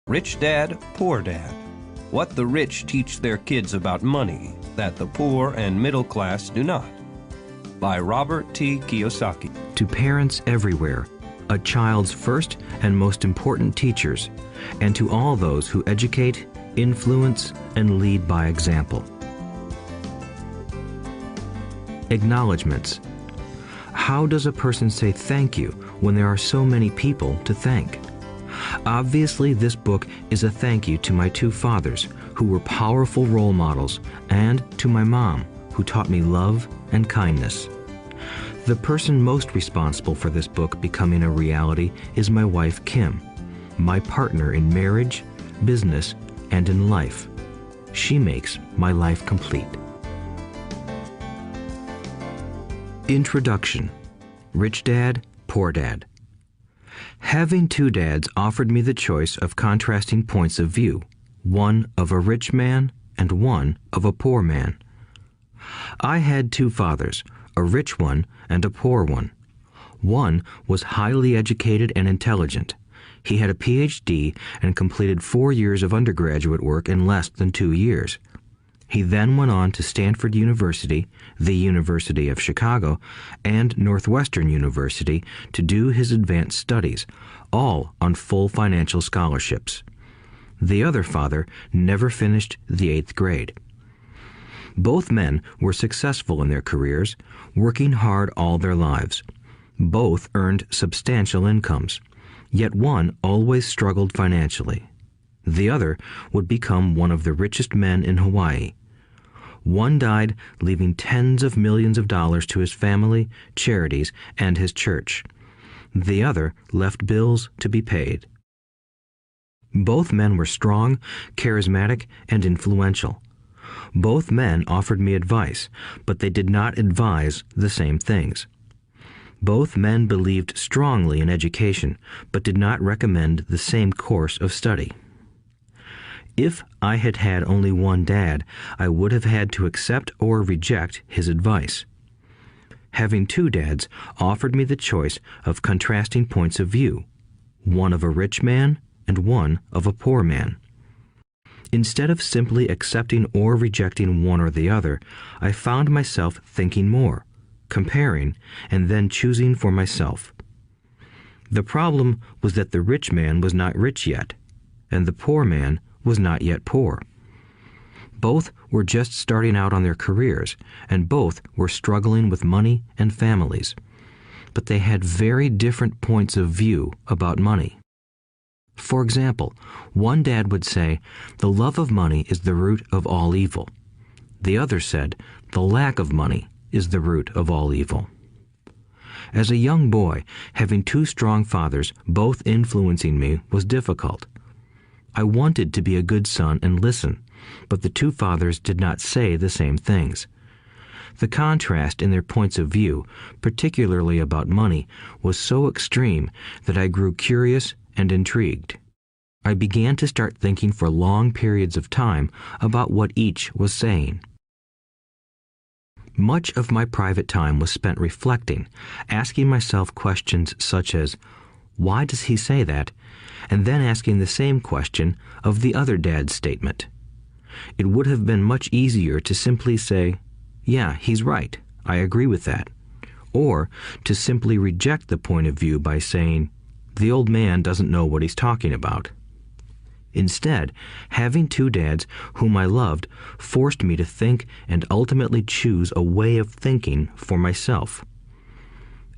Rich Dad, Poor Dad. What the rich teach their kids about money that the poor and middle class do not. By Robert T. Kiyosaki. To parents everywhere, a child's first and most important teachers, and to all those who educate, influence, and lead by example. Acknowledgements. How does a person say thank you when there are so many people to thank? Obviously, this book is a thank you to my two fathers, who were powerful role models, and to my mom, who taught me love and kindness. The person most responsible for this book becoming a reality is my wife, Kim, my partner in marriage, business, and in life. She makes my life complete. Introduction. Rich Dad, Poor Dad. Having two dads offered me the choice of contrasting points of view, one of a rich man and one of a poor man. I had two fathers, a rich one and a poor one. One was highly educated and intelligent. He had a PhD and completed 4 years of undergraduate work in less than 2 years. He then went on to Stanford University, the University of Chicago, and Northwestern University to do his advanced studies, all on full financial scholarships. The other father never finished the 8th grade. Both men were successful in their careers, working hard all their lives. Both earned substantial incomes, yet one always struggled financially. The other would become one of the richest men in Hawaii. One died, leaving tens of millions of dollars to his family, charities, and his church. The other left bills to be paid. Both men were strong, charismatic, and influential. Both men offered me advice, but they did not advise the same things. Both men believed strongly in education, but did not recommend the same course of study. If I had had only one dad, I would have had to accept or reject his advice. Having two dads offered me the choice of contrasting points of view, one of a rich man and one of a poor man. Instead of simply accepting or rejecting one or the other, I found myself thinking more, comparing, and then choosing for myself. The problem was that the rich man was not rich yet, and the poor man was not yet poor. Both were just starting out on their careers, and both were struggling with money and families. But they had very different points of view about money. For example, one dad would say, "The love of money is the root of all evil." The other said, "The lack of money is the root of all evil." As a young boy, having two strong fathers, both influencing me, was difficult. I wanted to be a good son and listen, but the two fathers did not say the same things. The contrast in their points of view, particularly about money, was so extreme that I grew curious and intrigued. I began to start thinking for long periods of time about what each was saying. Much of my private time was spent reflecting, asking myself questions such as, "Why does he say that?" and then asking the same question of the other dad's statement. It would have been much easier to simply say, "Yeah, he's right, I agree with that," or to simply reject the point of view by saying, "The old man doesn't know what he's talking about." Instead, having two dads whom I loved forced me to think and ultimately choose a way of thinking for myself.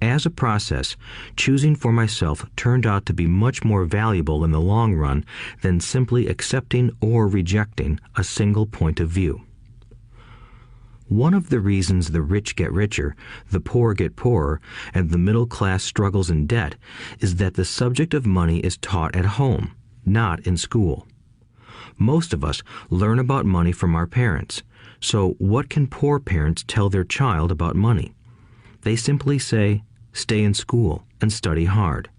As a process, choosing for myself turned out to be much more valuable in the long run than simply accepting or rejecting a single point of view. One of the reasons the rich get richer, the poor get poorer, and the middle class struggles in debt is that the subject of money is taught at home, not in school. Most of us learn about money from our parents, so what can poor parents tell their child about money? They simply say, "Stay in school and study hard."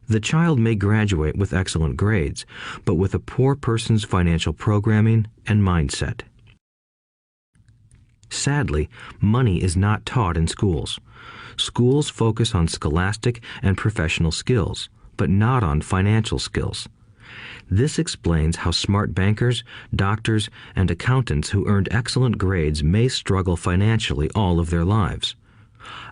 The child may graduate with excellent grades, but with a poor person's financial programming and mindset. Sadly, money is not taught in schools. Schools focus on scholastic and professional skills, but not on financial skills. This explains how smart bankers, doctors, and accountants who earned excellent grades may struggle financially all of their lives.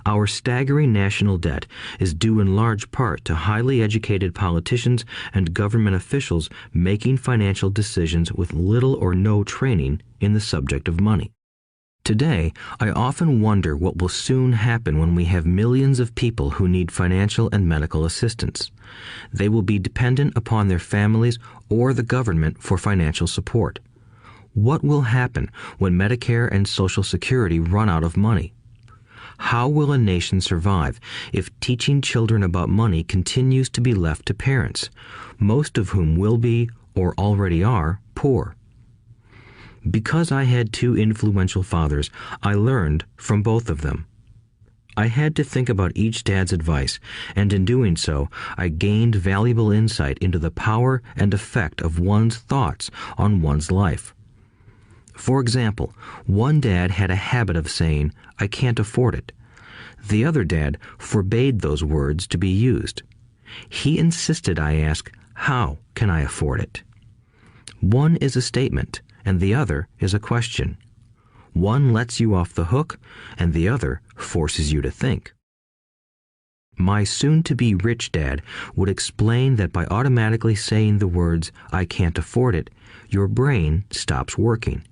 Our staggering national debt is due in large part to highly educated politicians and government officials making financial decisions with little or no training in the subject of money. Today, I often wonder what will soon happen when we have millions of people who need financial and medical assistance. They will be dependent upon their families or the government for financial support. What will happen when Medicare and Social Security run out of money? How will a nation survive if teaching children about money continues to be left to parents, most of whom will be, or already are, poor? Because I had two influential fathers, I learned from both of them. I had to think about each dad's advice, and in doing so, I gained valuable insight into the power and effect of one's thoughts on one's life. For example, one dad had a habit of saying, "I can't afford it." The other dad forbade those words to be used. He insisted I ask, "How can I afford it?" One is a statement, and the other is a question. One lets you off the hook, and the other forces you to think. My soon-to-be rich dad would explain that by automatically saying the words, "I can't afford it," your brain stops working.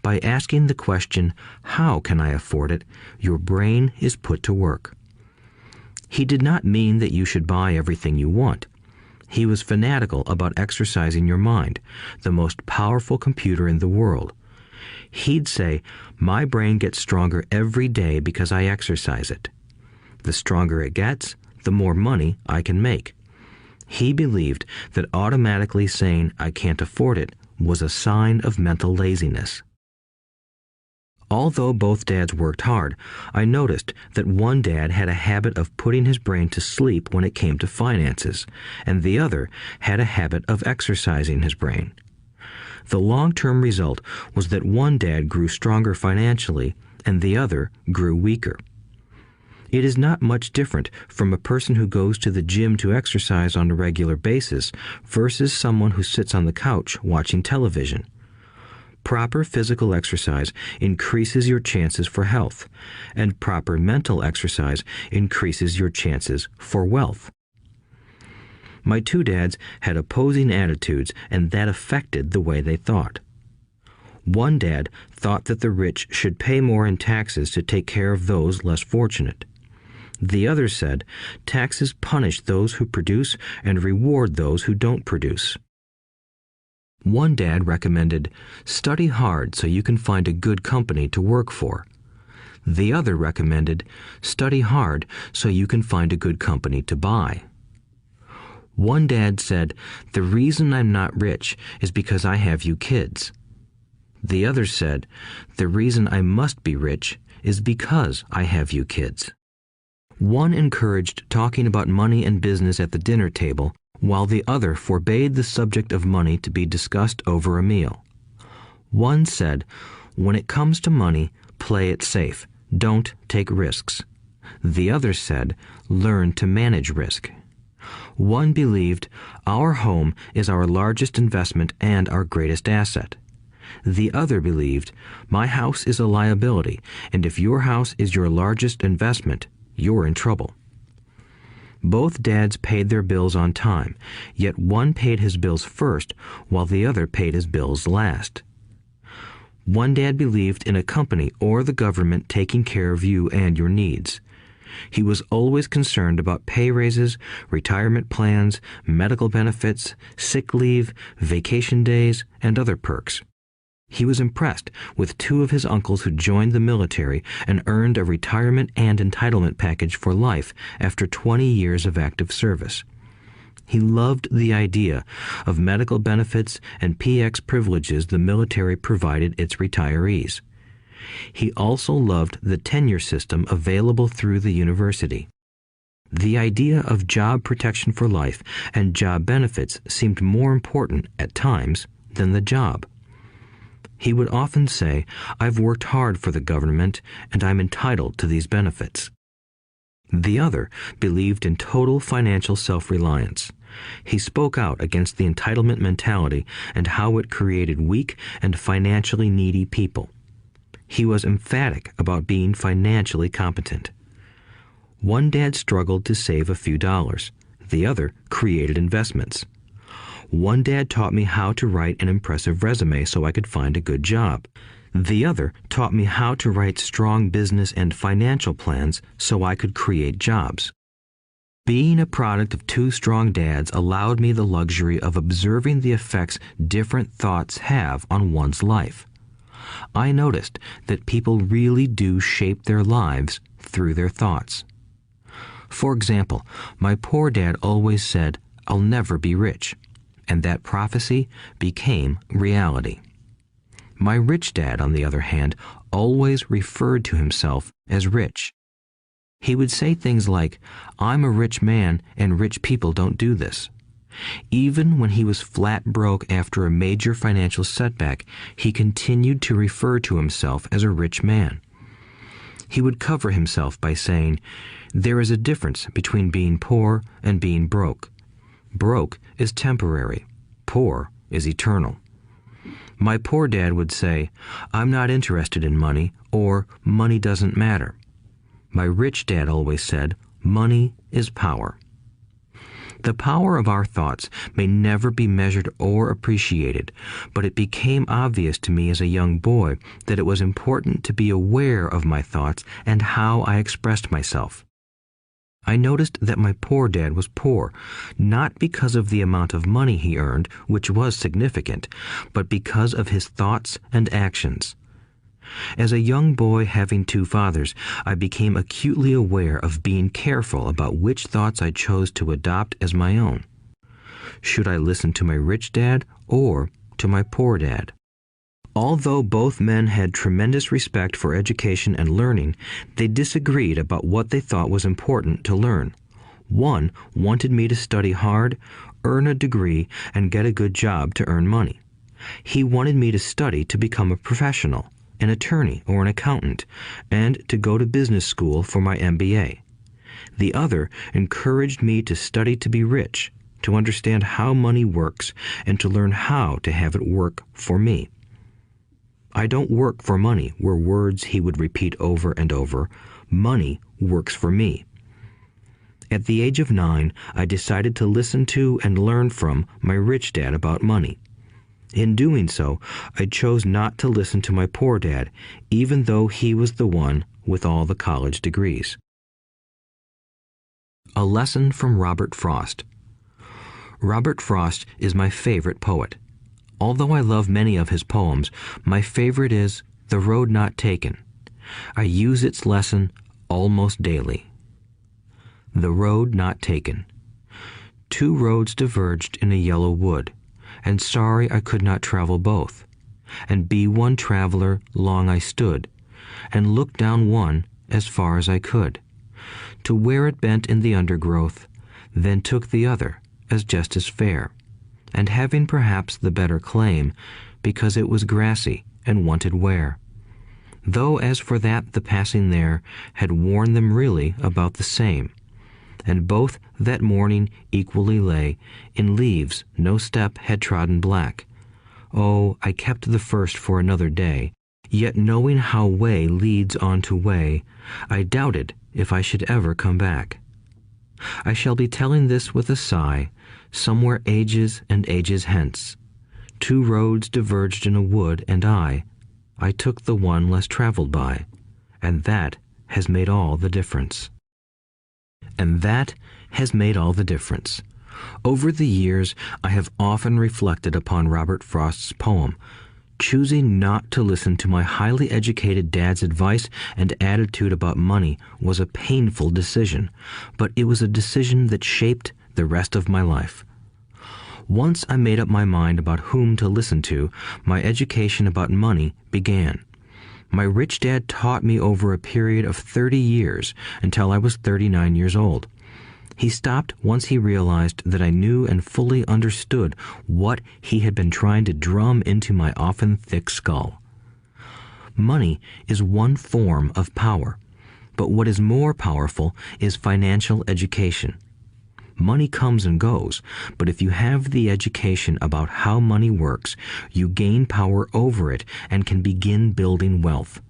By asking the question, "How can I afford it?" your brain is put to work. He did not mean that you should buy everything you want. He was fanatical about exercising your mind, the most powerful computer in the world. He'd say, "My brain gets stronger every day because I exercise it. The stronger it gets, the more money I can make." He believed that automatically saying, "I can't afford it," was a sign of mental laziness. Although both dads worked hard, I noticed that one dad had a habit of putting his brain to sleep when it came to finances, and the other had a habit of exercising his brain. The long-term result was that one dad grew stronger financially, and the other grew weaker. It is not much different from a person who goes to the gym to exercise on a regular basis versus someone who sits on the couch watching television. Proper physical exercise increases your chances for health, and proper mental exercise increases your chances for wealth. My two dads had opposing attitudes, and that affected the way they thought. One dad thought that the rich should pay more in taxes to take care of those less fortunate. The other said, taxes punish those who produce and reward those who don't produce. One dad recommended, study hard so you can find a good company to work for. The other recommended, study hard so you can find a good company to buy. One dad said, the reason I'm not rich is because I have you kids. The other said, the reason I must be rich is because I have you kids. One encouraged talking about money and business at the dinner table, while the other forbade the subject of money to be discussed over a meal. One said, when it comes to money, play it safe, don't take risks. The other said, learn to manage risk. One believed, our home is our largest investment and our greatest asset. The other believed, my house is a liability, and if your house is your largest investment, you're in trouble. Both dads paid their bills on time, yet one paid his bills first while the other paid his bills last. One dad believed in a company or the government taking care of you and your needs. He was always concerned about pay raises, retirement plans, medical benefits, sick leave, vacation days, and other perks. He was impressed with two of his uncles who joined the military and earned a retirement and entitlement package for life after 20 years of active service. He loved the idea of medical benefits and PX privileges the military provided its retirees. He also loved the tenure system available through the university. The idea of job protection for life and job benefits seemed more important at times than the job. He would often say, I've worked hard for the government and I'm entitled to these benefits. The other believed in total financial self-reliance. He spoke out against the entitlement mentality and how it created weak and financially needy people. He was emphatic about being financially competent. One dad struggled to save a few dollars. The other created investments. One dad taught me how to write an impressive resume so I could find a good job. The other taught me how to write strong business and financial plans so I could create jobs. Being a product of two strong dads allowed me the luxury of observing the effects different thoughts have on one's life. I noticed that people really do shape their lives through their thoughts. For example, my poor dad always said, "I'll never be rich," and that prophecy became reality. My rich dad, on the other hand, always referred to himself as rich. He would say things like, "I'm a rich man and rich people don't do this." Even when he was flat broke after a major financial setback, he continued to refer to himself as a rich man. He would cover himself by saying, "There is a difference between being poor and being broke. Broke is temporary. Poor is eternal." My poor dad would say, "I'm not interested in money," or "money doesn't matter." My rich dad always said, "Money is power." The power of our thoughts may never be measured or appreciated, but it became obvious to me as a young boy that it was important to be aware of my thoughts and how I expressed myself. I noticed that my poor dad was poor, not because of the amount of money he earned, which was significant, but because of his thoughts and actions. As a young boy having two fathers, I became acutely aware of being careful about which thoughts I chose to adopt as my own. Should I listen to my rich dad or to my poor dad? Although both men had tremendous respect for education and learning, they disagreed about what they thought was important to learn. One wanted me to study hard, earn a degree, and get a good job to earn money. He wanted me to study to become a professional, an attorney or an accountant, and to go to business school for my MBA. The other encouraged me to study to be rich, to understand how money works, and to learn how to have it work for me. "I don't work for money" were words he would repeat over and over. "Money works for me." At the age of 9, I decided to listen to and learn from my rich dad about money. In doing so, I chose not to listen to my poor dad, even though he was the one with all the college degrees. A lesson from Robert Frost. Robert Frost is my favorite poet. Although I love many of his poems, my favorite is "The Road Not Taken." I use its lesson almost daily. The road not taken. Two roads diverged in a yellow wood, and sorry I could not travel both. And be one traveler long I stood, and looked down one as far as I could, to where it bent in the undergrowth, then took the other as just as fair, and having perhaps the better claim, because it was grassy and wanted wear. Though as for that the passing there had worn them really about the same, and both that morning equally lay in leaves no step had trodden black. Oh, I kept the first for another day, yet knowing how way leads on to way, I doubted if I should ever come back. I shall be telling this with a sigh, somewhere ages and ages hence. Two roads diverged in a wood, and I took the one less traveled by, and that has made all the difference. And that has made all the difference. Over the years, I have often reflected upon Robert Frost's poem. Choosing not to listen to my highly educated dad's advice and attitude about money was a painful decision, but it was a decision that shaped the rest of my life. Once I made up my mind about whom to listen to, my education about money began. My rich dad taught me over a period of 30 years until I was 39 years old. He stopped once he realized that I knew and fully understood what he had been trying to drum into my often thick skull. Money is one form of power, but what is more powerful is financial education. Money comes and goes, but if you have the education about how money works, you gain power over it and can begin building wealth.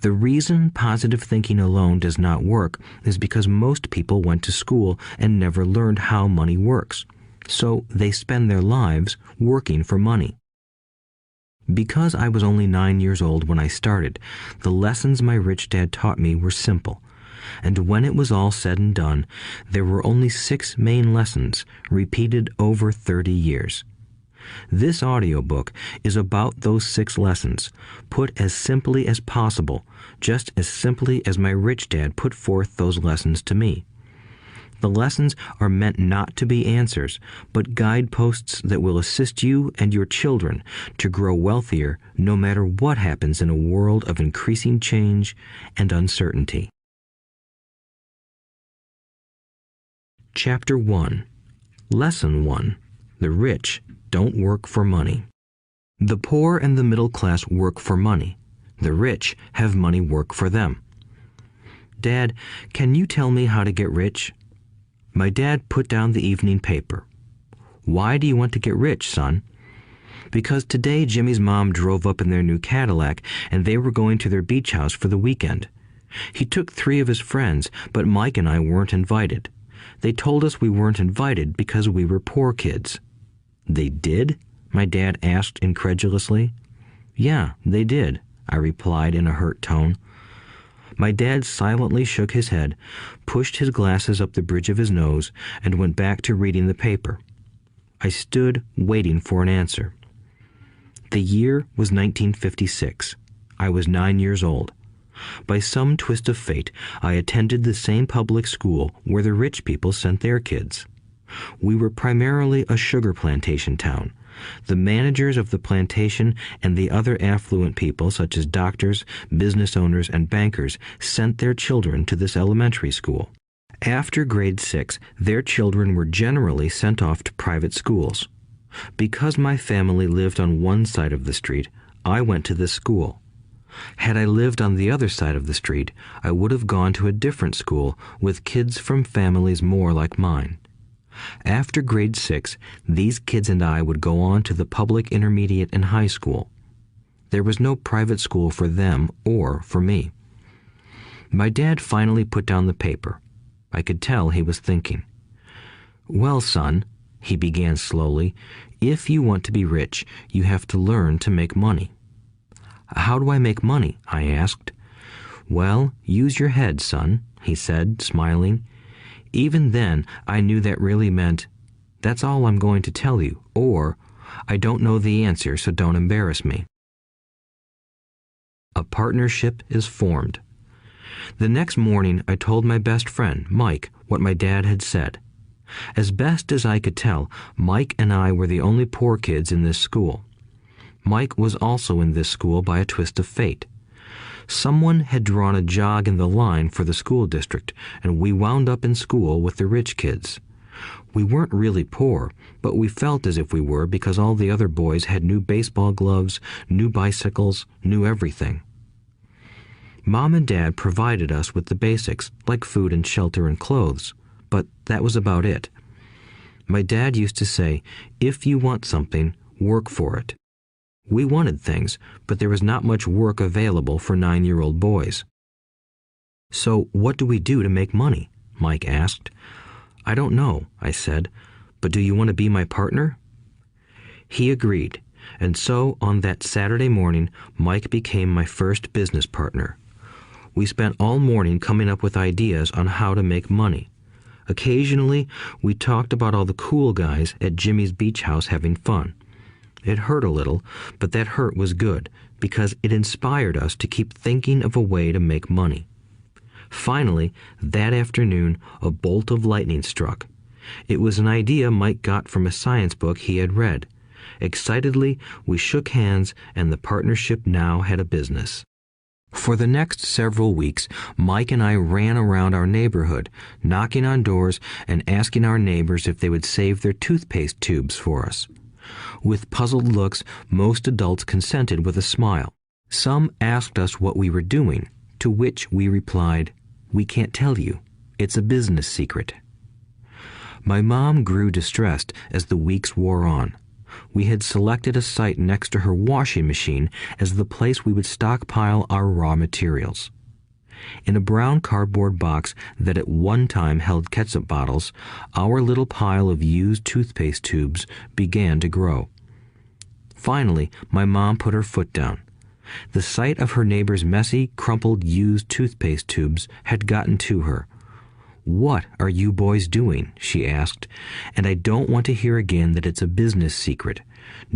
The reason positive thinking alone does not work is because most people went to school and never learned how money works, so they spend their lives working for money. Because I was only 9 years old when I started, the lessons my rich dad taught me were simple. And when it was all said and done, there were only 6 main lessons, repeated over 30 years. This audiobook is about those 6 lessons, put as simply as possible, just as simply as my rich dad put forth those lessons to me. The lessons are meant not to be answers, but guideposts that will assist you and your children to grow wealthier no matter what happens in a world of increasing change and uncertainty. Chapter 1. Lesson 1. The rich don't work for money. The poor and the middle class work for money. The rich have money work for them. Dad, can you tell me how to get rich? My dad put down the evening paper. Why do you want to get rich, son? Because today Jimmy's mom drove up in their new Cadillac and they were going to their beach house for the weekend. He took 3 of his friends, but Mike and I weren't invited. They told us we weren't invited because we were poor kids. They did? My dad asked incredulously. Yeah, they did, I replied in a hurt tone. My dad silently shook his head, pushed his glasses up the bridge of his nose, and went back to reading the paper. I stood waiting for an answer. The year was 1956. I was 9 years old. By some twist of fate, I attended the same public school where the rich people sent their kids. We were primarily a sugar plantation town. The managers of the plantation and the other affluent people, such as doctors, business owners, and bankers, sent their children to this elementary school. After grade 6, their children were generally sent off to private schools. Because my family lived on one side of the street, I went to this school. Had I lived on the other side of the street, I would have gone to a different school with kids from families more like mine. After grade 6, these kids and I would go on to the public intermediate and high school. There was no private school for them or for me. My dad finally put down the paper. I could tell he was thinking. Well, son, he began slowly, if you want to be rich, you have to learn to make money. How do I make money? I asked. Well, use your head, son, he said, smiling. Even then, I knew that really meant, that's all I'm going to tell you, or, I don't know the answer, so don't embarrass me. A partnership is formed. The next morning, I told my best friend, Mike, what my dad had said. As best as I could tell, Mike and I were the only poor kids in this school. Mike was also in this school by a twist of fate. Someone had drawn a jog in the line for the school district, and we wound up in school with the rich kids. We weren't really poor, but we felt as if we were because all the other boys had new baseball gloves, new bicycles, new everything. Mom and Dad provided us with the basics, like food and shelter and clothes, but that was about it. My dad used to say, if you want something, work for it. We wanted things, but there was not much work available for 9-year-old boys. So what do we do to make money? Mike asked. I don't know, I said, but do you want to be my partner? He agreed, and so on that Saturday morning, Mike became my first business partner. We spent all morning coming up with ideas on how to make money. Occasionally, we talked about all the cool guys at Jimmy's beach house having fun. It hurt a little, but that hurt was good because it inspired us to keep thinking of a way to make money. Finally, that afternoon, a bolt of lightning struck. It was an idea Mike got from a science book he had read. Excitedly, we shook hands, and the partnership now had a business. For the next several weeks, Mike and I ran around our neighborhood, knocking on doors and asking our neighbors if they would save their toothpaste tubes for us. With puzzled looks, most adults consented with a smile. Some asked us what we were doing, to which we replied, "We can't tell you. It's a business secret." My mom grew distressed as the weeks wore on. We had selected a site next to her washing machine as the place we would stockpile our raw materials. In a brown cardboard box that at one time held ketchup bottles, our little pile of used toothpaste tubes began to grow. Finally, my mom put her foot down. The sight of her neighbor's messy, crumpled, used toothpaste tubes had gotten to her. "What are you boys doing?" she asked, "and I don't want to hear again that it's a business secret.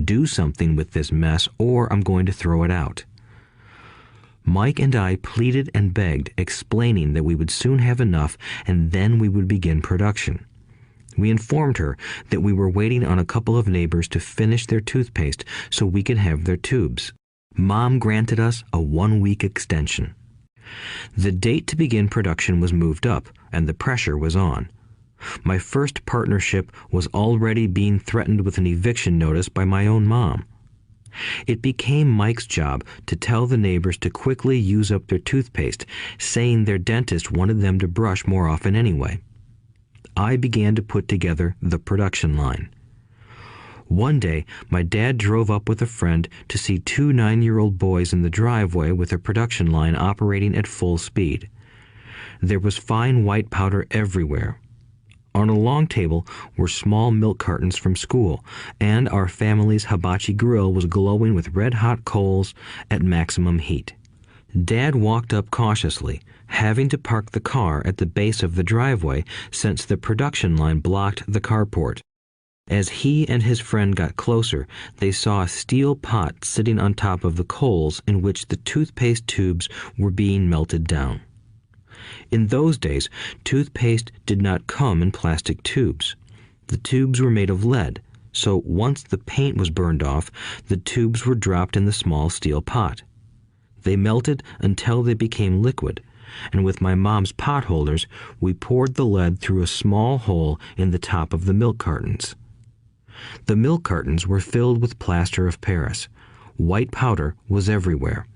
Do something with this mess or I'm going to throw it out." Mike and I pleaded and begged, explaining that we would soon have enough and then we would begin production. We informed her that we were waiting on a couple of neighbors to finish their toothpaste so we could have their tubes. Mom granted us a 1-week extension. The date to begin production was moved up, and the pressure was on. My first partnership was already being threatened with an eviction notice by my own mom. It became Mike's job to tell the neighbors to quickly use up their toothpaste, saying their dentist wanted them to brush more often anyway. I began to put together the production line. One day, my dad drove up with a friend to see 2 9-year-old boys in the driveway with their production line operating at full speed. There was fine white powder everywhere. On a long table were small milk cartons from school, and our family's hibachi grill was glowing with red-hot coals at maximum heat. Dad walked up cautiously, having to park the car at the base of the driveway since the production line blocked the carport. As he and his friend got closer, they saw a steel pot sitting on top of the coals in which the toothpaste tubes were being melted down. In those days, toothpaste did not come in plastic tubes. The tubes were made of lead, so once the paint was burned off, the tubes were dropped in the small steel pot. They melted until they became liquid, and with my mom's pot holders, we poured the lead through a small hole in the top of the milk cartons. The milk cartons were filled with plaster of Paris. White powder was everywhere.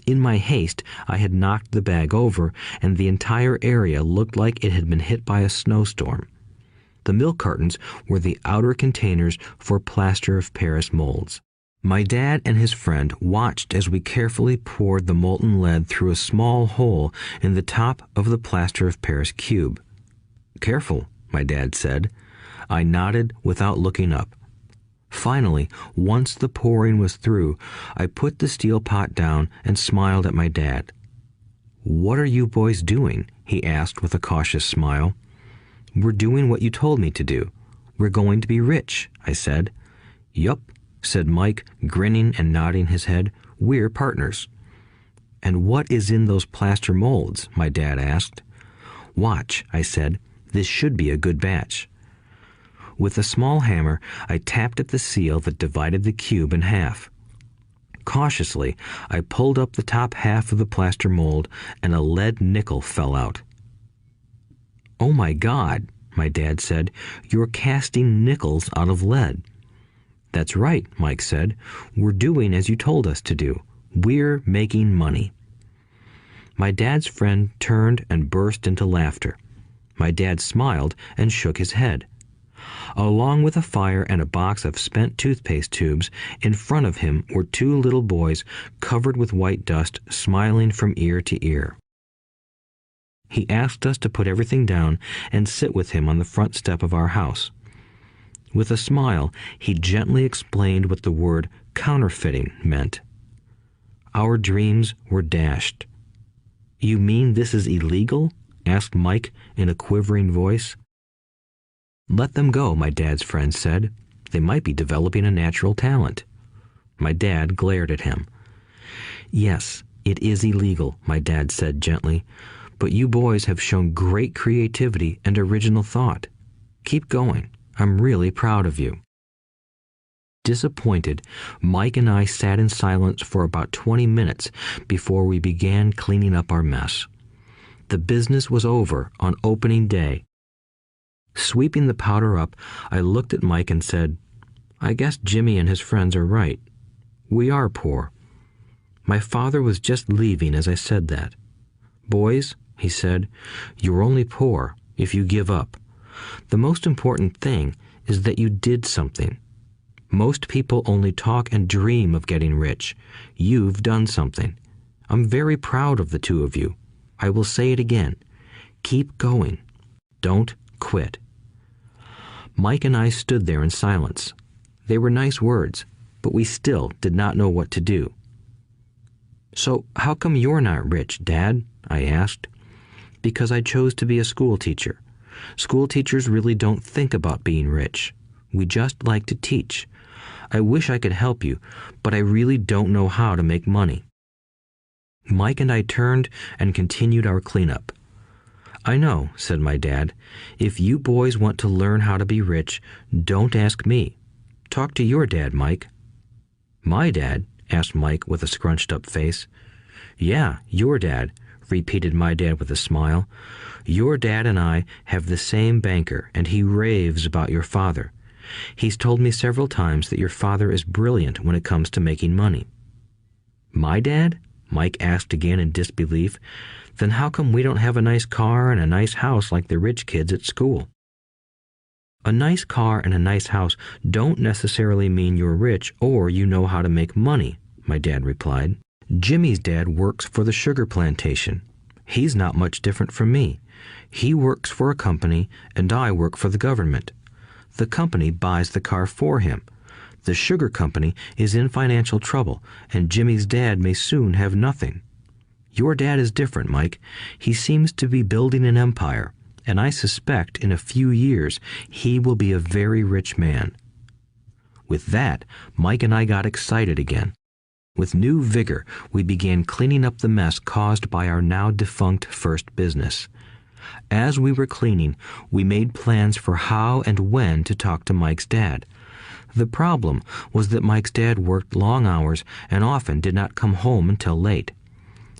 In my haste, I had knocked the bag over, and the entire area looked like it had been hit by a snowstorm. The milk cartons were the outer containers for plaster of Paris molds. My dad and his friend watched as we carefully poured the molten lead through a small hole in the top of the plaster of Paris cube. "Careful," my dad said. I nodded without looking up. Finally, once the pouring was through, I put the steel pot down and smiled at my dad. "What are you boys doing?" he asked with a cautious smile. "We're doing what you told me to do. We're going to be rich," I said. "Yup," said Mike, grinning and nodding his head. "We're partners." "And what is in those plaster molds?" my dad asked. "Watch," I said. "This should be a good batch." With a small hammer, I tapped at the seal that divided the cube in half. Cautiously, I pulled up the top half of the plaster mold, and a lead nickel fell out. "Oh my God," my dad said, "you're casting nickels out of lead." "That's right," Mike said. "We're doing as you told us to do. We're making money." My dad's friend turned and burst into laughter. My dad smiled and shook his head. Along with a fire and a box of spent toothpaste tubes, in front of him were 2 little boys covered with white dust, smiling from ear to ear. He asked us to put everything down and sit with him on the front step of our house. With a smile, he gently explained what the word counterfeiting meant. Our dreams were dashed. "You mean this is illegal?" asked Mike in a quivering voice. "Let them go," my dad's friend said. "They might be developing a natural talent." My dad glared at him. "Yes, it is illegal," my dad said gently, "but you boys have shown great creativity and original thought. Keep going. I'm really proud of you." Disappointed, Mike and I sat in silence for about 20 minutes before we began cleaning up our mess. The business was over on opening day. Sweeping the powder up, I looked at Mike and said, "I guess Jimmy and his friends are right. We are poor." My father was just leaving as I said that. "Boys," he said, "you're only poor if you give up. The most important thing is that you did something. Most people only talk and dream of getting rich. You've done something. I'm very proud of the two of you. I will say it again. Keep going. Don't quit. Mike and I stood there in silence. They were nice words, but we still did not know what to do. "So how come you're not rich, Dad?" I asked. "Because I chose to be a school teacher. School teachers really don't think about being rich. We just like to teach. I wish I could help you, but I really don't know how to make money." Mike and I turned and continued our cleanup. "I know," said my dad. "If you boys want to learn how to be rich, don't ask me. Talk to your dad, Mike." "My dad?" asked Mike with a scrunched-up face. "Yeah, your dad," repeated my dad with a smile. "Your dad and I have the same banker, and he raves about your father. He's told me several times that your father is brilliant when it comes to making money." "My dad?" Mike asked again in disbelief. "Then how come we don't have a nice car and a nice house like the rich kids at school?" "A nice car and a nice house don't necessarily mean you're rich or you know how to make money," my dad replied. "Jimmy's dad works for the sugar plantation. He's not much different from me. He works for a company and I work for the government. The company buys the car for him. The sugar company is in financial trouble, and Jimmy's dad may soon have nothing. Your dad is different, Mike. He seems to be building an empire, and I suspect in a few years he will be a very rich man." With that, Mike and I got excited again. With new vigor, we began cleaning up the mess caused by our now defunct first business. As we were cleaning, we made plans for how and when to talk to Mike's dad. The problem was that Mike's dad worked long hours and often did not come home until late.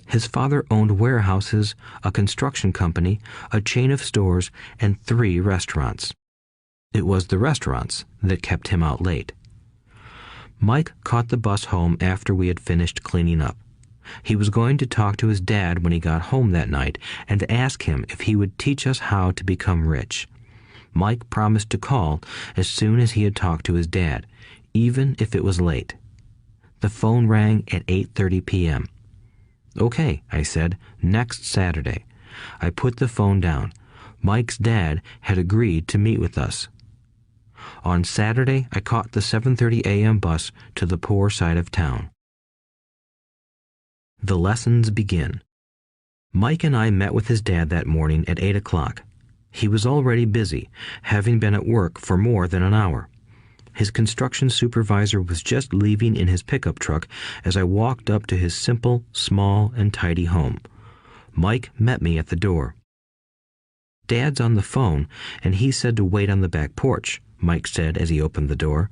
His father owned warehouses, a construction company, a chain of stores, and 3 restaurants. It was the restaurants that kept him out late. Mike caught the bus home after we had finished cleaning up. He was going to talk to his dad when he got home that night and ask him if he would teach us how to become rich. Mike promised to call as soon as he had talked to his dad, even if it was late. The phone rang at 8:30 p.m. "Okay," I said, "next Saturday." I put the phone down. Mike's dad had agreed to meet with us. On Saturday, I caught the 7:30 a.m. bus to the poor side of town. The lessons begin. Mike and I met with his dad that morning at 8 o'clock. He was already busy, having been at work for more than an hour. His construction supervisor was just leaving in his pickup truck as I walked up to his simple, small, and tidy home. Mike met me at the door. "Dad's on the phone, and he said to wait on the back porch," Mike said as he opened the door.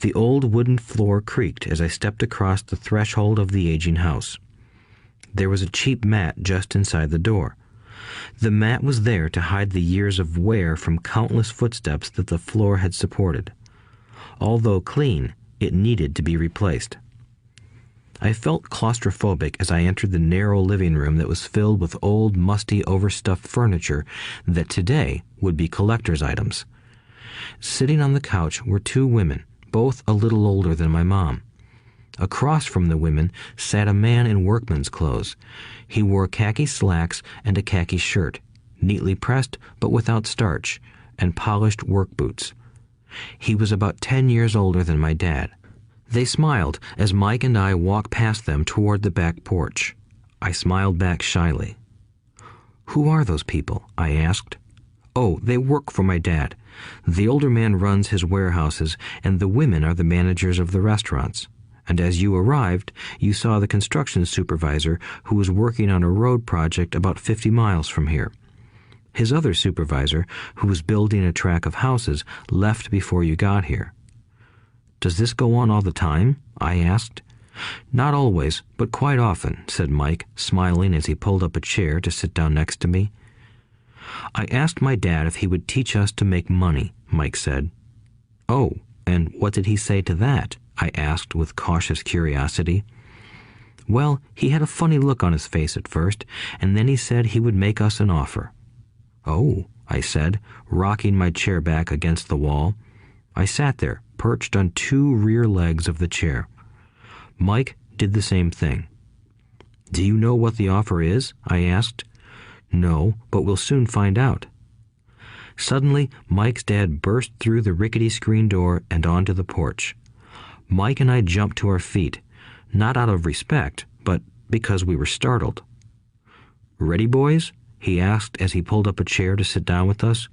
The old wooden floor creaked as I stepped across the threshold of the aging house. There was a cheap mat just inside the door. The mat was there to hide the years of wear from countless footsteps that the floor had supported. Although clean, it needed to be replaced. I felt claustrophobic as I entered the narrow living room that was filled with old, musty, overstuffed furniture that today would be collector's items. Sitting on the couch were 2 women, both a little older than my mom. Across from the women sat a man in workman's clothes. He wore khaki slacks and a khaki shirt, neatly pressed but without starch, and polished work boots. He was about 10 years older than my dad. They smiled as Mike and I walked past them toward the back porch. I smiled back shyly. "Who are those people?" I asked. "Oh, they work for my dad. The older man runs his warehouses, and the women are the managers of the restaurants. And as you arrived, you saw the construction supervisor who was working on a road project about 50 miles from here. His other supervisor, who was building a track of houses, left before you got here." "Does this go on all the time?" I asked. "Not always, but quite often," said Mike, smiling as he pulled up a chair to sit down next to me. "I asked my dad if he would teach us to make money," Mike said. "Oh, and what did he say to that?" I asked with cautious curiosity. "Well, he had a funny look on his face at first, and then he said he would make us an offer." "Oh," I said, rocking my chair back against the wall. I sat there, perched on two rear legs of the chair. Mike did the same thing. "Do you know what the offer is?" I asked. "No, but we'll soon find out." Suddenly, Mike's dad burst through the rickety screen door and onto the porch. Mike and I jumped to our feet, not out of respect, but because we were startled. "Ready, boys?" he asked as he pulled up a chair to sit down with us.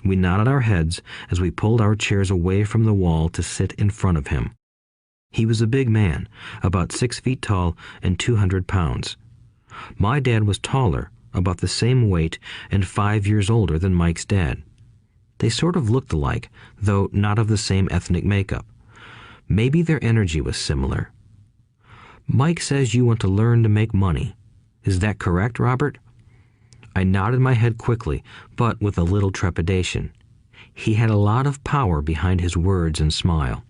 We nodded our heads as we pulled our chairs away from the wall to sit in front of him. He was a big man, about 6 feet tall and 200 pounds. My dad was taller, about the same weight, and 5 years older than Mike's dad. They sort of looked alike, though not of the same ethnic makeup. Maybe their energy was similar. "Mike says you want to learn to make money. Is that correct, Robert?" I nodded my head quickly, but with a little trepidation. He had a lot of power behind his words and smile.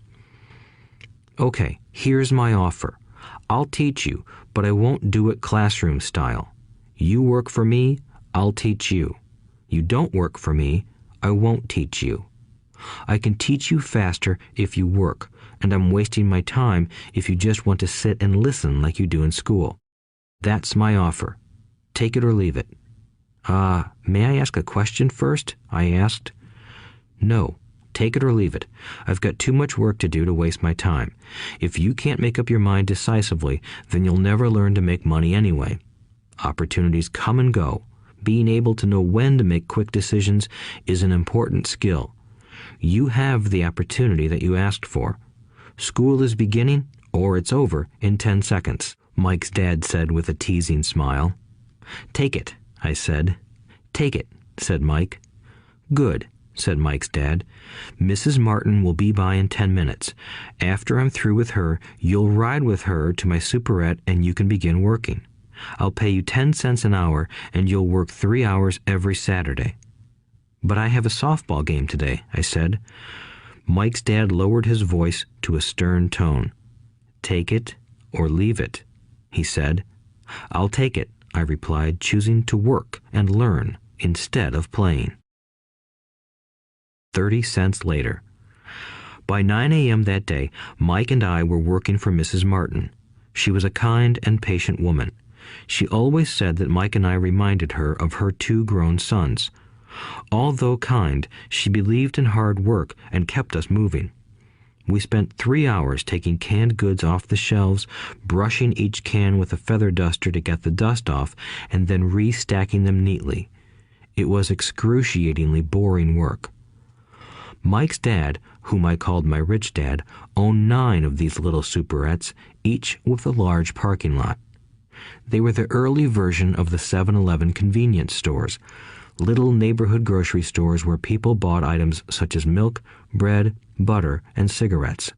"Okay, here's my offer. I'll teach you, but I won't do it classroom style. You work for me, I'll teach you. You don't work for me, I won't teach you. I can teach you faster if you work, and I'm wasting my time if you just want to sit and listen like you do in school. That's my offer. Take it or leave it." May I ask a question first?" I asked. "No. Take it or leave it. I've got too much work to do to waste my time. If you can't make up your mind decisively, then you'll never learn to make money anyway. Opportunities come and go. Being able to know when to make quick decisions is an important skill. You have the opportunity that you asked for. School is beginning, or it's over, in 10 seconds, Mike's dad said with a teasing smile. "Take it," I said. "Take it," said Mike. "Good," said Mike's dad. "Mrs. Martin will be by in 10 minutes. After I'm through with her, you'll ride with her to my superette and you can begin working. I'll pay you 10 cents an hour and you'll work 3 hours every Saturday." "But I have a softball game today," I said. Mike's dad lowered his voice to a stern tone. "Take it or leave it," he said. "I'll take it," I replied, choosing to work and learn instead of playing. 30 cents later. By 9 a.m. that day, Mike and I were working for Mrs. Martin. She was a kind and patient woman. She always said that Mike and I reminded her of her 2 grown sons. Although kind, she believed in hard work and kept us moving. We spent 3 hours taking canned goods off the shelves, brushing each can with a feather duster to get the dust off, and then restacking them neatly. It was excruciatingly boring work. Mike's dad, whom I called my rich dad, owned 9 of these little superettes, each with a large parking lot. They were the early version of the 7-Eleven convenience stores, little neighborhood grocery stores where people bought items such as milk, bread, butter, and cigarettes.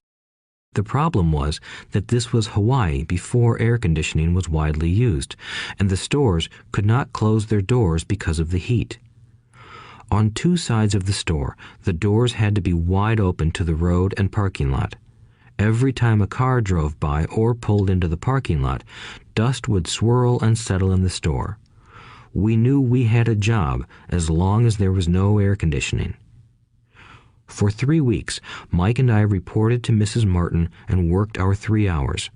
The problem was that this was Hawaii before air conditioning was widely used, and the stores could not close their doors because of the heat. On 2 sides of the store, the doors had to be wide open to the road and parking lot. Every time a car drove by or pulled into the parking lot, dust would swirl and settle in the store. We knew we had a job as long as there was no air conditioning. For 3 weeks, Mike and I reported to Mrs. Martin and worked our 3 hours.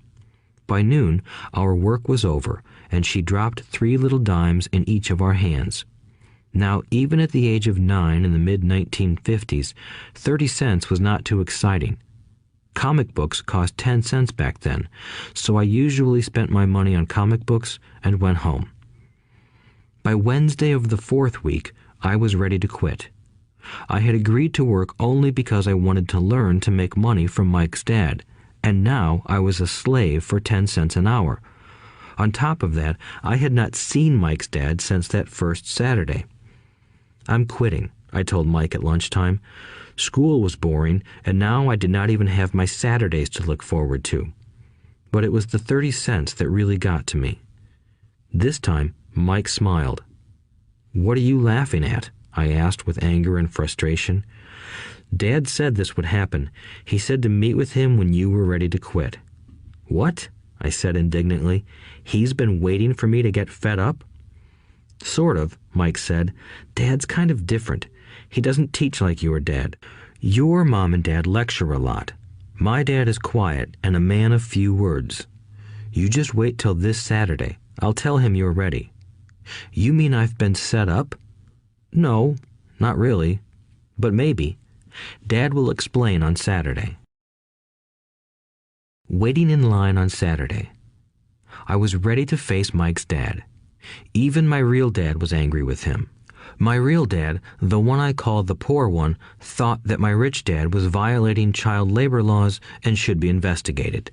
By noon, our work was over, and she dropped 3 little dimes in each of our hands. Now, even at the age of 9 in the mid-1950s, 30 cents was not too exciting. Comic books cost 10 cents back then, so I usually spent my money on comic books and went home. By Wednesday of the 4th week, I was ready to quit. I had agreed to work only because I wanted to learn to make money from Mike's dad, and now I was a slave for 10 cents an hour. On top of that, I had not seen Mike's dad since that first Saturday. "I'm quitting," I told Mike at lunchtime. School was boring, and now I did not even have my Saturdays to look forward to. But it was the 30 cents that really got to me. This time, Mike smiled. "What are you laughing at?" I asked with anger and frustration. "Dad said this would happen. He said to meet with him when you were ready to quit." "What?" I said indignantly. "He's been waiting for me to get fed up?" Sort of, Mike said. Dad's kind of different. He doesn't teach like your dad. Your mom and dad lecture a lot. My dad is quiet and a man of few words. You just wait till this Saturday. I'll tell him you're ready. You mean I've been set up? No, not really. But maybe. Dad will explain on Saturday. Waiting in line on Saturday. I was ready to face Mike's dad. Even my real dad was angry with him. My real dad, the one I called the poor one, thought that my rich dad was violating child labor laws and should be investigated.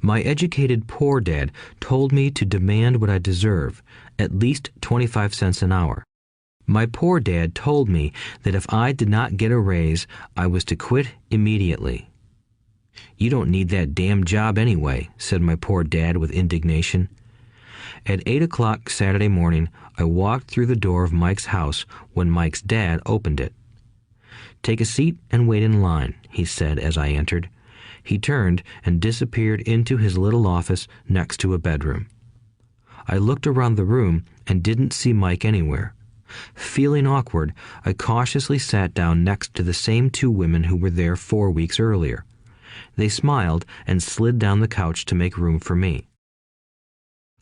My educated poor dad told me to demand what I deserve, at least 25 cents an hour. My poor dad told me that if I did not get a raise, I was to quit immediately. You don't need that damn job anyway, said my poor dad with indignation. At 8 o'clock Saturday morning, I walked through the door of Mike's house when Mike's dad opened it. Take a seat and wait in line, he said as I entered. He turned and disappeared into his little office next to a bedroom. I looked around the room and didn't see Mike anywhere. Feeling awkward, I cautiously sat down next to the same two women who were there 4 weeks earlier. They smiled and slid down the couch to make room for me.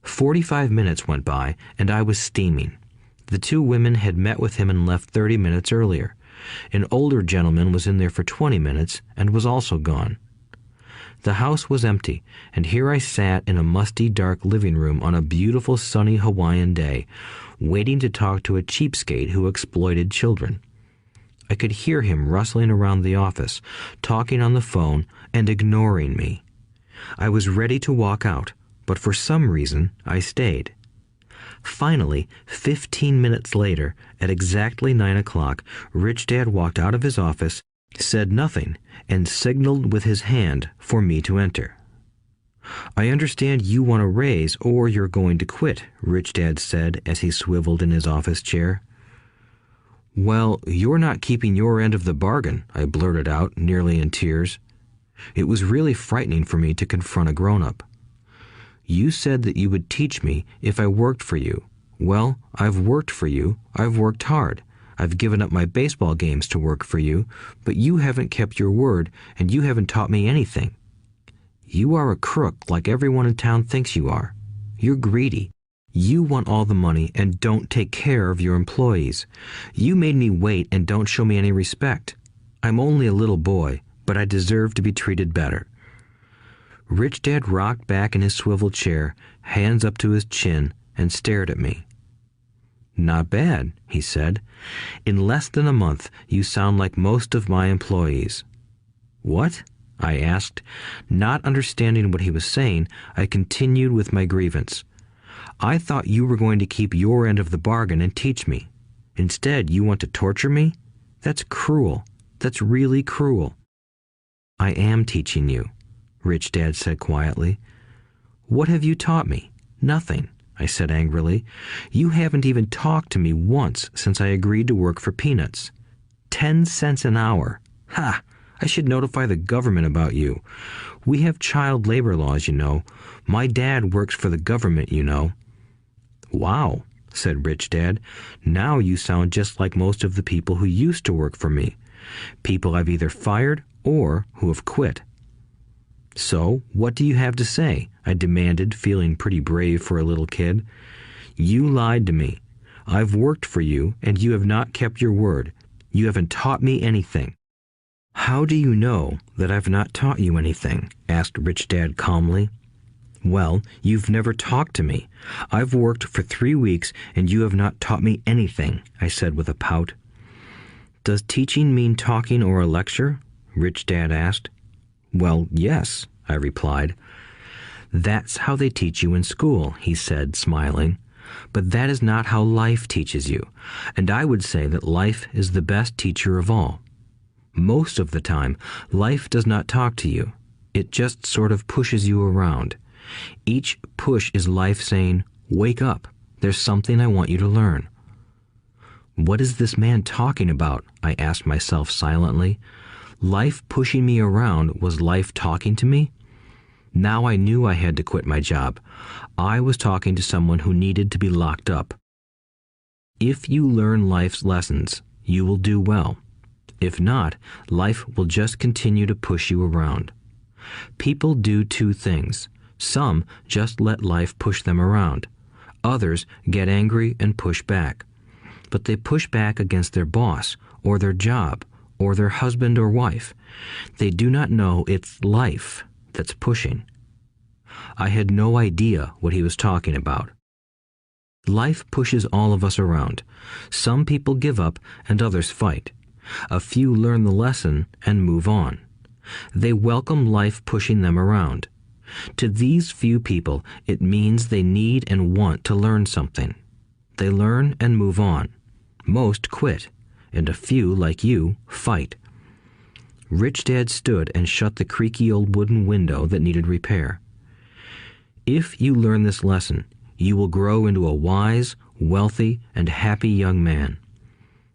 45 minutes went by, and I was steaming. The two women had met with him and left 30 minutes earlier. An older gentleman was in there for 20 minutes and was also gone. The house was empty, and here I sat in a musty, dark living room on a beautiful, sunny Hawaiian day, waiting to talk to a cheapskate who exploited children. I could hear him rustling around the office, talking on the phone, and ignoring me. I was ready to walk out, but for some reason I stayed. Finally, 15 minutes later, at exactly 9 o'clock, Rich Dad walked out of his office, said nothing, and signaled with his hand for me to enter. I understand you want a raise or you're going to quit, Rich Dad said as he swiveled in his office chair. Well, you're not keeping your end of the bargain, I blurted out, nearly in tears. It was really frightening for me to confront a grown-up. You said that you would teach me if I worked for you. Well, I've worked for you. I've worked hard. I've given up my baseball games to work for you, but you haven't kept your word and you haven't taught me anything. You are a crook like everyone in town thinks you are. You're greedy. You want all the money and don't take care of your employees. You made me wait and don't show me any respect. I'm only a little boy, but I deserve to be treated better. Rich Dad rocked back in his swivel chair, hands up to his chin, and stared at me. Not bad, he said. In less than a month, you sound like most of my employees. What? I asked. Not understanding what he was saying, I continued with my grievance. I thought you were going to keep your end of the bargain and teach me. Instead, you want to torture me? That's cruel. That's really cruel. I am teaching you, Rich Dad said quietly. What have you taught me? Nothing, I said angrily. You haven't even talked to me once since I agreed to work for peanuts. 10 cents an hour. Ha! I should notify the government about you. We have child labor laws, you know. My dad works for the government, you know. Wow, said Rich Dad. Now you sound just like most of the people who used to work for me. People I've either fired or who have quit. So, what do you have to say? I demanded, feeling pretty brave for a little kid. You lied to me. I've worked for you, and you have not kept your word. You haven't taught me anything. How do you know that I've not taught you anything? Asked Rich Dad calmly. Well, you've never talked to me. I've worked for 3 weeks, and you have not taught me anything, I said with a pout. Does teaching mean talking or a lecture? Rich Dad asked. Well, yes, I replied. That's how they teach you in school, he said, smiling. But that is not how life teaches you, and I would say that life is the best teacher of all. Most of the time, life does not talk to you. It just sort of pushes you around. Each push is life saying, wake up, there's something I want you to learn. What is this man talking about? I asked myself silently. Life pushing me around was life talking to me? Now I knew I had to quit my job. I was talking to someone who needed to be locked up. If you learn life's lessons, you will do well. If not, life will just continue to push you around. People do two things. Some just let life push them around. Others get angry and push back. But they push back against their boss, or their job, or their husband or wife. They do not know it's life that's pushing. I had no idea what he was talking about. Life pushes all of us around. Some people give up and others fight. A few learn the lesson and move on. They welcome life pushing them around. To these few people, it means they need and want to learn something. They learn and move on. Most quit, and a few, like you, fight. Rich Dad stood and shut the creaky old wooden window that needed repair. If you learn this lesson, you will grow into a wise, wealthy, and happy young man.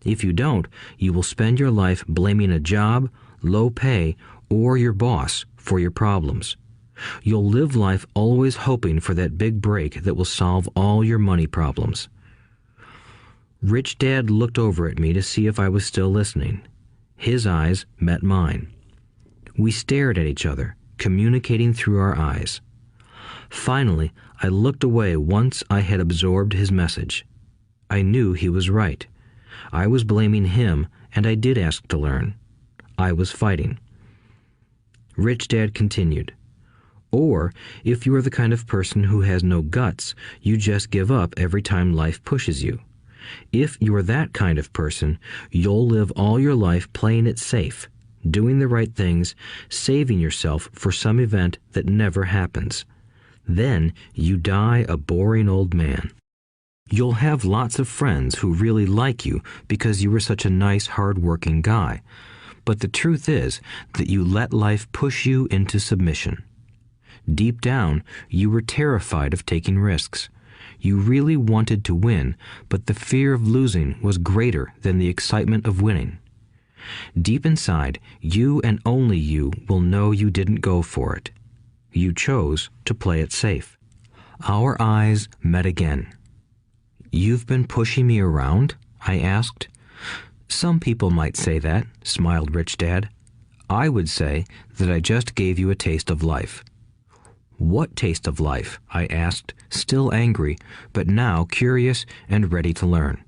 If you don't, you will spend your life blaming a job, low pay, or your boss for your problems. You'll live life always hoping for that big break that will solve all your money problems. Rich Dad looked over at me to see if I was still listening. His eyes met mine. We stared at each other, communicating through our eyes. Finally, I looked away once I had absorbed his message. I knew he was right. I was blaming him, and I did ask to learn. I was fighting. Rich Dad continued. Or, if you are the kind of person who has no guts, you just give up every time life pushes you. If you are that kind of person, you'll live all your life playing it safe, doing the right things, saving yourself for some event that never happens. Then you die a boring old man. You'll have lots of friends who really like you because you were such a nice, hard-working guy. But the truth is that you let life push you into submission. Deep down, you were terrified of taking risks. You really wanted to win, but the fear of losing was greater than the excitement of winning. Deep inside, you and only you will know you didn't go for it. You chose to play it safe. Our eyes met again. "You've been pushing me around?" I asked. "Some people might say that," smiled Rich Dad. "I would say that I just gave you a taste of life." "What taste of life?" I asked, still angry, but now curious and ready to learn.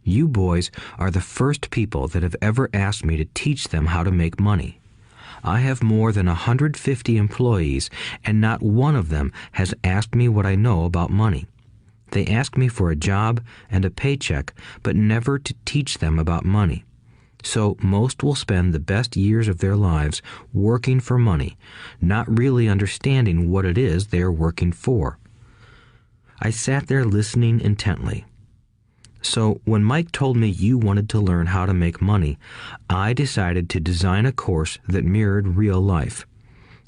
"You boys are the first people that have ever asked me to teach them how to make money. I have more than 150 employees, and not one of them has asked me what I know about money. They ask me for a job and a paycheck, but never to teach them about money. So most will spend the best years of their lives working for money, not really understanding what it is they are working for." I sat there listening intently. "So when Mike told me you wanted to learn how to make money, I decided to design a course that mirrored real life.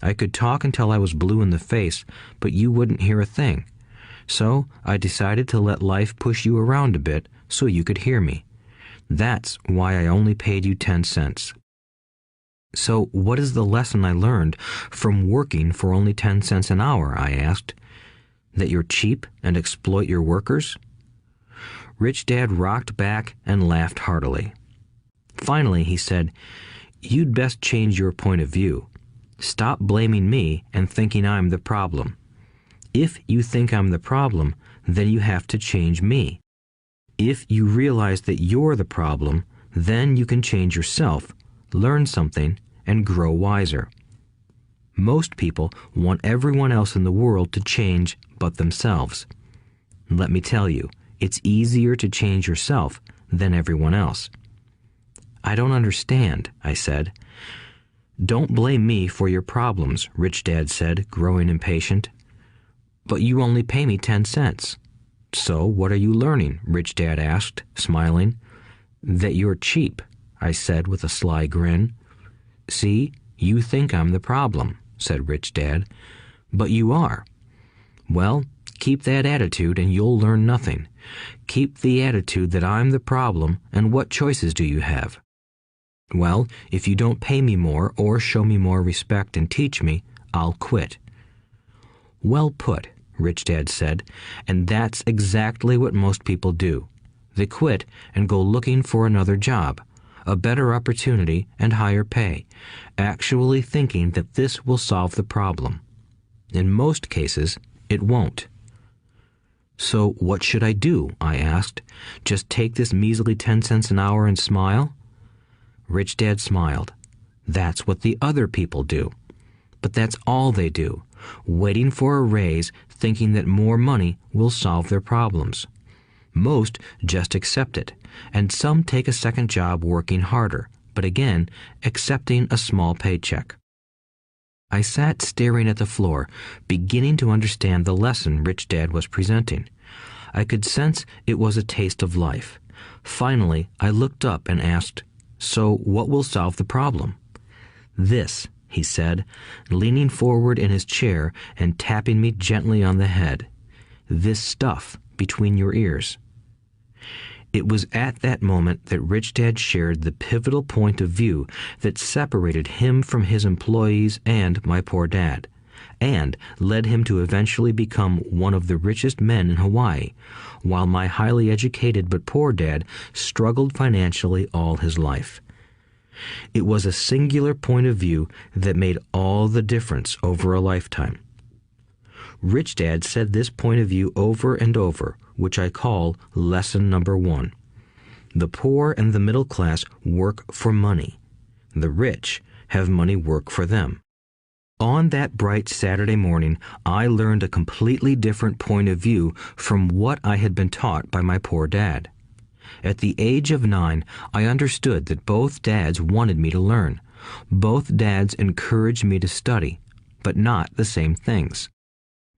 I could talk until I was blue in the face, but you wouldn't hear a thing. So I decided to let life push you around a bit so you could hear me. That's why I only paid you 10 cents. "So what is the lesson I learned from working for only 10 cents an hour?" I asked. "That you're cheap and exploit your workers?" Rich Dad rocked back and laughed heartily. Finally, he said, "You'd best change your point of view. Stop blaming me and thinking I'm the problem. If you think I'm the problem, then you have to change me. If you realize that you're the problem, then you can change yourself, learn something, and grow wiser. Most people want everyone else in the world to change but themselves. Let me tell you, it's easier to change yourself than everyone else." "I don't understand," I said. "Don't blame me for your problems," Rich Dad said, growing impatient. "But you only pay me 10 cents. "So what are you learning?" Rich Dad asked, smiling. "That you're cheap," I said with a sly grin. "See, you think I'm the problem," said Rich Dad. "But you are. Well, keep that attitude and you'll learn nothing. Keep the attitude that I'm the problem, and what choices do you have?" "Well, if you don't pay me more or show me more respect and teach me, I'll quit." "Well put," Rich Dad said, "and that's exactly what most people do. They quit and go looking for another job, a better opportunity and higher pay, actually thinking that this will solve the problem. In most cases, it won't. So what should I do? I asked. Just take this measly 10 cents an hour and smile? Rich Dad smiled. That's what the other people do. But that's all they do, waiting for a raise, thinking that more money will solve their problems. Most just accept it, and some take a second job working harder, but again, accepting a small paycheck. I sat staring at the floor, beginning to understand the lesson Rich Dad was presenting. I could sense it was a taste of life. Finally, I looked up and asked, "So what will solve the problem?" "This," he said, leaning forward in his chair and tapping me gently on the head. "This stuff between your ears." It was at that moment that Rich Dad shared the pivotal point of view that separated him from his employees and my poor dad, and led him to eventually become one of the richest men in Hawaii, while my highly educated but poor dad struggled financially all his life. It was a singular point of view that made all the difference over a lifetime. Rich Dad said this point of view over and over, which I call lesson number 1. The poor and the middle class work for money. The rich have money work for them. On that bright Saturday morning, I learned a completely different point of view from what I had been taught by my poor dad. At the age of 9, I understood that both dads wanted me to learn. Both dads encouraged me to study, but not the same things.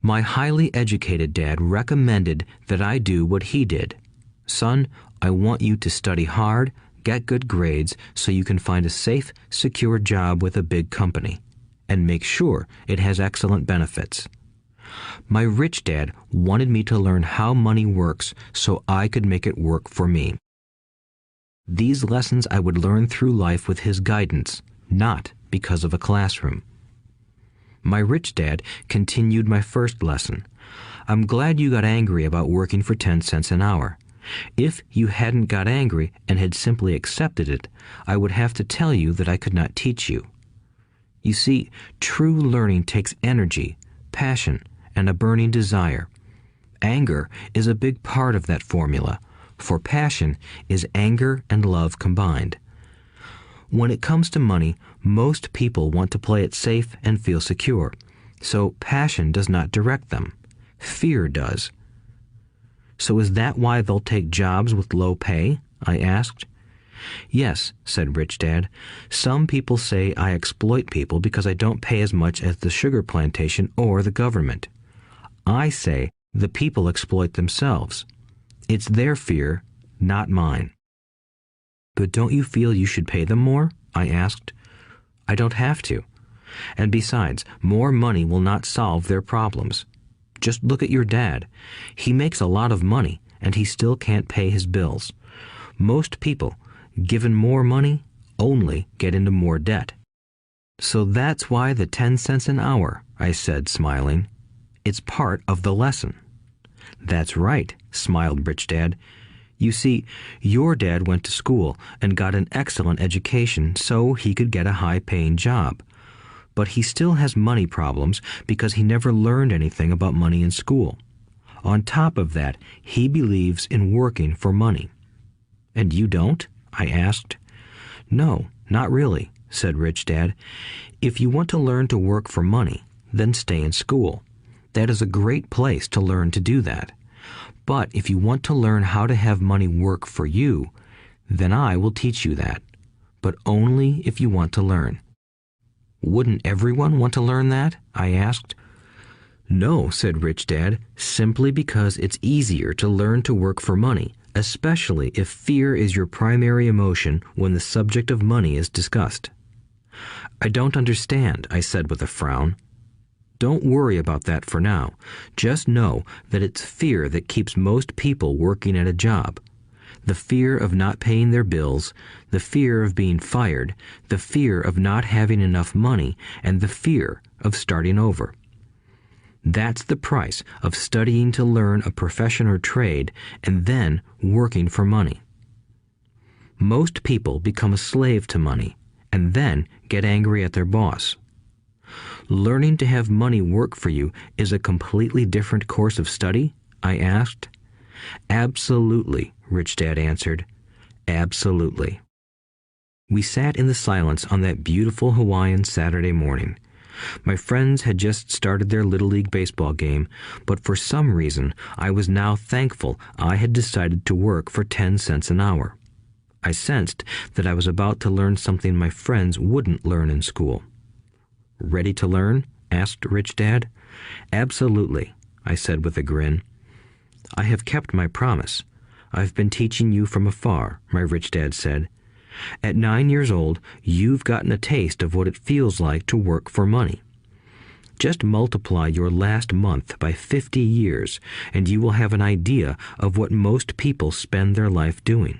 My highly educated dad recommended that I do what he did. "Son, I want you to study hard, get good grades so you can find a safe, secure job with a big company, and make sure it has excellent benefits." My rich dad wanted me to learn how money works so I could make it work for me. These lessons I would learn through life with his guidance, not because of a classroom. My rich dad continued my first lesson. "I'm glad you got angry about working for 10 cents an hour. If you hadn't got angry and had simply accepted it, I would have to tell you that I could not teach you. You see, true learning takes energy, passion, and a burning desire. Anger is a big part of that formula, for passion is anger and love combined. When it comes to money, most people want to play it safe and feel secure, so passion does not direct them. Fear does." "So is that why they'll take jobs with low pay?" I asked. "Yes," said Rich Dad. "Some people say I exploit people because I don't pay as much as the sugar plantation or the government. I say the people exploit themselves. It's their fear, not mine." "But don't you feel you should pay them more?" I asked. "I don't have to. And besides, more money will not solve their problems. Just look at your dad. He makes a lot of money, and he still can't pay his bills. Most people, given more money, only get into more debt." "So that's why the 10 cents an hour," I said, smiling. "It's part of the lesson." "That's right," smiled Rich Dad. "You see, your dad went to school and got an excellent education so he could get a high-paying job. But he still has money problems because he never learned anything about money in school. On top of that, he believes in working for money." "And you don't?" I asked. "No, not really," said Rich Dad. "If you want to learn to work for money, then stay in school. That is a great place to learn to do that. But if you want to learn how to have money work for you, then I will teach you that. But only if you want to learn." "Wouldn't everyone want to learn that?" I asked. "No," said Rich Dad, "simply because it's easier to learn to work for money, especially if fear is your primary emotion when the subject of money is discussed." "I don't understand," I said with a frown. "Don't worry about that for now. Just know that it's fear that keeps most people working at a job. The fear of not paying their bills, the fear of being fired, the fear of not having enough money, and the fear of starting over. That's the price of studying to learn a profession or trade and then working for money. Most people become a slave to money and then get angry at their boss. Learning to have money work for you is a completely different course of study? I asked. Absolutely, Rich Dad answered. Absolutely. We sat in the silence on that beautiful Hawaiian Saturday morning. My friends had just started their Little League baseball game, but for some reason I was now thankful I had decided to work for 10 cents an hour. I sensed that I was about to learn something my friends wouldn't learn in school. Ready to learn? Asked Rich Dad. Absolutely, I said with a grin. I have kept my promise. I've been teaching you from afar, my Rich Dad said. At 9 years old, you've gotten a taste of what it feels like to work for money. Just multiply your last month by 50 years, and you will have an idea of what most people spend their life doing.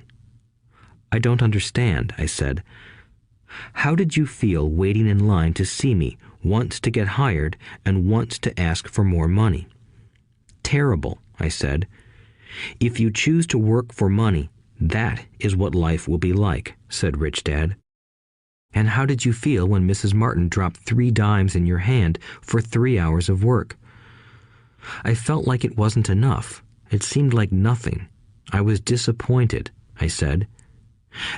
I don't understand, I said. How did you feel waiting in line to see me, once to get hired and once to ask for more money? Terrible, I said. If you choose to work for money, that is what life will be like, said Rich Dad. And how did you feel when Mrs. Martin dropped 3 dimes in your hand for 3 hours of work? I felt like it wasn't enough. It seemed like nothing. I was disappointed, I said.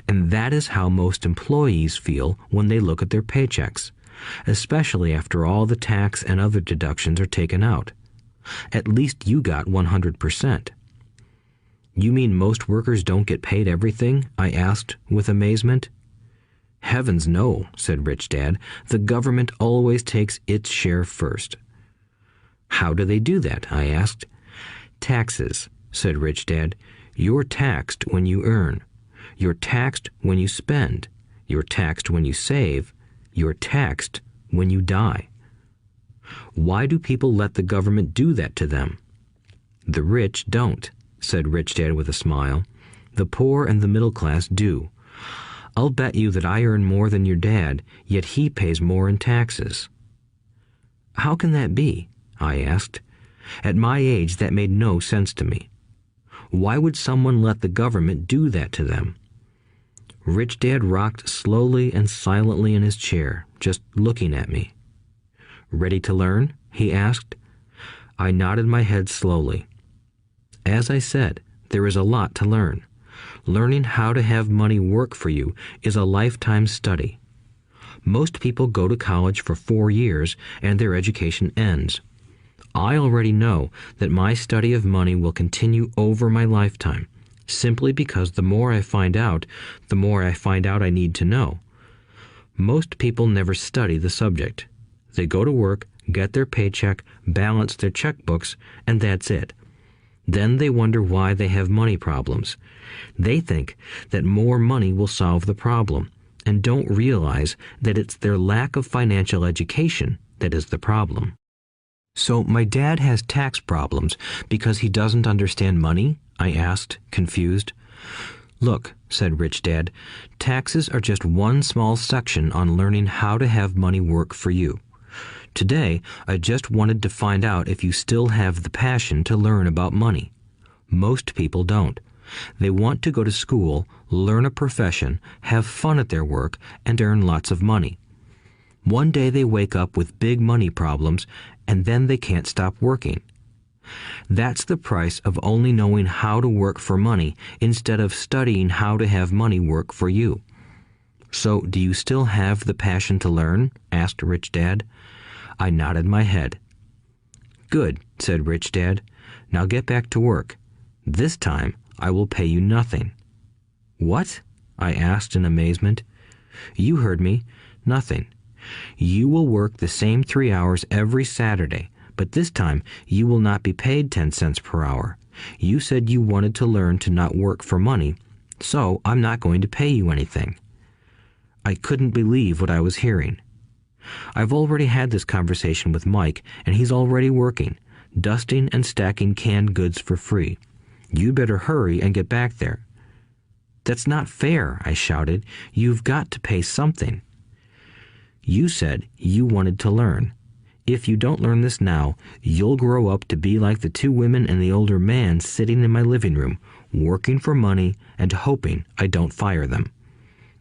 And that is how most employees feel when they look at their paychecks, especially after all the tax and other deductions are taken out. At least you got 100%. You mean most workers don't get paid everything? I asked with amazement. Heavens no, said Rich Dad. The government always takes its share first. How do they do that? I asked. Taxes, said Rich Dad. You're taxed when you earn. You're taxed when you spend. You're taxed when you save. You're taxed when you die. Why do people let the government do that to them? The rich don't, said Rich Dad with a smile. The poor and the middle class do. I'll bet you that I earn more than your dad, yet he pays more in taxes. How can that be? I asked. At my age, that made no sense to me. Why would someone let the government do that to them? Rich Dad rocked slowly and silently in his chair, just looking at me. Ready to learn? He asked. I nodded my head slowly. As I said, there is a lot to learn. Learning how to have money work for you is a lifetime study. Most people go to college for 4 years and their education ends. I already know that my study of money will continue over my lifetime, simply because the more I find out, the more I need to know. Most people never study the subject. They go to work, get their paycheck, balance their checkbooks, and that's it. Then they wonder why they have money problems. They think that more money will solve the problem, and don't realize that it's their lack of financial education that is the problem. So my dad has tax problems because he doesn't understand money? I asked, confused. Look, said Rich Dad, taxes are just one small section on learning how to have money work for you. Today, I just wanted to find out if you still have the passion to learn about money. Most people don't. They want to go to school, learn a profession, have fun at their work, and earn lots of money. One day they wake up with big money problems, and then they can't stop working. That's the price of only knowing how to work for money instead of studying how to have money work for you. So, do you still have the passion to learn? Asked Rich Dad. I nodded my head. Good, said Rich Dad. Now get back to work. This time, I will pay you nothing. What? I asked in amazement. You heard me. Nothing. You will work the same 3 hours every Saturday, but this time you will not be paid 10 cents per hour. You said you wanted to learn to not work for money, so I'm not going to pay you anything. I couldn't believe what I was hearing. I've already had this conversation with Mike, and he's already working, dusting and stacking canned goods for free. You'd better hurry and get back there. That's not fair, I shouted. You've got to pay something. You said you wanted to learn. If you don't learn this now, you'll grow up to be like the two women and the older man sitting in my living room, working for money and hoping I don't fire them.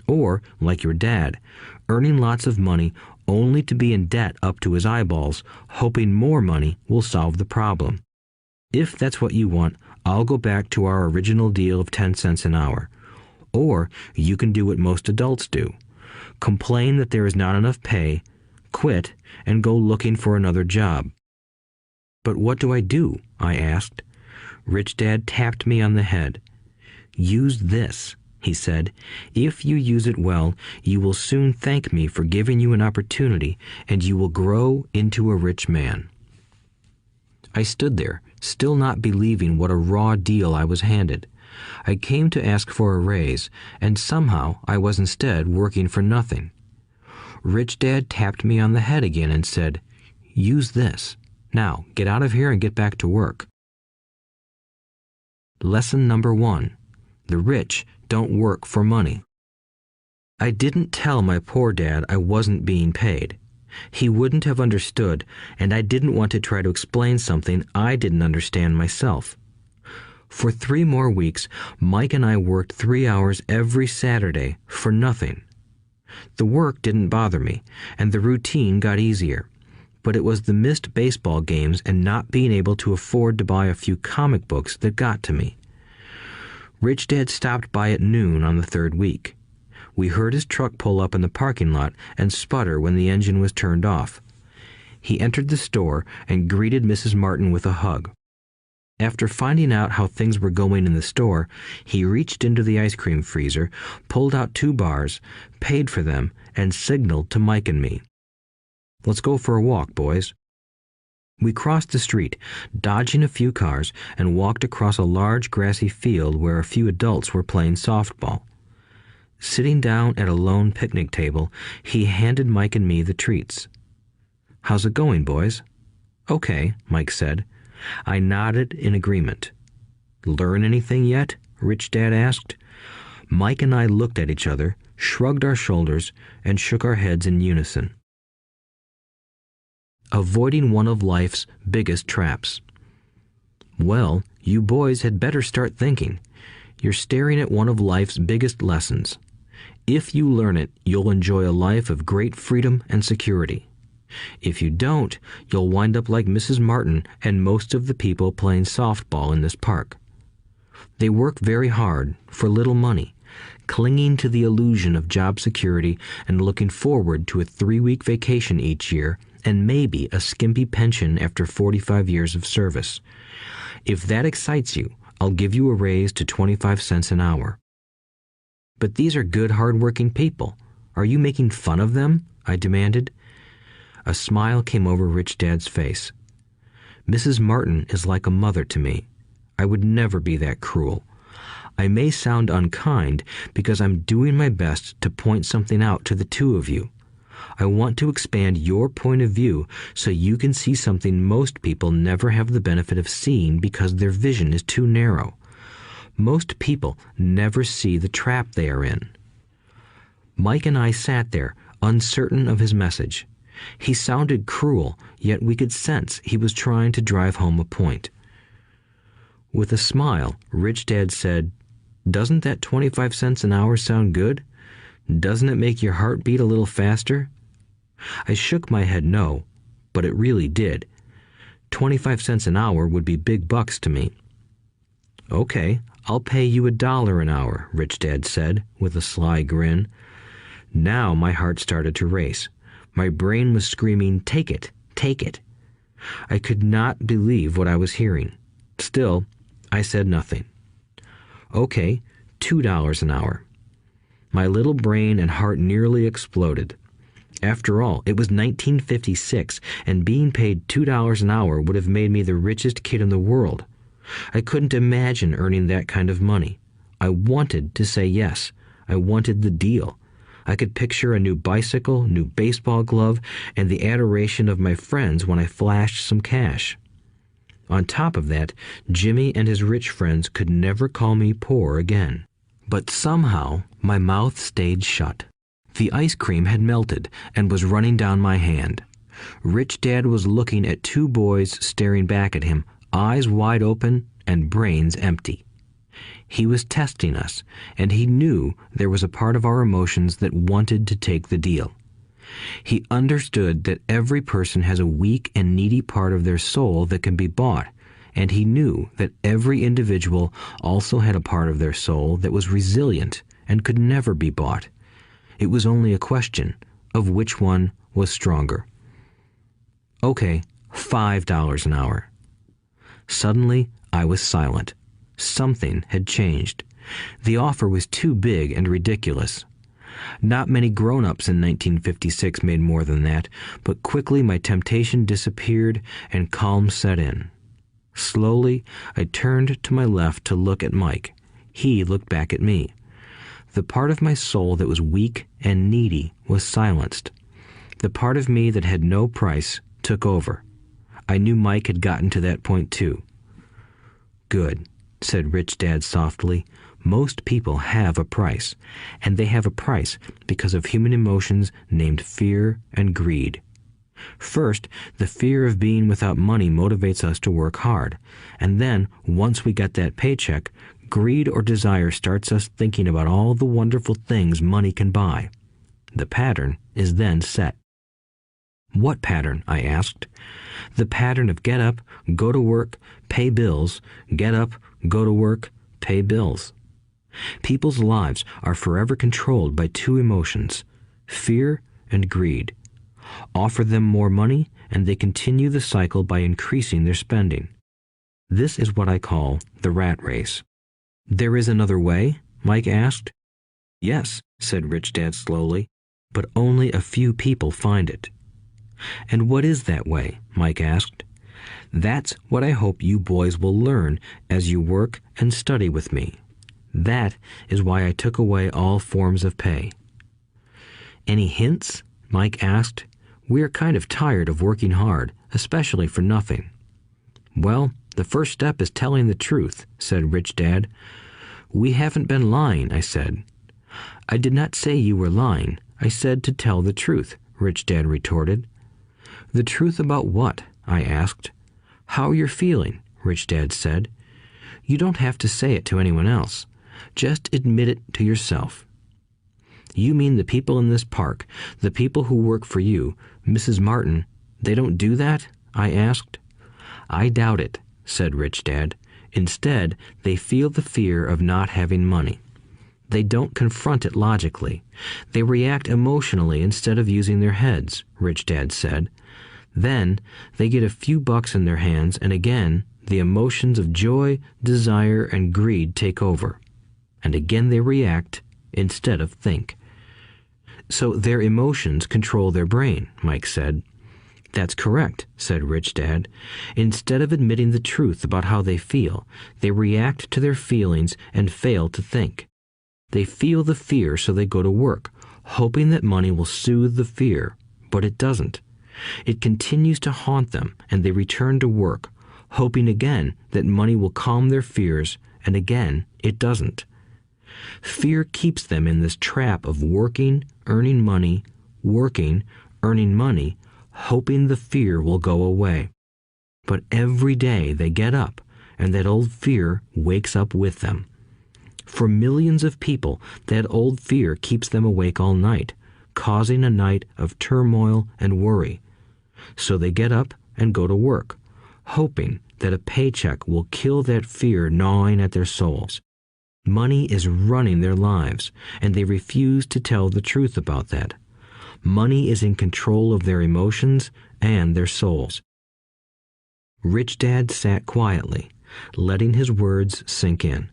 Or, like your dad, earning lots of money only to be in debt up to his eyeballs, hoping more money will solve the problem. If that's what you want, I'll go back to our original deal of 10 cents an hour. Or you can do what most adults do. Complain that there is not enough pay, quit, and go looking for another job. But what do I do? I asked. Rich Dad tapped me on the head. Use this, he said. If you use it well, you will soon thank me for giving you an opportunity, and you will grow into a rich man. I stood there, still not believing what a raw deal I was handed. I came to ask for a raise, and somehow I was instead working for nothing. Rich Dad tapped me on the head again and said, "Use this. Now, get out of here and get back to work." Lesson number 1. The rich don't work for money. I didn't tell my poor dad I wasn't being paid. He wouldn't have understood, and I didn't want to try to explain something I didn't understand myself. For 3 more weeks, Mike and I worked 3 hours every Saturday for nothing. The work didn't bother me, and the routine got easier. But it was the missed baseball games and not being able to afford to buy a few comic books that got to me. Rich Dad stopped by at noon on the 3rd week. We heard his truck pull up in the parking lot and sputter when the engine was turned off. He entered the store and greeted Mrs. Martin with a hug. After finding out how things were going in the store, he reached into the ice cream freezer, pulled out 2 bars, paid for them, and signaled to Mike and me. "Let's go for a walk, boys." We crossed the street, dodging a few cars, and walked across a large grassy field where a few adults were playing softball. Sitting down at a lone picnic table, he handed Mike and me the treats. "How's it going, boys?" "Okay," Mike said. I nodded in agreement. "Learn anything yet?" Rich Dad asked. Mike and I looked at each other, shrugged our shoulders, and shook our heads in unison. Avoiding one of life's biggest traps. Well, you boys had better start thinking. You're staring at one of life's biggest lessons. If you learn it, you'll enjoy a life of great freedom and security. If you don't, you'll wind up like Mrs. Martin and most of the people playing softball in this park. They work very hard for little money, clinging to the illusion of job security and looking forward to a 3-week vacation each year and maybe a skimpy pension after 45 years of service. If that excites you, I'll give you a raise to 25 cents an hour. But these are good, hard-working people. Are you making fun of them? I demanded. A smile came over Rich Dad's face. Mrs. Martin is like a mother to me. I would never be that cruel. I may sound unkind because I'm doing my best to point something out to the 2 of you. I want to expand your point of view so you can see something most people never have the benefit of seeing because their vision is too narrow. Most people never see the trap they are in. Mike and I sat there, uncertain of his message. He sounded cruel, yet we could sense he was trying to drive home a point. With a smile, Rich Dad said, "Doesn't that 25 cents an hour sound good? Doesn't it make your heart beat a little faster?" I shook my head no, but it really did. 25 cents an hour would be big bucks to me. "Okay, I'll pay you $1 an hour," Rich Dad said, with a sly grin. Now my heart started to race. My brain was screaming, "Take it, take it." I could not believe what I was hearing. Still, I said nothing. "Okay, $2 an hour." My little brain and heart nearly exploded. After all, it was 1956, and being paid $2 an hour would have made me the richest kid in the world. I couldn't imagine earning that kind of money. I wanted to say yes. I wanted the deal. I could picture a new bicycle, new baseball glove, and the adoration of my friends when I flashed some cash. On top of that, Jimmy and his rich friends could never call me poor again. But somehow, my mouth stayed shut. The ice cream had melted and was running down my hand. Rich Dad was looking at two boys staring back at him, eyes wide open and brains empty. He was testing us, and he knew there was a part of our emotions that wanted to take the deal. He understood that every person has a weak and needy part of their soul that can be bought, and he knew that every individual also had a part of their soul that was resilient and could never be bought. It was only a question of which one was stronger. Okay, $5 an hour. Suddenly, I was silent. Something had changed. The offer was too big and ridiculous. Not many grown-ups in 1956 made more than that, but quickly my temptation disappeared and calm set in. Slowly, I turned to my left to look at Mike. He looked back at me. The part of my soul that was weak and needy was silenced. The part of me that had no price took over. I knew Mike had gotten to that point too. "Good," said Rich Dad softly. "Most people have a price, and they have a price because of human emotions named fear and greed. First, the fear of being without money motivates us to work hard, and then, once we get that paycheck, greed or desire starts us thinking about all the wonderful things money can buy. The pattern is then set." "What pattern?" I asked. "The pattern of get up, go to work, pay bills, get up, go to work, pay bills." People's lives are forever controlled by two emotions, fear and greed. Offer them more money, and they continue the cycle by increasing their spending. This is what I call the rat race. "There is another way?" Mike asked. "Yes," said Rich Dad slowly, "but only a few people find it." "And what is that way?" Mike asked. "That's what I hope you boys will learn as you work and study with me. That is why I took away all forms of pay." "Any hints?" Mike asked. "We're kind of tired of working hard, especially for nothing." "Well, the first step is telling the truth," said Rich Dad. "We haven't been lying," I said. "I did not say you were lying. I said to tell the truth," Rich Dad retorted. "The truth about what?" I asked. "How you're feeling," Rich Dad said. "You don't have to say it to anyone else. Just admit it to yourself." "You mean the people in this park, the people who work for you, Mrs. Martin, they don't do that?" I asked. "I doubt it," said Rich Dad. "Instead, they feel the fear of not having money. They don't confront it logically. They react emotionally instead of using their heads," Rich Dad said. "Then they get a few bucks in their hands, and again, the emotions of joy, desire, and greed take over. And again they react instead of think." "So their emotions control their brain," Mike said. "That's correct," said Rich Dad. "Instead of admitting the truth about how they feel, they react to their feelings and fail to think. They feel the fear, so they go to work, hoping that money will soothe the fear, but it doesn't. It continues to haunt them, and they return to work, hoping again that money will calm their fears, and again it doesn't. Fear keeps them in this trap of working, earning money, hoping the fear will go away. But every day they get up, and that old fear wakes up with them. For millions of people, that old fear keeps them awake all night, causing a night of turmoil and worry. So they get up and go to work, hoping that a paycheck will kill that fear gnawing at their souls. Money is running their lives, and they refuse to tell the truth about that. Money is in control of their emotions and their souls." Rich Dad sat quietly, letting his words sink in.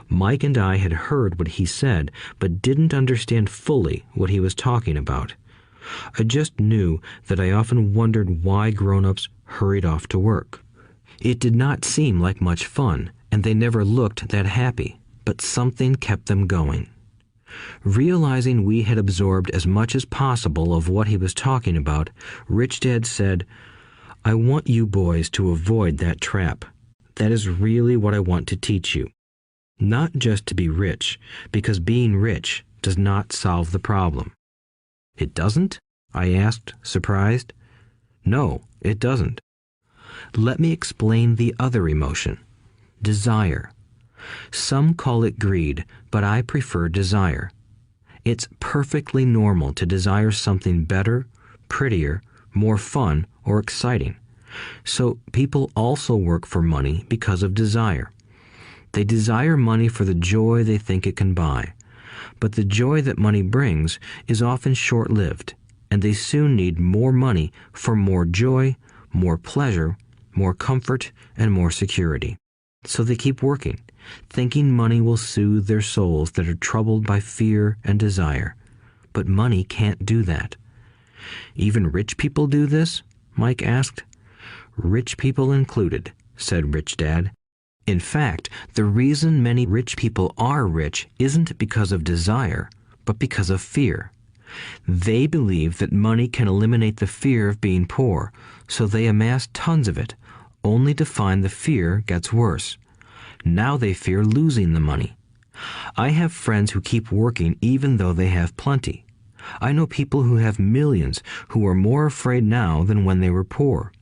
Mike and I had heard what he said, but didn't understand fully what he was talking about. I just knew that I often wondered why grown-ups hurried off to work. It did not seem like much fun, and they never looked that happy, but something kept them going. Realizing we had absorbed as much as possible of what he was talking about, Rich Dad said, "I want you boys to avoid that trap. That is really what I want to teach you. Not just to be rich, because being rich does not solve the problem." "It doesn't?" I asked, surprised. No, it doesn't. Let me explain the other emotion, desire. Some call it greed, but I prefer desire. It's perfectly normal to desire something better, prettier, more fun, or exciting. So people also work for money because of desire. They desire money for the joy they think it can buy. But the joy that money brings is often short-lived, and they soon need more money for more joy, more pleasure, more comfort, and more security. So they keep working, thinking money will soothe their souls that are troubled by fear and desire. But money can't do that. Even rich people do this? Mike asked. Rich people included, said Rich Dad. In fact, the reason many rich people are rich isn't because of desire, but because of fear. They believe that money can eliminate the fear of being poor, so they amass tons of it, only to find the fear gets worse. Now they fear losing the money. I have friends who keep working even though they have plenty. I know people who have millions who are more afraid now than when they were poor.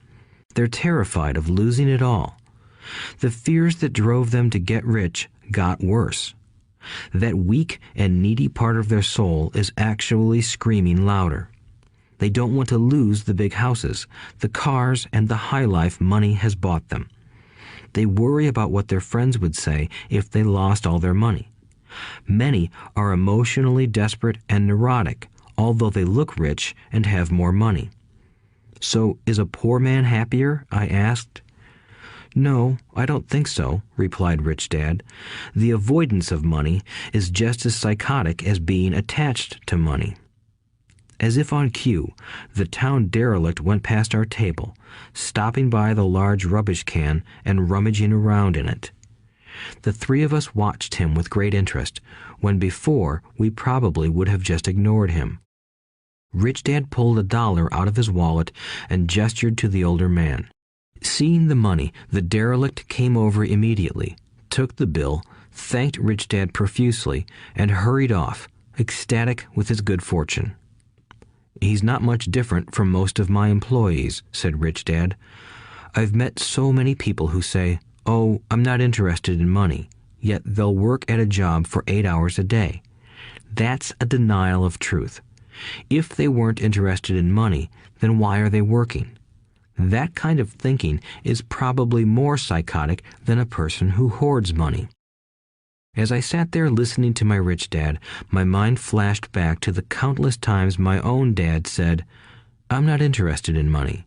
They're terrified of losing it all. The fears that drove them to get rich got worse. That weak and needy part of their soul is actually screaming louder. They don't want to lose the big houses, the cars, and the high life money has bought them. They worry about what their friends would say if they lost all their money. Many are emotionally desperate and neurotic, although they look rich and have more money. So, is a poor man happier? I asked. No, I don't think so, replied Rich Dad. The avoidance of money is just as psychotic as being attached to money. As if on cue, the town derelict went past our table, stopping by the large rubbish can and rummaging around in it. The three of us watched him with great interest, when before we probably would have just ignored him. Rich Dad pulled $1 out of his wallet and gestured to the older man. Seeing the money, the derelict came over immediately, took the bill, thanked Rich Dad profusely, and hurried off, ecstatic with his good fortune. He's not much different from most of my employees, said Rich Dad. I've met so many people who say, "Oh, I'm not interested in money," yet they'll work at a job for 8 hours a day. That's a denial of truth. If they weren't interested in money, then why are they working? That kind of thinking is probably more psychotic than a person who hoards money. As I sat there listening to my Rich Dad, my mind flashed back to the countless times my own dad said, "I'm not interested in money."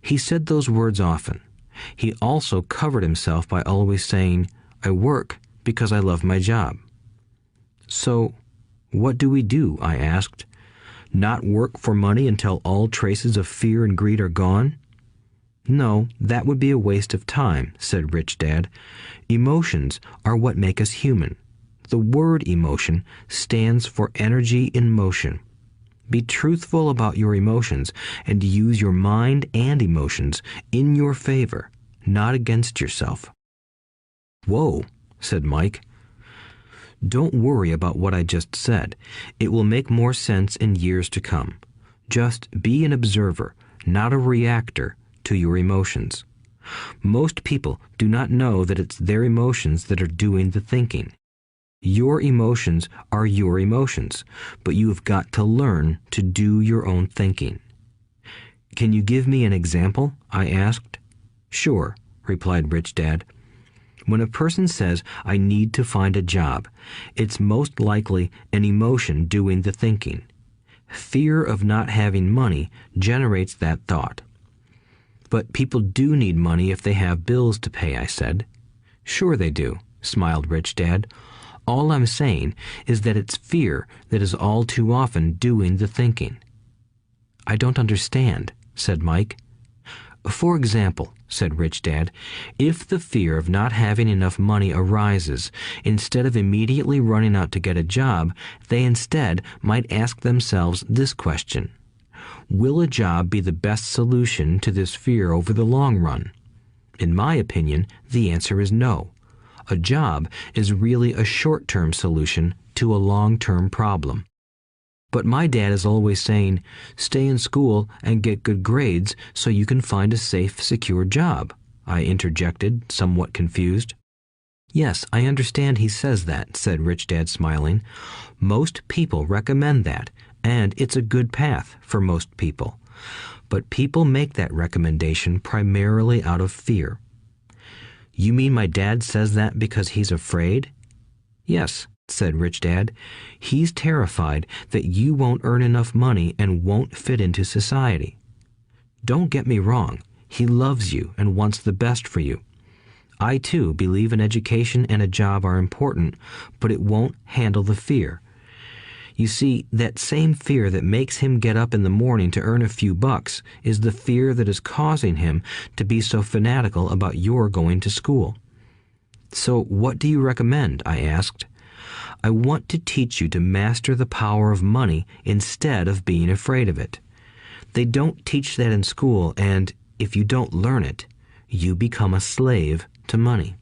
He said those words often. He also covered himself by always saying, "I work because I love my job." So, what do we do? I asked. Not work for money until all traces of fear and greed are gone? No, that would be a waste of time, said Rich Dad. Emotions are what make us human. The word emotion stands for energy in motion. Be truthful about your emotions and use your mind and emotions in your favor, not against yourself. Whoa, said Mike. Don't worry about what I just said. It will make more sense in years to come. Just be an observer, not a reactor, to your emotions. Most people do not know that it's their emotions that are doing the thinking. Your emotions are your emotions, but you have got to learn to do your own thinking. Can you give me an example? I asked. Sure, replied Rich Dad. When a person says, "I need to find a job," it's most likely an emotion doing the thinking. Fear of not having money generates that thought. But people do need money if they have bills to pay, I said. Sure they do, smiled Rich Dad. All I'm saying is that it's fear that is all too often doing the thinking. I don't understand, said Mike. For example, said Rich Dad, if the fear of not having enough money arises, instead of immediately running out to get a job, they instead might ask themselves this question. Will a job be the best solution to this fear over the long run? In my opinion, the answer is no. A job is really a short-term solution to a long-term problem. But my dad is always saying, stay in school and get good grades so you can find a safe, secure job, I interjected, somewhat confused. Yes, I understand he says that, said Rich Dad, smiling. Most people recommend that, and it's a good path for most people. But people make that recommendation primarily out of fear. You mean my dad says that because he's afraid? Yes, said Rich Dad. He's terrified that you won't earn enough money and won't fit into society. Don't get me wrong. He loves you and wants the best for you. I, too, believe an education and a job are important, but it won't handle the fear. You see, that same fear that makes him get up in the morning to earn a few bucks is the fear that is causing him to be so fanatical about your going to school. So what do you recommend? I asked. I want to teach you to master the power of money instead of being afraid of it. They don't teach that in school, and if you don't learn it, you become a slave to money.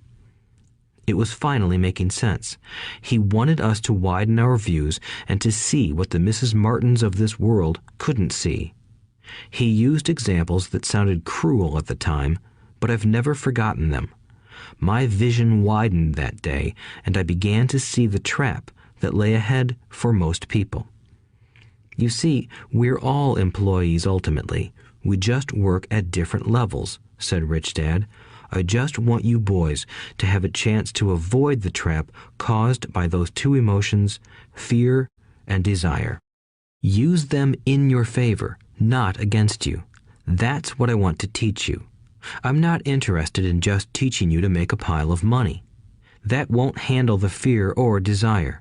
It was finally making sense. He wanted us to widen our views and to see what the Mrs. Martins of this world couldn't see. He used examples that sounded cruel at the time, but I've never forgotten them. My vision widened that day, and I began to see the trap that lay ahead for most people. You see, we're all employees ultimately. We just work at different levels, said Rich Dad. I just want you boys to have a chance to avoid the trap caused by those two emotions, fear and desire. Use them in your favor, not against you. That's what I want to teach you. I'm not interested in just teaching you to make a pile of money. That won't handle the fear or desire.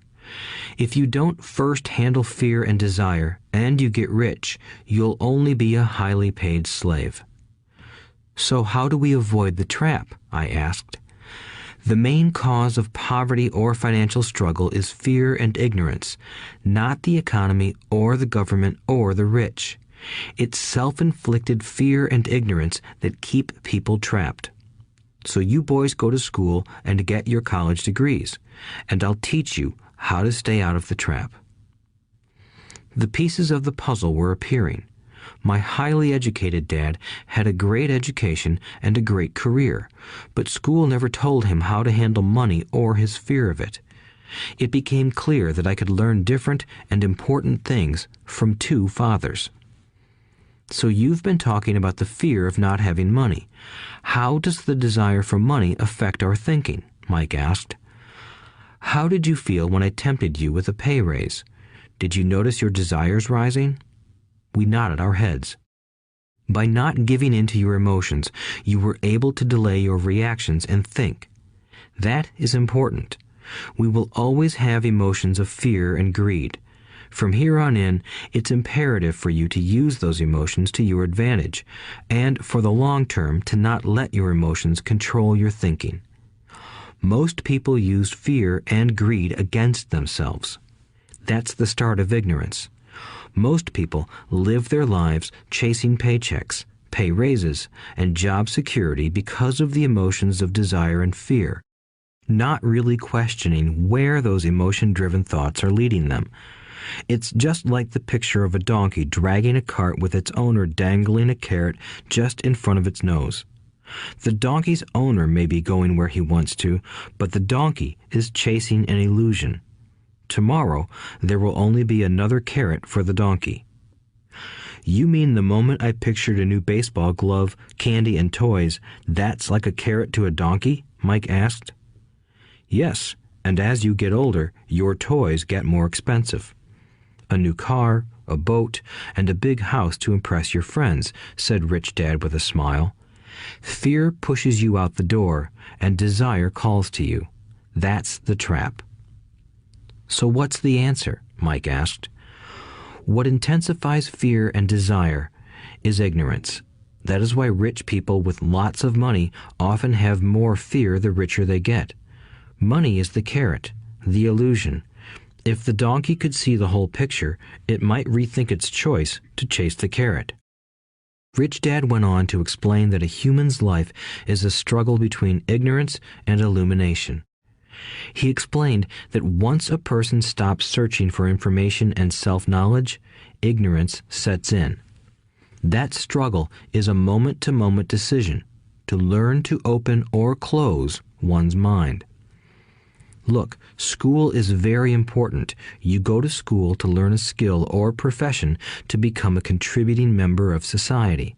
If you don't first handle fear and desire, and you get rich, you'll only be a highly paid slave. So how do we avoid the trap? I asked. The main cause of poverty or financial struggle is fear and ignorance, not the economy or the government or the rich. It's self-inflicted fear and ignorance that keep people trapped. So you boys go to school and get your college degrees, and I'll teach you how to stay out of the trap. The pieces of the puzzle were appearing. My highly educated dad had a great education and a great career, but school never told him how to handle money or his fear of it. It became clear that I could learn different and important things from two fathers. So you've been talking about the fear of not having money. How does the desire for money affect our thinking? Mike asked. How did you feel when I tempted you with a pay raise? Did you notice your desires rising? We nodded our heads. By not giving in to your emotions, you were able to delay your reactions and think. That is important. We will always have emotions of fear and greed. From here on in, it's imperative for you to use those emotions to your advantage, and for the long term to not let your emotions control your thinking. Most people use fear and greed against themselves. That's the start of ignorance. Most people live their lives chasing paychecks, pay raises, and job security because of the emotions of desire and fear, not really questioning where those emotion-driven thoughts are leading them. It's just like the picture of a donkey dragging a cart with its owner dangling a carrot just in front of its nose. The donkey's owner may be going where he wants to, but the donkey is chasing an illusion. Tomorrow, there will only be another carrot for the donkey. You mean the moment I pictured a new baseball glove, candy, and toys, that's like a carrot to a donkey? Mike asked. Yes, and as you get older, your toys get more expensive. A new car, a boat, and a big house to impress your friends, said Rich Dad with a smile. Fear pushes you out the door, and desire calls to you. That's the trap. So what's the answer? Mike asked. What intensifies fear and desire is ignorance. That is why rich people with lots of money often have more fear the richer they get. Money is the carrot, the illusion. If the donkey could see the whole picture, it might rethink its choice to chase the carrot. Rich Dad went on to explain that a human's life is a struggle between ignorance and illumination. He explained that once a person stops searching for information and self-knowledge, ignorance sets in. That struggle is a moment-to-moment decision to learn to open or close one's mind. Look, school is very important. You go to school to learn a skill or profession to become a contributing member of society.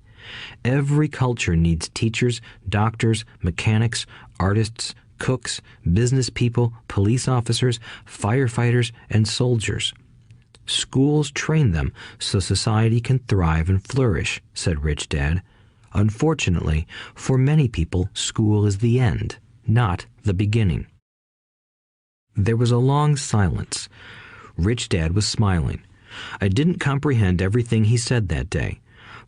Every culture needs teachers, doctors, mechanics, artists, cooks, business people, police officers, firefighters, and soldiers. Schools train them so society can thrive and flourish, said Rich Dad. Unfortunately, for many people, school is the end, not the beginning. There was a long silence. Rich Dad was smiling. I didn't comprehend everything he said that day,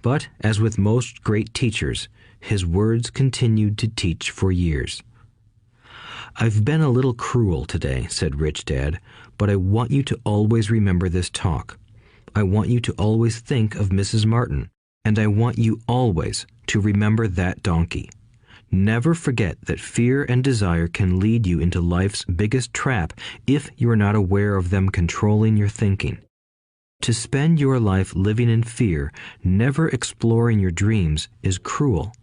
but as with most great teachers, his words continued to teach for years. I've been a little cruel today, said Rich Dad, but I want you to always remember this talk. I want you to always think of Mrs. Martin, and I want you always to remember that donkey. Never forget that fear and desire can lead you into life's biggest trap if you are not aware of them controlling your thinking. To spend your life living in fear, never exploring your dreams, is cruel.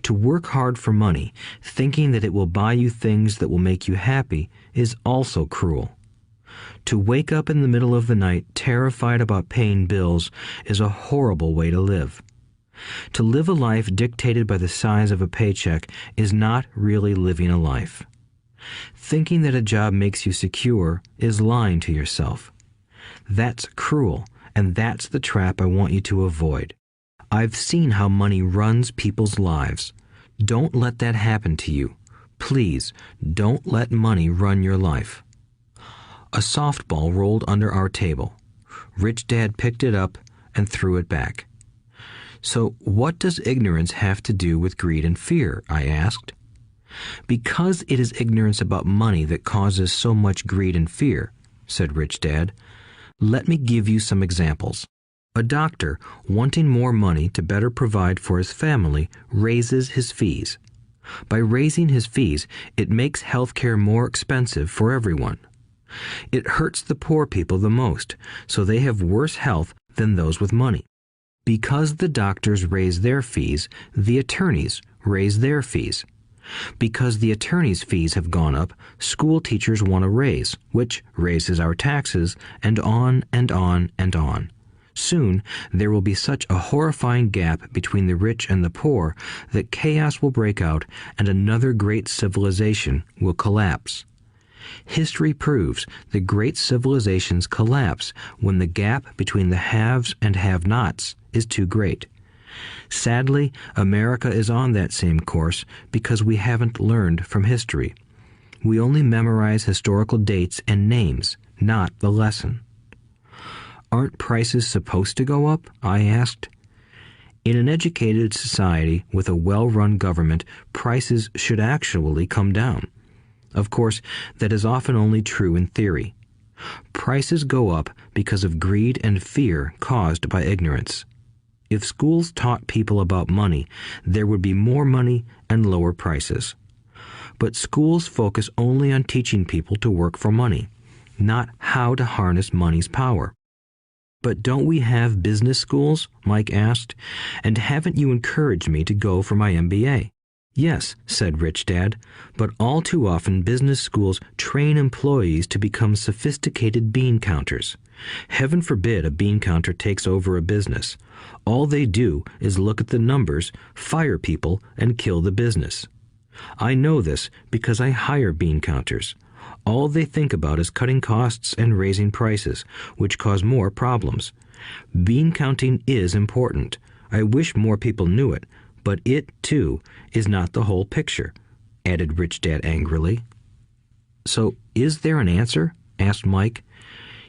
To work hard for money, thinking that it will buy you things that will make you happy, is also cruel. To wake up in the middle of the night terrified about paying bills is a horrible way to live. To live a life dictated by the size of a paycheck is not really living a life. Thinking that a job makes you secure is lying to yourself. That's cruel, and that's the trap I want you to avoid. I've seen how money runs people's lives. Don't let that happen to you. Please, don't let money run your life. A softball rolled under our table. Rich Dad picked it up and threw it back. So what does ignorance have to do with greed and fear? I asked. Because it is ignorance about money that causes so much greed and fear, said Rich Dad. Let me give you some examples. A doctor, wanting more money to better provide for his family, raises his fees. By raising his fees, it makes healthcare more expensive for everyone. It hurts the poor people the most, so they have worse health than those with money. Because the doctors raise their fees, the attorneys raise their fees. Because the attorneys' fees have gone up, school teachers want a raise, which raises our taxes, and on and on and on. Soon, there will be such a horrifying gap between the rich and the poor that chaos will break out and another great civilization will collapse. History proves that great civilizations collapse when the gap between the haves and have-nots is too great. Sadly, America is on that same course because we haven't learned from history. We only memorize historical dates and names, not the lesson. Aren't prices supposed to go up? I asked. In an educated society with a well-run government, prices should actually come down. Of course, that is often only true in theory. Prices go up because of greed and fear caused by ignorance. If schools taught people about money, there would be more money and lower prices. But schools focus only on teaching people to work for money, not how to harness money's power. But don't we have business schools? Mike asked. And haven't you encouraged me to go for my MBA? Yes, said Rich Dad, but all too often business schools train employees to become sophisticated bean counters. Heaven forbid a bean counter takes over a business. All they do is look at the numbers, fire people, and kill the business. I know this because I hire bean counters. All they think about is cutting costs and raising prices, which cause more problems. Bean counting is important. I wish more people knew it, but it, too, is not the whole picture, added Rich Dad angrily. So, is there an answer? Asked Mike.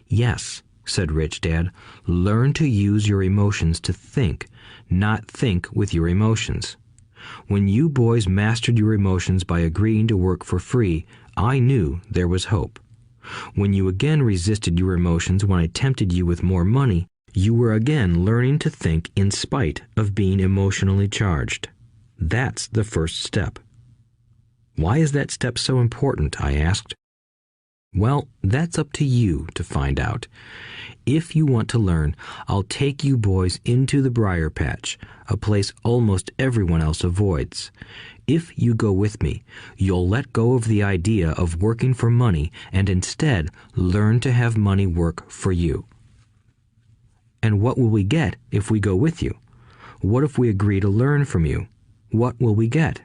Yes, said Rich Dad. Learn to use your emotions to think, not think with your emotions. When you boys mastered your emotions by agreeing to work for free, I knew there was hope. When you again resisted your emotions when I tempted you with more money, you were again learning to think in spite of being emotionally charged. That's the first step. Why is that step so important? I asked. Well, that's up to you to find out. If you want to learn, I'll take you boys into the briar patch, a place almost everyone else avoids. If you go with me, you'll let go of the idea of working for money and instead learn to have money work for you. And what will we get if we go with you? What if we agree to learn from you? What will we get?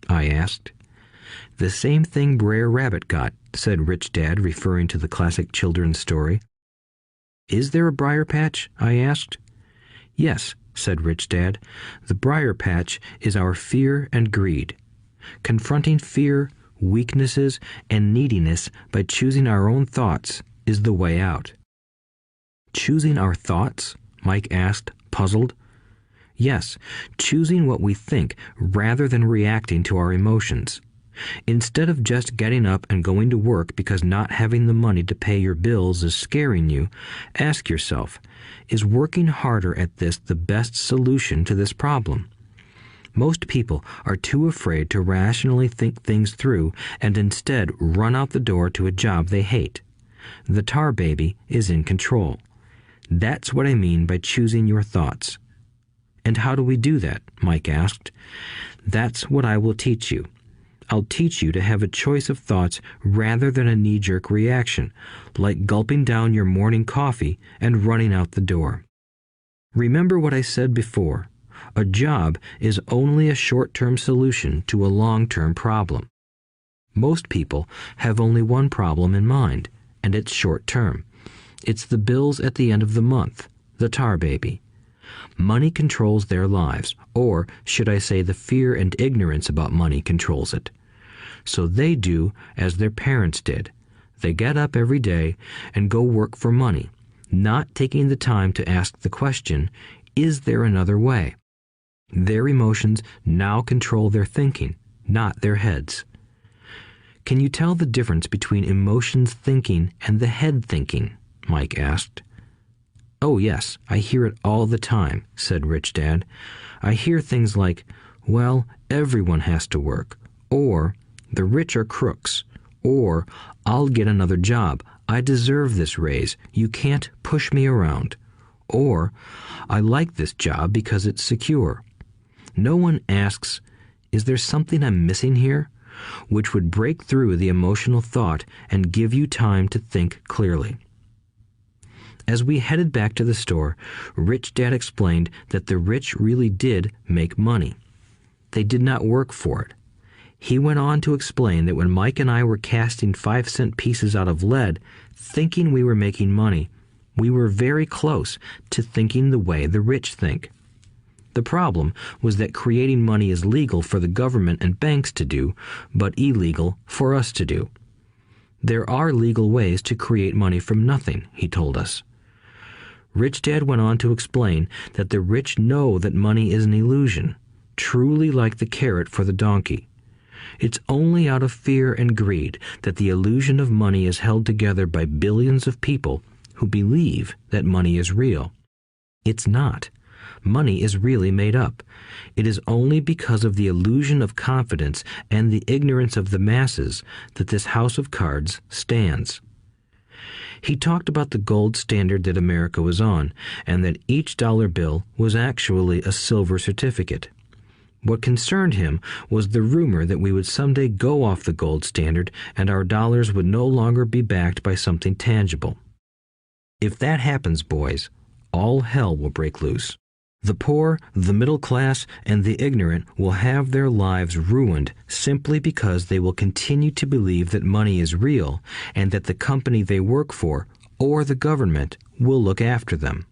I asked. The same thing Brer Rabbit got, said Rich Dad, referring to the classic children's story. Is there a briar patch? I asked. Yes, said Rich Dad. The briar patch is our fear and greed. Confronting fear, weaknesses, and neediness by choosing our own thoughts is the way out. Choosing our thoughts? Mike asked, puzzled. Yes, choosing what we think rather than reacting to our emotions. Instead of just getting up and going to work because not having the money to pay your bills is scaring you, ask yourself, is working harder at this the best solution to this problem? Most people are too afraid to rationally think things through and instead run out the door to a job they hate. The tar baby is in control. That's what I mean by choosing your thoughts. And how do we do that? Mike asked. That's what I will teach you. I'll teach you to have a choice of thoughts rather than a knee-jerk reaction, like gulping down your morning coffee and running out the door. Remember what I said before. A job is only a short-term solution to a long-term problem. Most people have only one problem in mind, and it's short-term. It's the bills at the end of the month, the tar baby. Money controls their lives, or should I say the fear and ignorance about money controls it. So they do as their parents did. They get up every day and go work for money, not taking the time to ask the question, is there another way? Their emotions now control their thinking, not their heads. Can you tell the difference between emotions thinking and the head thinking? Mike asked. Oh yes, I hear it all the time, said Rich Dad. I hear things like, well, everyone has to work, or the rich are crooks, or I'll get another job, I deserve this raise, you can't push me around, or I like this job because it's secure. No one asks, is there something I'm missing here? Which would break through the emotional thought and give you time to think clearly. As we headed back to the store, Rich Dad explained that the rich really did make money. They did not work for it. He went on to explain that when Mike and I were casting 5-cent pieces out of lead, thinking we were making money, we were very close to thinking the way the rich think. The problem was that creating money is legal for the government and banks to do, but illegal for us to do. There are legal ways to create money from nothing, he told us. Rich Dad went on to explain that the rich know that money is an illusion, truly like the carrot for the donkey. It's only out of fear and greed that the illusion of money is held together by billions of people who believe that money is real. It's not. Money is really made up. It is only because of the illusion of confidence and the ignorance of the masses that this house of cards stands. He talked about the gold standard that America was on, and that each dollar bill was actually a silver certificate. What concerned him was the rumor that we would someday go off the gold standard and our dollars would no longer be backed by something tangible. If that happens, boys, all hell will break loose. The poor, the middle class, and the ignorant will have their lives ruined simply because they will continue to believe that money is real and that the company they work for, or the government, will look after them.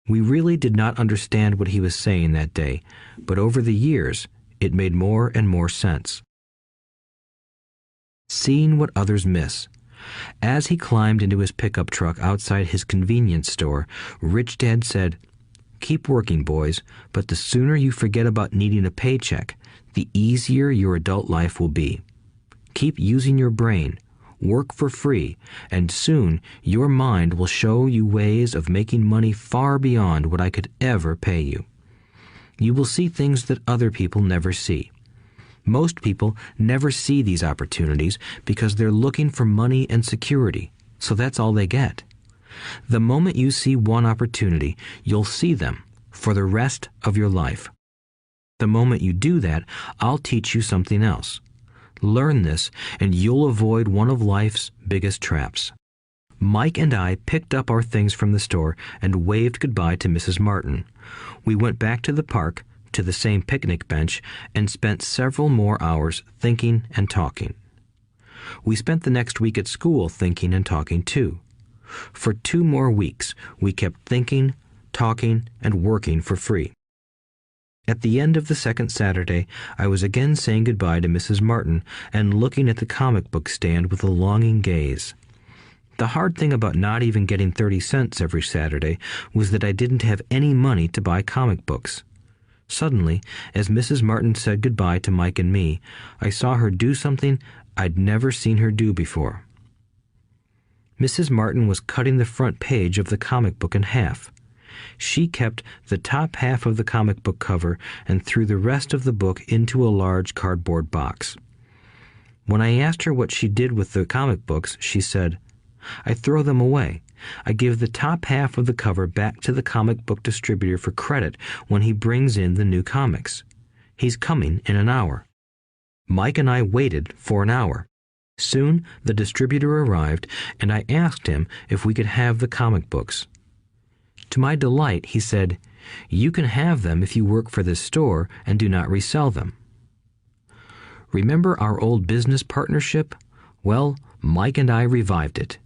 We really did not understand what he was saying that day, but over the years, it made more and more sense. Seeing what others miss. As he climbed into his pickup truck outside his convenience store, Rich Dad said, "Keep working, boys, but the sooner you forget about needing a paycheck, the easier your adult life will be. Keep using your brain, work for free, and soon your mind will show you ways of making money far beyond what I could ever pay you. You will see things that other people never see. Most people never see these opportunities because they're looking for money and security, so that's all they get. The moment you see one opportunity, you'll see them for the rest of your life. The moment you do that, I'll teach you something else. Learn this, and you'll avoid one of life's biggest traps. Mike and I picked up our things from the store and waved goodbye to Mrs. Martin. We went back to the park, to the same picnic bench, and spent several more hours thinking and talking. We spent the next week at school thinking and talking too. For 2 more weeks, we kept thinking, talking, and working for free. At the end of the second Saturday, I was again saying goodbye to Mrs. Martin and looking at the comic book stand with a longing gaze. The hard thing about not even getting 30 cents every Saturday was that I didn't have any money to buy comic books. Suddenly, as Mrs. Martin said goodbye to Mike and me, I saw her do something I'd never seen her do before. Mrs. Martin was cutting the front page of the comic book in half. She kept the top half of the comic book cover and threw the rest of the book into a large cardboard box. When I asked her what she did with the comic books, she said, "I throw them away. I give the top half of the cover back to the comic book distributor for credit when he brings in the new comics. He's coming in an hour." Mike and I waited for an hour. Soon the distributor arrived, and I asked him if we could have the comic books. To my delight, he said, "You can have them if you work for this store and do not resell them." Remember our old business partnership? Well, Mike and I revived it.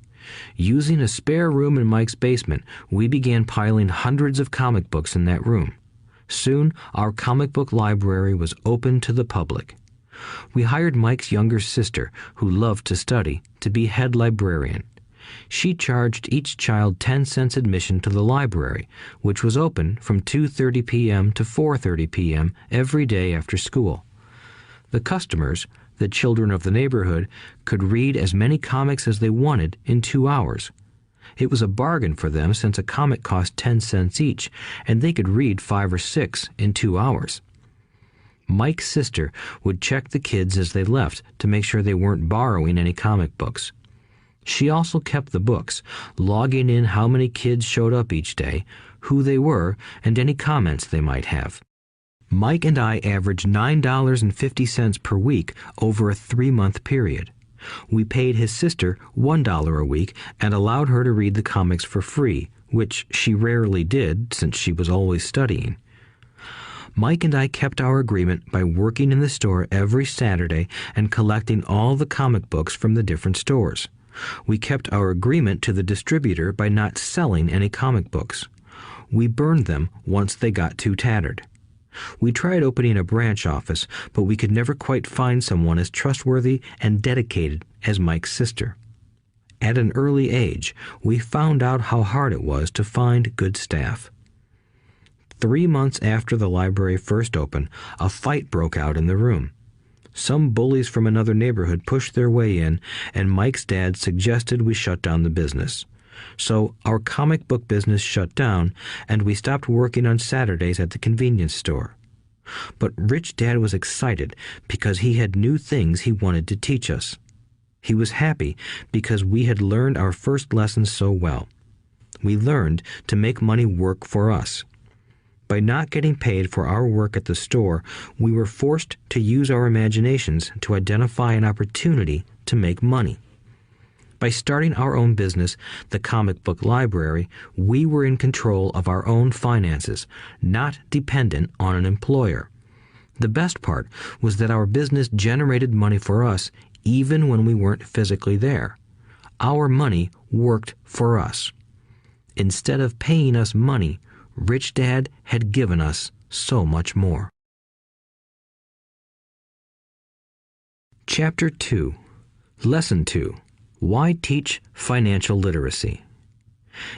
Using a spare room in Mike's basement, we began piling hundreds of comic books in that room. Soon, our comic book library was open to the public. We hired Mike's younger sister, who loved to study, to be head librarian. She charged each child 10 cents admission to the library, which was open from 2:30 p.m. to 4:30 p.m. every day after school. The customers, the children of the neighborhood, could read as many comics as they wanted in 2 hours. It was a bargain for them since a comic cost 10 cents each, and they could read 5 or 6 in 2 hours. Mike's sister would check the kids as they left to make sure they weren't borrowing any comic books. She also kept the books, logging in how many kids showed up each day, who they were, and any comments they might have. Mike and I averaged $9.50 per week over a 3-month period. We paid his sister $1 a week and allowed her to read the comics for free, which she rarely did since she was always studying. Mike and I kept our agreement by working in the store every Saturday and collecting all the comic books from the different stores. We kept our agreement to the distributor by not selling any comic books. We burned them once they got too tattered. We tried opening a branch office, but we could never quite find someone as trustworthy and dedicated as Mike's sister. At an early age, we found out how hard it was to find good staff. 3 months after the library first opened, a fight broke out in the room. Some bullies from another neighborhood pushed their way in, and Mike's dad suggested we shut down the business. So our comic book business shut down, and we stopped working on Saturdays at the convenience store. But Rich Dad was excited because he had new things he wanted to teach us. He was happy because we had learned our first lessons so well. We learned to make money work for us. By not getting paid for our work at the store, we were forced to use our imaginations to identify an opportunity to make money. By starting our own business, the comic book library, we were in control of our own finances, not dependent on an employer. The best part was that our business generated money for us even when we weren't physically there. Our money worked for us. Instead of paying us money, Rich Dad had given us so much more. Chapter 2. Lesson 2. Why teach financial literacy?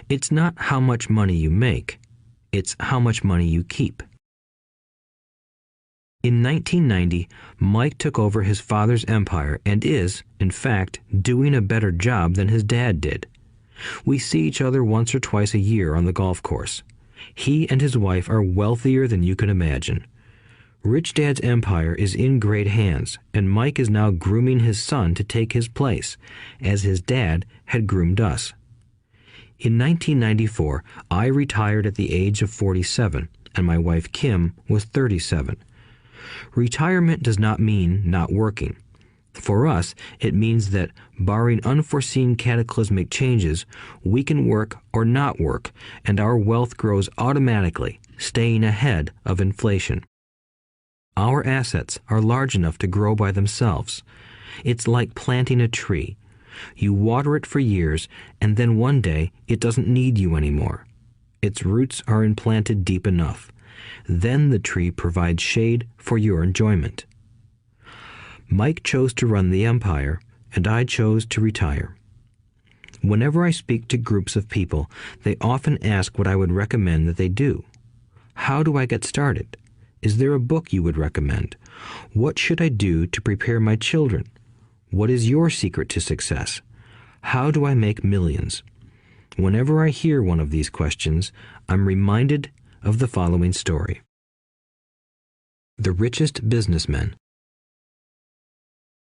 It's not how much money you make, it's how much money you keep. In 1990, Mike took over his father's empire and is, in fact, doing a better job than his dad did. We see each other once or twice a year on the golf course. He and his wife are wealthier than you can imagine. Rich Dad's empire is in great hands, and Mike is now grooming his son to take his place, as his dad had groomed us. In 1994, I retired at the age of 47, and my wife Kim was 37. Retirement does not mean not working. For us, it means that, barring unforeseen cataclysmic changes, we can work or not work, and our wealth grows automatically, staying ahead of inflation. Our assets are large enough to grow by themselves. It's like planting a tree. You water it for years, and then one day it doesn't need you anymore. Its roots are implanted deep enough. Then the tree provides shade for your enjoyment. Mike chose to run the empire, and I chose to retire. Whenever I speak to groups of people, they often ask what I would recommend that they do. How do I get started? Is there a book you would recommend? What should I do to prepare my children? What is your secret to success? How do I make millions? Whenever I hear one of these questions, I'm reminded of the following story. The Richest Businessmen.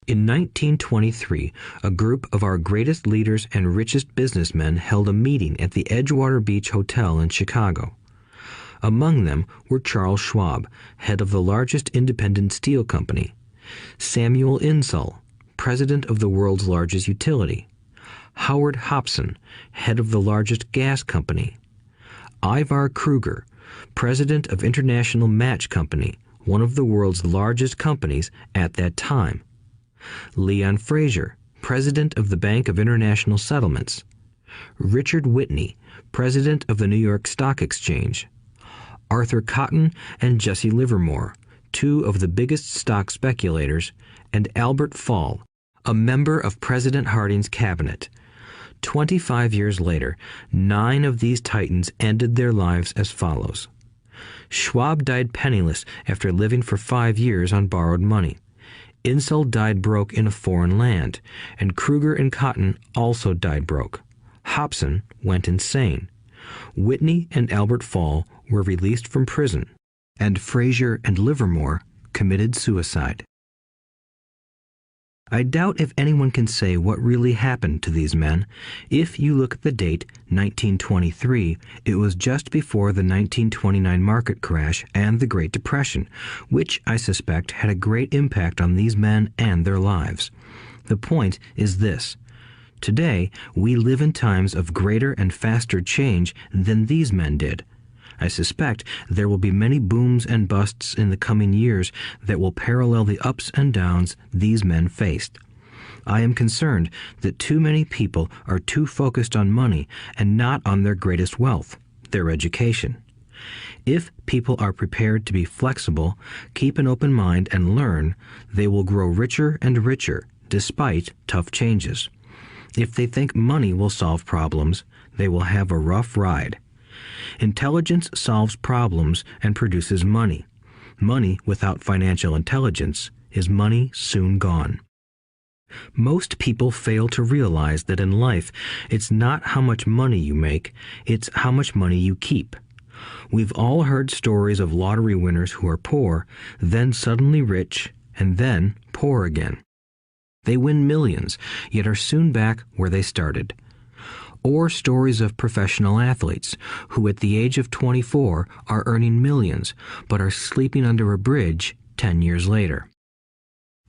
In 1923, a group of our greatest leaders and richest businessmen held a meeting at the Edgewater Beach Hotel in Chicago. Among them were Charles Schwab, head of the largest independent steel company; Samuel Insull, president of the world's largest utility; Howard Hobson, head of the largest gas company; Ivar Kruger, president of International Match Company, one of the world's largest companies at that time; Leon Fraser, president of the Bank of International Settlements; Richard Whitney, president of the New York Stock Exchange; Arthur Cotton and Jesse Livermore, two of the biggest stock speculators; and Albert Fall, a member of President Harding's cabinet. 25 years later, 9 of these titans ended their lives as follows. Schwab died penniless after living for 5 years on borrowed money. Insull died broke in a foreign land, and Kruger and Cotton also died broke. Hobson went insane. Whitney and Albert Fall were released from prison, and Fraser and Livermore committed suicide. I doubt if anyone can say what really happened to these men. If you look at the date, 1923, it was just before the 1929 market crash and the Great Depression, which I suspect had a great impact on these men and their lives. The point is this. Today, we live in times of greater and faster change than these men did. I suspect there will be many booms and busts in the coming years that will parallel the ups and downs these men faced. I am concerned that too many people are too focused on money and not on their greatest wealth, their education. If people are prepared to be flexible, keep an open mind, and learn, they will grow richer and richer despite tough changes. If they think money will solve problems, they will have a rough ride. Intelligence solves problems and produces money. Money without financial intelligence is money soon gone. Most people fail to realize that in life, it's not how much money you make, it's how much money you keep. We've all heard stories of lottery winners who are poor, then suddenly rich, and then poor again. They win millions, yet are soon back where they started. Or stories of professional athletes who at the age of 24 are earning millions but are sleeping under a bridge 10 years later.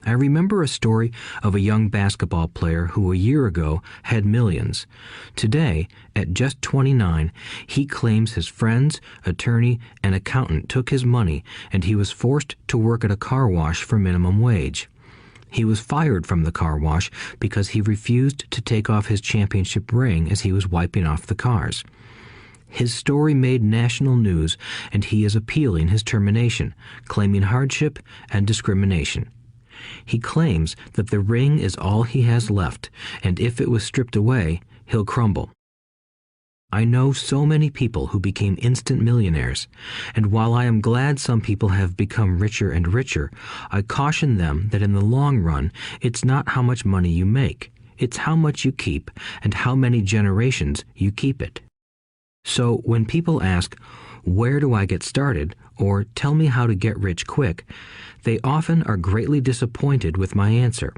I remember a story of a young basketball player who a year ago had millions. Today, at just 29, he claims his friends, attorney, and accountant took his money and he was forced to work at a car wash for minimum wage. He was fired from the car wash because he refused to take off his championship ring as he was wiping off the cars. His story made national news, and he is appealing his termination, claiming hardship and discrimination. He claims that the ring is all he has left, and if it was stripped away, he'll crumble. I know so many people who became instant millionaires, and while I am glad some people have become richer and richer, I caution them that in the long run, it's not how much money you make, it's how much you keep and how many generations you keep it. So when people ask, where do I get started, or tell me how to get rich quick, they often are greatly disappointed with my answer.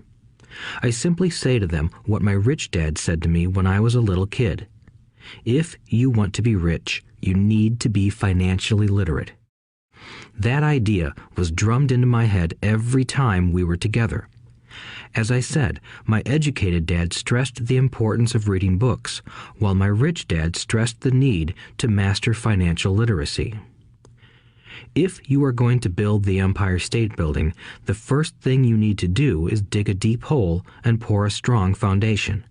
I simply say to them what my rich dad said to me when I was a little kid. If you want to be rich, you need to be financially literate. That idea was drummed into my head every time we were together. As I said, my educated dad stressed the importance of reading books, while my rich dad stressed the need to master financial literacy. If you are going to build the Empire State Building, the first thing you need to do is dig a deep hole and pour a strong foundation.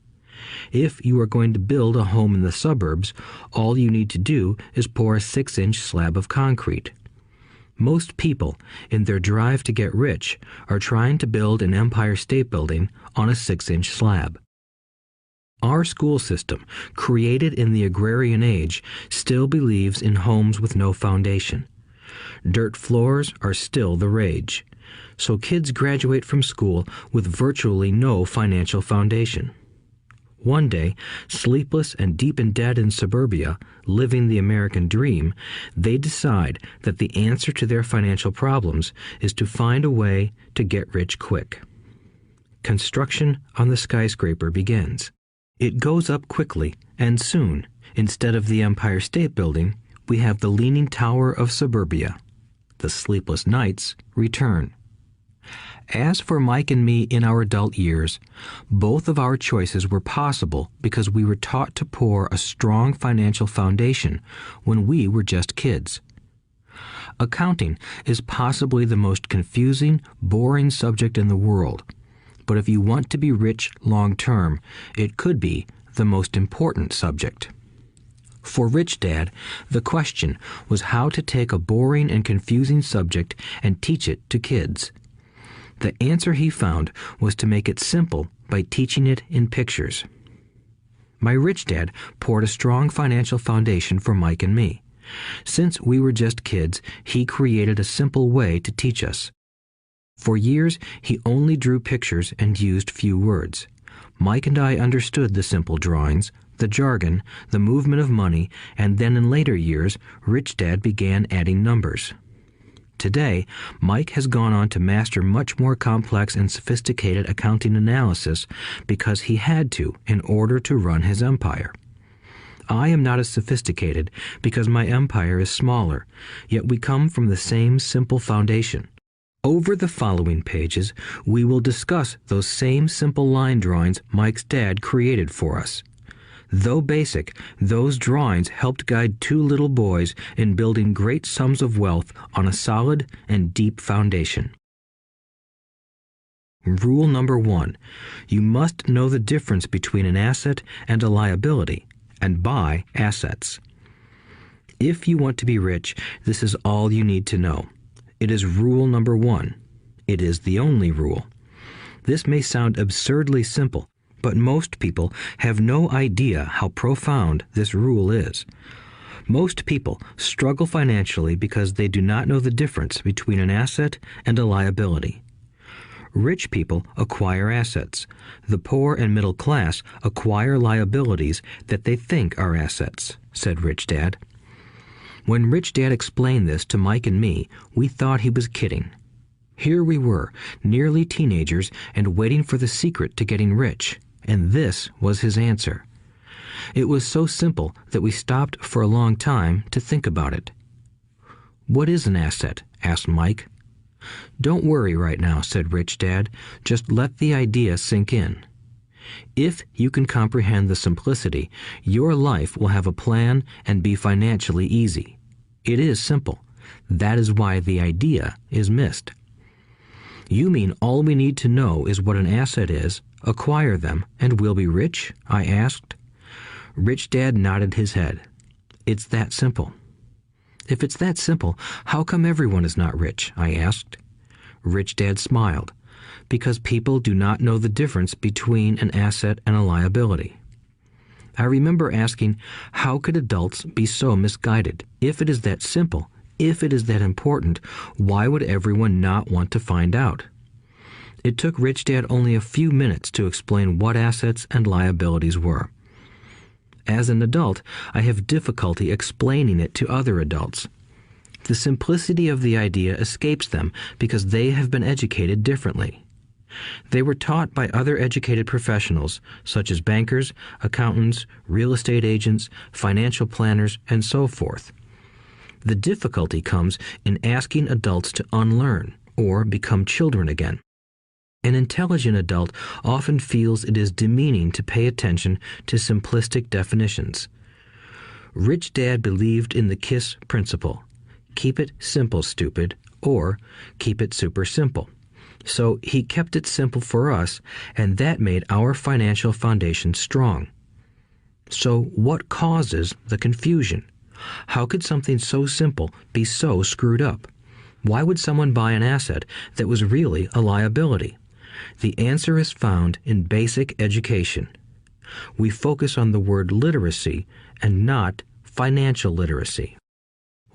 If you are going to build a home in the suburbs, all you need to do is pour a 6-inch slab of concrete. Most people, in their drive to get rich, are trying to build an Empire State Building on a 6-inch slab. Our school system, created in the agrarian age, still believes in homes with no foundation. Dirt floors are still the rage, so kids graduate from school with virtually no financial foundation. One day, sleepless and deep in debt in suburbia, living the American dream, they decide that the answer to their financial problems is to find a way to get rich quick. Construction on the skyscraper begins. It goes up quickly, and soon, instead of the Empire State Building, we have the Leaning Tower of Suburbia. The sleepless nights return. As for Mike and me in our adult years, both of our choices were possible because we were taught to pour a strong financial foundation when we were just kids. Accounting is possibly the most confusing, boring subject in the world, but if you want to be rich long term, it could be the most important subject. For Rich Dad, the question was how to take a boring and confusing subject and teach it to kids. The answer he found was to make it simple by teaching it in pictures. My rich dad poured a strong financial foundation for Mike and me. Since we were just kids, he created a simple way to teach us. For years, he only drew pictures and used few words. Mike and I understood the simple drawings, the jargon, the movement of money, and then in later years, Rich Dad began adding numbers. Today, Mike has gone on to master much more complex and sophisticated accounting analysis because he had to in order to run his empire. I am not as sophisticated because my empire is smaller, yet we come from the same simple foundation. Over the following pages, we will discuss those same simple line drawings Mike's dad created for us. Though basic, those drawings helped guide two little boys in building great sums of wealth on a solid and deep foundation. Rule number 1. You must know the difference between an asset and a liability, and buy assets. If you want to be rich, this is all you need to know. It is rule number 1. It is the only rule. This may sound absurdly simple, but most people have no idea how profound this rule is. Most people struggle financially because they do not know the difference between an asset and a liability. Rich people acquire assets. The poor and middle class acquire liabilities that they think are assets, said Rich Dad. When Rich Dad explained this to Mike and me, we thought he was kidding. Here we were, nearly teenagers, and waiting for the secret to getting rich. And this was his answer. It was so simple that we stopped for a long time to think about it. "What is an asset?" asked Mike. "Don't worry right now," said Rich Dad. "Just let the idea sink in. If you can comprehend the simplicity, your life will have a plan and be financially easy. It is simple. That is why the idea is missed." "You mean all we need to know is what an asset is, acquire them, and we'll be rich?" I asked. Rich Dad nodded his head. "It's that simple." "If it's that simple, how come everyone is not rich?" I asked. Rich Dad smiled. "Because people do not know the difference between an asset and a liability." I remember asking, how could adults be so misguided? If it is that simple, if it is that important, why would everyone not want to find out? It took Rich Dad only a few minutes to explain what assets and liabilities were. As an adult, I have difficulty explaining it to other adults. The simplicity of the idea escapes them because they have been educated differently. They were taught by other educated professionals, such as bankers, accountants, real estate agents, financial planners, and so forth. The difficulty comes in asking adults to unlearn or become children again. An intelligent adult often feels it is demeaning to pay attention to simplistic definitions. Rich Dad believed in the KISS principle. Keep it simple, stupid, or keep it super simple. So he kept it simple for us, and that made our financial foundation strong. So what causes the confusion? How could something so simple be so screwed up? Why would someone buy an asset that was really a liability? The answer is found in basic education. We focus on the word literacy and not financial literacy.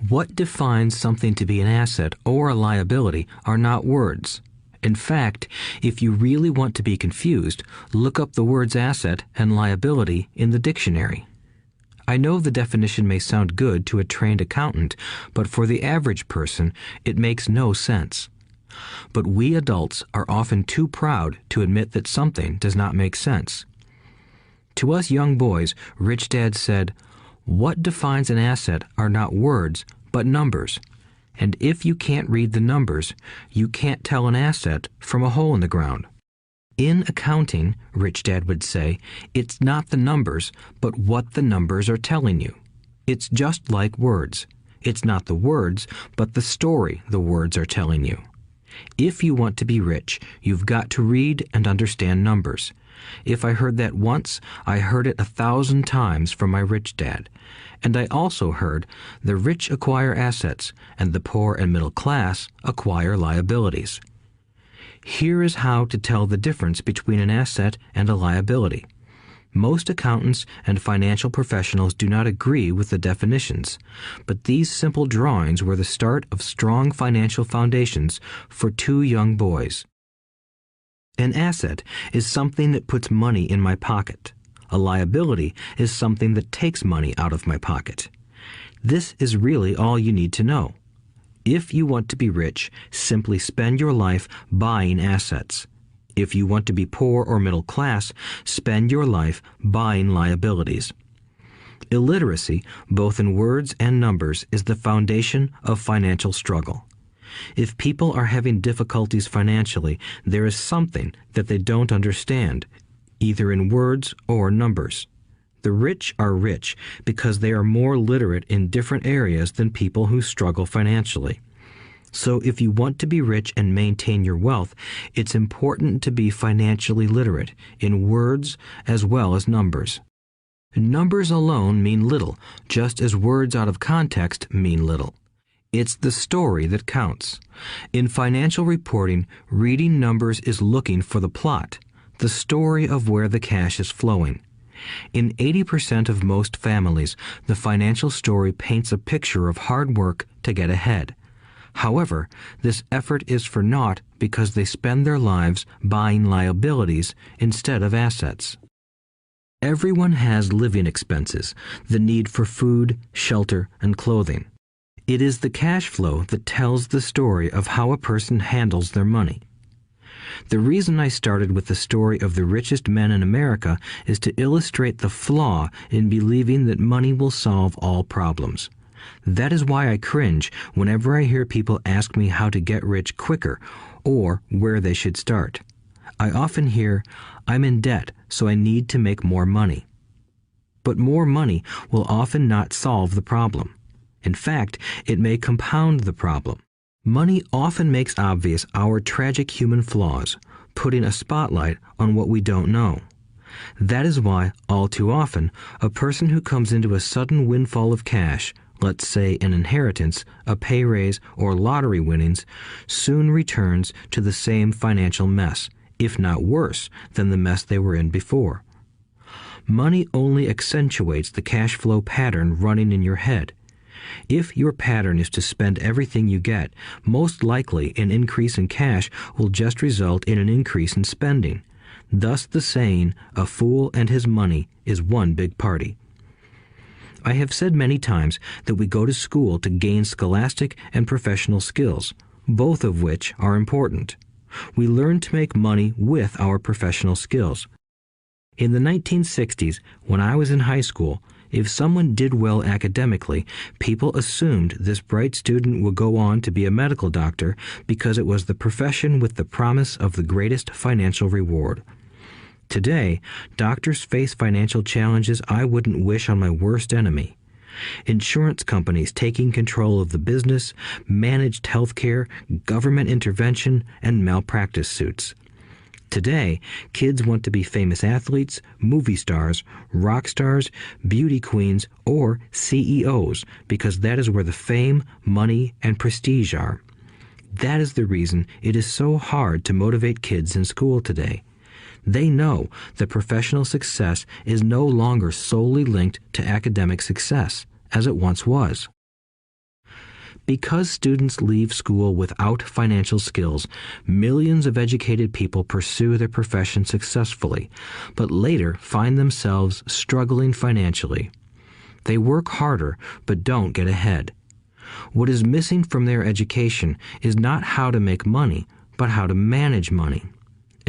What defines something to be an asset or a liability are not words. In fact, if you really want to be confused, look up the words asset and liability in the dictionary. I know the definition may sound good to a trained accountant, but for the average person, it makes no sense. But we adults are often too proud to admit that something does not make sense. To us young boys, Rich Dad said, "What defines an asset are not words, but numbers. And if you can't read the numbers, you can't tell an asset from a hole in the ground." In accounting, Rich Dad would say, it's not the numbers, but what the numbers are telling you. It's just like words. It's not the words, but the story the words are telling you. If you want to be rich, you've got to read and understand numbers. If I heard that once, I heard it 1,000 times from my rich dad. And I also heard the rich acquire assets and the poor and middle class acquire liabilities. Here is how to tell the difference between an asset and a liability. Most accountants and financial professionals do not agree with the definitions, but these simple drawings were the start of strong financial foundations for two young boys. An asset is something that puts money in my pocket. A liability is something that takes money out of my pocket. This is really all you need to know. If you want to be rich, simply spend your life buying assets. If you want to be poor or middle class, spend your life buying liabilities. Illiteracy, both in words and numbers, is the foundation of financial struggle. If people are having difficulties financially, there is something that they don't understand, either in words or numbers. The rich are rich because they are more literate in different areas than people who struggle financially. So if you want to be rich and maintain your wealth, it's important to be financially literate in words as well as numbers. Numbers alone mean little, just as words out of context mean little. It's the story that counts. In financial reporting, reading numbers is looking for the plot, the story of where the cash is flowing. In 80% of most families, the financial story paints a picture of hard work to get ahead. However, this effort is for naught because they spend their lives buying liabilities instead of assets. Everyone has living expenses, the need for food, shelter, and clothing. It is the cash flow that tells the story of how a person handles their money. The reason I started with the story of the richest men in America is to illustrate the flaw in believing that money will solve all problems. That is why I cringe whenever I hear people ask me how to get rich quicker or where they should start. I often hear, "I'm in debt, so I need to make more money." But more money will often not solve the problem. In fact, it may compound the problem. Money often makes obvious our tragic human flaws, putting a spotlight on what we don't know. That is why, all too often, a person who comes into a sudden windfall of cash, let's say an inheritance, a pay raise, or lottery winnings, soon returns to the same financial mess, if not worse than the mess they were in before. Money only accentuates the cash flow pattern running in your head. If your pattern is to spend everything you get, most likely an increase in cash will just result in an increase in spending. Thus the saying, "A fool and his money is one big party." I have said many times that we go to school to gain scholastic and professional skills, both of which are important. We learn to make money with our professional skills. In the 1960s, when I was in high school, if someone did well academically, people assumed this bright student would go on to be a medical doctor because it was the profession with the promise of the greatest financial reward. Today, doctors face financial challenges I wouldn't wish on my worst enemy. Insurance companies taking control of the business, managed healthcare, government intervention, and malpractice suits. Today, kids want to be famous athletes, movie stars, rock stars, beauty queens, or CEOs because that is where the fame, money, and prestige are. That is the reason it is so hard to motivate kids in school today. They know that professional success is no longer solely linked to academic success, as it once was. Because students leave school without financial skills, millions of educated people pursue their profession successfully, but later find themselves struggling financially. They work harder, but don't get ahead. What is missing from their education is not how to make money, but how to manage money.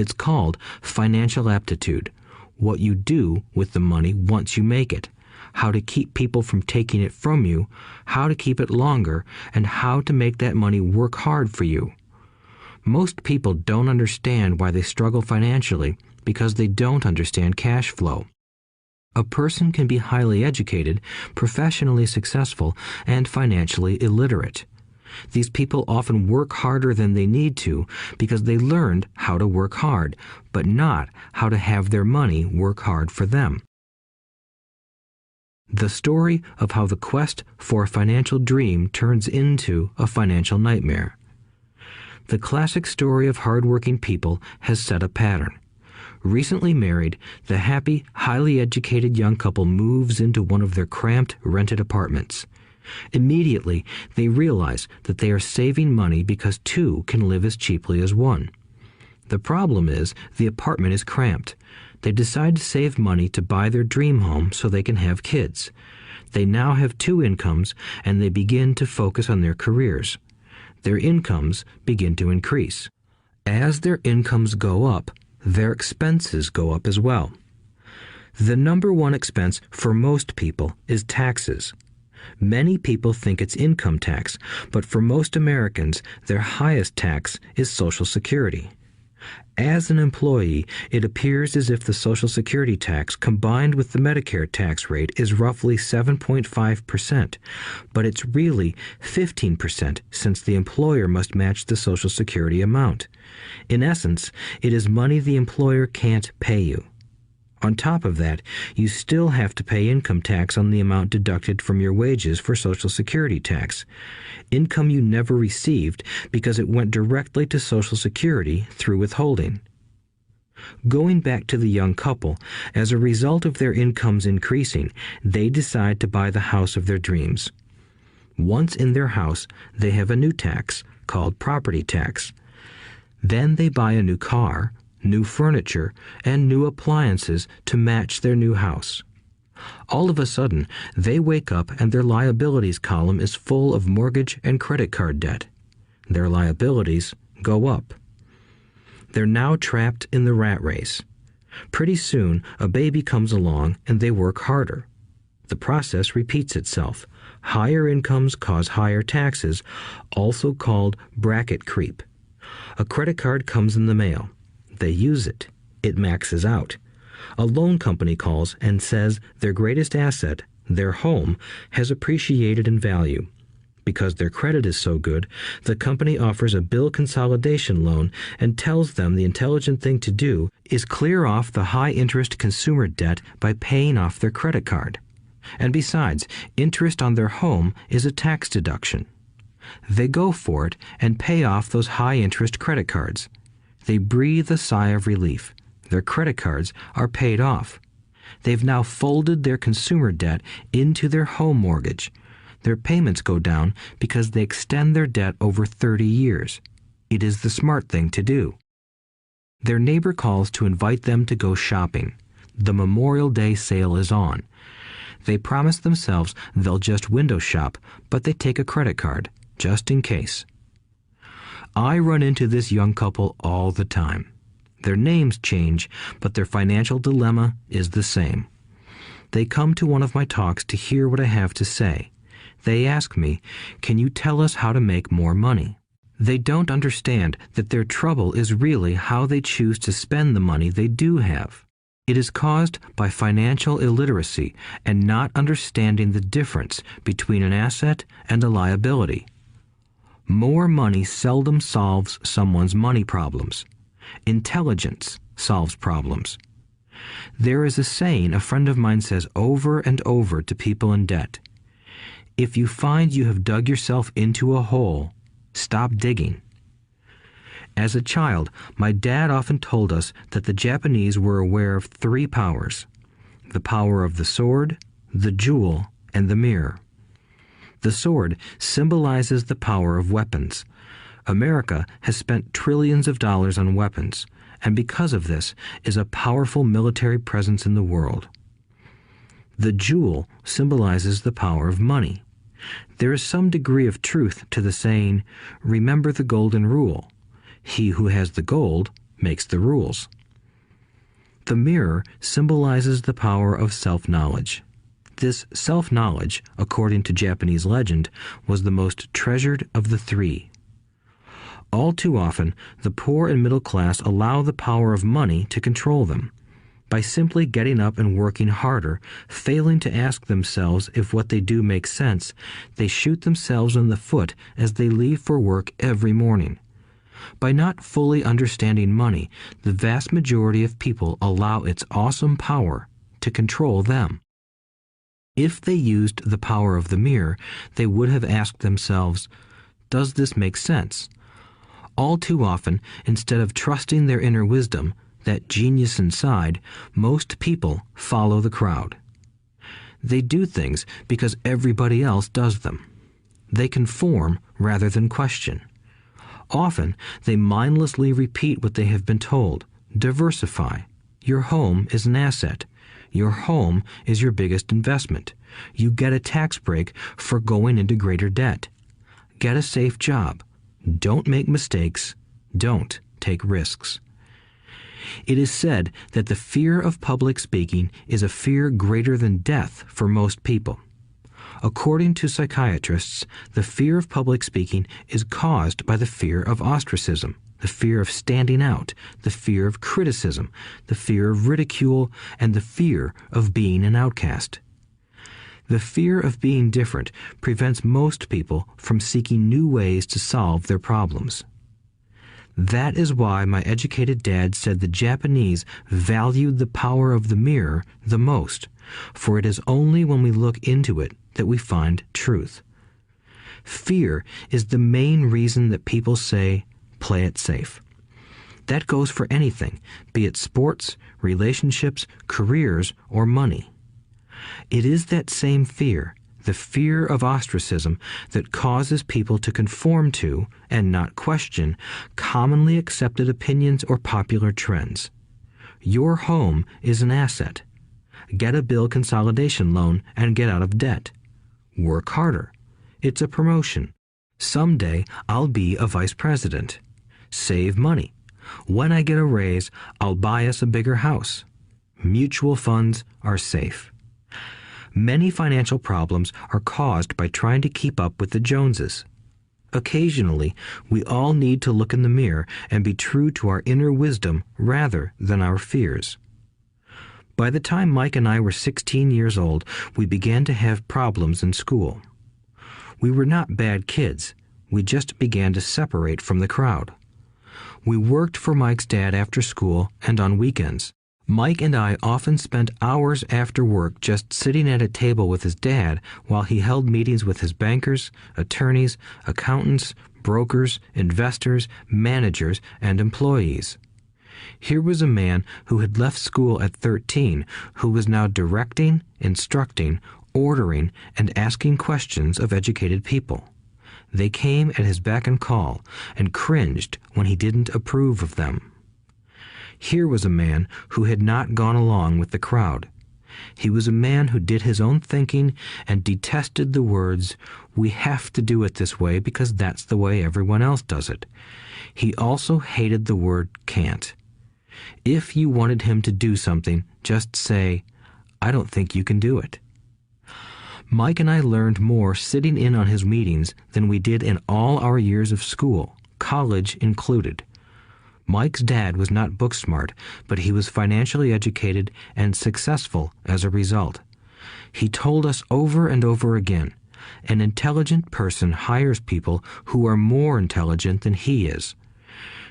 It's called financial aptitude, what you do with the money once you make it, how to keep people from taking it from you, how to keep it longer, and how to make that money work hard for you. Most people don't understand why they struggle financially because they don't understand cash flow. A person can be highly educated, professionally successful, and financially illiterate. These people often work harder than they need to because they learned how to work hard, but not how to have their money work hard for them. The story of how the quest for a financial dream turns into a financial nightmare. The classic story of hardworking people has set a pattern. Recently married, the happy, highly educated young couple moves into one of their cramped, rented apartments. Immediately, they realize that they are saving money because two can live as cheaply as one. The problem is the apartment is cramped. They decide to save money to buy their dream home so they can have kids. They now have two incomes, and they begin to focus on their careers. Their incomes begin to increase. As their incomes go up, their expenses go up as well. The number one expense for most people is taxes. Many people think it's income tax, but for most Americans, their highest tax is Social Security. As an employee, it appears as if the Social Security tax combined with the Medicare tax rate is roughly 7.5%, but it's really 15% since the employer must match the Social Security amount. In essence, it is money the employer can't pay you. On top of that, you still have to pay income tax on the amount deducted from your wages for Social Security tax. Income you never received because it went directly to Social Security through withholding. Going back to the young couple, as a result of their incomes increasing, they decide to buy the house of their dreams. Once in their house, they have a new tax called property tax. Then they buy a new car, new furniture, and new appliances to match their new house. All of a sudden, they wake up and their liabilities column is full of mortgage and credit card debt. Their liabilities go up. They're now trapped in the rat race. Pretty soon, a baby comes along and they work harder. The process repeats itself. Higher incomes cause higher taxes, also called bracket creep. A credit card comes in the mail. They use it. It maxes out. A loan company calls and says their greatest asset, their home, has appreciated in value. Because their credit is so good, the company offers a bill consolidation loan and tells them the intelligent thing to do is clear off the high-interest consumer debt by paying off their credit card. And besides, interest on their home is a tax deduction. They go for it and pay off those high-interest credit cards. They breathe a sigh of relief. Their credit cards are paid off. They've now folded their consumer debt into their home mortgage. Their payments go down because they extend their debt over 30 years. It is the smart thing to do. Their neighbor calls to invite them to go shopping. The Memorial Day sale is on. They promise themselves they'll just window shop, but they take a credit card, just in case. I run into this young couple all the time. Their names change, but their financial dilemma is the same. They come to one of my talks to hear what I have to say. They ask me, "Can you tell us how to make more money?" They don't understand that their trouble is really how they choose to spend the money they do have. It is caused by financial illiteracy and not understanding the difference between an asset and a liability. More money seldom solves someone's money problems. Intelligence solves problems. There is a saying a friend of mine says over and over to people in debt. If you find you have dug yourself into a hole, stop digging. As a child, my dad often told us that the Japanese were aware of 3 powers: the power of the sword, the jewel, and the mirror. The sword symbolizes the power of weapons. America has spent trillions of dollars on weapons, and because of this is a powerful military presence in the world. The jewel symbolizes the power of money. There is some degree of truth to the saying, "Remember the golden rule. He who has the gold makes the rules." The mirror symbolizes the power of self-knowledge. This self-knowledge, according to Japanese legend, was the most treasured of the 3. All too often, the poor and middle class allow the power of money to control them. By simply getting up and working harder, failing to ask themselves if what they do makes sense, they shoot themselves in the foot as they leave for work every morning. By not fully understanding money, the vast majority of people allow its awesome power to control them. If they used the power of the mirror, they would have asked themselves, "Does this make sense?" All too often, instead of trusting their inner wisdom, that genius inside, most people follow the crowd. They do things because everybody else does them. They conform rather than question. Often, they mindlessly repeat what they have been told. Diversify. Your home is an asset. Your home is your biggest investment. You get a tax break for going into greater debt. Get a safe job. Don't make mistakes. Don't take risks. It is said that the fear of public speaking is a fear greater than death for most people. According to psychiatrists, the fear of public speaking is caused by the fear of ostracism, the fear of standing out, the fear of criticism, the fear of ridicule, and the fear of being an outcast. The fear of being different prevents most people from seeking new ways to solve their problems. That is why my educated dad said the Japanese valued the power of the mirror the most, for it is only when we look into it that we find truth. Fear is the main reason that people say, "Play it safe." That goes for anything, be it sports, relationships, careers, or money. It is that same fear, the fear of ostracism, that causes people to conform to, and not question, commonly accepted opinions or popular trends. Your home is an asset. Get a bill consolidation loan and get out of debt. Work harder. It's a promotion. Someday I'll be a vice president. Save money. When I get a raise, I'll buy us a bigger house. Mutual funds are safe. Many financial problems are caused by trying to keep up with the Joneses. Occasionally, we all need to look in the mirror and be true to our inner wisdom rather than our fears. By the time Mike and I were 16 years old, we began to have problems in school. We were not bad kids. We just began to separate from the crowd. We worked for Mike's dad after school and on weekends. Mike and I often spent hours after work just sitting at a table with his dad while he held meetings with his bankers, attorneys, accountants, brokers, investors, managers, and employees. Here was a man who had left school at 13, who was now directing, instructing, ordering, and asking questions of educated people. They came at his beck and call and cringed when he didn't approve of them. Here was a man who had not gone along with the crowd. He was a man who did his own thinking and detested the words, "We have to do it this way because that's the way everyone else does it." He also hated the word "can't." If you wanted him to do something, just say, "I don't think you can do it." Mike and I learned more sitting in on his meetings than we did in all our years of school, college included. Mike's dad was not book smart, but he was financially educated and successful as a result. He told us over and over again, an intelligent person hires people who are more intelligent than he is.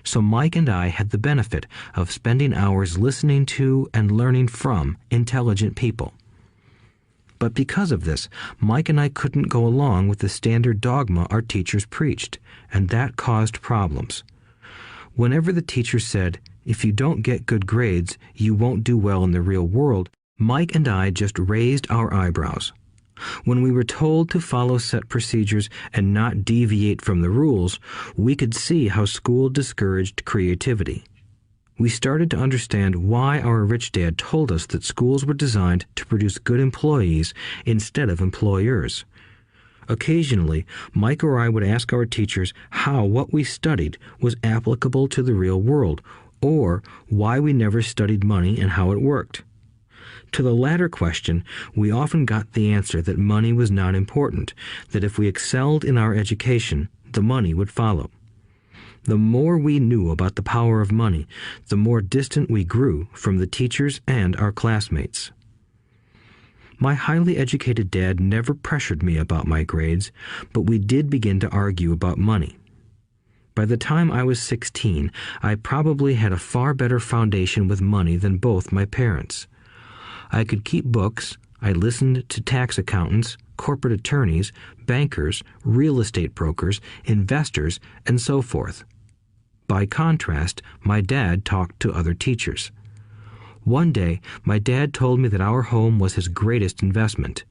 So Mike and I had the benefit of spending hours listening to and learning from intelligent people. But because of this, Mike and I couldn't go along with the standard dogma our teachers preached, and that caused problems. Whenever the teacher said, "If you don't get good grades, you won't do well in the real world," Mike and I just raised our eyebrows. When we were told to follow set procedures and not deviate from the rules, we could see how school discouraged creativity. We started to understand why our rich dad told us that schools were designed to produce good employees instead of employers. Occasionally, Mike or I would ask our teachers how what we studied was applicable to the real world, or why we never studied money and how it worked. To the latter question, we often got the answer that money was not important, that if we excelled in our education, the money would follow. The more we knew about the power of money, the more distant we grew from the teachers and our classmates. My highly educated dad never pressured me about my grades, but we did begin to argue about money. By the time I was 16, I probably had a far better foundation with money than both my parents. I could keep books, I listened to tax accountants, corporate attorneys, bankers, real estate brokers, investors, and so forth. By contrast, my dad talked to other teachers. One day, my dad told me that our home was his greatest investment.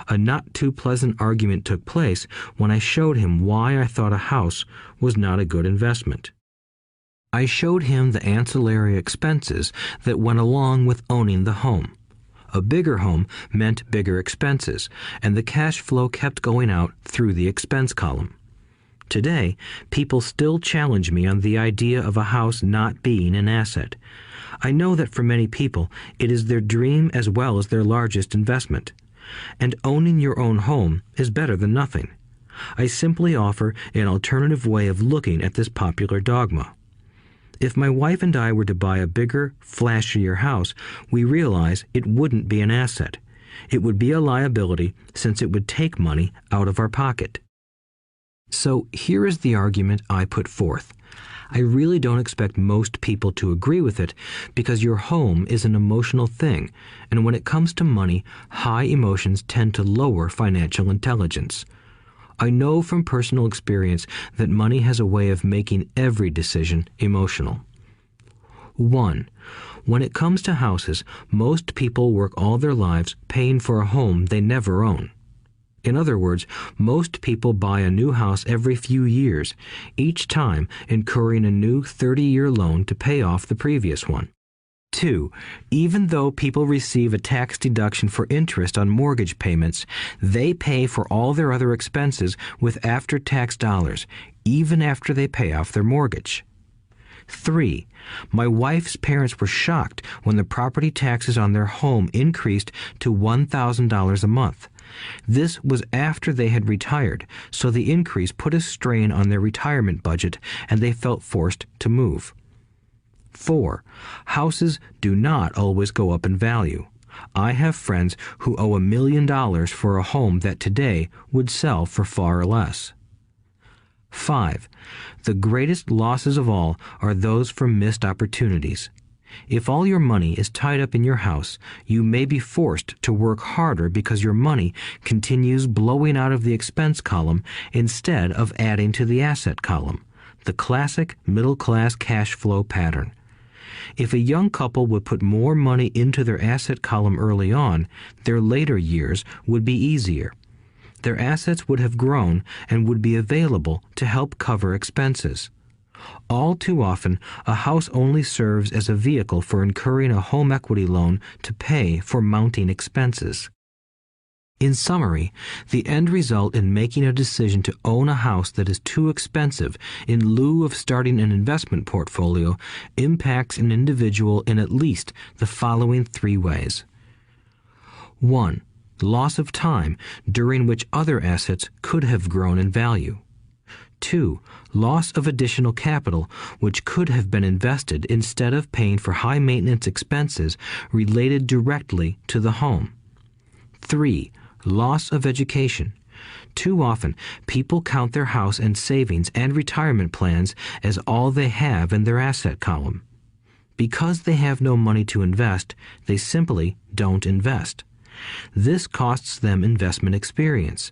A not too pleasant argument took place when I showed him why I thought a house was not a good investment. I showed him the ancillary expenses that went along with owning the home. A bigger home meant bigger expenses, and the cash flow kept going out through the expense column. Today, people still challenge me on the idea of a house not being an asset. I know that for many people, it is their dream as well as their largest investment. And owning your own home is better than nothing. I simply offer an alternative way of looking at this popular dogma. If my wife and I were to buy a bigger, flashier house, we realize it wouldn't be an asset. It would be a liability since it would take money out of our pocket. So here is the argument I put forth. I really don't expect most people to agree with it because your home is an emotional thing, and when it comes to money, high emotions tend to lower financial intelligence. I know from personal experience that money has a way of making every decision emotional. 1. When it comes to houses, most people work all their lives paying for a home they never own. In other words, most people buy a new house every few years, each time incurring a new 30-year loan to pay off the previous one. 2. Even though people receive a tax deduction for interest on mortgage payments, they pay for all their other expenses with after-tax dollars, even after they pay off their mortgage. 3. My wife's parents were shocked when the property taxes on their home increased to $1,000 a month. This was after they had retired, so the increase put a strain on their retirement budget and they felt forced to move. 4. Houses do not always go up in value. I have friends who owe $1 million for a home that today would sell for far less. 5. The greatest losses of all are those from missed opportunities. If all your money is tied up in your house, you may be forced to work harder because your money continues blowing out of the expense column instead of adding to the asset column, the classic middle-class cash flow pattern. If a young couple would put more money into their asset column early on, their later years would be easier. Their assets would have grown and would be available to help cover expenses. All too often, a house only serves as a vehicle for incurring a home equity loan to pay for mounting expenses. In summary, the end result in making a decision to own a house that is too expensive in lieu of starting an investment portfolio impacts an individual in at least the following 3 ways. 1. Loss of time during which other assets could have grown in value. 2. Loss of additional capital which could have been invested instead of paying for high maintenance expenses related directly to the home. 3. Loss of education. Too often, people count their house and savings and retirement plans as all they have in their asset column. Because they have no money to invest, they simply don't invest. This costs them investment experience.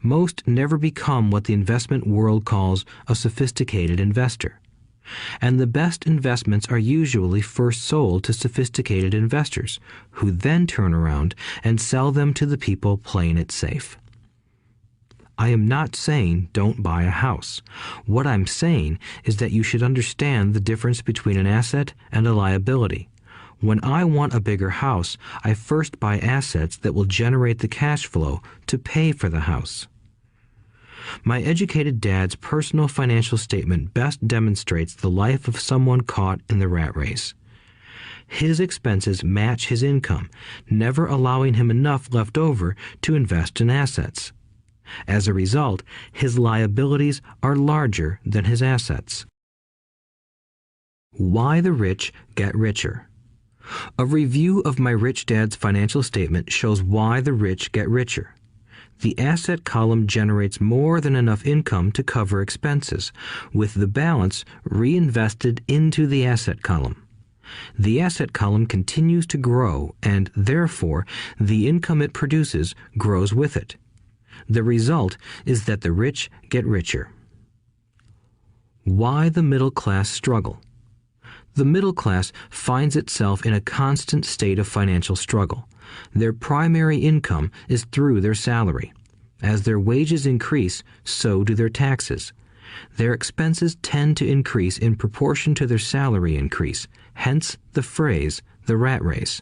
Most never become what the investment world calls a sophisticated investor. And the best investments are usually first sold to sophisticated investors, who then turn around and sell them to the people playing it safe. I am not saying don't buy a house. What I'm saying is that you should understand the difference between an asset and a liability. When I want a bigger house, I first buy assets that will generate the cash flow to pay for the house. My educated dad's personal financial statement best demonstrates the life of someone caught in the rat race. His expenses match his income, never allowing him enough left over to invest in assets. As a result, his liabilities are larger than his assets. Why the rich get richer. A review of my rich dad's financial statement shows why the rich get richer. The asset column generates more than enough income to cover expenses, with the balance reinvested into the asset column. The asset column continues to grow, and therefore the income it produces grows with it. The result is that the rich get richer. Why the middle class struggle. The middle class finds itself in a constant state of financial struggle. Their primary income is through their salary. As their wages increase, so do their taxes. Their expenses tend to increase in proportion to their salary increase, hence the phrase, the rat race.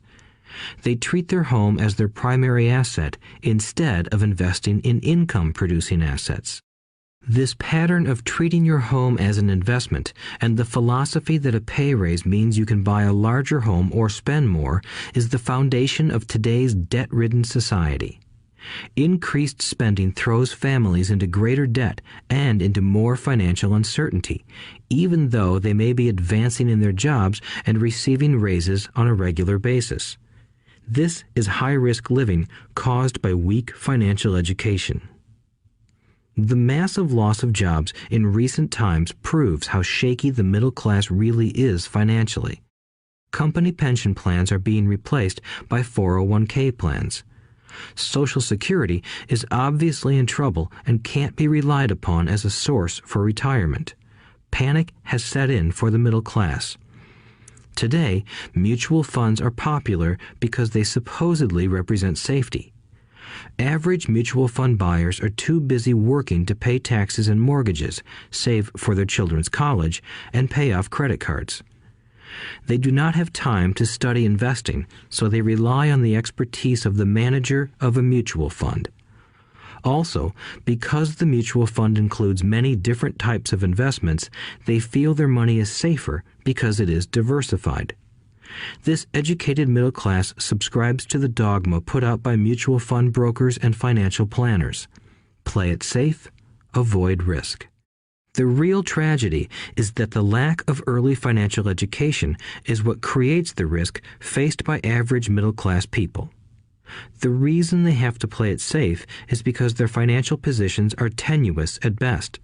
They treat their home as their primary asset instead of investing in income-producing assets. This pattern of treating your home as an investment and the philosophy that a pay raise means you can buy a larger home or spend more is the foundation of today's debt-ridden society. Increased spending throws families into greater debt and into more financial uncertainty, even though they may be advancing in their jobs and receiving raises on a regular basis. This is high-risk living caused by weak financial education. The massive loss of jobs in recent times proves how shaky the middle class really is financially. Company pension plans are being replaced by 401k plans. Social Security is obviously in trouble and can't be relied upon as a source for retirement. Panic has set in for the middle class. Today, mutual funds are popular because they supposedly represent safety. Average mutual fund buyers are too busy working to pay taxes and mortgages, save for their children's college, and pay off credit cards. They do not have time to study investing, so they rely on the expertise of the manager of a mutual fund. Also, because the mutual fund includes many different types of investments, they feel their money is safer because it is diversified. This educated middle class subscribes to the dogma put out by mutual fund brokers and financial planners. Play it safe, avoid risk. The real tragedy is that the lack of early financial education is what creates the risk faced by average middle-class people. The reason they have to play it safe is because their financial positions are tenuous at best.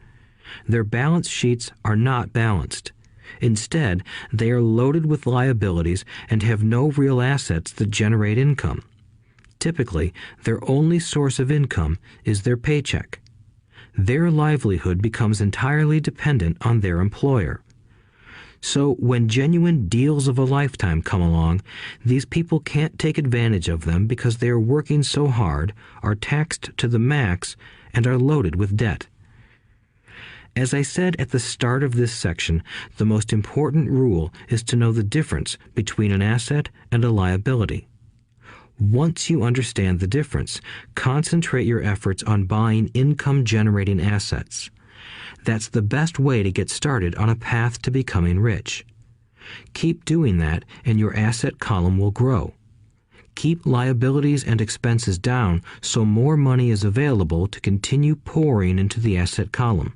Their balance sheets are not balanced. Instead, they are loaded with liabilities and have no real assets that generate income. Typically, their only source of income is their paycheck. Their livelihood becomes entirely dependent on their employer. So when genuine deals of a lifetime come along, these people can't take advantage of them because they are working so hard, are taxed to the max, and are loaded with debt. As I said at the start of this section, the most important rule is to know the difference between an asset and a liability. Once you understand the difference, concentrate your efforts on buying income-generating assets. That's the best way to get started on a path to becoming rich. Keep doing that and your asset column will grow. Keep liabilities and expenses down so more money is available to continue pouring into the asset column.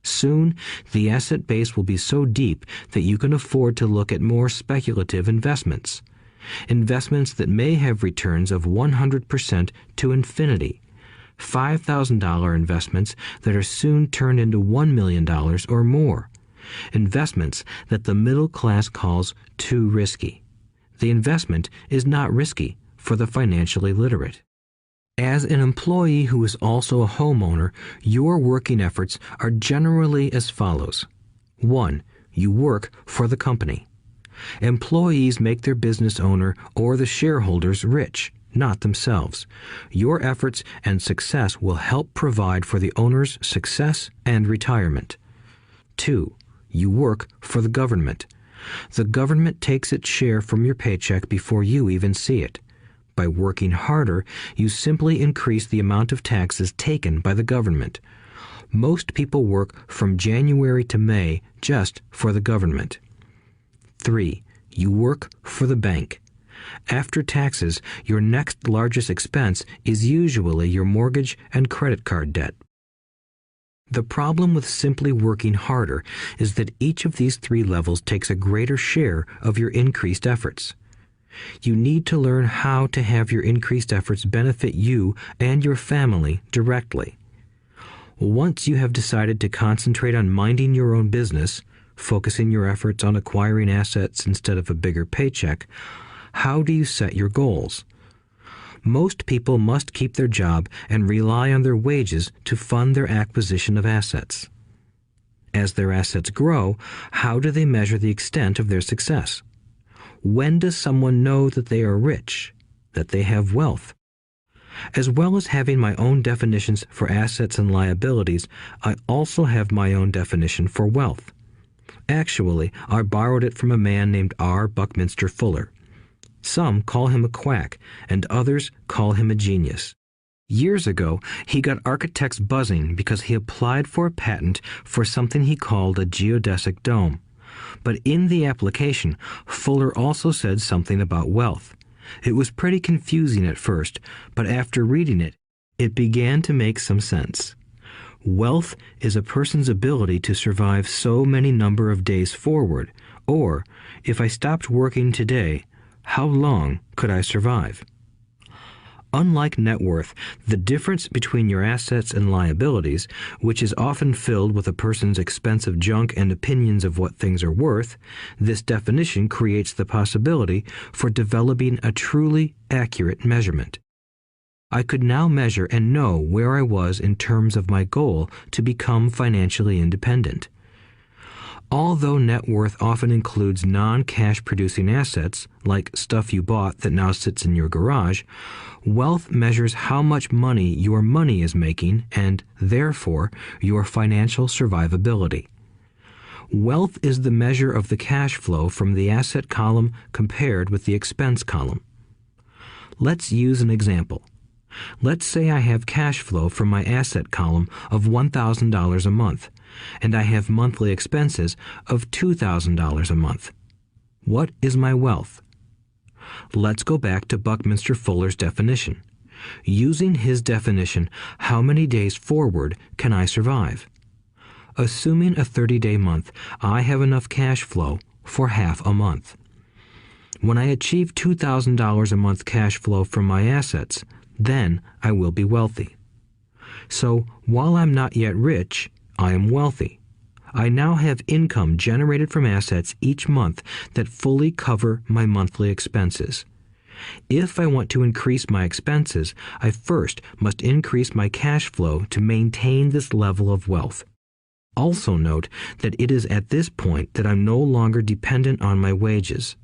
Soon, the asset base will be so deep that you can afford to look at more speculative investments. Investments that may have returns of 100% to infinity. $5,000 investments that are soon turned into $1 million or more. Investments that the middle class calls too risky. The investment is not risky for the financially literate. As an employee who is also a homeowner, your working efforts are generally as follows. 1. You work for the company. Employees make their business owner or the shareholders rich, not themselves. Your efforts and success will help provide for the owner's success and retirement. 2. You work for the government. The government takes its share from your paycheck before you even see it. By working harder, you simply increase the amount of taxes taken by the government. Most people work from January to May just for the government. 3. You work for the bank. After taxes, your next largest expense is usually your mortgage and credit card debt. The problem with simply working harder is that each of these 3 levels takes a greater share of your increased efforts. You need to learn how to have your increased efforts benefit you and your family directly. Once you have decided to concentrate on minding your own business, focusing your efforts on acquiring assets instead of a bigger paycheck, how do you set your goals? Most people must keep their job and rely on their wages to fund their acquisition of assets. As their assets grow, how do they measure the extent of their success? When does someone know that they are rich, that they have wealth? As well as having my own definitions for assets and liabilities, I also have my own definition for wealth. Actually, I borrowed it from a man named R. Buckminster Fuller. Some call him a quack, and others call him a genius. Years ago, he got architects buzzing because he applied for a patent for something he called a geodesic dome. But in the application, Fuller also said something about wealth. It was pretty confusing at first, but after reading it, it began to make some sense. Wealth is a person's ability to survive so many number of days forward, or, if I stopped working today, how long could I survive? Unlike net worth, the difference between your assets and liabilities, which is often filled with a person's expensive junk and opinions of what things are worth, this definition creates the possibility for developing a truly accurate measurement. I could now measure and know where I was in terms of my goal to become financially independent. Although net worth often includes non-cash producing assets, like stuff you bought that now sits in your garage, wealth measures how much money your money is making and, therefore, your financial survivability. Wealth is the measure of the cash flow from the asset column compared with the expense column. Let's use an example. Let's say I have cash flow from my asset column of $1,000 a month, and I have monthly expenses of $2,000 a month. What is my wealth? Let's go back to Buckminster Fuller's definition. Using his definition, how many days forward can I survive? Assuming a 30-day month, I have enough cash flow for half a month. When I achieve $2,000 a month cash flow from my assets, then I will be wealthy. So, while I'm not yet rich, I am wealthy. I now have income generated from assets each month that fully cover my monthly expenses. If I want to increase my expenses, I first must increase my cash flow to maintain this level of wealth. Also note that it is at this point that I'm no longer dependent on my wages.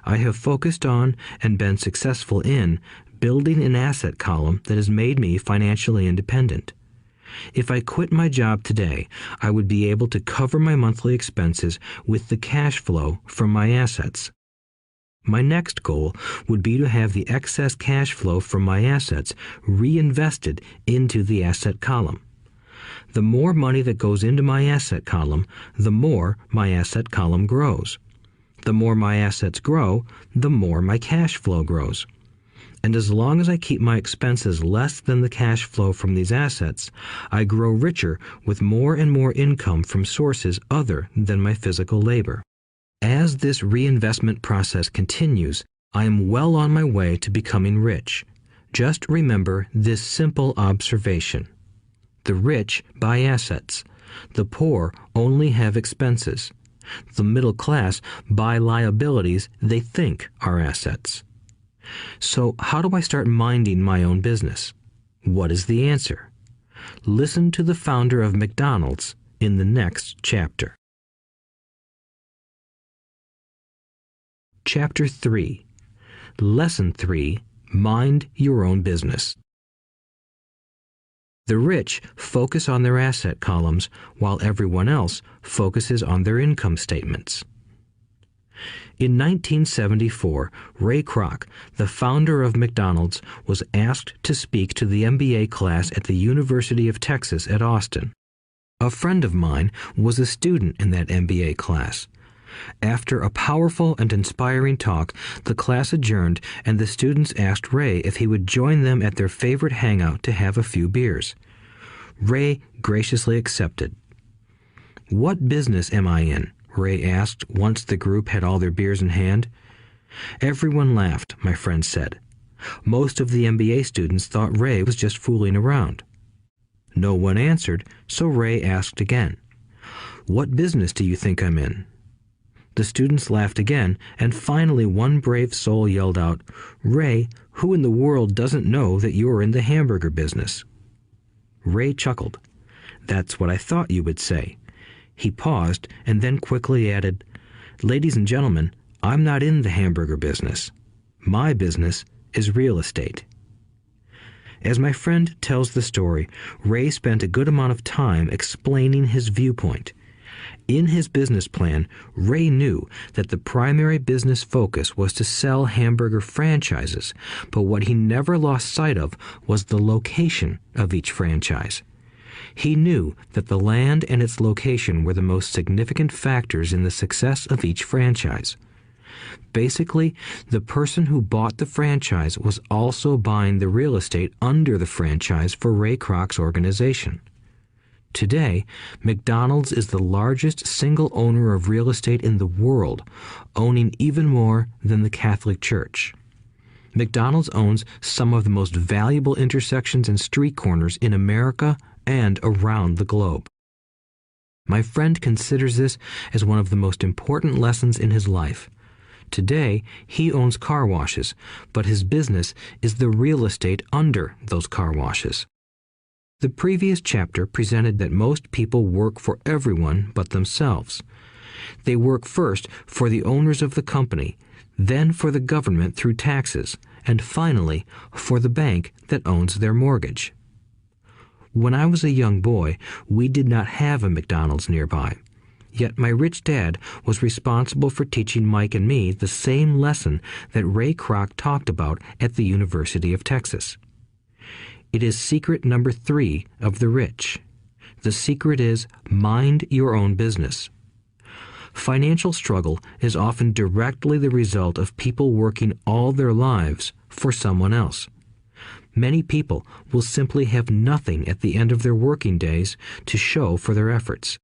I have focused on and been successful in building an asset column that has made me financially independent. If I quit my job today, I would be able to cover my monthly expenses with the cash flow from my assets. My next goal would be to have the excess cash flow from my assets reinvested into the asset column. The more money that goes into my asset column, the more my asset column grows. The more my assets grow, the more my cash flow grows. And as long as I keep my expenses less than the cash flow from these assets, I grow richer with more and more income from sources other than my physical labor. As this reinvestment process continues, I am well on my way to becoming rich. Just remember this simple observation. The rich buy assets. The poor only have expenses. The middle class buy liabilities they think are assets. So how do I start minding my own business? What is the answer? Listen to the founder of McDonald's in the next chapter. Chapter 3. Lesson 3. Mind your own business. The rich focus on their asset columns while everyone else focuses on their income statements. In 1974, Ray Kroc, the founder of McDonald's, was asked to speak to the MBA class at the University of Texas at Austin. A friend of mine was a student in that MBA class. After a powerful and inspiring talk, the class adjourned and the students asked Ray if he would join them at their favorite hangout to have a few beers. Ray graciously accepted. "What business am I in?" Ray asked once the group had all their beers in hand. Everyone laughed, my friend said. Most of the MBA students thought Ray was just fooling around. No one answered, so Ray asked again. "What business do you think I'm in?" The students laughed again, and finally one brave soul yelled out, "Ray, who in the world doesn't know that you're in the hamburger business?" Ray chuckled. "That's what I thought you would say." He paused and then quickly added, "Ladies and gentlemen, I'm not in the hamburger business. My business is real estate." As my friend tells the story, Ray spent a good amount of time explaining his viewpoint. In his business plan, Ray knew that the primary business focus was to sell hamburger franchises, but what he never lost sight of was the location of each franchise. He knew that the land and its location were the most significant factors in the success of each franchise. Basically, the person who bought the franchise was also buying the real estate under the franchise for Ray Kroc's organization. Today, McDonald's is the largest single owner of real estate in the world, owning even more than the Catholic Church. McDonald's owns some of the most valuable intersections and street corners in America and around the globe. My friend considers this as one of the most important lessons in his life. Today, he owns car washes, but his business is the real estate under those car washes. The previous chapter presented that most people work for everyone but themselves. They work first for the owners of the company, then for the government through taxes, and finally for the bank that owns their mortgage. When I was a young boy, we did not have a McDonald's nearby. Yet my rich dad was responsible for teaching Mike and me the same lesson that Ray Kroc talked about at the University of Texas. It is secret number 3 of the rich. The secret is mind your own business. Financial struggle is often directly the result of people working all their lives for someone else. Many people will simply have nothing at the end of their working days to show for their efforts.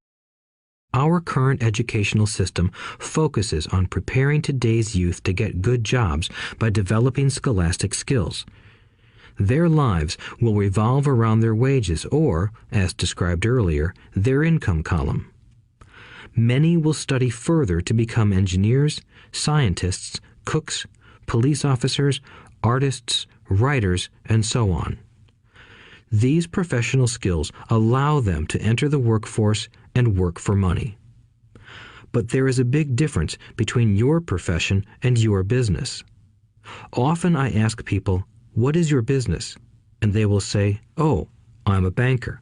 Our current educational system focuses on preparing today's youth to get good jobs by developing scholastic skills. Their lives will revolve around their wages or, as described earlier, their income column. Many will study further to become engineers, scientists, cooks, police officers, artists, writers, and so on. These professional skills allow them to enter the workforce and work for money. But there is a big difference between your profession and your business. Often I ask people, "What is your business?" And they will say, "Oh, I'm a banker."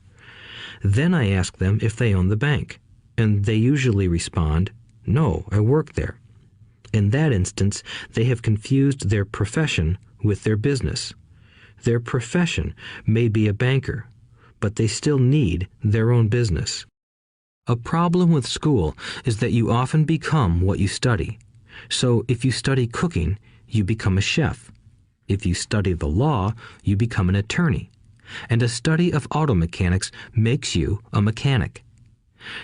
Then I ask them if they own the bank, and they usually respond, "No, I work there." In that instance, they have confused their profession with their business. Their profession may be a banker, but they still need their own business. A problem with school is that you often become what you study. So if you study cooking, you become a chef. If you study the law, you become an attorney. And a study of auto mechanics makes you a mechanic.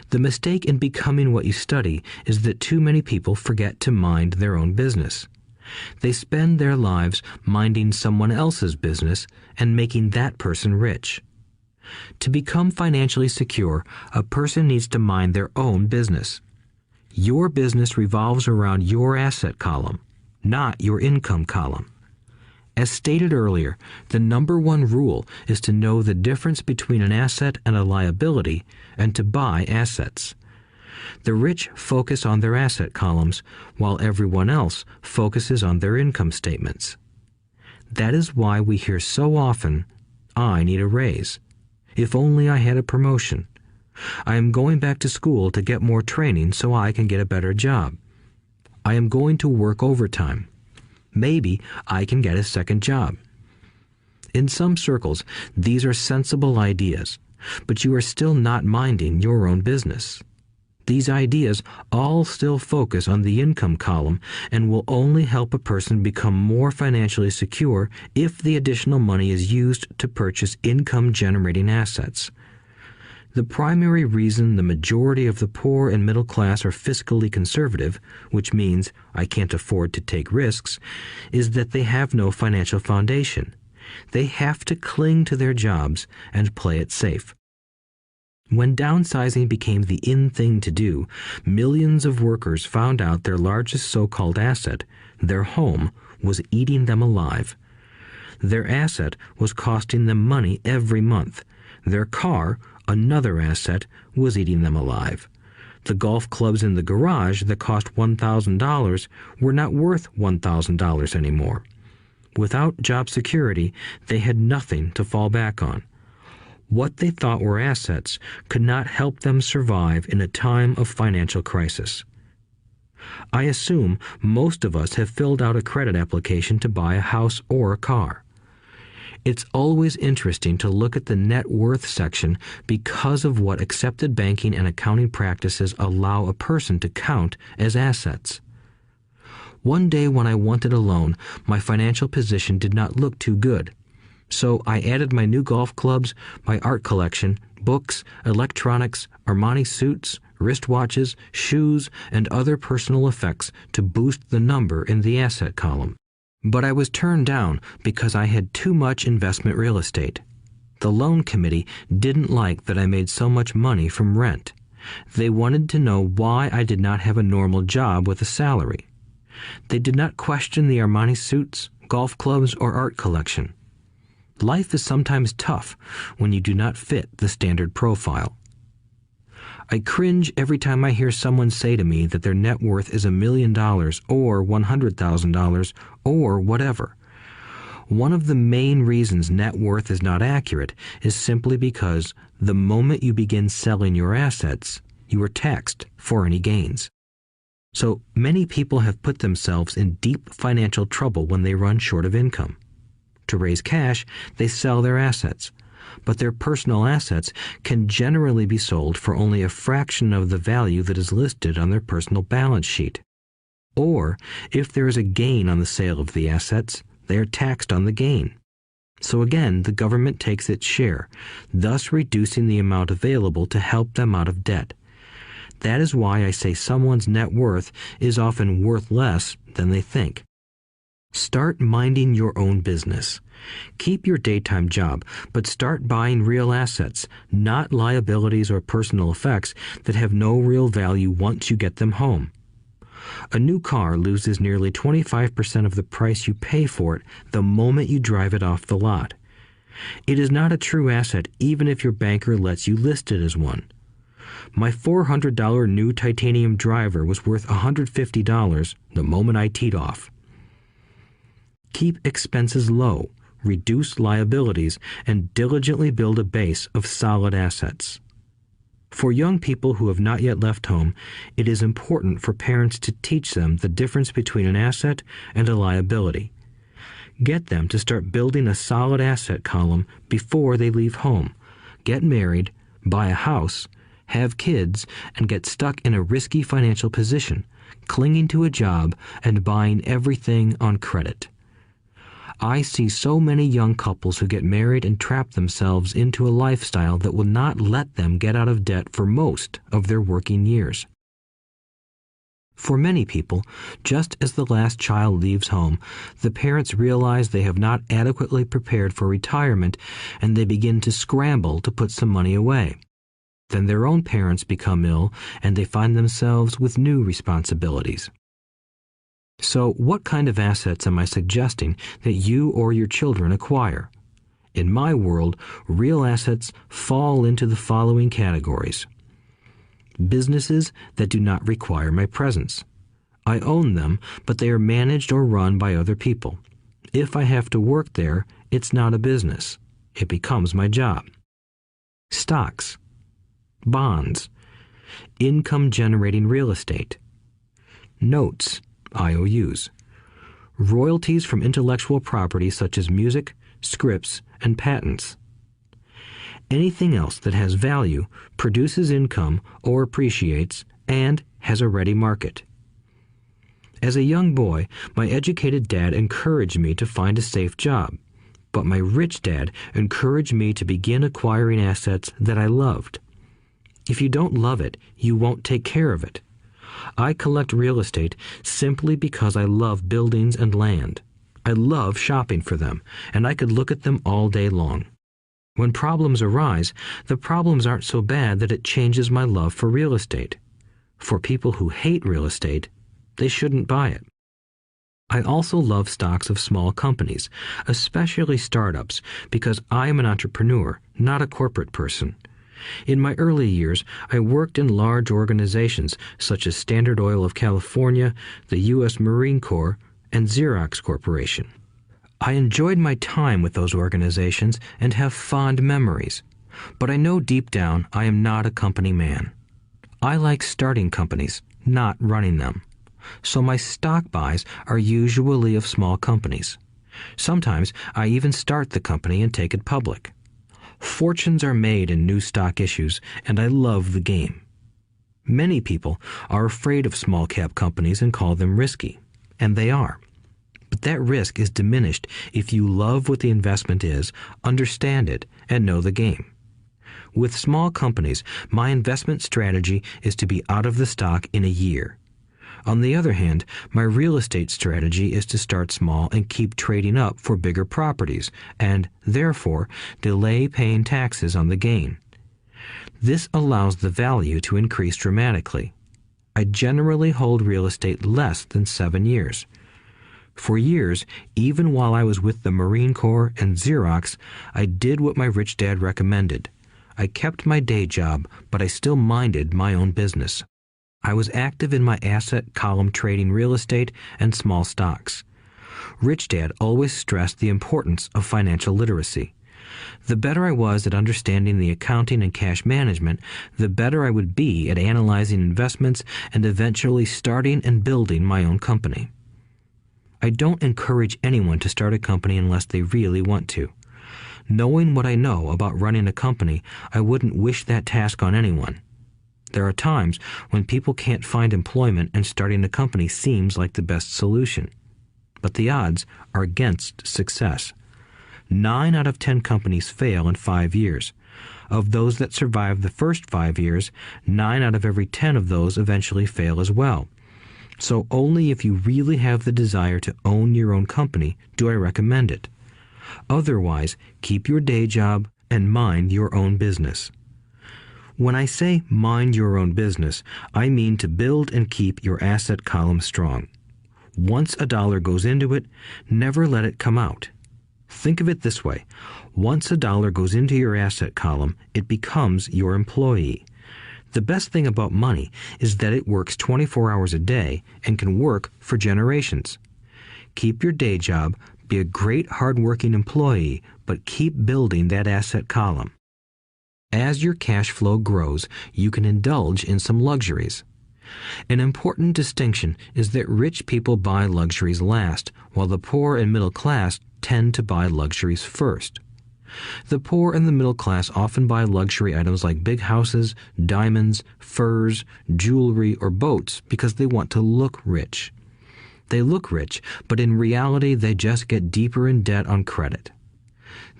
The mistake in becoming what you study is that too many people forget to mind their own business. They spend their lives minding someone else's business and making that person rich. To become financially secure, a person needs to mind their own business. Your business revolves around your asset column, not your income column. As stated earlier, the number one rule is to know the difference between an asset and a liability and to buy assets. The rich focus on their asset columns, while everyone else focuses on their income statements. That is why we hear so often, "I need a raise. If only I had a promotion. I am going back to school to get more training so I can get a better job. I am going to work overtime. Maybe I can get a second job." In some circles, these are sensible ideas, but you are still not minding your own business. These ideas all still focus on the income column and will only help a person become more financially secure if the additional money is used to purchase income-generating assets. The primary reason the majority of the poor and middle class are fiscally conservative, which means I can't afford to take risks, is that they have no financial foundation. They have to cling to their jobs and play it safe. When downsizing became the in thing to do, millions of workers found out their largest so-called asset, their home, was eating them alive. Their asset was costing them money every month. Their car, another asset, was eating them alive. The golf clubs in the garage that cost $1,000 were not worth $1,000 anymore. Without job security, they had nothing to fall back on. What they thought were assets could not help them survive in a time of financial crisis. I assume most of us have filled out a credit application to buy a house or a car. It's always interesting to look at the net worth section because of what accepted banking and accounting practices allow a person to count as assets. One day when I wanted a loan, my financial position did not look too good. So I added my new golf clubs, my art collection, books, electronics, Armani suits, wristwatches, shoes, and other personal effects to boost the number in the asset column. But I was turned down because I had too much investment real estate. The loan committee didn't like that I made so much money from rent. They wanted to know why I did not have a normal job with a salary. They did not question the Armani suits, golf clubs, or art collection. Life is sometimes tough when you do not fit the standard profile. I cringe every time I hear someone say to me that their net worth is $1 million or $100,000 or whatever. One of the main reasons net worth is not accurate is simply because the moment you begin selling your assets, you are taxed for any gains. So many people have put themselves in deep financial trouble when they run short of income. To raise cash, they sell their assets, but their personal assets can generally be sold for only a fraction of the value that is listed on their personal balance sheet. Or, if there is a gain on the sale of the assets, they are taxed on the gain. So again, the government takes its share, thus reducing the amount available to help them out of debt. That is why I say someone's net worth is often worth less than they think. Start minding your own business. Keep your daytime job, but start buying real assets, not liabilities or personal effects that have no real value once you get them home. A new car loses nearly 25% of the price you pay for it the moment you drive it off the lot. It is not a true asset even if your banker lets you list it as one. My $400 new titanium driver was worth $150 the moment I teed off. Keep expenses low, reduce liabilities, and diligently build a base of solid assets. For young people who have not yet left home, it is important for parents to teach them the difference between an asset and a liability. Get them to start building a solid asset column before they leave home, get married, buy a house, have kids, and get stuck in a risky financial position, clinging to a job and buying everything on credit. I see so many young couples who get married and trap themselves into a lifestyle that will not let them get out of debt for most of their working years. For many people, just as the last child leaves home, the parents realize they have not adequately prepared for retirement and they begin to scramble to put some money away. Then their own parents become ill and they find themselves with new responsibilities. So, what kind of assets am I suggesting that you or your children acquire? In my world, real assets fall into the following categories. Businesses that do not require my presence. I own them, but they are managed or run by other people. If I have to work there, it's not a business. It becomes my job. Stocks, bonds, income-generating real estate, notes, IOUs, royalties from intellectual property such as music, scripts, and patents. Anything else that has value, produces income, or appreciates, and has a ready market. As a young boy, my educated dad encouraged me to find a safe job, but my rich dad encouraged me to begin acquiring assets that I loved. If you don't love it, you won't take care of it. I collect real estate simply because I love buildings and land. I love shopping for them, and I could look at them all day long. When problems arise, the problems aren't so bad that it changes my love for real estate. For people who hate real estate, they shouldn't buy it. I also love stocks of small companies, especially startups, because I am an entrepreneur, not a corporate person. In my early years, I worked in large organizations such as Standard Oil of California, the U.S. Marine Corps, and Xerox Corporation. I enjoyed my time with those organizations and have fond memories, but I know deep down I am not a company man. I like starting companies, not running them. So my stock buys are usually of small companies. Sometimes I even start the company and take it public. Fortunes are made in new stock issues, and I love the game. Many people are afraid of small-cap companies and call them risky, and they are. But that risk is diminished if you love what the investment is, understand it, and know the game. With small companies, my investment strategy is to be out of the stock in a year. On the other hand, my real estate strategy is to start small and keep trading up for bigger properties, and, therefore, delay paying taxes on the gain. This allows the value to increase dramatically. I generally hold real estate less than 7 years. For years, even while I was with the Marine Corps and Xerox, I did what my rich dad recommended. I kept my day job, but I still minded my own business. I was active in my asset column trading real estate and small stocks. Rich Dad always stressed the importance of financial literacy. The better I was at understanding the accounting and cash management, the better I would be at analyzing investments and eventually starting and building my own company. I don't encourage anyone to start a company unless they really want to. Knowing what I know about running a company, I wouldn't wish that task on anyone. There are times when people can't find employment and starting a company seems like the best solution. But the odds are against success. 9 out of 10 companies fail in 5 years. Of those that survive the first 5 years, 9 out of every 10 of those eventually fail as well. So only if you really have the desire to own your own company do I recommend it. Otherwise, keep your day job and mind your own business. When I say mind your own business, I mean to build and keep your asset column strong. Once a dollar goes into it, never let it come out. Think of it this way. Once a dollar goes into your asset column, it becomes your employee. The best thing about money is that it works 24 hours a day and can work for generations. Keep your day job, be a great hard-working employee, but keep building that asset column. As your cash flow grows, you can indulge in some luxuries. An important distinction is that rich people buy luxuries last, while the poor and middle class tend to buy luxuries first. The poor and the middle class often buy luxury items like big houses, diamonds, furs, jewelry, or boats because they want to look rich. They look rich, but in reality they just get deeper in debt on credit.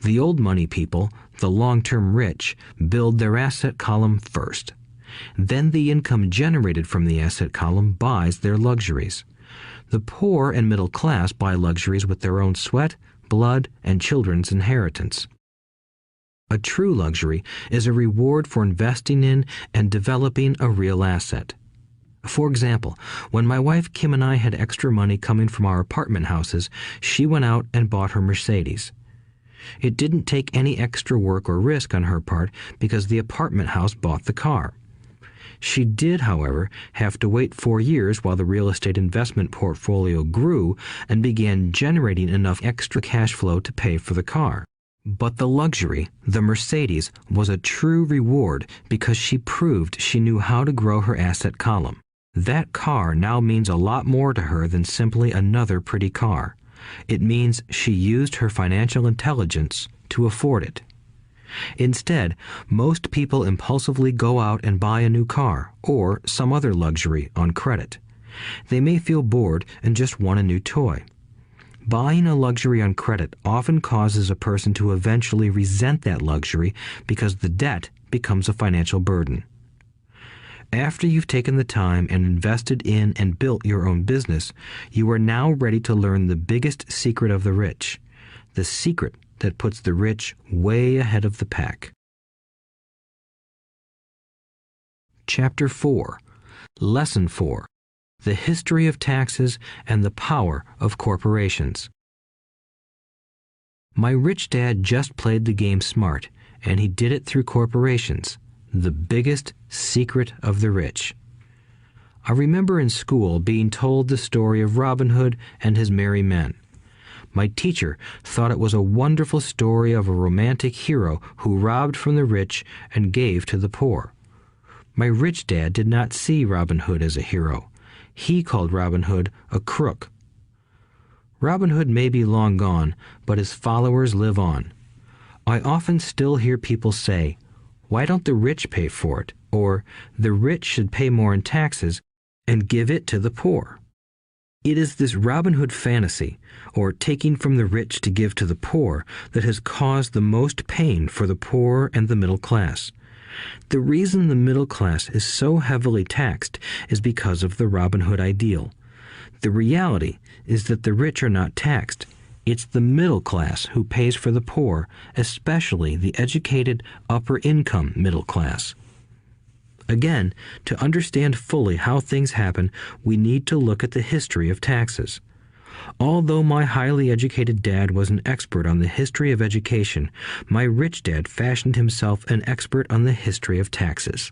The old money people, the long-term rich, build their asset column first. Then the income generated from the asset column buys their luxuries. The poor and middle class buy luxuries with their own sweat, blood, and children's inheritance. A true luxury is a reward for investing in and developing a real asset. For example, when my wife Kim and I had extra money coming from our apartment houses, she went out and bought her Mercedes. It didn't take any extra work or risk on her part because the apartment house bought the car. She did, however, have to wait 4 years while the real estate investment portfolio grew and began generating enough extra cash flow to pay for the car. But the luxury, the Mercedes, was a true reward because she proved she knew how to grow her asset column. That car now means a lot more to her than simply another pretty car. It means she used her financial intelligence to afford it. Instead, most people impulsively go out and buy a new car or some other luxury on credit. They may feel bored and just want a new toy. Buying a luxury on credit often causes a person to eventually resent that luxury because the debt becomes a financial burden. After you've taken the time and invested in and built your own business, you are now ready to learn the biggest secret of the rich, the secret that puts the rich way ahead of the pack. Chapter 4. Lesson 4. The History of Taxes and the Power of Corporations. My rich dad just played the game smart, and he did it through corporations, the biggest secret of the rich. I remember in school being told the story of Robin Hood and his merry men. My teacher thought it was a wonderful story of a romantic hero who robbed from the rich and gave to the poor. My rich dad did not see Robin Hood as a hero. He called Robin Hood a crook. Robin Hood may be long gone, but his followers live on. I often still hear people say, "Why don't the rich pay for it?" Or, "The rich should pay more in taxes and give it to the poor." It is this Robin Hood fantasy, or taking from the rich to give to the poor, that has caused the most pain for the poor and the middle class. The reason the middle class is so heavily taxed is because of the Robin Hood ideal. The reality is that the rich are not taxed. It's the middle class who pays for the poor, especially the educated upper-income middle class. Again, to understand fully how things happen, we need to look at the history of taxes. Although my highly educated dad was an expert on the history of education, my rich dad fashioned himself an expert on the history of taxes.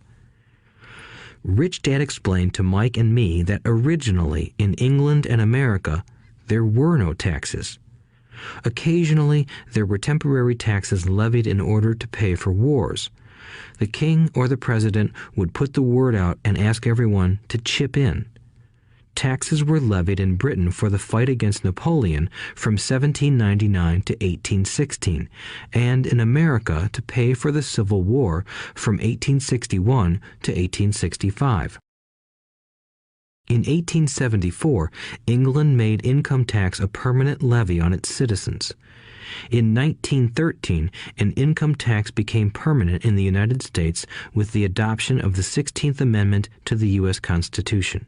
Rich Dad explained to Mike and me that originally in England and America, there were no taxes. Occasionally, there were temporary taxes levied in order to pay for wars. The king or the president would put the word out and ask everyone to chip in. Taxes were levied in Britain for the fight against Napoleon from 1799 to 1816, and in America to pay for the Civil War from 1861 to 1865. In 1874, England made income tax a permanent levy on its citizens. In 1913, an income tax became permanent in the United States with the adoption of the 16th Amendment to the U.S. Constitution.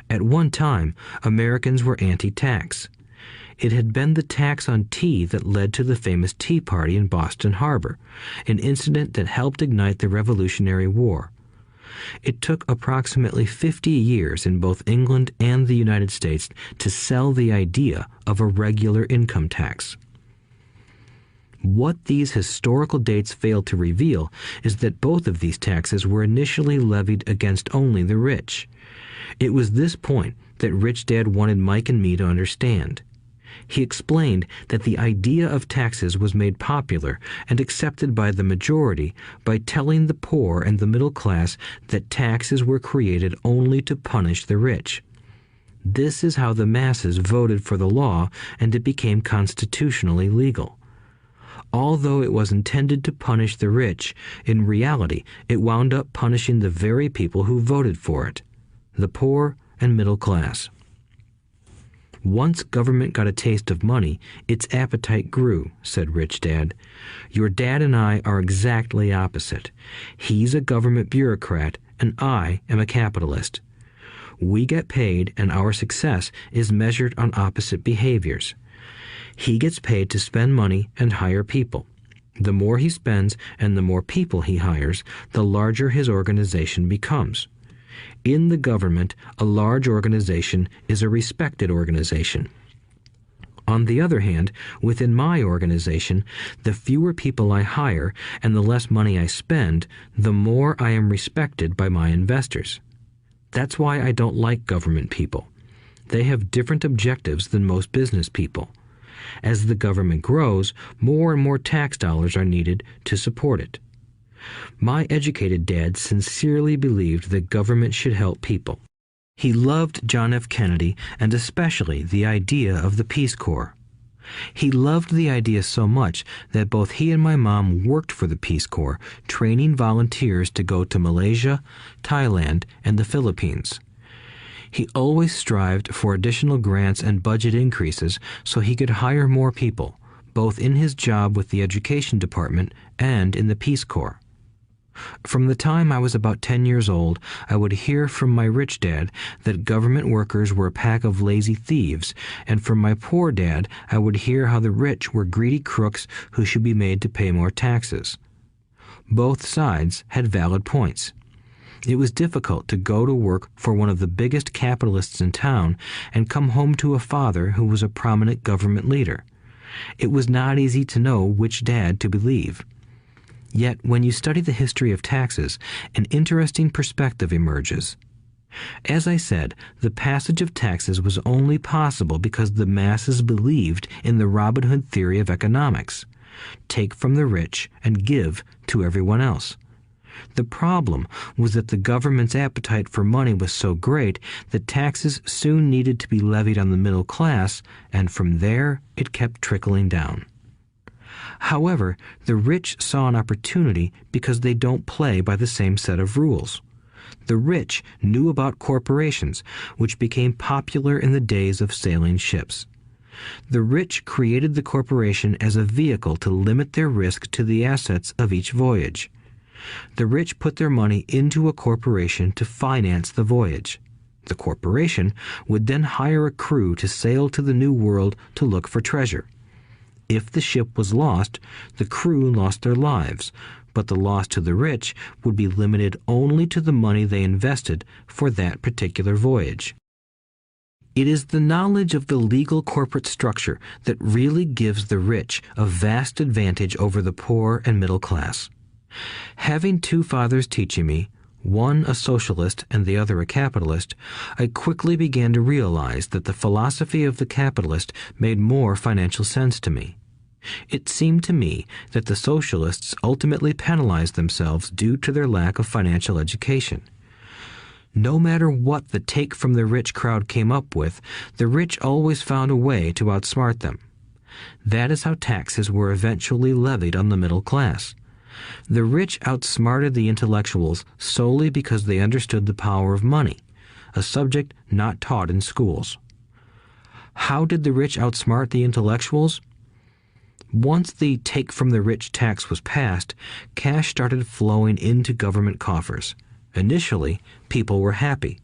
At one time, Americans were anti-tax. It had been the tax on tea that led to the famous Tea Party in Boston Harbor, an incident that helped ignite the Revolutionary War. It took approximately 50 years in both England and the United States to sell the idea of a regular income tax. What these historical dates fail to reveal is that both of these taxes were initially levied against only the rich. It was this point that Rich Dad wanted Mike and me to understand. He explained that the idea of taxes was made popular and accepted by the majority by telling the poor and the middle class that taxes were created only to punish the rich. This is how the masses voted for the law, and it became constitutionally legal. Although it was intended to punish the rich, in reality it wound up punishing the very people who voted for it, the poor and middle class. Once government got a taste of money, its appetite grew, said Rich Dad. Your dad and I are exactly opposite. He's a government bureaucrat, and I am a capitalist. We get paid, and our success is measured on opposite behaviors. He gets paid to spend money and hire people. The more he spends and the more people he hires, the larger his organization becomes. In the government, a large organization is a respected organization. On the other hand, within my organization, the fewer people I hire and the less money I spend, the more I am respected by my investors. That's why I don't like government people. They have different objectives than most business people. As the government grows, more and more tax dollars are needed to support it. My educated dad sincerely believed that government should help people. He loved John F. Kennedy and especially the idea of the Peace Corps. He loved the idea so much that both he and my mom worked for the Peace Corps, training volunteers to go to Malaysia, Thailand, and the Philippines. He always strived for additional grants and budget increases so he could hire more people, both in his job with the Education Department and in the Peace Corps. From the time I was about 10 years old, I would hear from my rich dad that government workers were a pack of lazy thieves, and from my poor dad I would hear how the rich were greedy crooks who should be made to pay more taxes. Both sides had valid points. It was difficult to go to work for one of the biggest capitalists in town and come home to a father who was a prominent government leader. It was not easy to know which dad to believe. Yet, when you study the history of taxes, an interesting perspective emerges. As I said, the passage of taxes was only possible because the masses believed in the Robin Hood theory of economics. Take from the rich and give to everyone else. The problem was that the government's appetite for money was so great that taxes soon needed to be levied on the middle class, and from there it kept trickling down. However, the rich saw an opportunity because they don't play by the same set of rules. The rich knew about corporations, which became popular in the days of sailing ships. The rich created the corporation as a vehicle to limit their risk to the assets of each voyage. The rich put their money into a corporation to finance the voyage. The corporation would then hire a crew to sail to the New World to look for treasure. If the ship was lost, the crew lost their lives, but the loss to the rich would be limited only to the money they invested for that particular voyage. It is the knowledge of the legal corporate structure that really gives the rich a vast advantage over the poor and middle class. Having two fathers teaching me, one a socialist and the other a capitalist, I quickly began to realize that the philosophy of the capitalist made more financial sense to me. It seemed to me that the socialists ultimately penalized themselves due to their lack of financial education. No matter what the take from the rich crowd came up with, the rich always found a way to outsmart them. That is how taxes were eventually levied on the middle class. The rich outsmarted the intellectuals solely because they understood the power of money, a subject not taught in schools. How did the rich outsmart the intellectuals? Once the take from the rich tax was passed, cash started flowing into government coffers. Initially, people were happy.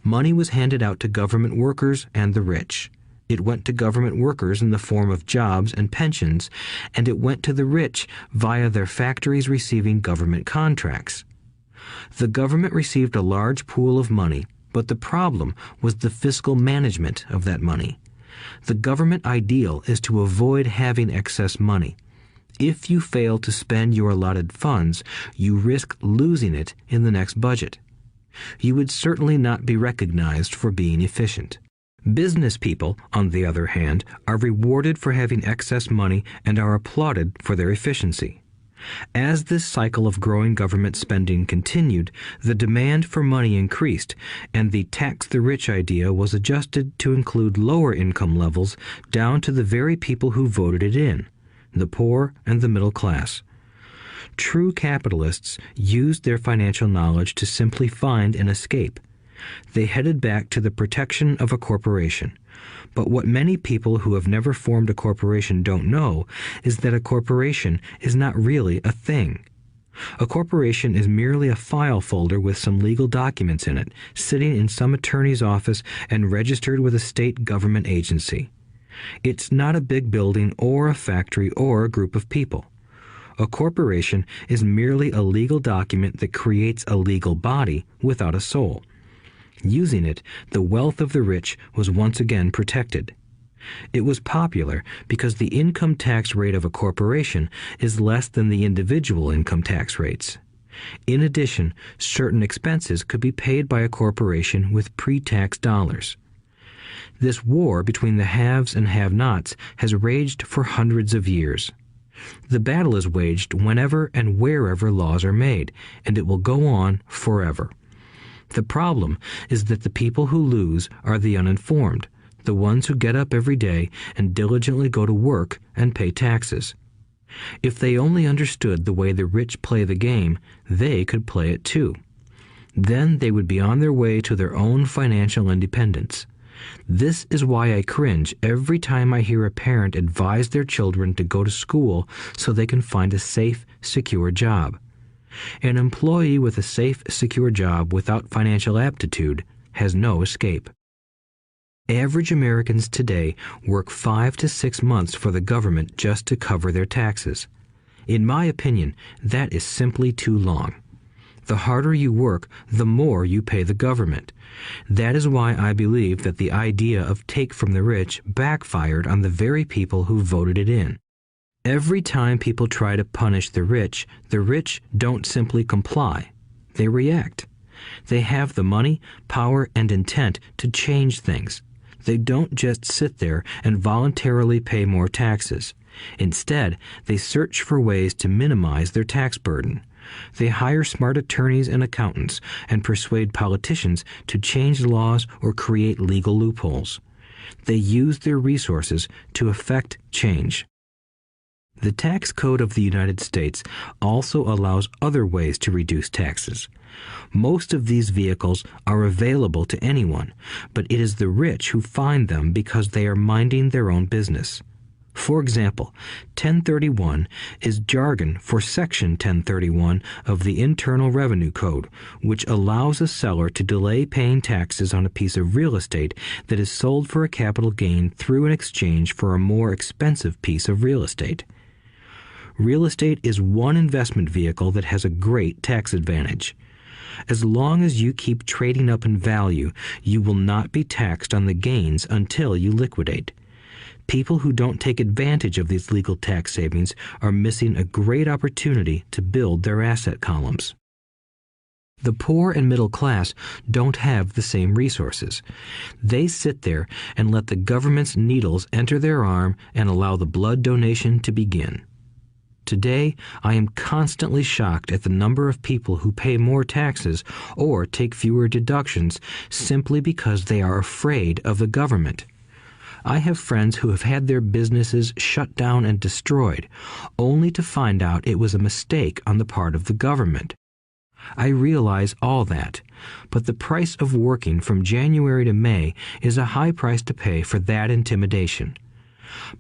Money was handed out to government workers and the rich. It went to government workers in the form of jobs and pensions, and it went to the rich via their factories receiving government contracts. The government received a large pool of money, but the problem was the fiscal management of that money. The government ideal is to avoid having excess money. If you fail to spend your allotted funds, you risk losing it in the next budget. You would certainly not be recognized for being efficient. Business people, on the other hand, are rewarded for having excess money and are applauded for their efficiency. As this cycle of growing government spending continued, the demand for money increased, and the tax the rich idea was adjusted to include lower income levels down to the very people who voted it in, the poor and the middle class. True capitalists used their financial knowledge to simply find an escape. They headed back to the protection of a corporation. But what many people who have never formed a corporation don't know is that a corporation is not really a thing. A corporation is merely a file folder with some legal documents in it, sitting in some attorney's office and registered with a state government agency. It's not a big building or a factory or a group of people. A corporation is merely a legal document that creates a legal body without a soul. Using it, the wealth of the rich was once again protected. It was popular because the income tax rate of a corporation is less than the individual income tax rates. In addition, certain expenses could be paid by a corporation with pre-tax dollars. This war between the haves and have-nots has raged for hundreds of years. The battle is waged whenever and wherever laws are made, and it will go on forever. The problem is that the people who lose are the uninformed, the ones who get up every day and diligently go to work and pay taxes. If they only understood the way the rich play the game, they could play it too. Then they would be on their way to their own financial independence. This is why I cringe every time I hear a parent advise their children to go to school so they can find a safe, secure job. An employee with a safe, secure job without financial aptitude has no escape. Average Americans today work 5 to 6 months for the government just to cover their taxes. In my opinion, that is simply too long. The harder you work, the more you pay the government. That is why I believe that the idea of take from the rich backfired on the very people who voted it in. Every time people try to punish the rich don't simply comply. They react. They have the money, power, and intent to change things. They don't just sit there and voluntarily pay more taxes. Instead, they search for ways to minimize their tax burden. They hire smart attorneys and accountants and persuade politicians to change laws or create legal loopholes. They use their resources to effect change. The tax code of the United States also allows other ways to reduce taxes. Most of these vehicles are available to anyone, but it is the rich who find them because they are minding their own business. For example, 1031 is jargon for Section 1031 of the Internal Revenue Code, which allows a seller to delay paying taxes on a piece of real estate that is sold for a capital gain through an exchange for a more expensive piece of real estate. Real estate is one investment vehicle that has a great tax advantage. As long as you keep trading up in value, you will not be taxed on the gains until you liquidate. People who don't take advantage of these legal tax savings are missing a great opportunity to build their asset columns. The poor and middle class don't have the same resources. They sit there and let the government's needles enter their arm and allow the blood donation to begin. Today, I am constantly shocked at the number of people who pay more taxes or take fewer deductions simply because they are afraid of the government. I have friends who have had their businesses shut down and destroyed, only to find out it was a mistake on the part of the government. I realize all that, but the price of working from January to May is a high price to pay for that intimidation.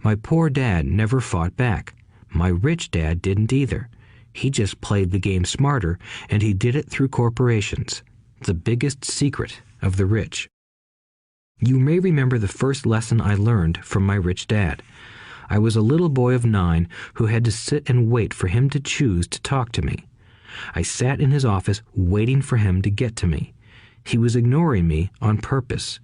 My poor dad never fought back. My rich dad didn't either. He just played the game smarter, and he did it through corporations, the biggest secret of the rich. You may remember the first lesson I learned from my rich dad. I was a little boy of 9 who had to sit and wait for him to choose to talk to me. I sat in his office waiting for him to get to me. He was ignoring me on purpose.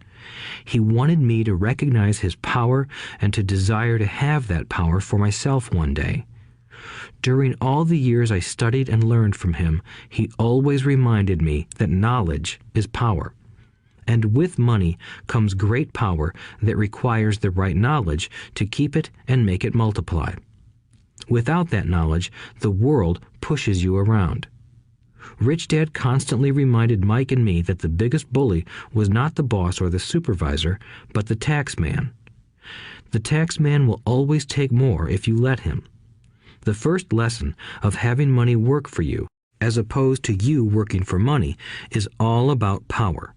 He wanted me to recognize his power and to desire to have that power for myself one day. During all the years I studied and learned from him, he always reminded me that knowledge is power. and with money comes great power that requires the right knowledge to keep it and make it multiply. Without that knowledge, the world pushes you around. Rich Dad constantly reminded Mike and me that the biggest bully was not the boss or the supervisor, but the tax man. The tax man will always take more if you let him. The first lesson of having money work for you, as opposed to you working for money, is all about power.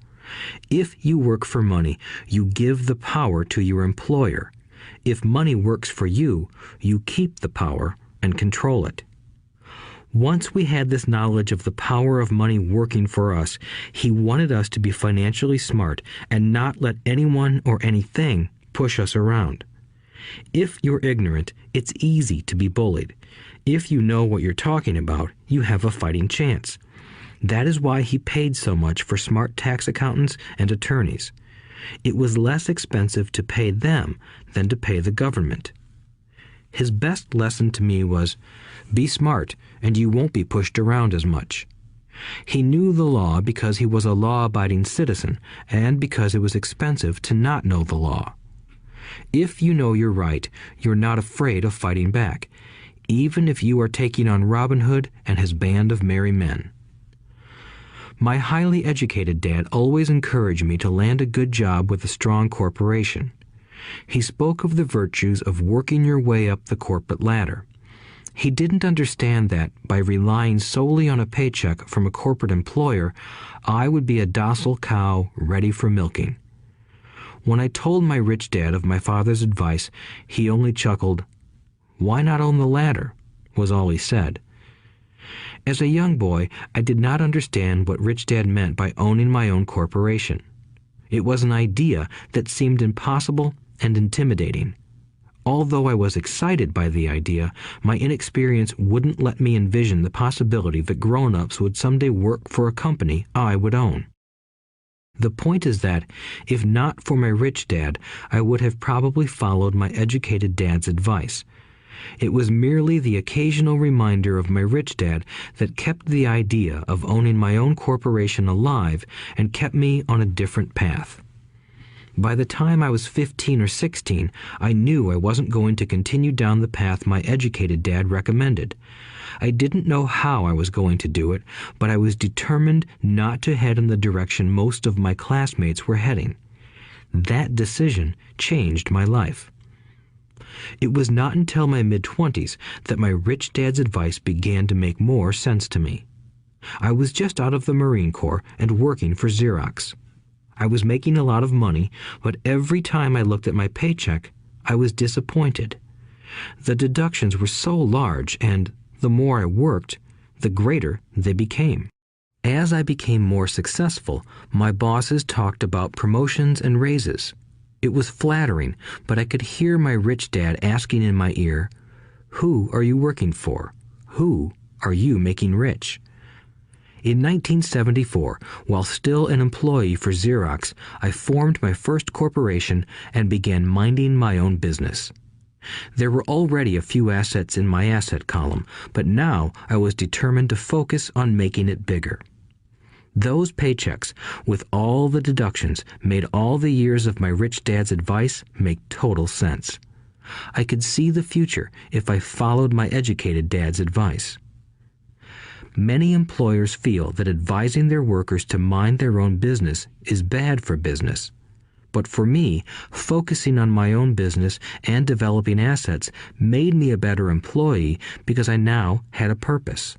If you work for money, you give the power to your employer. If money works for you, you keep the power and control it. Once we had this knowledge of the power of money working for us, he wanted us to be financially smart and not let anyone or anything push us around. If you're ignorant, it's easy to be bullied. If you know what you're talking about, you have a fighting chance. That is why he paid so much for smart tax accountants and attorneys. It was less expensive to pay them than to pay the government. His best lesson to me was, be smart and you won't be pushed around as much. He knew the law because he was a law-abiding citizen and because it was expensive to not know the law. If you know you're right, you're not afraid of fighting back, even if you are taking on Robin Hood and his band of merry men. My highly educated dad always encouraged me to land a good job with a strong corporation. He spoke of the virtues of working your way up the corporate ladder. He didn't understand that, by relying solely on a paycheck from a corporate employer, I would be a docile cow ready for milking. When I told my rich dad of my father's advice, he only chuckled. "Why not own the ladder?" was all he said. As a young boy, I did not understand what Rich Dad meant by owning my own corporation. It was an idea that seemed impossible and intimidating. Although I was excited by the idea, my inexperience wouldn't let me envision the possibility that grown-ups would someday work for a company I would own. The point is that, if not for my rich dad, I would have probably followed my educated dad's advice. It was merely the occasional reminder of my rich dad that kept the idea of owning my own corporation alive and kept me on a different path. By the time I was 15 or 16, I knew I wasn't going to continue down the path my educated dad recommended. I didn't know how I was going to do it, but I was determined not to head in the direction most of my classmates were heading. That decision changed my life. It was not until my mid-20s that my rich dad's advice began to make more sense to me. I was just out of the Marine Corps and working for Xerox. I was making a lot of money, but every time I looked at my paycheck, I was disappointed. The deductions were so large, and the more I worked, the greater they became. As I became more successful, my bosses talked about promotions and raises. It was flattering, but I could hear my rich dad asking in my ear, "Who are you working for? Who are you making rich?" In 1974, while still an employee for Xerox, I formed my first corporation and began minding my own business. There were already a few assets in my asset column, but now I was determined to focus on making it bigger. Those paychecks, with all the deductions, made all the years of my rich dad's advice make total sense. I could see the future if I followed my educated dad's advice. Many employers feel that advising their workers to mind their own business is bad for business. But for me, focusing on my own business and developing assets made me a better employee because I now had a purpose.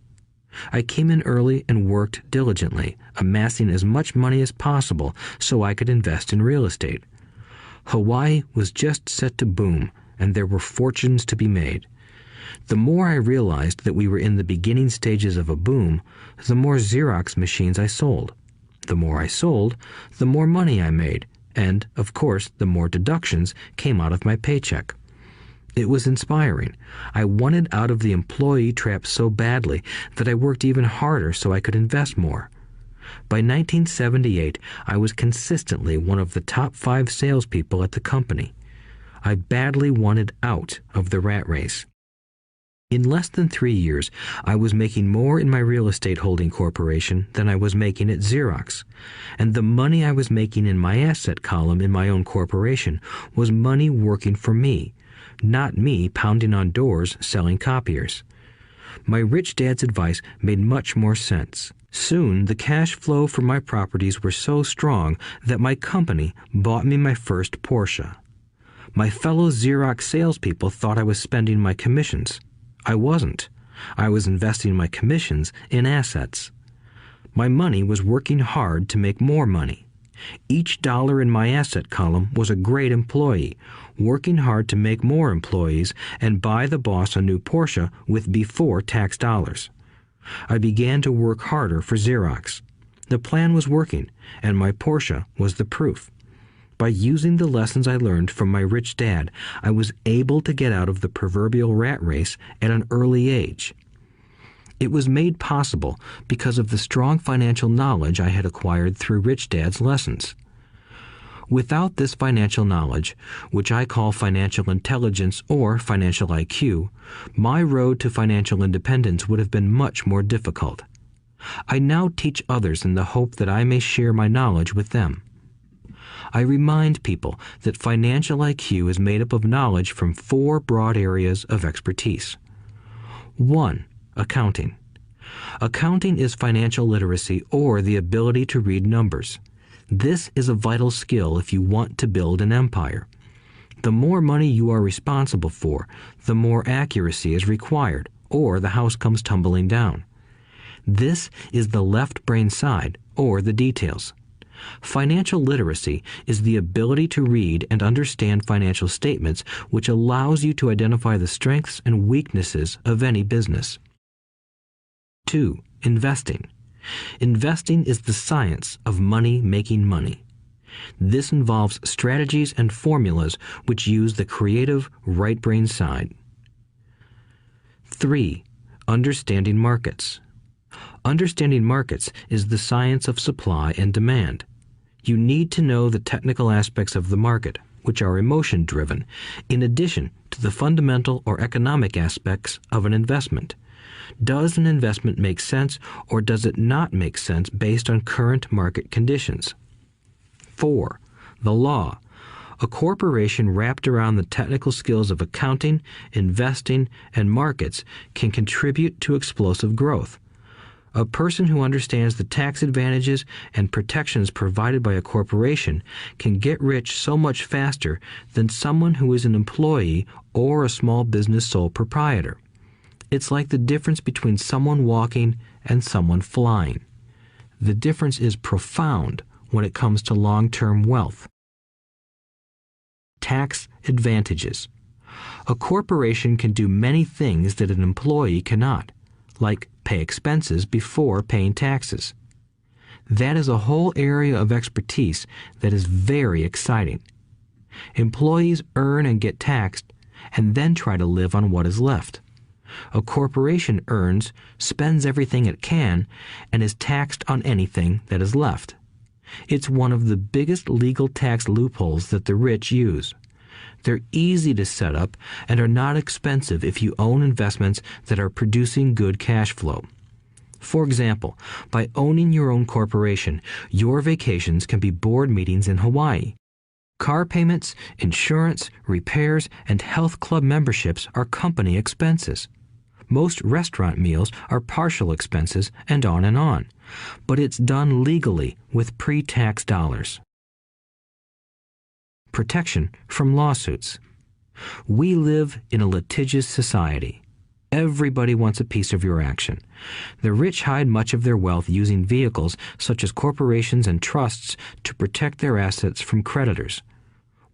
I came in early and worked diligently, amassing as much money as possible so I could invest in real estate. Hawaii was just set to boom, and there were fortunes to be made. The more I realized that we were in the beginning stages of a boom, the more Xerox machines I sold. The more I sold, the more money I made, and, of course, the more deductions came out of my paycheck. It was inspiring. I wanted out of the employee trap so badly that I worked even harder so I could invest more. By 1978, I was consistently one of the top 5 salespeople at the company. I badly wanted out of the rat race. In less than 3 years, I was making more in my real estate holding corporation than I was making at Xerox, and the money I was making in my asset column in my own corporation was money working for me, not me pounding on doors selling copiers. My rich dad's advice made much more sense. Soon, the cash flow from my properties were so strong that my company bought me my first Porsche. My fellow Xerox salespeople thought I was spending my commissions. I wasn't. I was investing my commissions in assets. My money was working hard to make more money. Each dollar in my asset column was a great employee, working hard to make more employees and buy the boss a new Porsche with before-tax dollars. I began to work harder for Xerox. The plan was working, and my Porsche was the proof. By using the lessons I learned from my rich dad, I was able to get out of the proverbial rat race at an early age. It was made possible because of the strong financial knowledge I had acquired through Rich Dad's lessons. Without this financial knowledge, which I call financial intelligence or financial IQ, my road to financial independence would have been much more difficult. I now teach others in the hope that I may share my knowledge with them. I remind people that financial IQ is made up of knowledge from 4 broad areas of expertise. 1. Accounting. Accounting is financial literacy or the ability to read numbers. This is a vital skill if you want to build an empire. The more money you are responsible for, the more accuracy is required, or the house comes tumbling down. This is the left brain side, or the details. Financial literacy is the ability to read and understand financial statements, which allows you to identify the strengths and weaknesses of any business. 2. Investing. Investing is the science of money making money. This involves strategies and formulas which use the creative right brain side. 3. Understanding markets. Understanding markets is the science of supply and demand. You need to know the technical aspects of the market, which are emotion-driven, in addition to the fundamental or economic aspects of an investment. Does an investment make sense or does it not make sense based on current market conditions? 4. The law. A corporation wrapped around the technical skills of accounting, investing, and markets can contribute to explosive growth. A person who understands the tax advantages and protections provided by a corporation can get rich so much faster than someone who is an employee or a small business sole proprietor. It's like the difference between someone walking and someone flying. The difference is profound when it comes to long-term wealth. Tax advantages. A corporation can do many things that an employee cannot, like pay expenses before paying taxes. That is a whole area of expertise that is very exciting. Employees earn and get taxed, and then try to live on what is left. A corporation earns, spends everything it can, and is taxed on anything that is left. It's one of the biggest legal tax loopholes that the rich use. They're easy to set up and are not expensive if you own investments that are producing good cash flow. For example, by owning your own corporation, your vacations can be board meetings in Hawaii. Car payments, insurance, repairs, and health club memberships are company expenses. Most restaurant meals are partial expenses and on. But it's done legally with pre-tax dollars. Protection from lawsuits. We live in a litigious society. Everybody wants a piece of your action. The rich hide much of their wealth using vehicles such as corporations and trusts to protect their assets from creditors.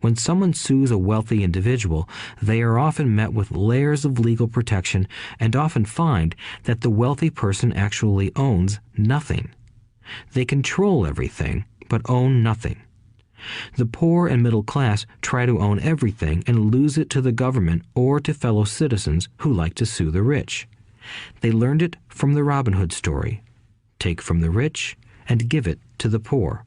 When someone sues a wealthy individual, they are often met with layers of legal protection and often find that the wealthy person actually owns nothing. They control everything, but own nothing. The poor and middle class try to own everything and lose it to the government or to fellow citizens who like to sue the rich. They learned it from the Robin Hood story. Take from the rich and give it to the poor.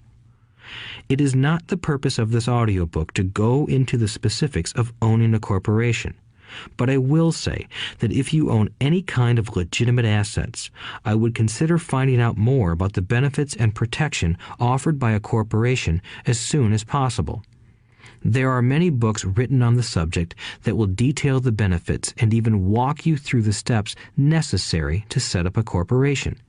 It is not the purpose of this audiobook to go into the specifics of owning a corporation. But I will say that if you own any kind of legitimate assets, I would consider finding out more about the benefits and protection offered by a corporation as soon as possible. There are many books written on the subject that will detail the benefits and even walk you through the steps necessary to set up a corporation.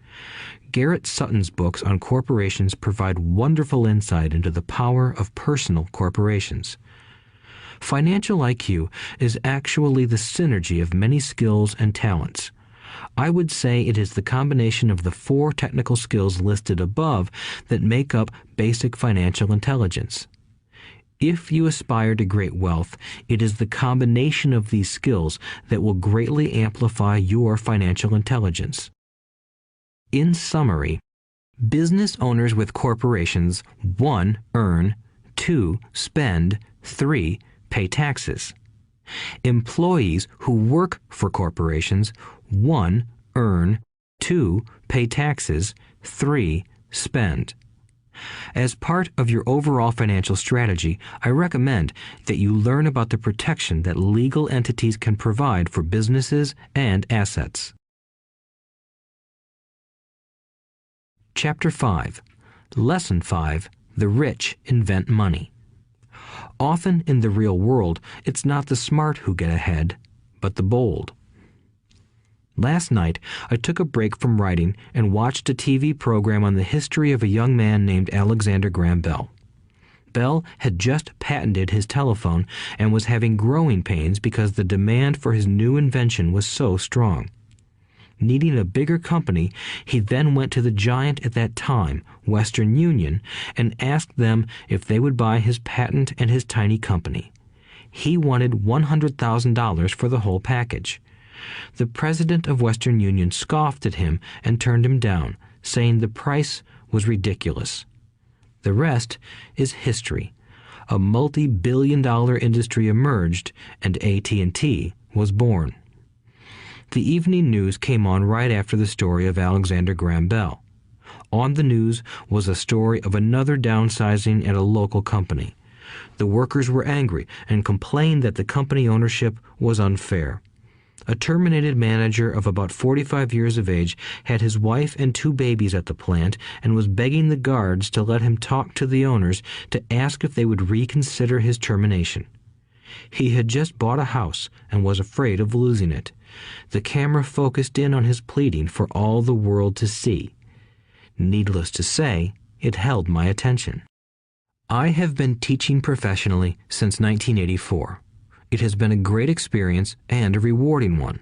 Garrett Sutton's books on corporations provide wonderful insight into the power of personal corporations. Financial IQ is actually the synergy of many skills and talents. I would say it is the combination of the 4 technical skills listed above that make up basic financial intelligence. If you aspire to great wealth, it is the combination of these skills that will greatly amplify your financial intelligence. In summary, business owners with corporations 1. Earn, 2. Spend, 3. Pay taxes. Employees who work for corporations 1. Earn, 2. Pay taxes, 3. Spend. As part of your overall financial strategy, I recommend that you learn about the protection that legal entities can provide for businesses and assets. Chapter 5. Lesson 5. The rich invent money. Often in the real world, it's not the smart who get ahead, but the bold. Last night, I took a break from writing and watched a TV program on the history of a young man named Alexander Graham Bell. Bell had just patented his telephone and was having growing pains because the demand for his new invention was so strong. Needing a bigger company, he then went to the giant at that time, Western Union, and asked them if they would buy his patent and his tiny company. He wanted $100,000 for the whole package. The president of Western Union scoffed at him and turned him down, saying the price was ridiculous. The rest is history. A multi-billion-dollar industry emerged, and AT&T was born. The evening news came on right after the story of Alexander Graham Bell. On the news was a story of another downsizing at a local company. The workers were angry and complained that the company ownership was unfair. A terminated manager of about 45 years of age had his wife and 2 babies at the plant and was begging the guards to let him talk to the owners to ask if they would reconsider his termination. He had just bought a house and was afraid of losing it. The camera focused in on his pleading for all the world to see. Needless to say, it held my attention. I have been teaching professionally since 1984. It has been a great experience and a rewarding one.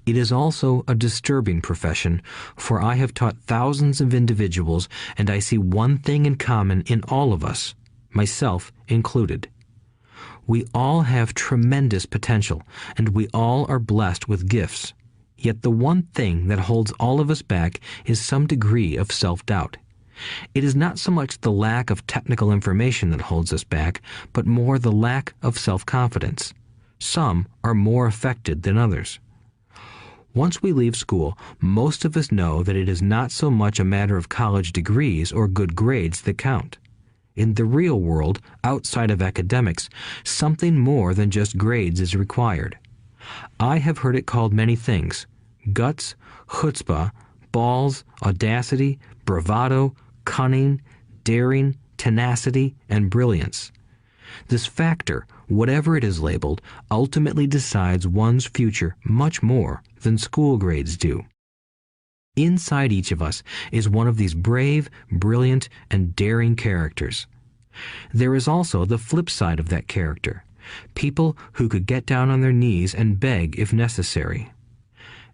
It is also a disturbing profession, for I have taught thousands of individuals, and I see one thing in common in all of us, myself included. We all have tremendous potential, and we all are blessed with gifts. Yet the one thing that holds all of us back is some degree of self-doubt. It is not so much the lack of technical information that holds us back, but more the lack of self-confidence. Some are more affected than others. Once we leave school, most of us know that it is not so much a matter of college degrees or good grades that count. In the real world, outside of academics, something more than just grades is required. I have heard it called many things: guts, chutzpah, balls, audacity, bravado, cunning, daring, tenacity, and brilliance. This factor, whatever it is labeled, ultimately decides one's future much more than school grades do. Inside each of us is one of these brave, brilliant, and daring characters. There is also the flip side of that character, people who could get down on their knees and beg if necessary.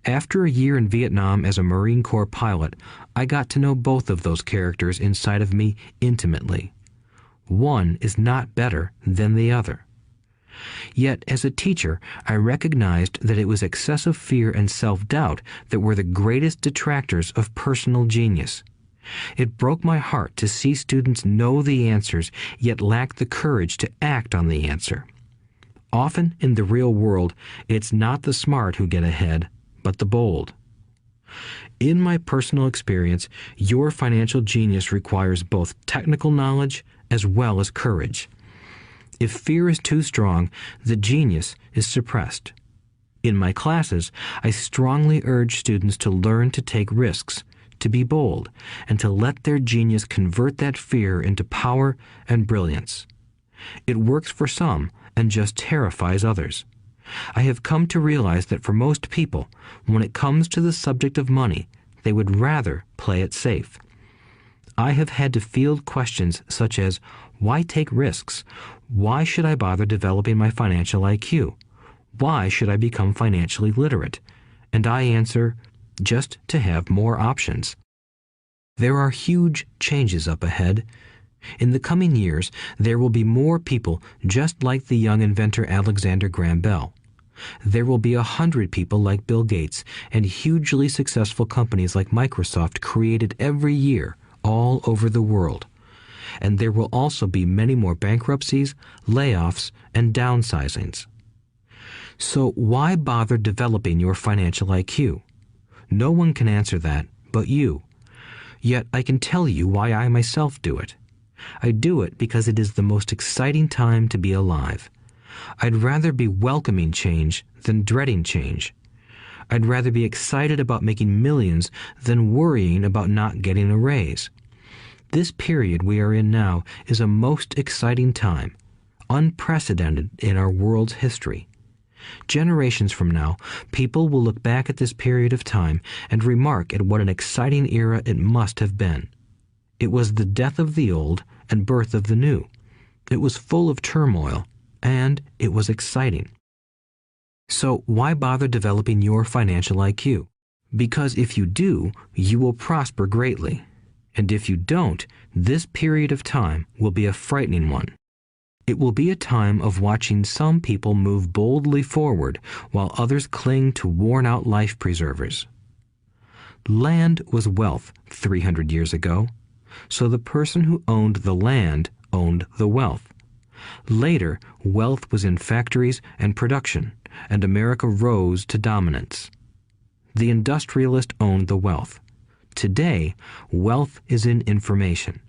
After a year in Vietnam as a Marine Corps pilot, I got to know both of those characters inside of me intimately. One is not better than the other. Yet, as a teacher, I recognized that it was excessive fear and self-doubt that were the greatest detractors of personal genius. It broke my heart to see students know the answers, yet lack the courage to act on the answer. Often in the real world, it's not the smart who get ahead, but the bold. In my personal experience, your financial genius requires both technical knowledge as well as courage. If fear is too strong, the genius is suppressed. In my classes, I strongly urge students to learn to take risks, to be bold, and to let their genius convert that fear into power and brilliance. It works for some and just terrifies others. I have come to realize that for most people, when it comes to the subject of money, they would rather play it safe. I have had to field questions such as, why take risks? Why should I bother developing my financial IQ? Why should I become financially literate? And I answer, just to have more options. There are huge changes up ahead. In the coming years, there will be more people just like the young inventor Alexander Graham Bell. There will be 100 people like Bill Gates and hugely successful companies like Microsoft created every year all over the world. And there will also be many more bankruptcies, layoffs, and downsizings. So why bother developing your financial IQ? No one can answer that but you. Yet I can tell you why I myself do it. I do it because it is the most exciting time to be alive. I'd rather be welcoming change than dreading change. I'd rather be excited about making millions than worrying about not getting a raise. This period we are in now is a most exciting time, unprecedented in our world's history. Generations from now, people will look back at this period of time and remark at what an exciting era it must have been. It was the death of the old and birth of the new. It was full of turmoil, and it was exciting. So why bother developing your financial IQ? Because if you do, you will prosper greatly. And if you don't, this period of time will be a frightening one. It will be a time of watching some people move boldly forward while others cling to worn-out life preservers. Land was wealth 300 years ago, so the person who owned the land owned the wealth. Later, wealth was in factories and production, and America rose to dominance. The industrialist owned the wealth. Today, wealth is in information,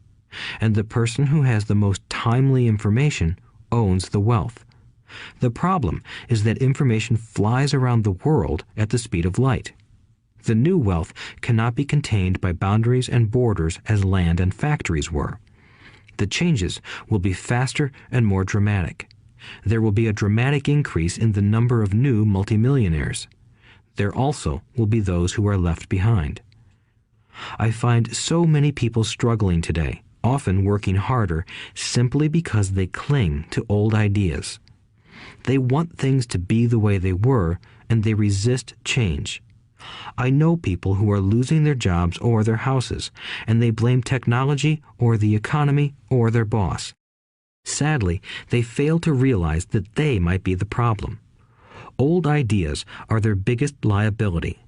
and the person who has the most timely information owns the wealth. The problem is that information flies around the world at the speed of light. The new wealth cannot be contained by boundaries and borders as land and factories were. The changes will be faster and more dramatic. There will be a dramatic increase in the number of new multimillionaires. There also will be those who are left behind. I find so many people struggling today, often working harder, simply because they cling to old ideas. They want things to be the way they were, and they resist change. I know people who are losing their jobs or their houses, and they blame technology or the economy or their boss. Sadly, they fail to realize that they might be the problem. Old ideas are their biggest liability.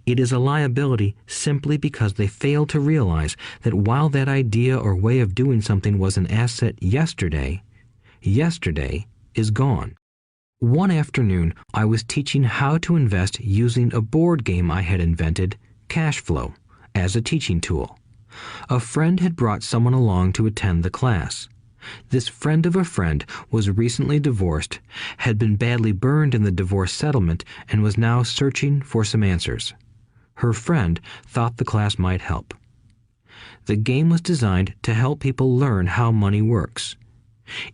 It is a liability simply because they fail to realize that while that idea or way of doing something was an asset yesterday, yesterday is gone. One afternoon, I was teaching how to invest using a board game I had invented, Cash Flow, as a teaching tool. A friend had brought someone along to attend the class. This friend of a friend was recently divorced, had been badly burned in the divorce settlement, and was now searching for some answers. Her friend thought the class might help. The game was designed to help people learn how money works.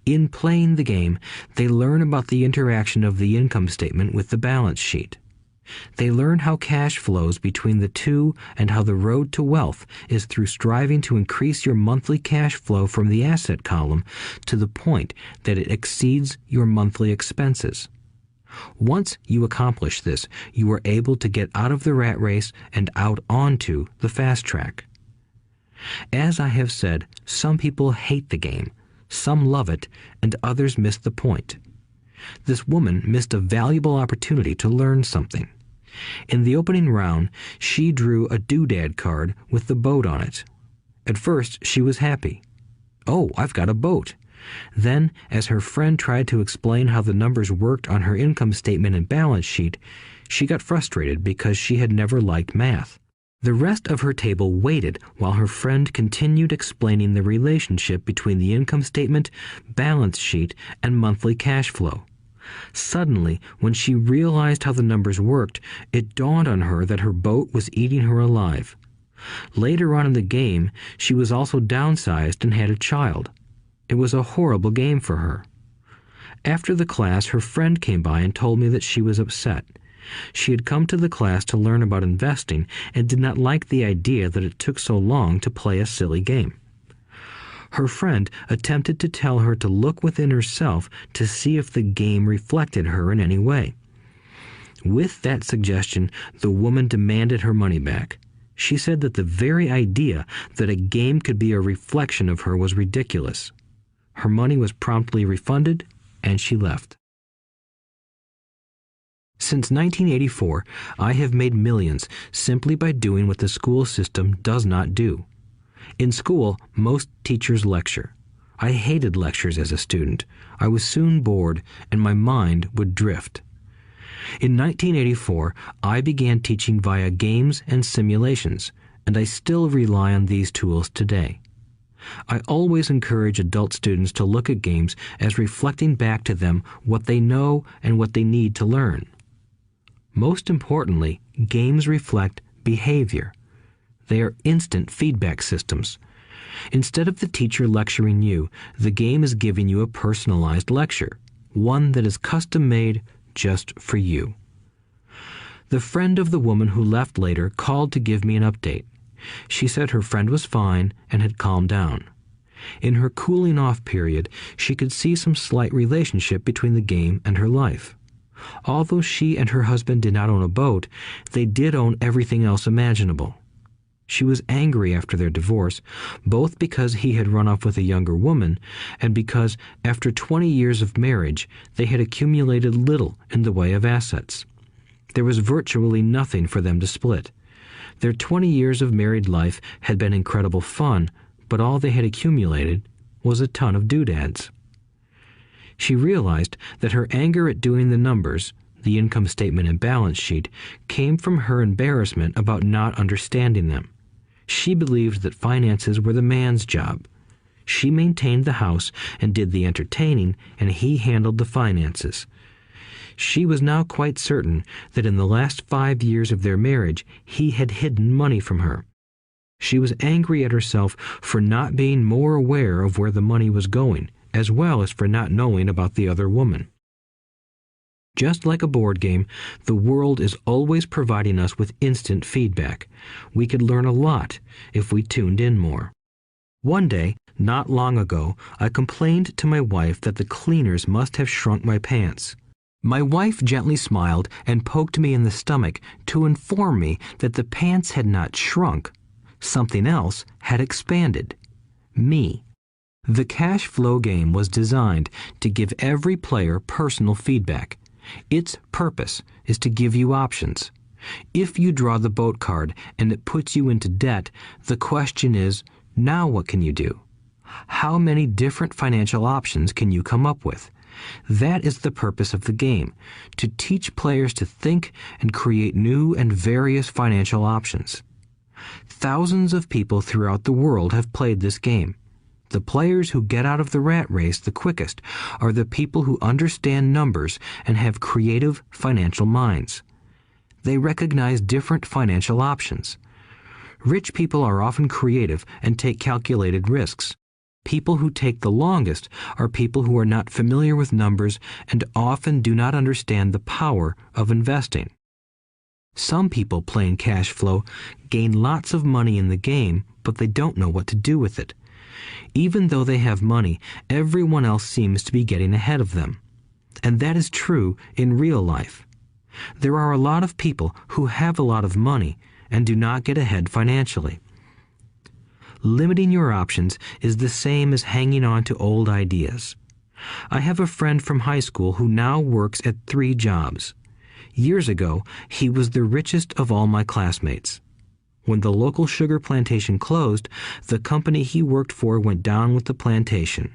In playing the game, they learn about the interaction of the income statement with the balance sheet. They learn how cash flows between the two and how the road to wealth is through striving to increase your monthly cash flow from the asset column to the point that it exceeds your monthly expenses. Once you accomplish this, you are able to get out of the rat race and out onto the fast track. As I have said, some people hate the game, some love it, and others miss the point. This woman missed a valuable opportunity to learn something. In the opening round, she drew a doodad card with the boat on it. At first, she was happy. "Oh, I've got a boat." Then, as her friend tried to explain how the numbers worked on her income statement and balance sheet, she got frustrated because she had never liked math. The rest of her table waited while her friend continued explaining the relationship between the income statement, balance sheet, and monthly cash flow. Suddenly, when she realized how the numbers worked, it dawned on her that her boat was eating her alive. Later on in the game, she was also downsized and had a child. It was a horrible game for her. After the class, her friend came by and told me that she was upset. She had come to the class to learn about investing and did not like the idea that it took so long to play a silly game. Her friend attempted to tell her to look within herself to see if the game reflected her in any way. With that suggestion, the woman demanded her money back. She said that the very idea that a game could be a reflection of her was ridiculous. Her money was promptly refunded, and she left. Since 1984, I have made millions simply by doing what the school system does not do. In school, most teachers lecture. I hated lectures as a student. I was soon bored, and my mind would drift. In 1984, I began teaching via games and simulations, and I still rely on these tools today. I always encourage adult students to look at games as reflecting back to them what they know and what they need to learn. Most importantly, games reflect behavior. They are instant feedback systems. Instead of the teacher lecturing you, the game is giving you a personalized lecture, one that is custom-made just for you. The friend of the woman who left later called to give me an update. She said her friend was fine and had calmed down. In her cooling off period, she could see some slight relationship between the game and her life. Although she and her husband did not own a boat, they did own everything else imaginable. She was angry after their divorce, both because he had run off with a younger woman and because, after 20 years of marriage, they had accumulated little in the way of assets. There was virtually nothing for them to split. Their 20 years of married life had been incredible fun, but all they had accumulated was a ton of doodads. She realized that her anger at doing the numbers, the income statement and balance sheet, came from her embarrassment about not understanding them. She believed that finances were the man's job. She maintained the house and did the entertaining, and he handled the finances. She was now quite certain that in the last 5 years of their marriage, he had hidden money from her. She was angry at herself for not being more aware of where the money was going, as well as for not knowing about the other woman. Just like a board game, the world is always providing us with instant feedback. We could learn a lot if we tuned in more. One day, not long ago, I complained to my wife that the cleaners must have shrunk my pants. My wife gently smiled and poked me in the stomach to inform me that the pants had not shrunk. Something else had expanded. Me. The cash flow game was designed to give every player personal feedback. Its purpose is to give you options. If you draw the boat card and it puts you into debt, the question is, now what can you do? How many different financial options can you come up with? That is the purpose of the game, to teach players to think and create new and various financial options. Thousands of people throughout the world have played this game. The players who get out of the rat race the quickest are the people who understand numbers and have creative financial minds. They recognize different financial options. Rich people are often creative and take calculated risks. People who take the longest are people who are not familiar with numbers and often do not understand the power of investing. Some people playing cash flow gain lots of money in the game, but they don't know what to do with it. Even though they have money, everyone else seems to be getting ahead of them. And that is true in real life. There are a lot of people who have a lot of money and do not get ahead financially. Limiting your options is the same as hanging on to old ideas. I have a friend from high school who now works at 3 jobs. Years ago, he was the richest of all my classmates. When the local sugar plantation closed, the company he worked for went down with the plantation.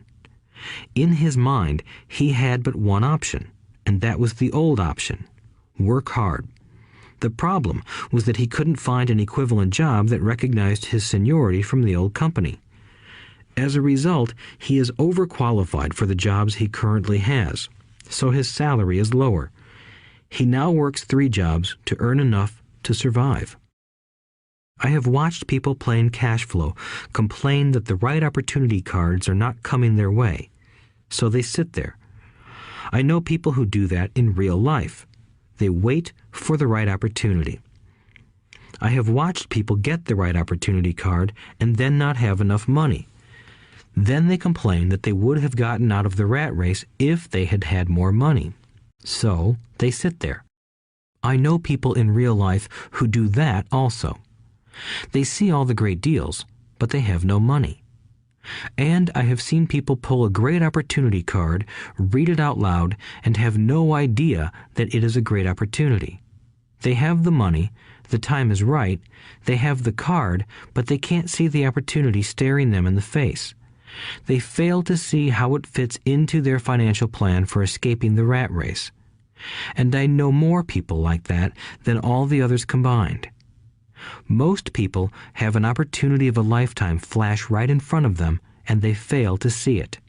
In his mind, he had but one option, and that was the old option: work hard. The problem was that he couldn't find an equivalent job that recognized his seniority from the old company. As a result, he is overqualified for the jobs he currently has. so his salary is lower. He now works 3 jobs to earn enough to survive. I have watched people playing cash flow complain that the right opportunity cards are not coming their way, so they sit there. I know people who do that in real life. They wait for the right opportunity. I have watched people get the right opportunity card and then not have enough money. Then they complain that they would have gotten out of the rat race if they had had more money. So they sit there. I know people in real life who do that also. They see all the great deals, but they have no money. And I have seen people pull a great opportunity card, read it out loud, and have no idea that it is a great opportunity. They have the money, the time is right, they have the card, but they can't see the opportunity staring them in the face. They fail to see how it fits into their financial plan for escaping the rat race. And I know more people like that than all the others combined. Most people have an opportunity of a lifetime flash right in front of them, and they fail to see it.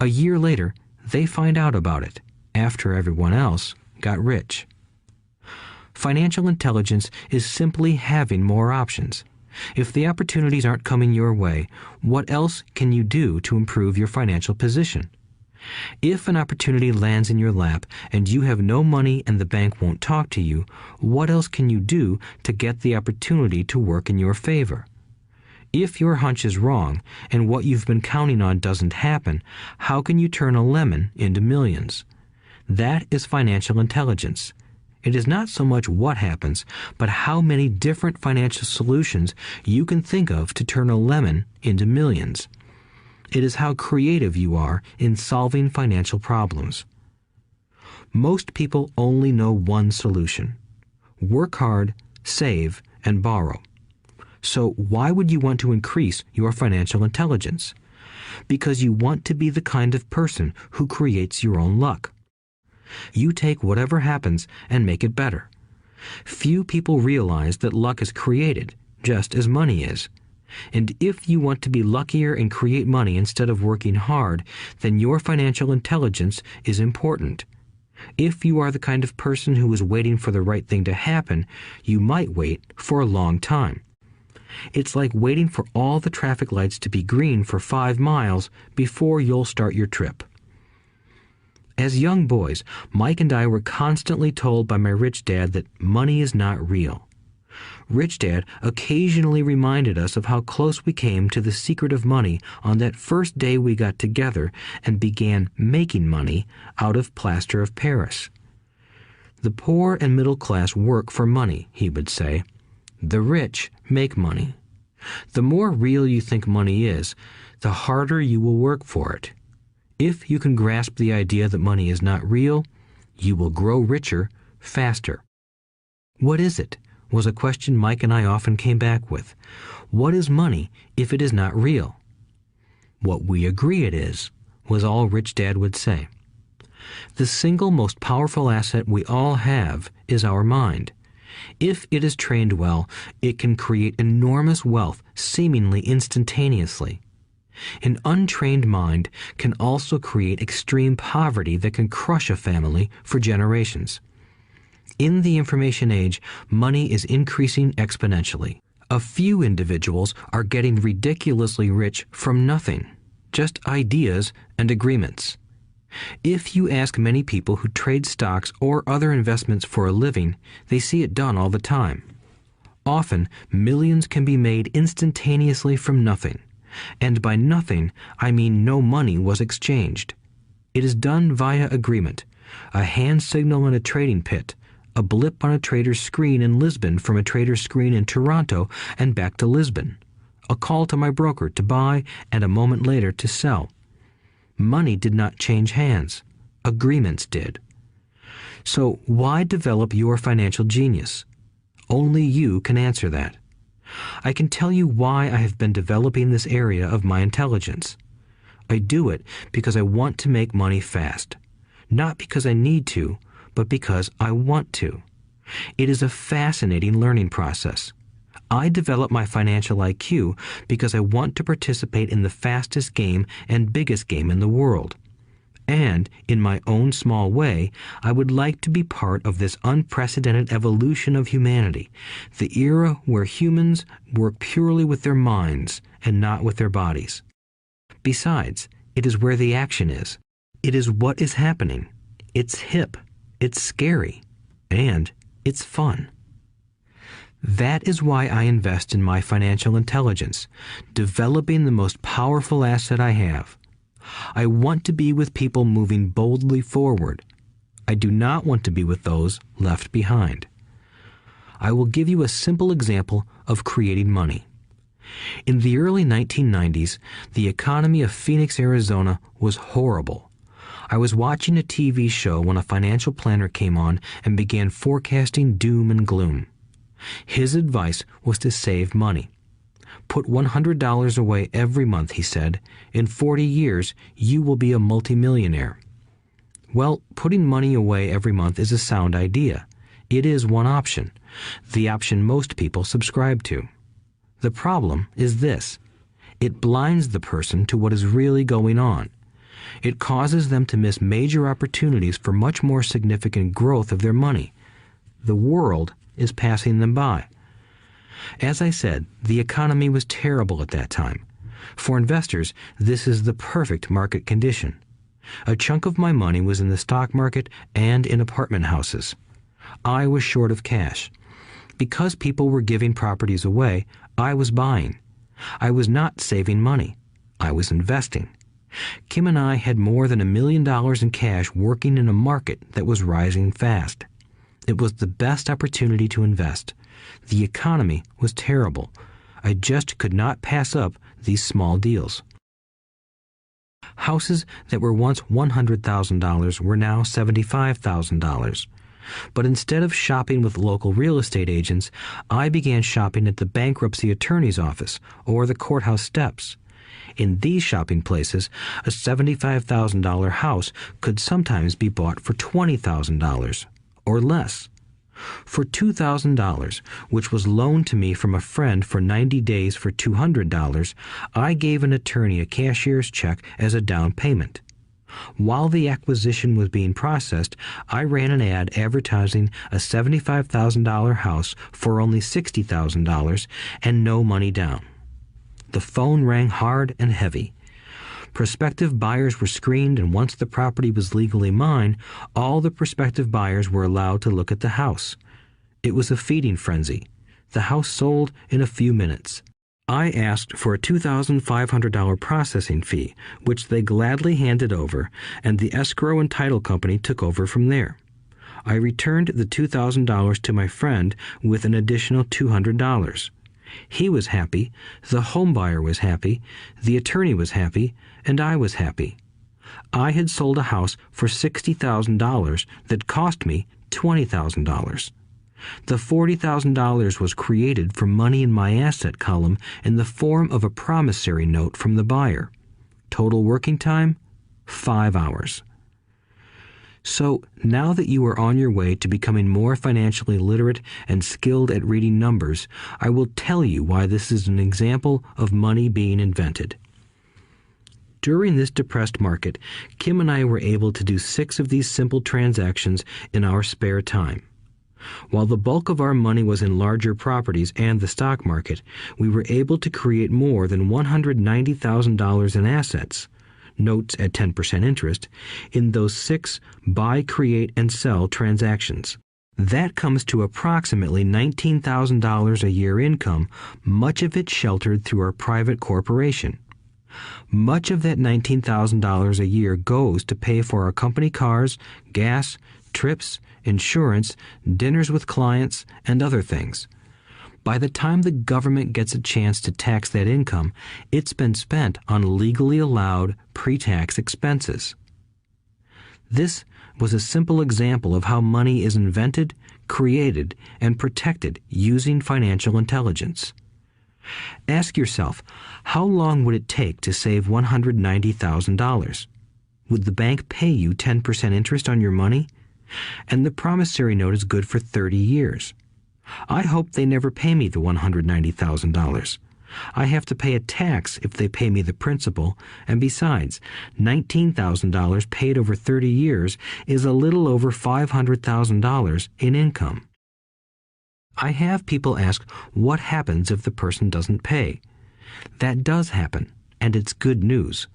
A year later, they find out about it, after everyone else got rich. Financial intelligence is simply having more options. If the opportunities aren't coming your way, what else can you do to improve your financial position? If an opportunity lands in your lap and you have no money and the bank won't talk to you, what else can you do to get the opportunity to work in your favor? If your hunch is wrong and what you've been counting on doesn't happen, how can you turn a lemon into millions? That is financial intelligence. It is not so much what happens, but how many different financial solutions you can think of to turn a lemon into millions. It is how creative you are in solving financial problems. Most people only know one solution: work hard, save, and borrow. So why would you want to increase your financial intelligence? Because you want to be the kind of person who creates your own luck. You take whatever happens and make it better. Few people realize that luck is created, just as money is. And if you want to be luckier and create money instead of working hard, then your financial intelligence is important. If you are the kind of person who is waiting for the right thing to happen, you might wait for a long time. It's like waiting for all the traffic lights to be green for 5 miles before you'll start your trip. As young boys, Mike and I were constantly told by my rich dad that money is not real. Rich Dad occasionally reminded us of how close we came to the secret of money on that first day we got together and began making money out of plaster of Paris. The poor and middle class work for money, he would say. The rich make money. The more real you think money is, the harder you will work for it. If you can grasp the idea that money is not real, you will grow richer faster. What is it? Was a question Mike and I often came back with. What is money if it is not real? What we agree it is, was all Rich Dad would say. The single most powerful asset we all have is our mind. If it is trained well, it can create enormous wealth seemingly instantaneously. An untrained mind can also create extreme poverty that can crush a family for generations. In the information age, money is increasing exponentially. A few individuals are getting ridiculously rich from nothing, just ideas and agreements. If you ask many people who trade stocks or other investments for a living, they see it done all the time. Often, millions can be made instantaneously from nothing. And by nothing, I mean no money was exchanged. It is done via agreement, a hand signal in a trading pit, a blip on a trader's screen in Lisbon from a trader's screen in Toronto and back to Lisbon, a call to my broker to buy and a moment later to sell. Money did not change hands. Agreements did. So why develop your financial genius? Only you can answer that. I can tell you why I have been developing this area of my intelligence. I do it because I want to make money fast. Not because I need to, but because I want to. It is a fascinating learning process. I develop my financial IQ because I want to participate in the fastest game and biggest game in the world. And, in my own small way, I would like to be part of this unprecedented evolution of humanity, the era where humans work purely with their minds and not with their bodies. Besides, it is where the action is. It is what is happening. It's hip, it's scary, and it's fun. That is why I invest in my financial intelligence, developing the most powerful asset I have. I want to be with people moving boldly forward. I do not want to be with those left behind. I will give you a simple example of creating money. In the early 1990s, the economy of Phoenix, Arizona was horrible. I was watching a TV show when a financial planner came on and began forecasting doom and gloom. His advice was to save money. Put $100 away every month, he said. In 40 years, you will be a multimillionaire. Well, putting money away every month is a sound idea. It is one option, the option most people subscribe to. The problem is this. It blinds the person to what is really going on. It causes them to miss major opportunities for much more significant growth of their money. The world is passing them by. As I said, the economy was terrible at that time. For investors, this is the perfect market condition. A chunk of my money was in the stock market and in apartment houses. I was short of cash. Because people were giving properties away, I was buying. I was not saving money. I was investing. Kim and I had more than $1 million in cash working in a market that was rising fast. It was the best opportunity to invest. The economy was terrible. I just could not pass up these small deals. Houses that were once $100,000 were now $75,000. But instead of shopping with local real estate agents, I began shopping at the bankruptcy attorney's office or the courthouse steps. In these shopping places, a $75,000 house could sometimes be bought for $20,000 or less. For $2,000, which was loaned to me from a friend for 90 days for $200, I gave an attorney a cashier's check as a down payment. While the acquisition was being processed, I ran an ad advertising a $75,000 house for only $60,000 and no money down. The phone rang hard and heavy. Prospective buyers were screened, and once the property was legally mine, all the prospective buyers were allowed to look at the house. It was a feeding frenzy. The house sold in a few minutes. I asked for a $2,500 processing fee, which they gladly handed over, and the escrow and title company took over from there. I returned the $2,000 to my friend with an additional $200. He was happy, the home buyer was happy, the attorney was happy, and I was happy. I had sold a house for $60,000 that cost me $20,000. The $40,000 was created from money in my asset column in the form of a promissory note from the buyer. Total working time, 5 hours. So, now that you are on your way to becoming more financially literate and skilled at reading numbers, I will tell you why this is an example of money being invented. During this depressed market, Kim and I were able to do 6 of these simple transactions in our spare time. While the bulk of our money was in larger properties and the stock market, we were able to create more than $190,000 in assets, notes at 10% interest, in those 6 buy, create, and sell transactions. That comes to approximately $19,000 a year income, much of it sheltered through our private corporation. Much of that $19,000 a year goes to pay for our company cars, gas, trips, insurance, dinners with clients, and other things. By the time the government gets a chance to tax that income, it's been spent on legally allowed pre-tax expenses. This was a simple example of how money is invented, created, and protected using financial intelligence. Ask yourself, how long would it take to save $190,000? Would the bank pay you 10% interest on your money? And the promissory note is good for 30 years. I hope they never pay me the $190,000. I have to pay a tax if they pay me the principal, and besides, $19,000 paid over 30 years is a little over $500,000 in income. I have people ask what happens if the person doesn't pay. That does happen, and it's good news.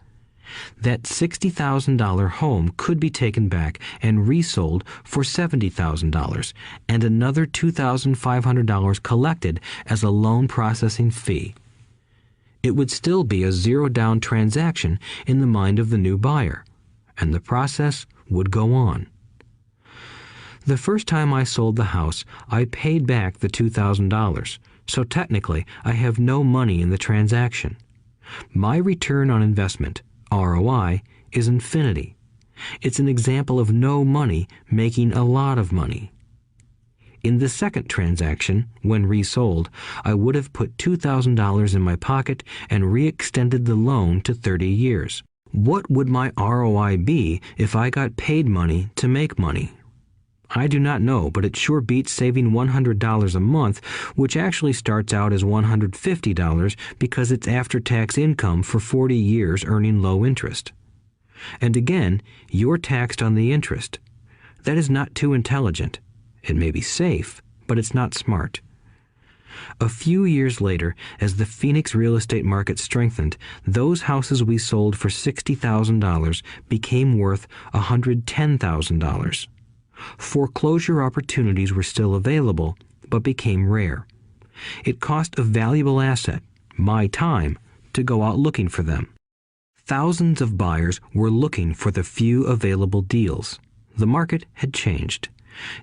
That $60,000 home could be taken back and resold for $70,000 and another $2,500 collected as a loan processing fee. It would still be a zero-down transaction in the mind of the new buyer, and the process would go on. The first time I sold the house, I paid back the $2,000, so technically I have no money in the transaction. My return on investment, ROI, is infinity. It's an example of no money making a lot of money. In the second transaction, when resold, I would have put $2,000 in my pocket and re-extended the loan to 30 years. What would my ROI be if I got paid money to make money? I do not know, but it sure beats saving $100 a month, which actually starts out as $150 because it's after-tax income for 40 years earning low interest. And again, you're taxed on the interest. That is not too intelligent. It may be safe, but it's not smart. A few years later, as the Phoenix real estate market strengthened, those houses we sold for $60,000 became worth $110,000. Foreclosure opportunities were still available, but became rare. It cost a valuable asset, my time, to go out looking for them. Thousands of buyers were looking for the few available deals. The market had changed.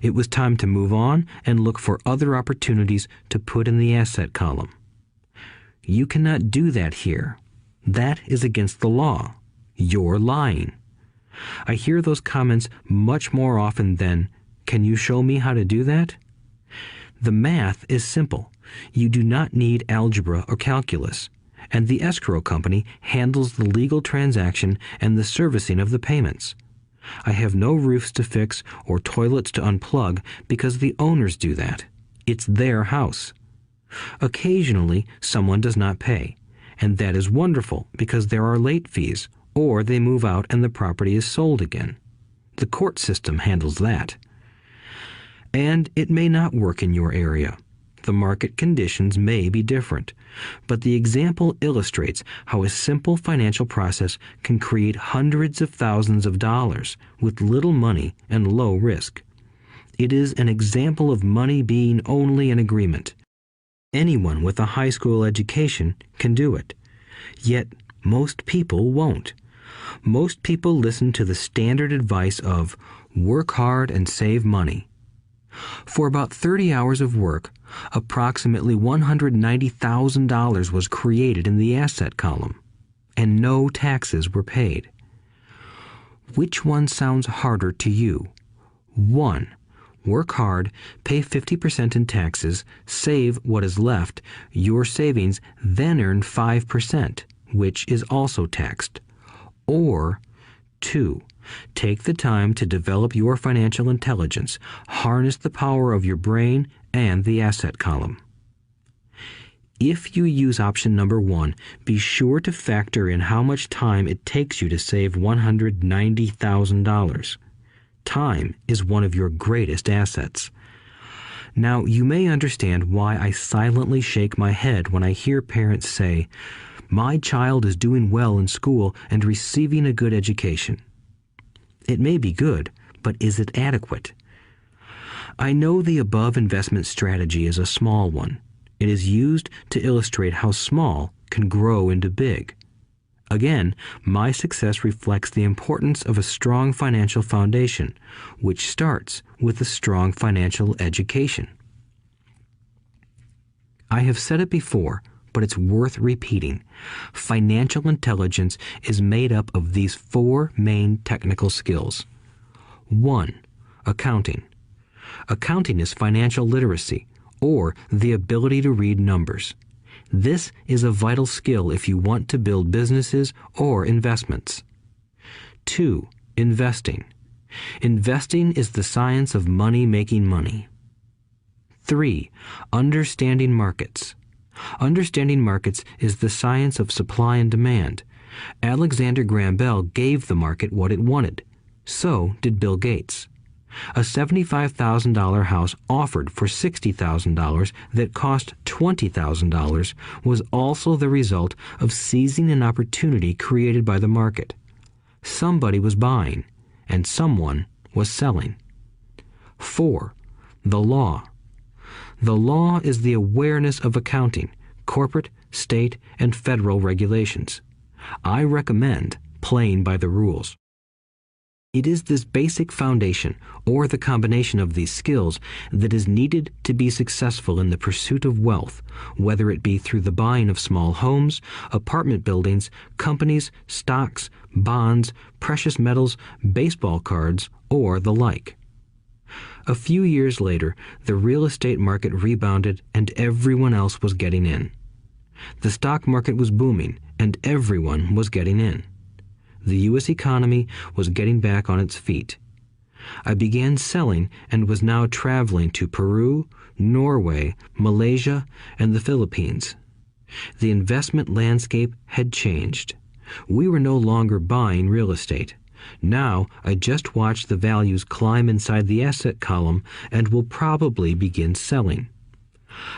It was time to move on and look for other opportunities to put in the asset column. You cannot do that here. That is against the law. You're lying. I hear those comments much more often than, "Can you show me how to do that?" The math is simple. You do not need algebra or calculus, and the escrow company handles the legal transaction and the servicing of the payments. I have no roofs to fix or toilets to unplug because the owners do that. It's their house. Occasionally, someone does not pay, and that is wonderful because there are late fees, or they move out and the property is sold again. The court system handles that. And it may not work in your area. The market conditions may be different, but the example illustrates how a simple financial process can create hundreds of thousands of dollars with little money and low risk. It is an example of money being only an agreement. Anyone with a high school education can do it. Yet most people won't. Most people listen to the standard advice of work hard and save money. For about 30 hours of work, approximately $190,000 was created in the asset column, and no taxes were paid. Which one sounds harder to you? 1. Work hard, pay 50% in taxes, save what is left, your savings, then earn 5%, which is also taxed. Or 2. Take the time to develop your financial intelligence, harness the power of your brain and the asset column. If you use option number 1, be sure to factor in how much time it takes you to save $190,000. Time is one of your greatest assets. Now, you may understand why I silently shake my head when I hear parents say, "My child is doing well in school and receiving a good education." It may be good, but is it adequate? I know the above investment strategy is a small one. It is used to illustrate how small can grow into big. Again, my success reflects the importance of a strong financial foundation, which starts with a strong financial education. I have said it before, but it's worth repeating. Financial intelligence is made up of these 4 main technical skills. 1. Accounting. Accounting is financial literacy, or the ability to read numbers. This is a vital skill if you want to build businesses or investments. 2. Investing. Investing is the science of money making money. 3. Understanding markets. Understanding markets is the science of supply and demand. Alexander Graham Bell gave the market what it wanted. So did Bill Gates. A $75,000 house offered for $60,000 that cost $20,000 was also the result of seizing an opportunity created by the market. Somebody was buying, and someone was selling. 4. The law. The law is the awareness of accounting, corporate, state, and federal regulations. I recommend playing by the rules. It is this basic foundation, or the combination of these skills, that is needed to be successful in the pursuit of wealth, whether it be through the buying of small homes, apartment buildings, companies, stocks, bonds, precious metals, baseball cards, or the like. A few years later, the real estate market rebounded and everyone else was getting in. The stock market was booming and everyone was getting in. The U.S. economy was getting back on its feet. I began selling and was now traveling to Peru, Norway, Malaysia, and the Philippines. The investment landscape had changed. We were no longer buying real estate. Now I just watched the values climb inside the asset column and will probably begin selling.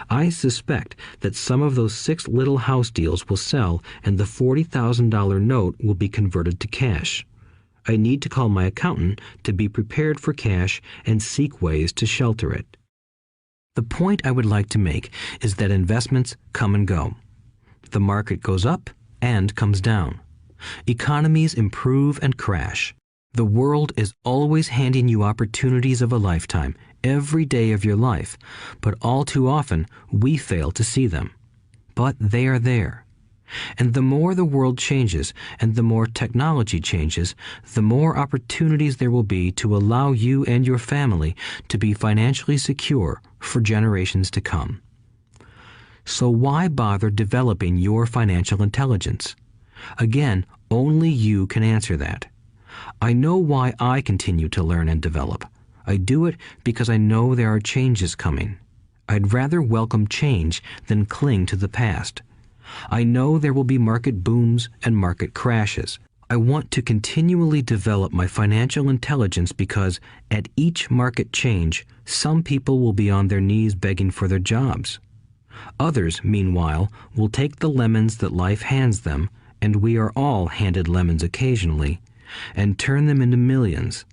I suspect that some of those 6 little house deals will sell and the $40,000 note will be converted to cash. I need to call my accountant to be prepared for cash and seek ways to shelter it. The point I would like to make is that investments come and go. The market goes up and comes down. Economies improve and crash. The world is always handing you opportunities of a lifetime, every day of your life, but all too often we fail to see them. But they are there. And the more the world changes and the more technology changes, the more opportunities there will be to allow you and your family to be financially secure for generations to come. So why bother developing your financial intelligence? Again, only you can answer that. I know why I continue to learn and develop. I do it because I know there are changes coming. I'd rather welcome change than cling to the past. I know there will be market booms and market crashes. I want to continually develop my financial intelligence because at each market change, some people will be on their knees begging for their jobs. Others, meanwhile, will take the lemons that life hands them, and we are all handed lemons occasionally, and turn them into millions.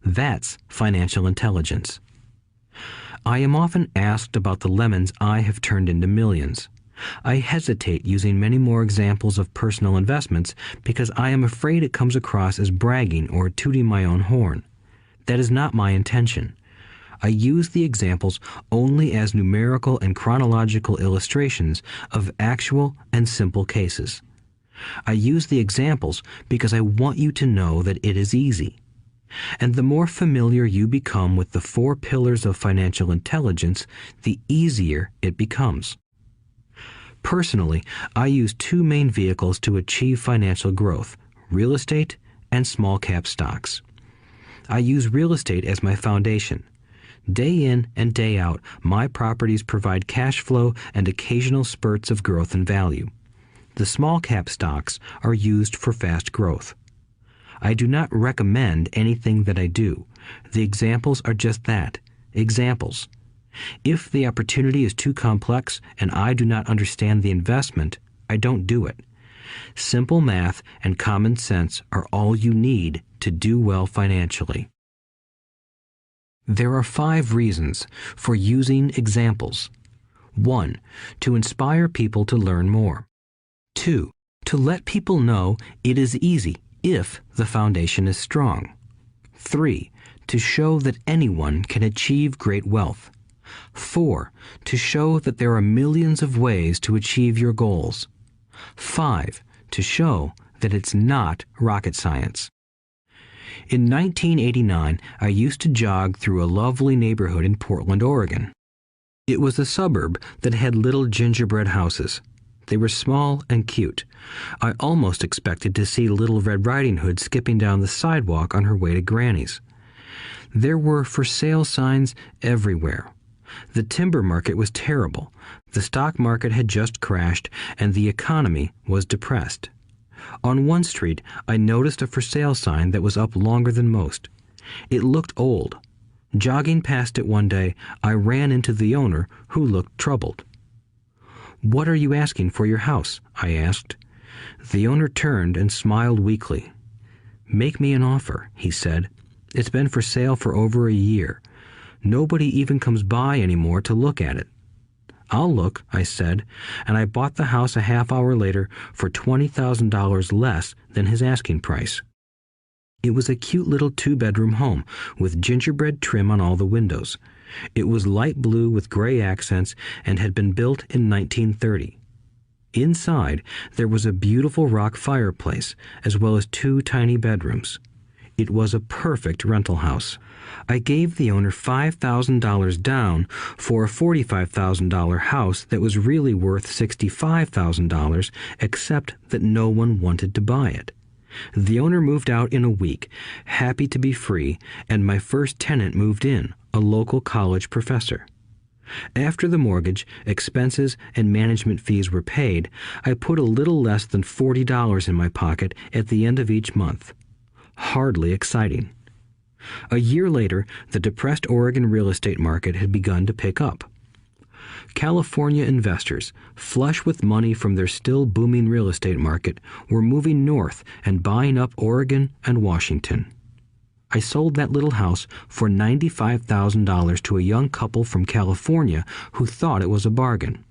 That's financial intelligence. I am often asked about the lemons I have turned into millions. I hesitate using many more examples of personal investments because I am afraid it comes across as bragging or tooting my own horn. That is not my intention. I use the examples only as numerical and chronological illustrations of actual and simple cases. I use the examples because I want you to know that it is easy. And the more familiar you become with the 4 pillars of financial intelligence, the easier it becomes. Personally, I use 2 main vehicles to achieve financial growth: real estate and small cap stocks. I use real estate as my foundation. Day in and day out, my properties provide cash flow and occasional spurts of growth and value. The small cap stocks are used for fast growth. I do not recommend anything that I do. The examples are just that, examples. If the opportunity is too complex and I do not understand the investment, I don't do it. Simple math and common sense are all you need to do well financially. There are 5 reasons for using examples. 1. To inspire people to learn more. 2. To let people know it is easy if the foundation is strong. 3. To show that anyone can achieve great wealth. 4. To show that there are millions of ways to achieve your goals. 5. To show that it's not rocket science. In 1989, I used to jog through a lovely neighborhood in Portland, Oregon. It was a suburb that had little gingerbread houses. They were small and cute. I almost expected to see Little Red Riding Hood skipping down the sidewalk on her way to Granny's. There were for sale signs everywhere. The timber market was terrible. The stock market had just crashed, and the economy was depressed. On one street, I noticed a for sale sign that was up longer than most. It looked old. Jogging past it one day, I ran into the owner, who looked troubled. "What are you asking for your house?" I asked. The owner turned and smiled weakly. "Make me an offer," he said. "It's been for sale for over a year. Nobody even comes by anymore to look at it." "I'll look," I said, and I bought the house a half hour later for $20,000 less than his asking price. It was a cute little 2-bedroom home with gingerbread trim on all the windows. It was light blue with gray accents and had been built in 1930. Inside, there was a beautiful rock fireplace, as well as 2 tiny bedrooms. It was a perfect rental house. I gave the owner $5,000 down for a $45,000 house that was really worth $65,000, except that no one wanted to buy it. The owner moved out in a week, happy to be free, and my first tenant moved in, a local college professor. After the mortgage, expenses, and management fees were paid, I put a little less than $40 in my pocket at the end of each month. Hardly exciting. A year later, the depressed Oregon real estate market had begun to pick up. California investors, flush with money from their still booming real estate market, were moving north and buying up Oregon and Washington. I sold that little house for $95,000 to a young couple from California who thought it was a bargain.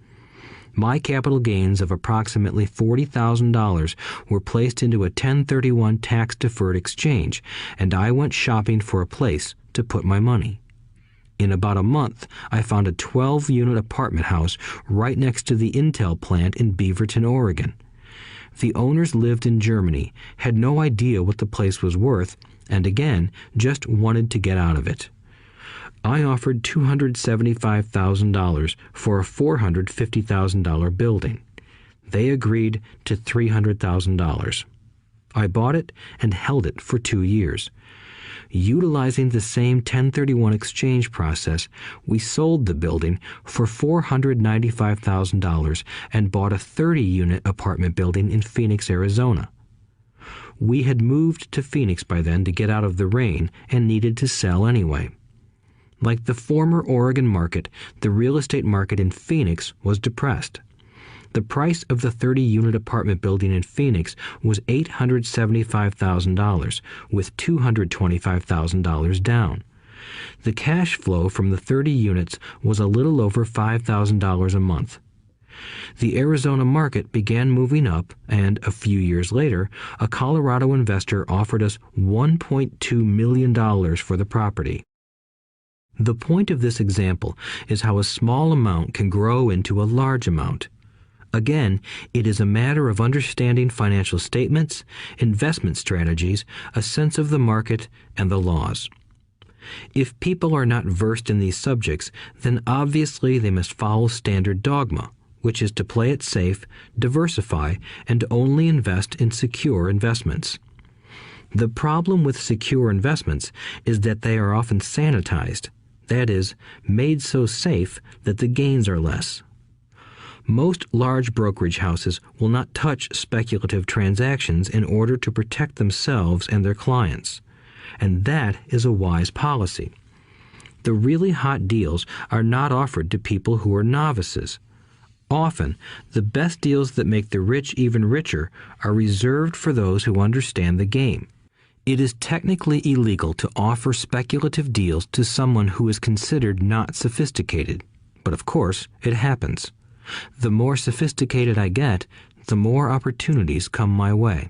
My capital gains of approximately $40,000 were placed into a 1031 tax-deferred exchange, and I went shopping for a place to put my money. In about a month, I found a 12-unit apartment house right next to the Intel plant in Beaverton, Oregon. The owners lived in Germany, had no idea what the place was worth, and again, just wanted to get out of it. I offered $275,000 for a $450,000 building. They agreed to $300,000. I bought it and held it for 2 years. Utilizing the same 1031 exchange process, we sold the building for $495,000 and bought a 30-unit apartment building in Phoenix, Arizona. We had moved to Phoenix by then to get out of the rain and needed to sell anyway. Like the former Oregon market, the real estate market in Phoenix was depressed. The price of the 30-unit apartment building in Phoenix was $875,000, with $225,000 down. The cash flow from the 30 units was a little over $5,000 a month. The Arizona market began moving up, and a few years later, a Colorado investor offered us $1.2 million for the property. The point of this example is how a small amount can grow into a large amount. Again, it is a matter of understanding financial statements, investment strategies, a sense of the market, and the laws. If people are not versed in these subjects, then obviously they must follow standard dogma, which is to play it safe, diversify, and only invest in secure investments. The problem with secure investments is that they are often sanitized, that is, made so safe that the gains are less. Most large brokerage houses will not touch speculative transactions in order to protect themselves and their clients, and that is a wise policy. The really hot deals are not offered to people who are novices. Often, the best deals that make the rich even richer are reserved for those who understand the game. It is technically illegal to offer speculative deals to someone who is considered not sophisticated, but of course, it happens. The more sophisticated I get, the more opportunities come my way.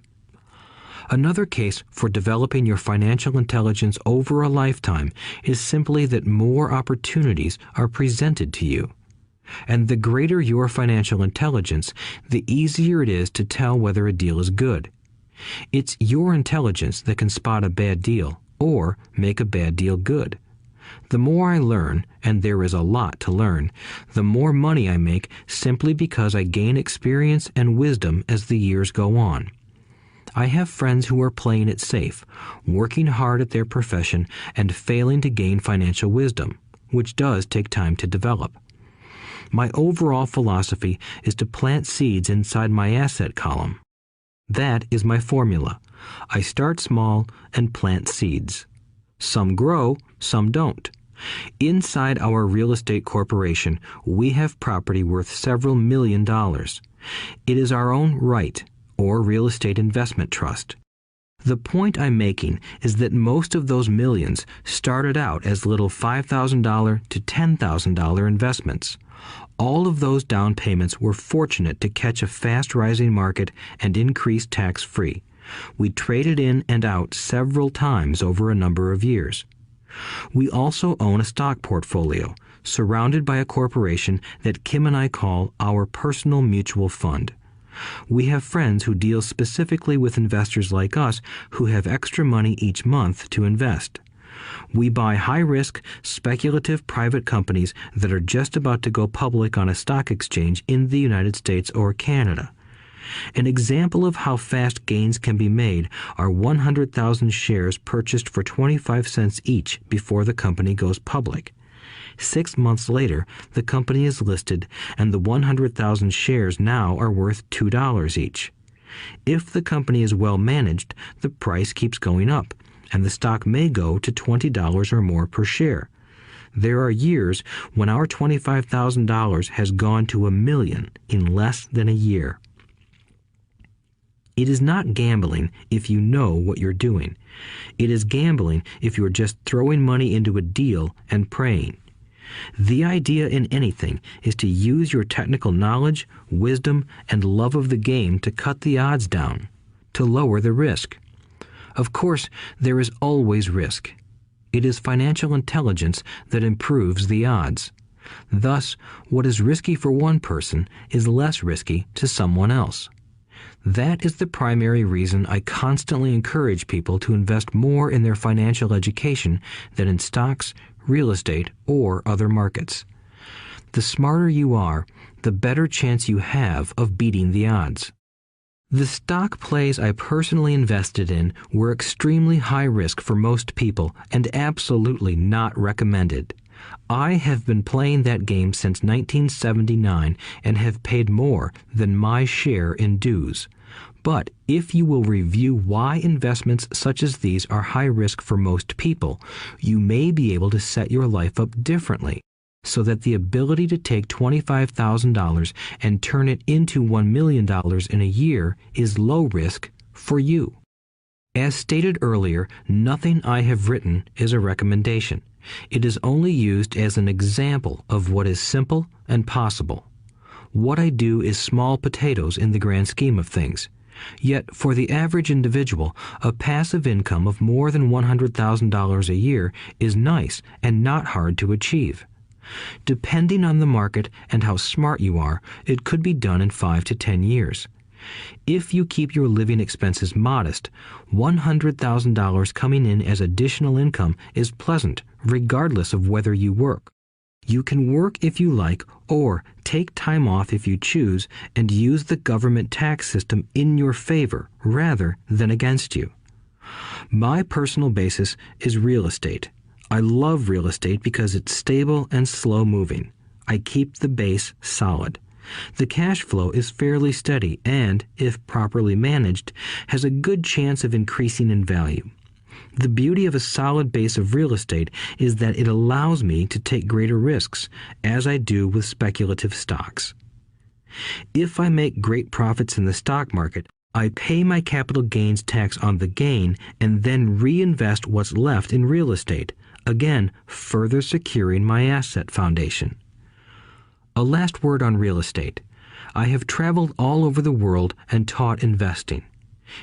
Another case for developing your financial intelligence over a lifetime is simply that more opportunities are presented to you. And the greater your financial intelligence, the easier it is to tell whether a deal is good. It's your intelligence that can spot a bad deal or make a bad deal good. The more I learn, and there is a lot to learn, the more money I make simply because I gain experience and wisdom as the years go on. I have friends who are playing it safe, working hard at their profession and failing to gain financial wisdom, which does take time to develop. My overall philosophy is to plant seeds inside my asset column. That is my formula. I start small and plant seeds. Some grow, some don't. Inside our real estate corporation, we have property worth several $1 million. It is our own right, or real estate investment trust. The point I'm making is that most of those millions started out as little $5,000 to $10,000 investments. All of those down payments were fortunate to catch a fast-rising market and increase tax-free. We traded in and out several times over a number of years. We also own a stock portfolio, surrounded by a corporation that Kim and I call our personal mutual fund. We have friends who deal specifically with investors like us who have extra money each month to invest. We buy high-risk, speculative private companies that are just about to go public on a stock exchange in the United States or Canada. An example of how fast gains can be made are 100,000 shares purchased for 25 cents each before the company goes public. 6 months later, the company is listed, and the 100,000 shares now are worth $2 each. If the company is well managed, the price keeps going up, and the stock may go to $20 or more per share. There are years when our $25,000 has gone to $1 million in less than a year. It is not gambling if you know what you're doing. It is gambling if you're just throwing money into a deal and praying. The idea in anything is to use your technical knowledge, wisdom, and love of the game to cut the odds down, to lower the risk. Of course, there is always risk. It is financial intelligence that improves the odds. Thus, what is risky for one person is less risky to someone else. That is the primary reason I constantly encourage people to invest more in their financial education than in stocks, real estate, or other markets. The smarter you are, the better chance you have of beating the odds. The stock plays I personally invested in were extremely high risk for most people and absolutely not recommended. I have been playing that game since 1979 and have paid more than my share in dues. But if you will review why investments such as these are high risk for most people, you may be able to set your life up differently, so that the ability to take $25,000 and turn it into $1 million in a year is low risk for you. As stated earlier, nothing I have written is a recommendation. It is only used as an example of what is simple and possible. What I do is small potatoes in the grand scheme of things. Yet, for the average individual, a passive income of more than $100,000 a year is nice and not hard to achieve. Depending on the market and how smart you are, it could be done in 5 to 10 years. If you keep your living expenses modest, $100,000 coming in as additional income is pleasant, regardless of whether you work. You can work if you like, or take time off if you choose, and use the government tax system in your favor rather than against you. My personal basis is real estate. I love real estate because it's stable and slow-moving. I keep the base solid. The cash flow is fairly steady and, if properly managed, has a good chance of increasing in value. The beauty of a solid base of real estate is that it allows me to take greater risks, as I do with speculative stocks. If I make great profits in the stock market, I pay my capital gains tax on the gain and then reinvest what's left in real estate, again further securing my asset foundation. A last word on real estate. I have traveled all over the world and taught investing.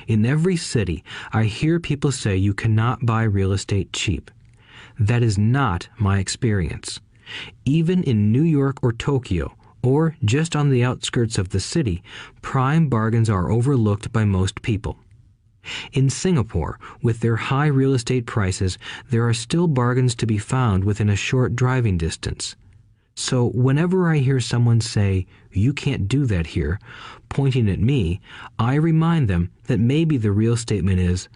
In every city, I hear people say you cannot buy real estate cheap. That is not my experience. Even in New York or Tokyo, or just on the outskirts of the city, prime bargains are overlooked by most people. In Singapore, with their high real estate prices, there are still bargains to be found within a short driving distance. So whenever I hear someone say, "You can't do that here," pointing at me, I remind them that maybe the real statement is,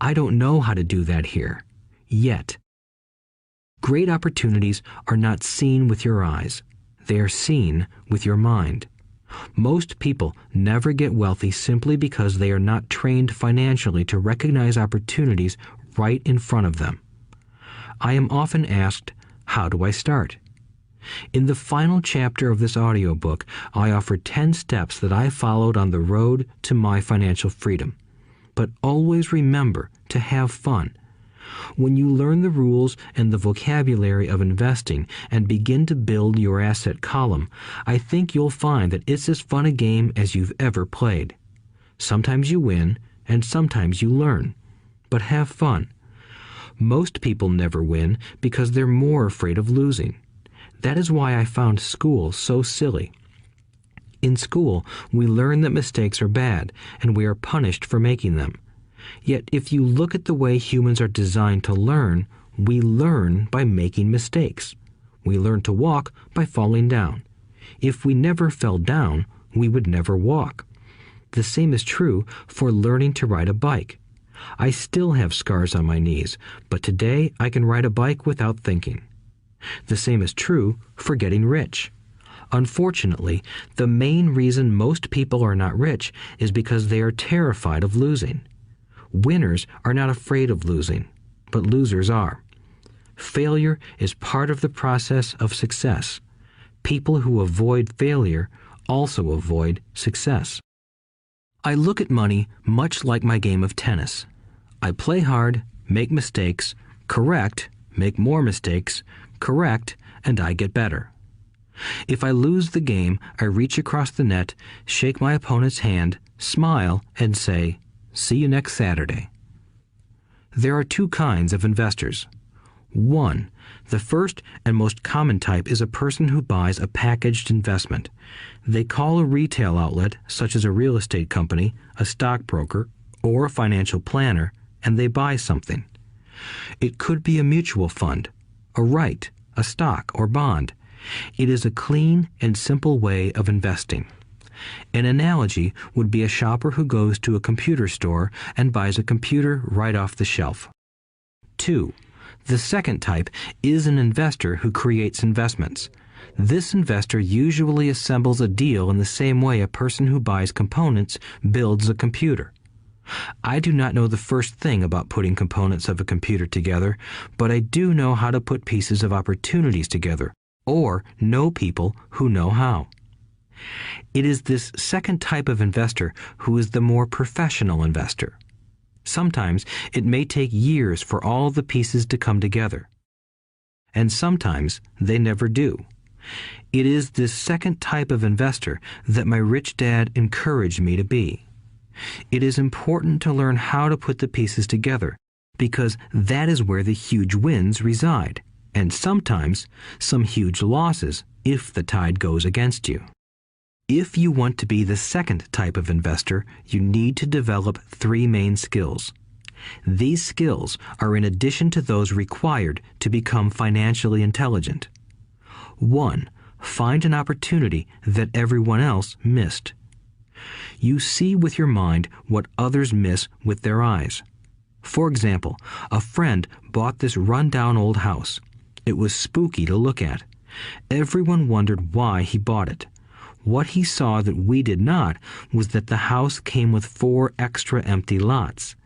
"I don't know how to do that here. Yet." Great opportunities are not seen with your eyes. They are seen with your mind. Most people never get wealthy simply because they are not trained financially to recognize opportunities right in front of them. I am often asked, how do I start? In the final chapter of this audiobook, I offer 10 steps that I followed on the road to my financial freedom. But always remember to have fun. When you learn the rules and the vocabulary of investing and begin to build your asset column, I think you'll find that it's as fun a game as you've ever played. Sometimes you win, and sometimes you learn. But have fun. Most people never win because they're more afraid of losing. That is why I found school so silly. In school, we learn that mistakes are bad, and we are punished for making them. Yet if you look at the way humans are designed to learn, we learn by making mistakes. We learn to walk by falling down. If we never fell down, we would never walk. The same is true for learning to ride a bike. I still have scars on my knees, but today I can ride a bike without thinking. The same is true for getting rich. Unfortunately, the main reason most people are not rich is because they are terrified of losing. Winners are not afraid of losing, but losers are. Failure is part of the process of success. People who avoid failure also avoid success. I look at money much like my game of tennis. I play hard, make mistakes, correct, make more mistakes, correct, and I get better. If I lose the game, I reach across the net, shake my opponent's hand, smile, and say, "See you next Saturday." There are two kinds of investors. One, the first and most common type is a person who buys a packaged investment. They call a retail outlet, such as a real estate company, a stockbroker, or a financial planner, and they buy something. It could be a mutual fund, a right, a stock, or bond. It is a clean and simple way of investing. An analogy would be a shopper who goes to a computer store and buys a computer right off the shelf. 2. The second type is an investor who creates investments. This investor usually assembles a deal in the same way a person who buys components builds a computer. I do not know the first thing about putting components of a computer together, but I do know how to put pieces of opportunities together, or know people who know how. It is this second type of investor who is the more professional investor. Sometimes it may take years for all the pieces to come together, and sometimes they never do. It is this second type of investor that my rich dad encouraged me to be. It is important to learn how to put the pieces together, because that is where the huge wins reside, and sometimes some huge losses if the tide goes against you. If you want to be the second type of investor, you need to develop 3 main skills. These skills are in addition to those required to become financially intelligent. 1. Find an opportunity that everyone else missed. You see with your mind what others miss with their eyes. For example, a friend bought this run-down old house. It was spooky to look at. Everyone wondered why he bought it. What he saw that we did not was that the house came with 4 extra empty lots.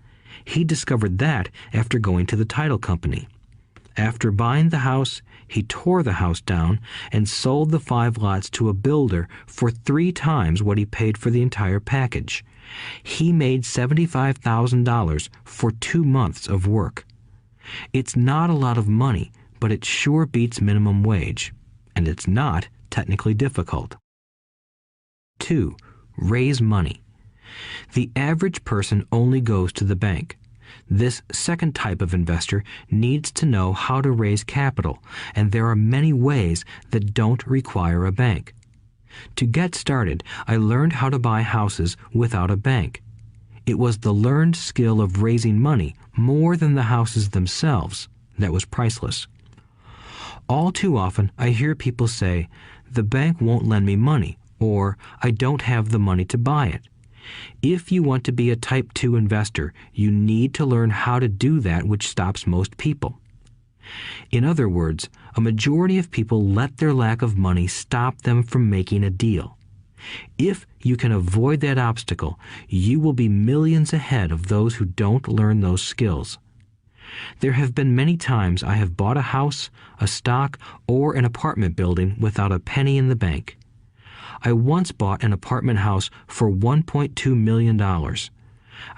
He discovered that after going to the title company. After buying the house, he tore the house down and sold the 5 lots to a builder for 3 times what he paid for the entire package. He made $75,000 for 2 months of work. It's not a lot of money, but it sure beats minimum wage, and it's not technically difficult. 2. Raise money. The average person only goes to the bank. This second type of investor needs to know how to raise capital, and there are many ways that don't require a bank. To get started, I learned how to buy houses without a bank. It was the learned skill of raising money more than the houses themselves that was priceless. All too often, I hear people say, "The bank won't lend me money," or "I don't have the money to buy it." If you want to be a Type 2 investor, you need to learn how to do that which stops most people. In other words, a majority of people let their lack of money stop them from making a deal. If you can avoid that obstacle, you will be millions ahead of those who don't learn those skills. There have been many times I have bought a house, a stock, or an apartment building without a penny in the bank. I once bought an apartment house for $1.2 million.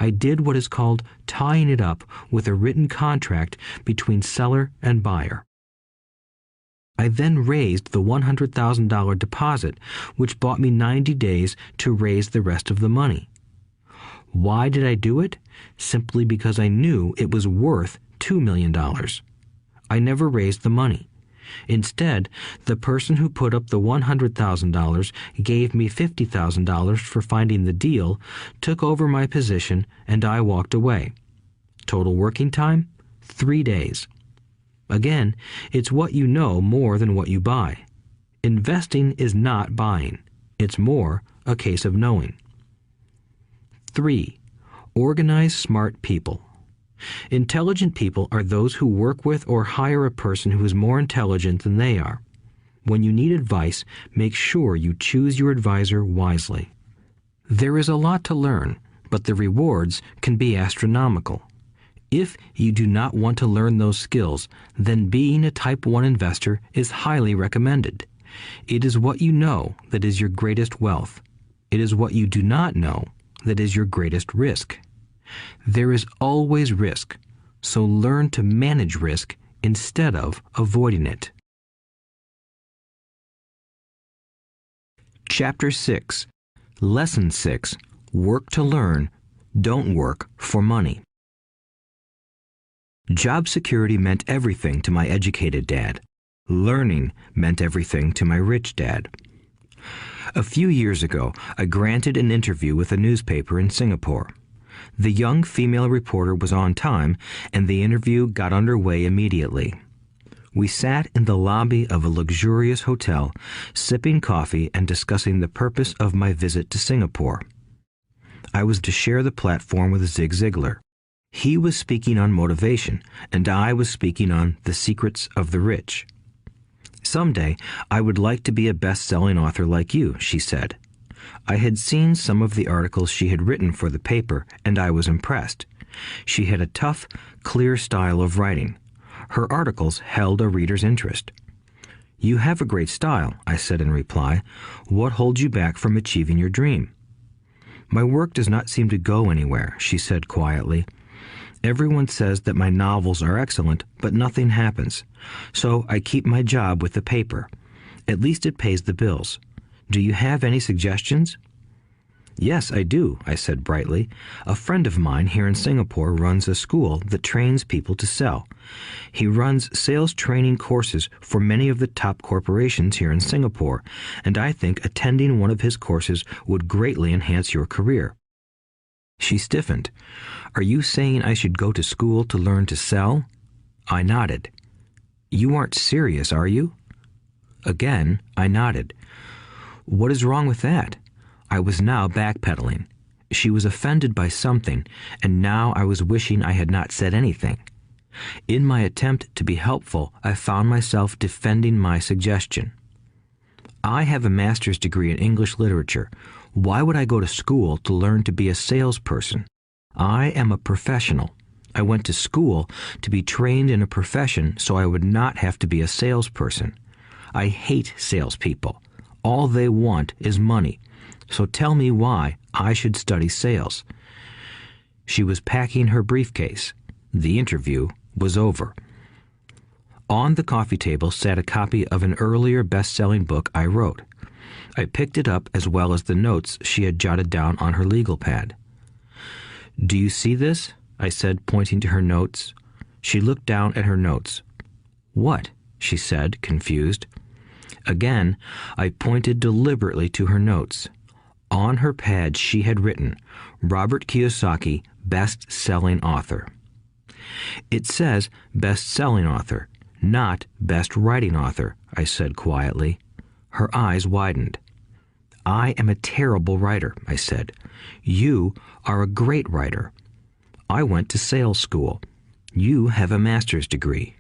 I did what is called tying it up with a written contract between seller and buyer. I then raised the $100,000 deposit, which bought me 90 days to raise the rest of the money. Why did I do it? Simply because I knew it was worth $2 million. I never raised the money. Instead, the person who put up the $100,000 gave me $50,000 for finding the deal, took over my position, and I walked away. Total working time? 3 days. Again, it's what you know more than what you buy. Investing is not buying. It's more a case of knowing. 3. Organize smart people. Intelligent people are those who work with or hire a person who is more intelligent than they are. When you need advice, make sure you choose your advisor wisely. There is a lot to learn, but the rewards can be astronomical. If you do not want to learn those skills, then being a Type 1 investor is highly recommended. It is what you know that is your greatest wealth. It is what you do not know that is your greatest risk. There is always risk, so learn to manage risk instead of avoiding it. Chapter 6. Lesson 6. Work to learn, don't work for money. Job security meant everything to my educated dad. Learning meant everything to my rich dad. A few years ago, I granted an interview with a newspaper in Singapore. The young female reporter was on time, and the interview got underway immediately. We sat in the lobby of a luxurious hotel, sipping coffee and discussing the purpose of my visit to Singapore. I was to share the platform with Zig Ziglar. He was speaking on motivation, and I was speaking on the secrets of the rich. Someday, I would like to be a best-selling author like you, she said. I had seen some of the articles she had written for the paper, and I was impressed. She had a tough, clear style of writing. Her articles held a reader's interest. You have a great style, I said in reply. What holds you back from achieving your dream? My work does not seem to go anywhere, she said quietly. Everyone says that my novels are excellent, but nothing happens. So I keep my job with the paper. At least it pays the bills. Do you have any suggestions? Yes, I do, I said brightly. A friend of mine here in Singapore runs a school that trains people to sell. He runs sales training courses for many of the top corporations here in Singapore, and I think attending one of his courses would greatly enhance your career. She stiffened. Are you saying I should go to school to learn to sell? I nodded. You aren't serious, are you? Again, I nodded. What is wrong with that? I was now backpedaling. She was offended by something, and now I was wishing I had not said anything. In my attempt to be helpful, I found myself defending my suggestion. I have a master's degree in English literature. Why would I go to school to learn to be a salesperson? I am a professional. I went to school to be trained in a profession so I would not have to be a salesperson. I hate salespeople. All they want is money. So tell me why I should study sales. She was packing her briefcase. The interview was over. On the coffee table sat a copy of an earlier best-selling book I wrote. I picked it up as well as the notes she had jotted down on her legal pad. Do you see this? I said, pointing to her notes. She looked down at her notes. What? She said, confused. Again, I pointed deliberately to her notes. On her pad she had written, Robert Kiyosaki, best-selling author. It says best-selling author, not best writing author, I said quietly. Her eyes widened. I am a terrible writer, I said. You are a great writer. I went to sales school. You have a master's degree.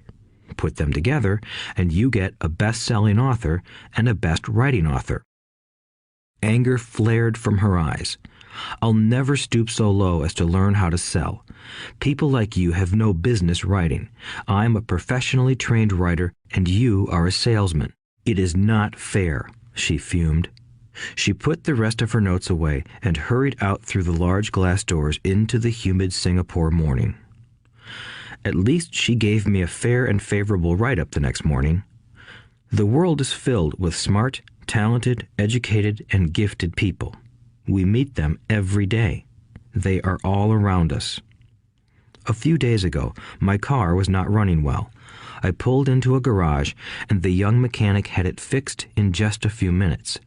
Put them together, and you get a best-selling author and a best-writing author. Anger flared from her eyes. I'll never stoop so low as to learn how to sell. People like you have no business writing. I'm a professionally trained writer, and you are a salesman. It is not fair, she fumed. She put the rest of her notes away and hurried out through the large glass doors into the humid Singapore morning. At least she gave me a fair and favorable write-up the next morning. The world is filled with smart, talented, educated, and gifted people. We meet them every day. They are all around us. A few days ago, my car was not running well. I pulled into a garage, and the young mechanic had it fixed in just a few minutes.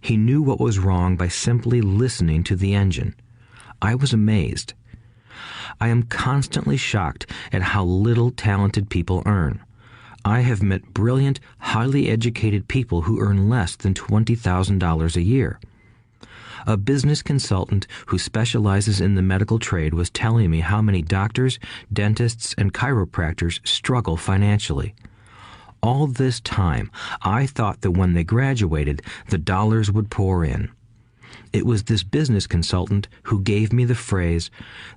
He knew what was wrong by simply listening to the engine. I was amazed. I am constantly shocked at how little talented people earn. I have met brilliant, highly educated people who earn less than $20,000 a year. A business consultant who specializes in the medical trade was telling me how many doctors, dentists, and chiropractors struggle financially. All this time, I thought that when they graduated, the dollars would pour in. It was this business consultant who gave me the phrase,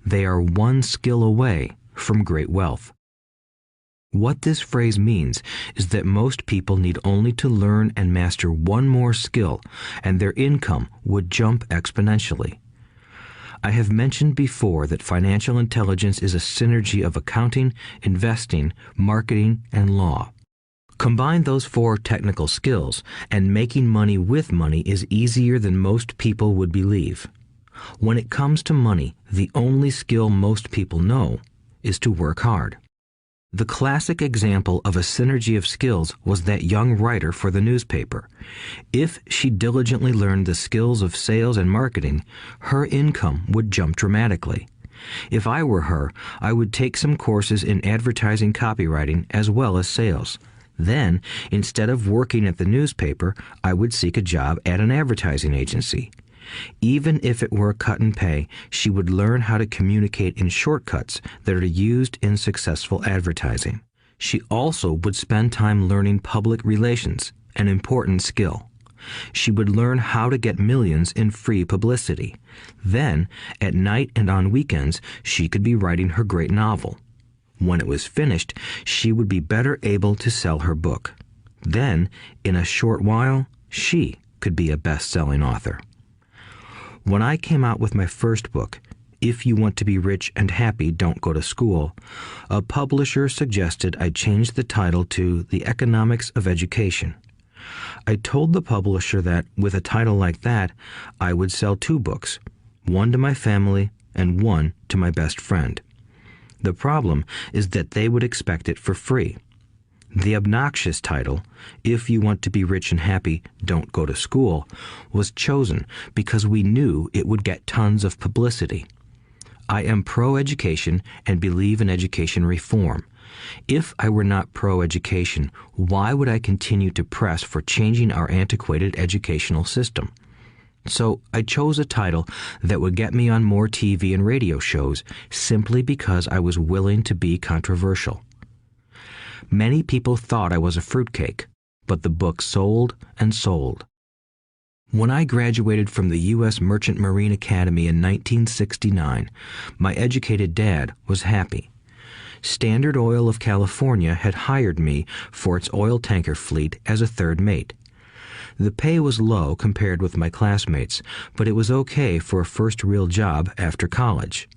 "They are one skill away from great wealth." What this phrase means is that most people need only to learn and master one more skill, and their income would jump exponentially. I have mentioned before that financial intelligence is a synergy of accounting, investing, marketing, and law. Combine those 4 technical skills, and making money with money is easier than most people would believe. When it comes to money, the only skill most people know is to work hard. The classic example of a synergy of skills was that young writer for the newspaper. If she diligently learned the skills of sales and marketing, her income would jump dramatically. If I were her, I would take some courses in advertising copywriting as well as sales. Then, instead of working at the newspaper, I would seek a job at an advertising agency. Even if it were a cut in pay, she would learn how to communicate in shortcuts that are used in successful advertising. She also would spend time learning public relations, an important skill. She would learn how to get millions in free publicity. Then, at night and on weekends, she could be writing her great novel. When it was finished, she would be better able to sell her book. Then, in a short while, she could be a best-selling author. When I came out with my first book, If You Want to Be Rich and Happy, Don't Go to School, a publisher suggested I change the title to The Economics of Education. I told the publisher that, with a title like that, I would sell 2 books, one to my family and one to my best friend. The problem is that they would expect it for free. The obnoxious title, If You Want to Be Rich and Happy, Don't Go to School, was chosen because we knew it would get tons of publicity. I am pro-education and believe in education reform. If I were not pro-education, why would I continue to press for changing our antiquated educational system? So I chose a title that would get me on more TV and radio shows simply because I was willing to be controversial. Many people thought I was a fruitcake, but the book sold and sold. When I graduated from the U.S. Merchant Marine Academy in 1969, my educated dad was happy. Standard Oil of California had hired me for its oil tanker fleet as a third mate. The pay was low compared with my classmates, but it was okay for a first real job after college.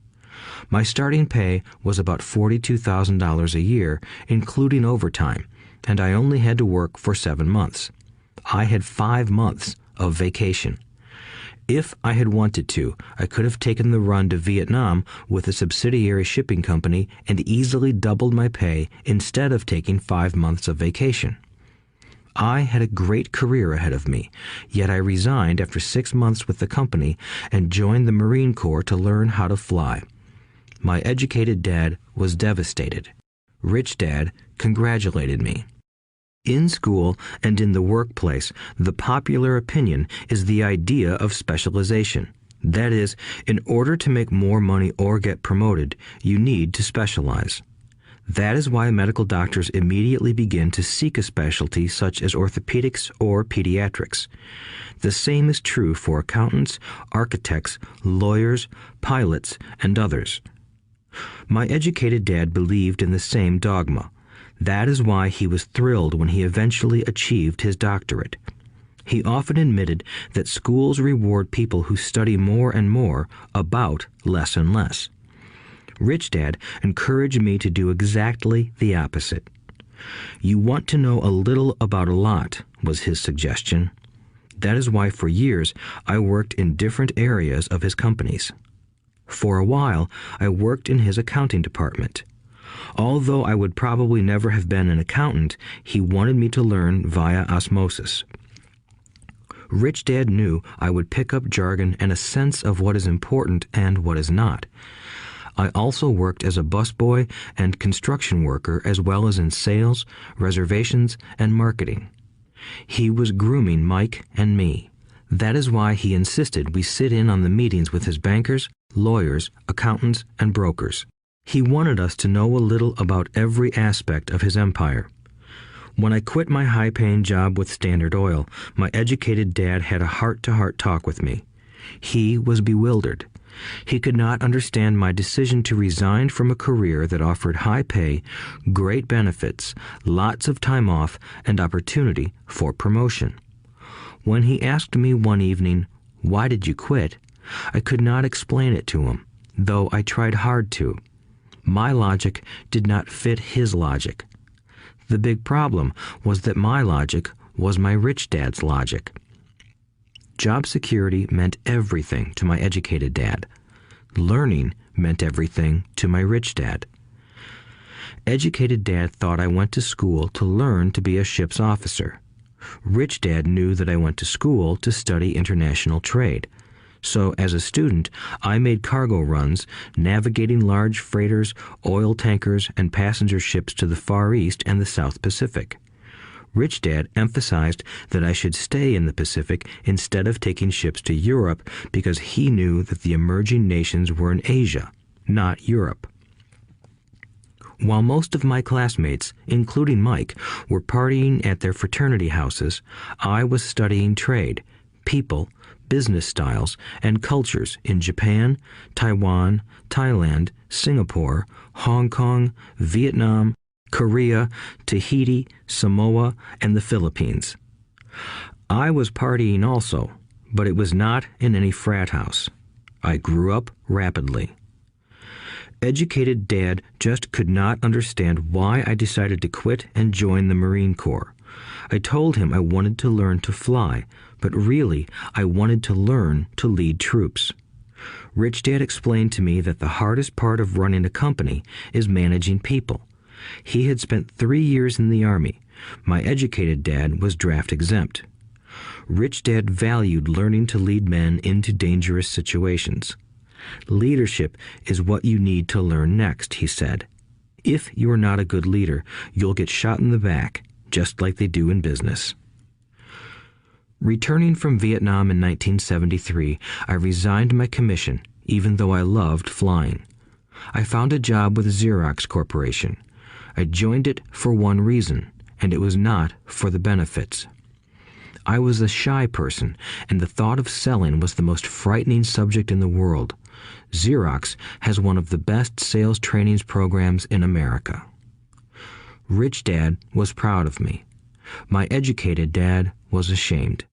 My starting pay was about $42,000 a year, including overtime, and I only had to work for 7 months. I had 5 months of vacation. If I had wanted to, I could have taken the run to Vietnam with a subsidiary shipping company and easily doubled my pay instead of taking 5 months of vacation. I had a great career ahead of me, yet I resigned after 6 months with the company and joined the Marine Corps to learn how to fly. My educated dad was devastated. Rich Dad congratulated me. In school and in the workplace, the popular opinion is the idea of specialization. That is, in order to make more money or get promoted, you need to specialize. That is why medical doctors immediately begin to seek a specialty such as orthopedics or pediatrics. The same is true for accountants, architects, lawyers, pilots, and others. My educated dad believed in the same dogma. That is why he was thrilled when he eventually achieved his doctorate. He often admitted that schools reward people who study more and more about less and less. Rich Dad encouraged me to do exactly the opposite. You want to know a little about a lot, was his suggestion. That is why for years I worked in different areas of his companies. For a while, I worked in his accounting department. Although I would probably never have been an accountant, he wanted me to learn via osmosis. Rich Dad knew I would pick up jargon and a sense of what is important and what is not. I also worked as a busboy and construction worker as well as in sales, reservations, and marketing. He was grooming Mike and me. That is why he insisted we sit in on the meetings with his bankers, lawyers, accountants, and brokers. He wanted us to know a little about every aspect of his empire. When I quit my high-paying job with Standard Oil, my educated dad had a heart-to-heart talk with me. He was bewildered. He could not understand my decision to resign from a career that offered high pay, great benefits, lots of time off, and opportunity for promotion. When he asked me one evening, "Why did you quit?" I could not explain it to him, though I tried hard to. My logic did not fit his logic. The big problem was that my logic was my rich dad's logic. Job security meant everything to my educated dad. Learning meant everything to my rich dad. Educated dad thought I went to school to learn to be a ship's officer. Rich dad knew that I went to school to study international trade. So as a student, I made cargo runs, navigating large freighters, oil tankers, and passenger ships to the Far East and the South Pacific. Rich Dad emphasized that I should stay in the Pacific instead of taking ships to Europe because he knew that the emerging nations were in Asia, not Europe. While most of my classmates, including Mike, were partying at their fraternity houses, I was studying trade, people, business styles, and cultures in Japan, Taiwan, Thailand, Singapore, Hong Kong, Vietnam, Korea, Tahiti, Samoa, and the Philippines. I was partying also, but it was not in any frat house. I grew up rapidly. Educated Dad just could not understand why I decided to quit and join the Marine Corps. I told him I wanted to learn to fly, but really I wanted to learn to lead troops. Rich Dad explained to me that the hardest part of running a company is managing people. He had spent 3 years in the Army. My educated dad was draft exempt. Rich Dad valued learning to lead men into dangerous situations. Leadership is what you need to learn next, he said. If you are not a good leader, you'll get shot in the back, just like they do in business. Returning from Vietnam in 1973, I resigned my commission, even though I loved flying. I found a job with Xerox Corporation. I joined it for one reason, and it was not for the benefits. I was a shy person, and the thought of selling was the most frightening subject in the world. Xerox has one of the best sales trainings programs in America. Rich Dad was proud of me. My educated dad was ashamed.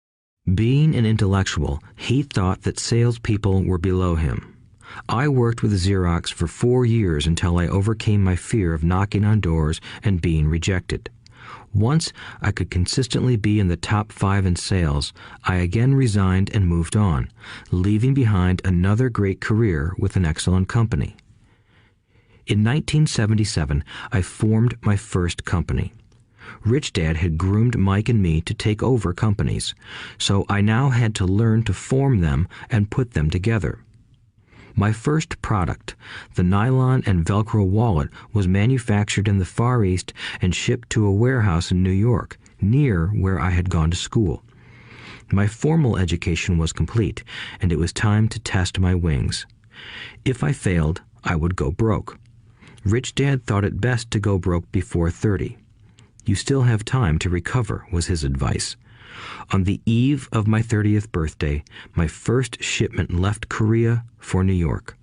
Being an intellectual, he thought that salespeople were below him. I worked with Xerox for 4 years until I overcame my fear of knocking on doors and being rejected. Once I could consistently be in the top 5 in sales, I again resigned and moved on, leaving behind another great career with an excellent company. In 1977, I formed my first company. Rich Dad had groomed Mike and me to take over companies, so I now had to learn to form them and put them together. My first product, the nylon and Velcro wallet, was manufactured in the Far East and shipped to a warehouse in New York, near where I had gone to school. My formal education was complete, and it was time to test my wings. If I failed, I would go broke. Rich Dad thought it best to go broke before 30. You still have time to recover, was his advice. On the eve of my 30th birthday, my first shipment left Korea for New York.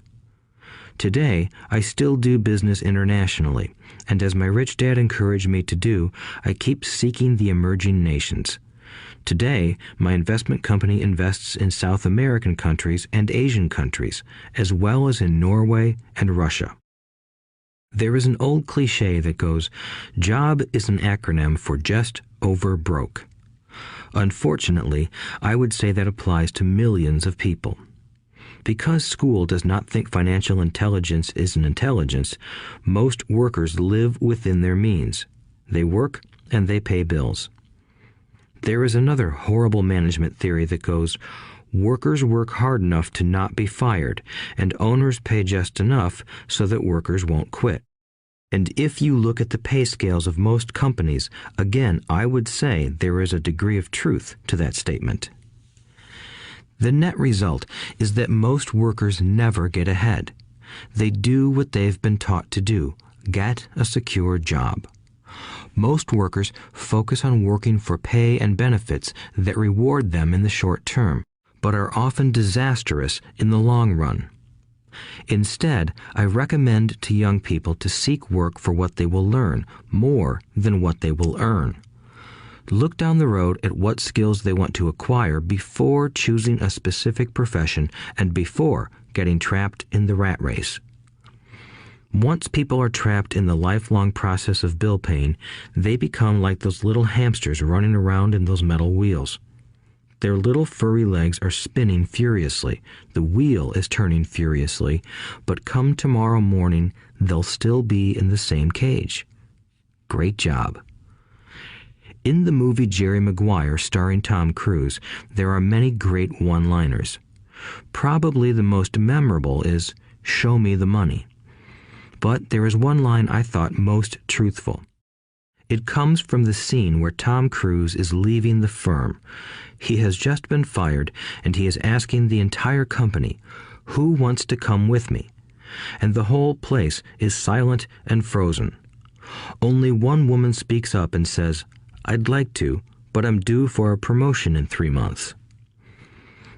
Today, I still do business internationally, and as my rich dad encouraged me to do, I keep seeking the emerging nations. Today, my investment company invests in South American countries and Asian countries, as well as in Norway and Russia. There is an old cliche that goes, "Job is an acronym for just over broke." Unfortunately, I would say that applies to millions of people. Because school does not think financial intelligence is an intelligence, most workers live within their means. They work and they pay bills. There is another horrible management theory that goes, workers work hard enough to not be fired, and owners pay just enough so that workers won't quit. And if you look at the pay scales of most companies, again, I would say there is a degree of truth to that statement. The net result is that most workers never get ahead. They do what they've been taught to do, get a secure job. Most workers focus on working for pay and benefits that reward them in the short term, but are often disastrous in the long run. Instead, I recommend to young people to seek work for what they will learn more than what they will earn. Look down the road at what skills they want to acquire before choosing a specific profession and before getting trapped in the rat race. Once people are trapped in the lifelong process of bill paying, they become like those little hamsters running around in those metal wheels. Their little furry legs are spinning furiously, the wheel is turning furiously, but come tomorrow morning, they'll still be in the same cage. Great job. In the movie Jerry Maguire, starring Tom Cruise, there are many great one-liners. Probably the most memorable is, "Show me the money." But there is one line I thought most truthful. It comes from the scene where Tom Cruise is leaving the firm. He has just been fired, and he is asking the entire company, "Who wants to come with me?" And the whole place is silent and frozen. Only one woman speaks up and says, "I'd like to, but I'm due for a promotion in 3 months."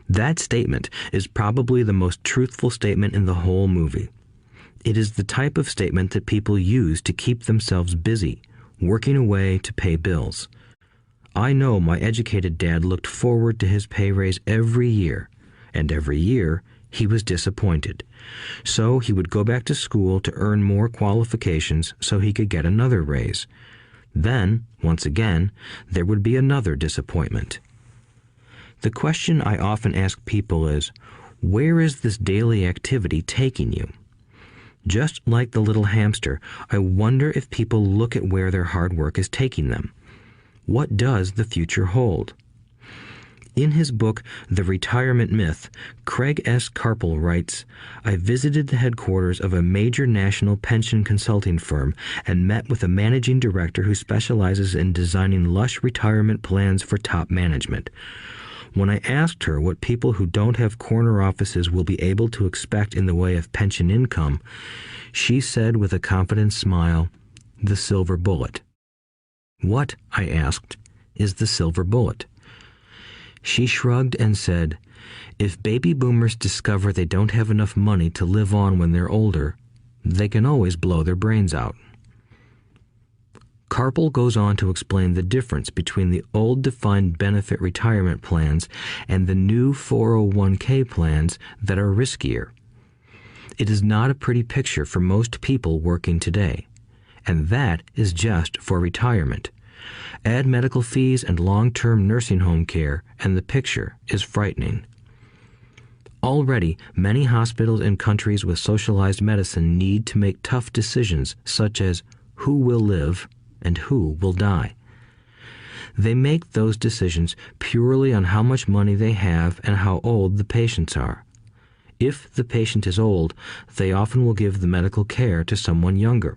That statement is probably the most truthful statement in the whole movie. It is the type of statement that people use to keep themselves busy, working away to pay bills. I know my educated dad looked forward to his pay raise every year, and every year he was disappointed. So he would go back to school to earn more qualifications so he could get another raise. Then, once again, there would be another disappointment. The question I often ask people is, where is this daily activity taking you? Just like the little hamster, I wonder if people look at where their hard work is taking them. What does the future hold? In his book, The Retirement Myth, Craig S. Carpel writes, "I visited the headquarters of a major national pension consulting firm and met with a managing director who specializes in designing lush retirement plans for top management. When I asked her what people who don't have corner offices will be able to expect in the way of pension income, she said with a confident smile, 'The silver bullet.'" "What," I asked, "is the silver bullet?" She shrugged and said, "If baby boomers discover they don't have enough money to live on when they're older, they can always blow their brains out." Carpel goes on to explain the difference between the old defined benefit retirement plans and the new 401k plans that are riskier. It is not a pretty picture for most people working today, and that is just for retirement. Add medical fees and long-term nursing home care, and the picture is frightening. Already, many hospitals in countries with socialized medicine need to make tough decisions such as who will live and who will die. They make those decisions purely on how much money they have and how old the patients are. If the patient is old, they often will give the medical care to someone younger.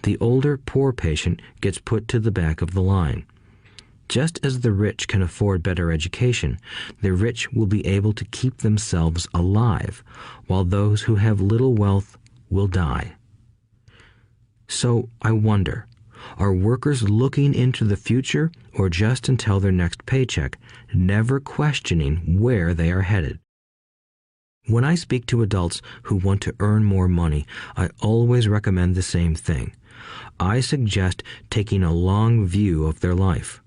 The older, poor patient gets put to the back of the line. Just as the rich can afford better education, the rich will be able to keep themselves alive, while those who have little wealth will die. So I wonder, are workers looking into the future or just until their next paycheck, never questioning where they are headed? When I speak to adults who want to earn more money, I always recommend the same thing. I suggest taking a long view of their life.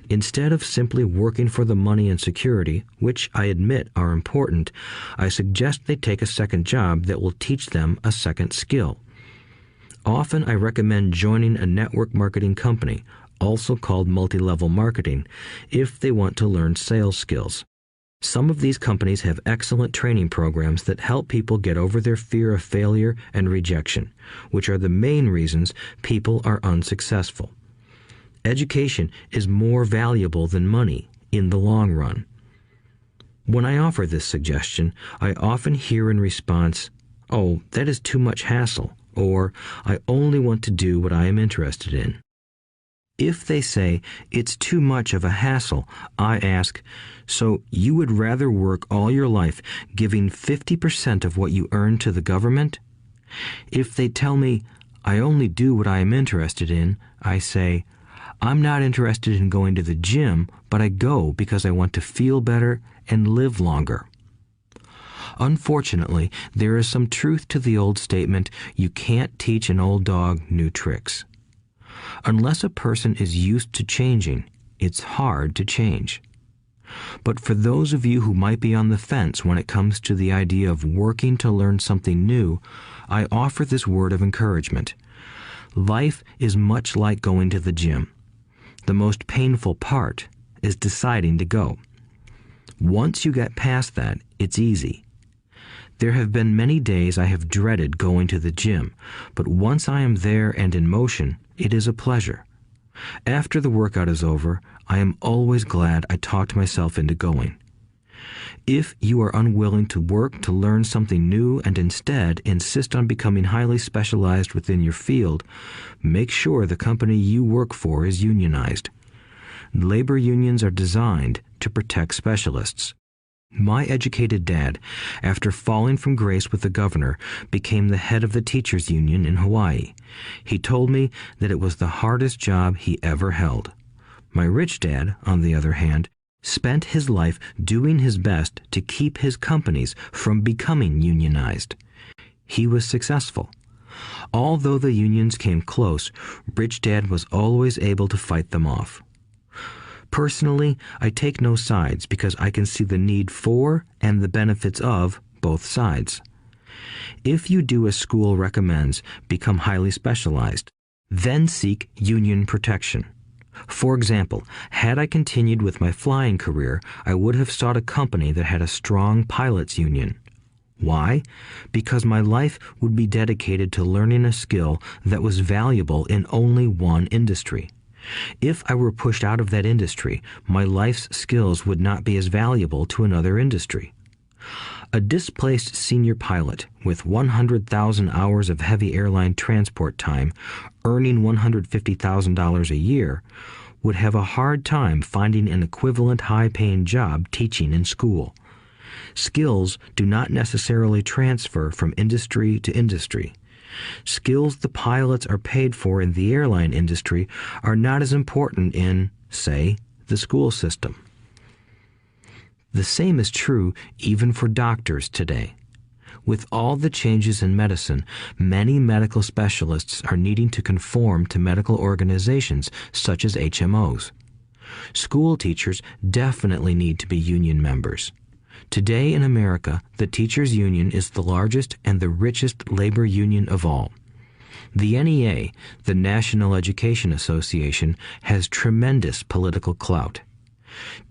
Instead of simply working for the money and security, which I admit are important, I suggest they take a second job that will teach them a second skill. Often I recommend joining a network marketing company, also called multi-level marketing, if they want to learn sales skills. Some of these companies have excellent training programs that help people get over their fear of failure and rejection, which are the main reasons people are unsuccessful. Education is more valuable than money in the long run. When I offer this suggestion, I often hear in response, "Oh, that is too much hassle," or "I only want to do what I am interested in." If they say it's too much of a hassle, I ask, so you would rather work all your life giving 50% of what you earn to the government? If they tell me, I only do what I am interested in, I say, I'm not interested in going to the gym, but I go because I want to feel better and live longer. Unfortunately, there is some truth to the old statement, you can't teach an old dog new tricks. Unless a person is used to changing, it's hard to change. But for those of you who might be on the fence when it comes to the idea of working to learn something new, I offer this word of encouragement. Life is much like going to the gym. The most painful part is deciding to go. Once you get past that, it's easy. There have been many days I have dreaded going to the gym, but once I am there and in motion, it is a pleasure. After the workout is over, I am always glad I talked myself into going. If you are unwilling to work to learn something new and instead insist on becoming highly specialized within your field, make sure the company you work for is unionized. Labor unions are designed to protect specialists. My educated dad, after falling from grace with the governor, became the head of the teachers' union in Hawaii. He told me that it was the hardest job he ever held. My rich dad, on the other hand, spent his life doing his best to keep his companies from becoming unionized. He was successful. Although the unions came close, rich dad was always able to fight them off. Personally, I take no sides because I can see the need for and the benefits of both sides. If you do as school recommends, become highly specialized, then seek union protection. For example, had I continued with my flying career, I would have sought a company that had a strong pilots union. Why? Because my life would be dedicated to learning a skill that was valuable in only one industry. If I were pushed out of that industry, my life's skills would not be as valuable to another industry. A displaced senior pilot with 100,000 hours of heavy airline transport time, earning $150,000 a year, would have a hard time finding an equivalent high-paying job teaching in school. Skills do not necessarily transfer from industry to industry. Skills the pilots are paid for in the airline industry are not as important in, say, the school system. The same is true even for doctors today. With all the changes in medicine, many medical specialists are needing to conform to medical organizations such as HMOs. School teachers definitely need to be union members. Today in America, the teachers' union is the largest and the richest labor union of all. The NEA, the National Education Association, has tremendous political clout.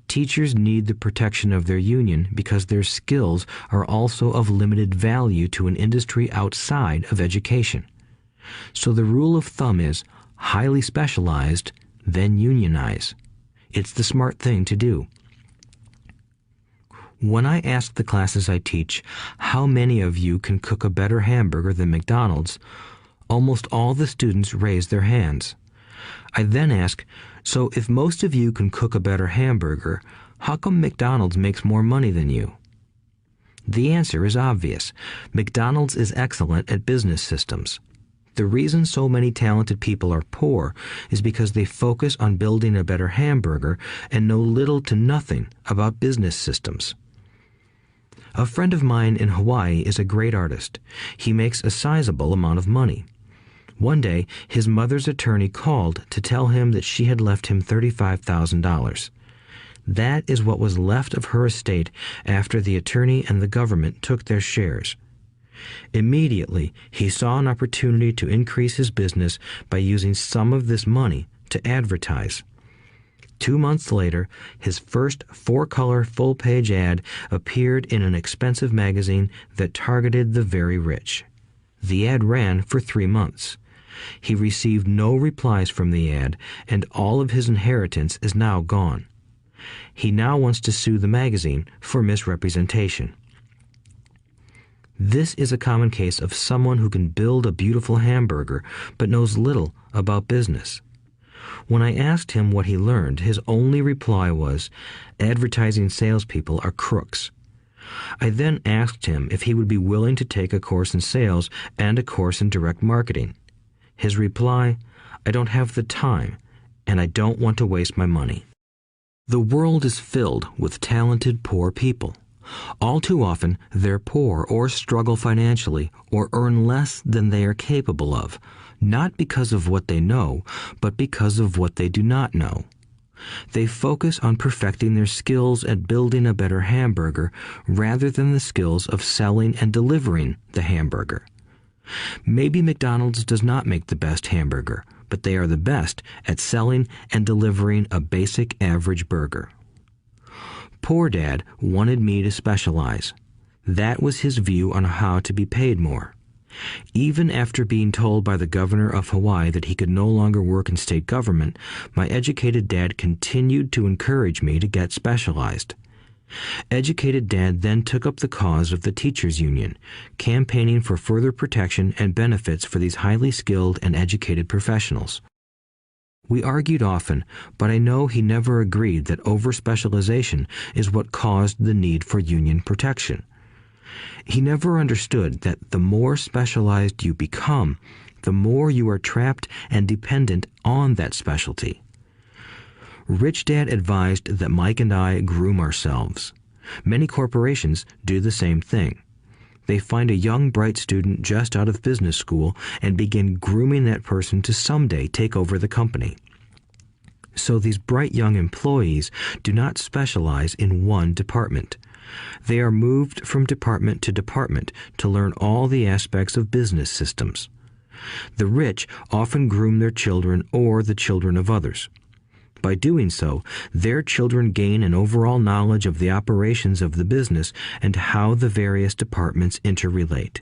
Teachers need the protection of their union because their skills are also of limited value to an industry outside of education. So the rule of thumb is highly specialized, then unionize. It's the smart thing to do. When I ask the classes I teach, how many of you can cook a better hamburger than McDonald's, almost all the students raise their hands. I then ask, so if most of you can cook a better hamburger, how come McDonald's makes more money than you? The answer is obvious. McDonald's is excellent at business systems. The reason so many talented people are poor is because they focus on building a better hamburger and know little to nothing about business systems. A friend of mine in Hawaii is a great artist. He makes a sizable amount of money. One day, his mother's attorney called to tell him that she had left him $35,000. That is what was left of her estate after the attorney and the government took their shares. Immediately, he saw an opportunity to increase his business by using some of this money to advertise. 2 months later, his first 4-color full-page ad appeared in an expensive magazine that targeted the very rich. The ad ran for 3 months. He received no replies from the ad, and all of his inheritance is now gone. He now wants to sue the magazine for misrepresentation. This is a common case of someone who can build a beautiful hamburger but knows little about business. When I asked him what he learned, his only reply was, "Advertising salespeople are crooks." I then asked him if he would be willing to take a course in sales and a course in direct marketing. His reply, "I don't have the time, and I don't want to waste my money." The world is filled with talented poor people. All too often, they're poor or struggle financially or earn less than they are capable of, not because of what they know, but because of what they do not know. They focus on perfecting their skills at building a better hamburger rather than the skills of selling and delivering the hamburger. Maybe McDonald's does not make the best hamburger, but they are the best at selling and delivering a basic average burger. Poor Dad wanted me to specialize. That was his view on how to be paid more. Even after being told by the governor of Hawaii that he could no longer work in state government, my educated dad continued to encourage me to get specialized. Educated Dad then took up the cause of the teachers' union, campaigning for further protection and benefits for these highly skilled and educated professionals. We argued often, but I know he never agreed that over-specialization is what caused the need for union protection. He never understood that the more specialized you become, the more you are trapped and dependent on that specialty. Rich Dad advised that Mike and I groom ourselves. Many corporations do the same thing. They find a young, bright student just out of business school and begin grooming that person to someday take over the company. So these bright young employees do not specialize in one department. They are moved from department to department to learn all the aspects of business systems. The rich often groom their children or the children of others. By doing so, their children gain an overall knowledge of the operations of the business and how the various departments interrelate.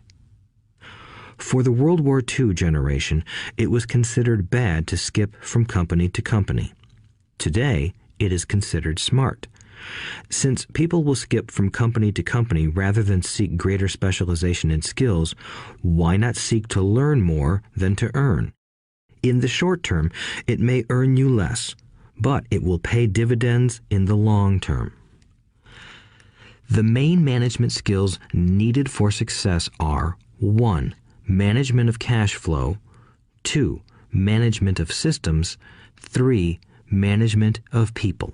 For the World War II generation, it was considered bad to skip from company to company. Today, it is considered smart. Since people will skip from company to company rather than seek greater specialization in skills, why not seek to learn more than to earn? In the short term, it may earn you less, but it will pay dividends in the long term. The main management skills needed for success are 1. Management of cash flow, 2. Management of systems, 3. Management of people.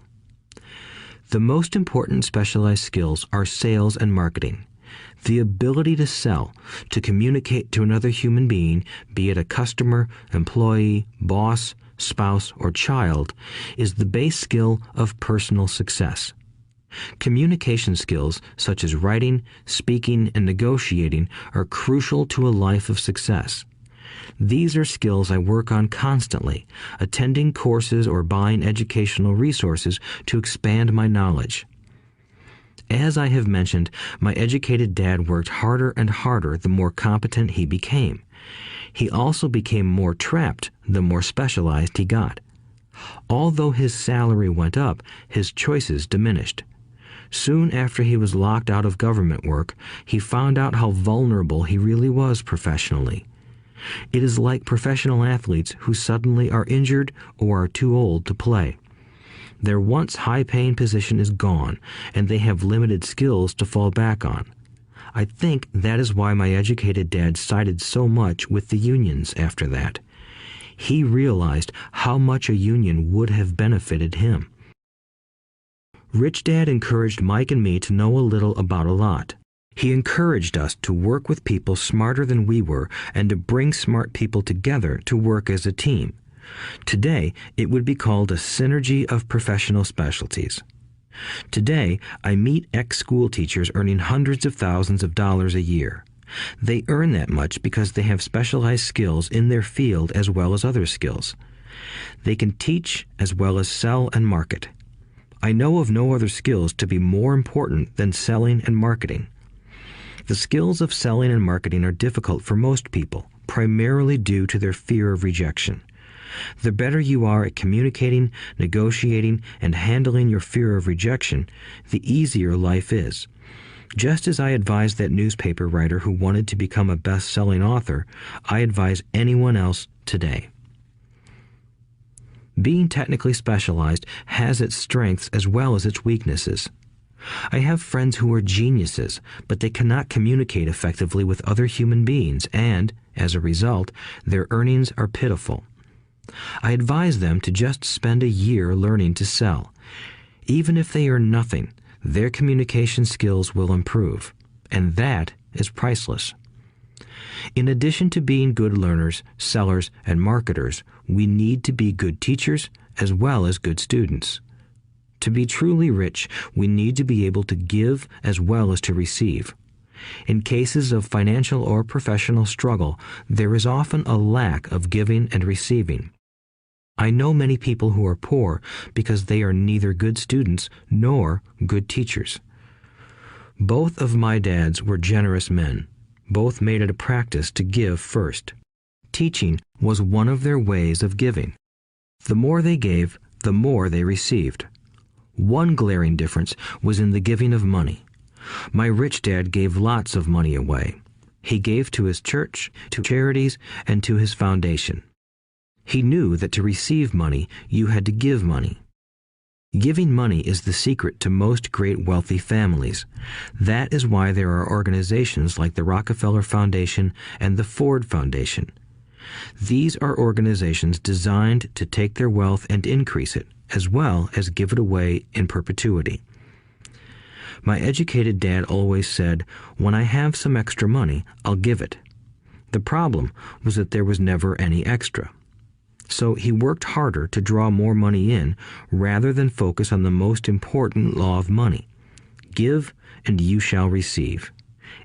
The most important specialized skills are sales and marketing. The ability to sell, to communicate to another human being, be it a customer, employee, boss, spouse, or child, is the base skill of personal success. Communication skills such as writing, speaking, and negotiating are crucial to a life of success. These are skills I work on constantly, attending courses or buying educational resources to expand my knowledge. As I have mentioned, my educated dad worked harder and harder the more competent he became. He also became more trapped the more specialized he got. Although his salary went up, his choices diminished. Soon after he was locked out of government work, he found out how vulnerable he really was professionally. It is like professional athletes who suddenly are injured or are too old to play. Their once high-paying position is gone, and they have limited skills to fall back on. I think that is why my educated dad sided so much with the unions after that. He realized how much a union would have benefited him. Rich Dad encouraged Mike and me to know a little about a lot. He encouraged us to work with people smarter than we were and to bring smart people together to work as a team. Today, it would be called a synergy of professional specialties. Today, I meet ex-school teachers earning hundreds of thousands of dollars a year. They earn that much because they have specialized skills in their field as well as other skills. They can teach as well as sell and market. I know of no other skills to be more important than selling and marketing. The skills of selling and marketing are difficult for most people, primarily due to their fear of rejection. The better you are at communicating, negotiating, and handling your fear of rejection, the easier life is. Just as I advise that newspaper writer who wanted to become a best-selling author, I advise anyone else today. Being technically specialized has its strengths as well as its weaknesses. I have friends who are geniuses, but they cannot communicate effectively with other human beings, and, as a result, their earnings are pitiful. I advise them to just spend a year learning to sell. Even if they earn nothing, their communication skills will improve, and that is priceless. In addition to being good learners, sellers, and marketers, we need to be good teachers as well as good students. To be truly rich, we need to be able to give as well as to receive. In cases of financial or professional struggle, there is often a lack of giving and receiving. I know many people who are poor because they are neither good students nor good teachers. Both of my dads were generous men. Both made it a practice to give first. Teaching was one of their ways of giving. The more they gave, the more they received. One glaring difference was in the giving of money. My rich dad gave lots of money away. He gave to his church, to charities, and to his foundation. He knew that to receive money, you had to give money. Giving money is the secret to most great wealthy families. That is why there are organizations like the Rockefeller Foundation and the Ford Foundation. These are organizations designed to take their wealth and increase it, as well as give it away in perpetuity. My educated dad always said, "When I have some extra money, I'll give it." The problem was that there was never any extra. So he worked harder to draw more money in rather than focus on the most important law of money: give and you shall receive.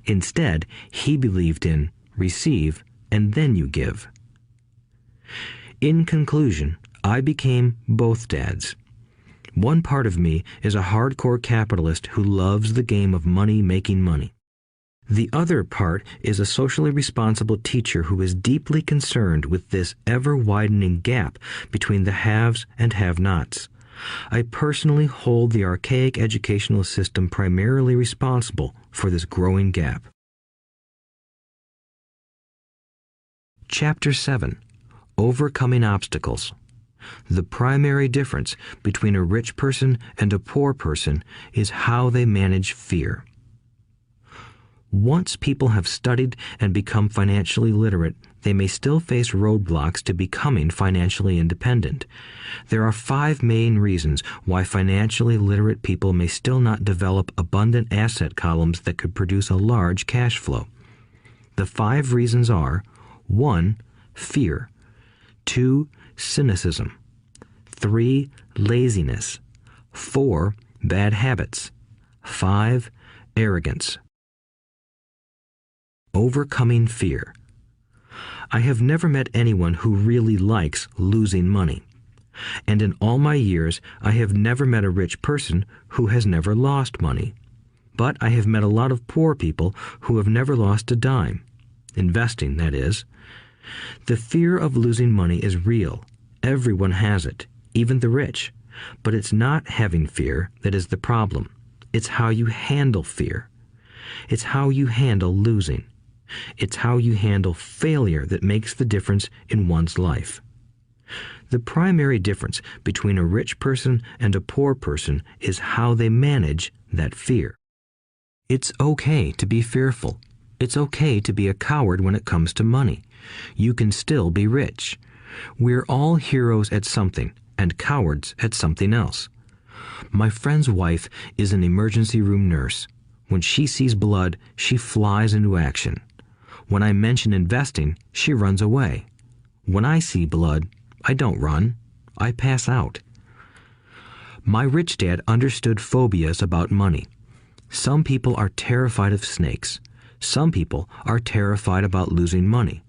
Instead, he believed in receive and then you give. In conclusion, I became both dads. One part of me is a hardcore capitalist who loves the game of money making money. The other part is a socially responsible teacher who is deeply concerned with this ever-widening gap between the haves and have-nots. I personally hold the archaic educational system primarily responsible for this growing gap. Chapter 7. Overcoming Obstacles. The primary difference between a rich person and a poor person is how they manage fear. Once people have studied and become financially literate, they may still face roadblocks to becoming financially independent. There are 5 main reasons why financially literate people may still not develop abundant asset columns that could produce a large cash flow. The 5 reasons are: 1. Fear. 2. Cynicism. 3. Laziness. 4. Bad habits. 5. Arrogance. Overcoming fear. I have never met anyone who really likes losing money. And in all my years, I have never met a rich person who has never lost money. But I have met a lot of poor people who have never lost a dime. Investing, that is. The fear of losing money is real. Everyone has it, even the rich. But it's not having fear that is the problem. It's how you handle fear. It's how you handle losing. It's how you handle failure that makes the difference in one's life. The primary difference between a rich person and a poor person is how they manage that fear. It's okay to be fearful. It's okay to be a coward when it comes to money. You can still be rich. We're all heroes at something and cowards at something else. My friend's wife is an emergency room nurse. When she sees blood, she flies into action. When I mention investing, she runs away. When I see blood, I don't run. I pass out. My rich dad understood phobias about money. Some people are terrified of snakes. Some people are terrified about losing money.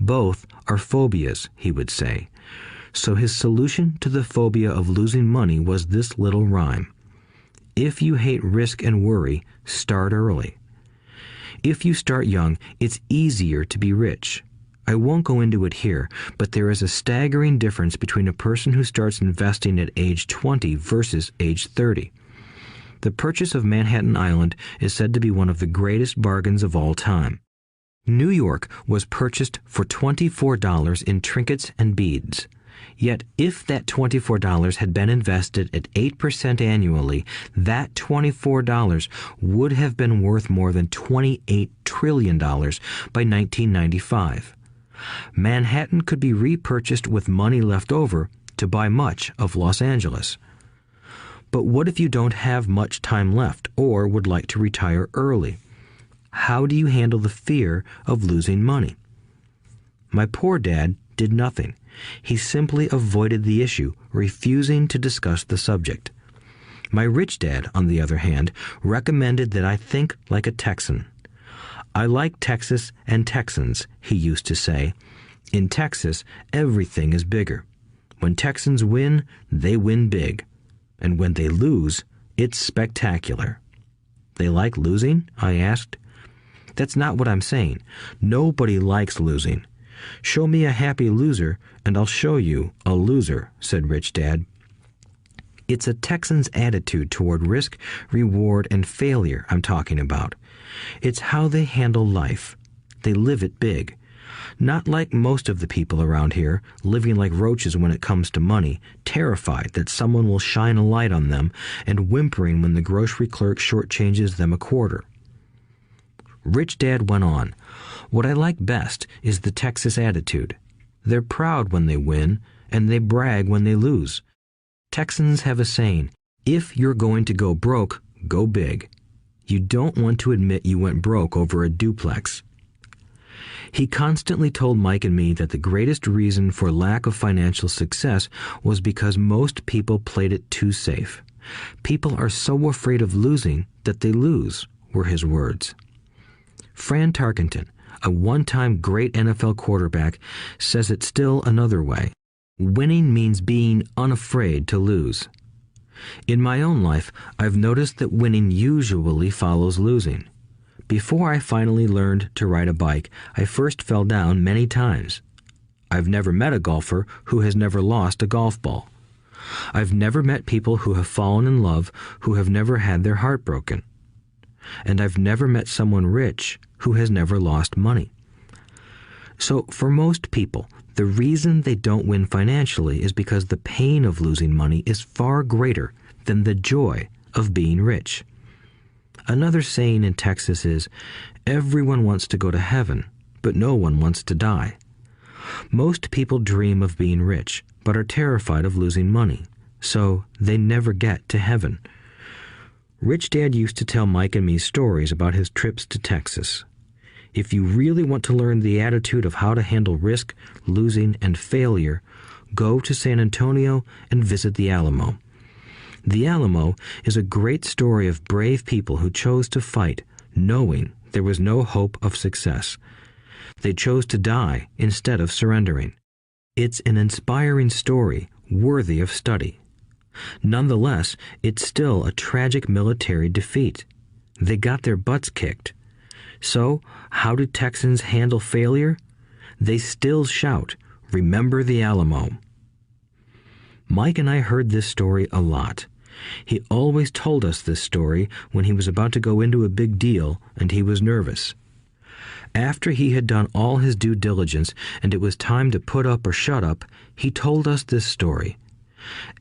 Both are phobias, he would say. So his solution to the phobia of losing money was this little rhyme. If you hate risk and worry, start early. If you start young, it's easier to be rich. I won't go into it here, but there is a staggering difference between a person who starts investing at age 20 versus age 30. The purchase of Manhattan Island is said to be one of the greatest bargains of all time. New York was purchased for $24 in trinkets and beads. Yet if that $24 had been invested at 8% annually, that $24 would have been worth more than $28 trillion by 1995. Manhattan could be repurchased with money left over to buy much of Los Angeles. But what if you don't have much time left or would like to retire early? How do you handle the fear of losing money? My poor dad did nothing. He simply avoided the issue, refusing to discuss the subject. My rich dad, on the other hand, recommended that I think like a Texan. I like Texas and Texans, he used to say. In Texas, everything is bigger. When Texans win, they win big. And when they lose, it's spectacular. They like losing? I asked. That's not what I'm saying. Nobody likes losing. Show me a happy loser, and I'll show you a loser, said Rich Dad. It's a Texan's attitude toward risk, reward, and failure I'm talking about. It's how they handle life. They live it big. Not like most of the people around here, living like roaches when it comes to money, terrified that someone will shine a light on them and whimpering when the grocery clerk shortchanges them a quarter. Rich Dad went on, "What I like best is the Texas attitude. They're proud when they win, and they brag when they lose. Texans have a saying, if you're going to go broke, go big. You don't want to admit you went broke over a duplex." He constantly told Mike and me that the greatest reason for lack of financial success was because most people played it too safe. People are so afraid of losing that they lose, were his words. Fran Tarkenton, a one-time great NFL quarterback, says it still another way. Winning means being unafraid to lose. In my own life, I've noticed that winning usually follows losing. Before I finally learned to ride a bike, I first fell down many times. I've never met a golfer who has never lost a golf ball. I've never met people who have fallen in love who have never had their heart broken. And I've never met someone rich who has never lost money. So for most people, the reason they don't win financially is because the pain of losing money is far greater than the joy of being rich. Another saying in Texas is, everyone wants to go to heaven, but no one wants to die. Most people dream of being rich, but are terrified of losing money, so they never get to heaven. Rich Dad used to tell Mike and me stories about his trips to Texas. If you really want to learn the attitude of how to handle risk, losing, and failure, go to San Antonio and visit the Alamo. The Alamo is a great story of brave people who chose to fight, knowing there was no hope of success. They chose to die instead of surrendering. It's an inspiring story worthy of study. Nonetheless, it's still a tragic military defeat. They got their butts kicked. So, how do Texans handle failure? They still shout, "Remember the Alamo." Mike and I heard this story a lot. He always told us this story when he was about to go into a big deal and he was nervous. After he had done all his due diligence and it was time to put up or shut up, he told us this story.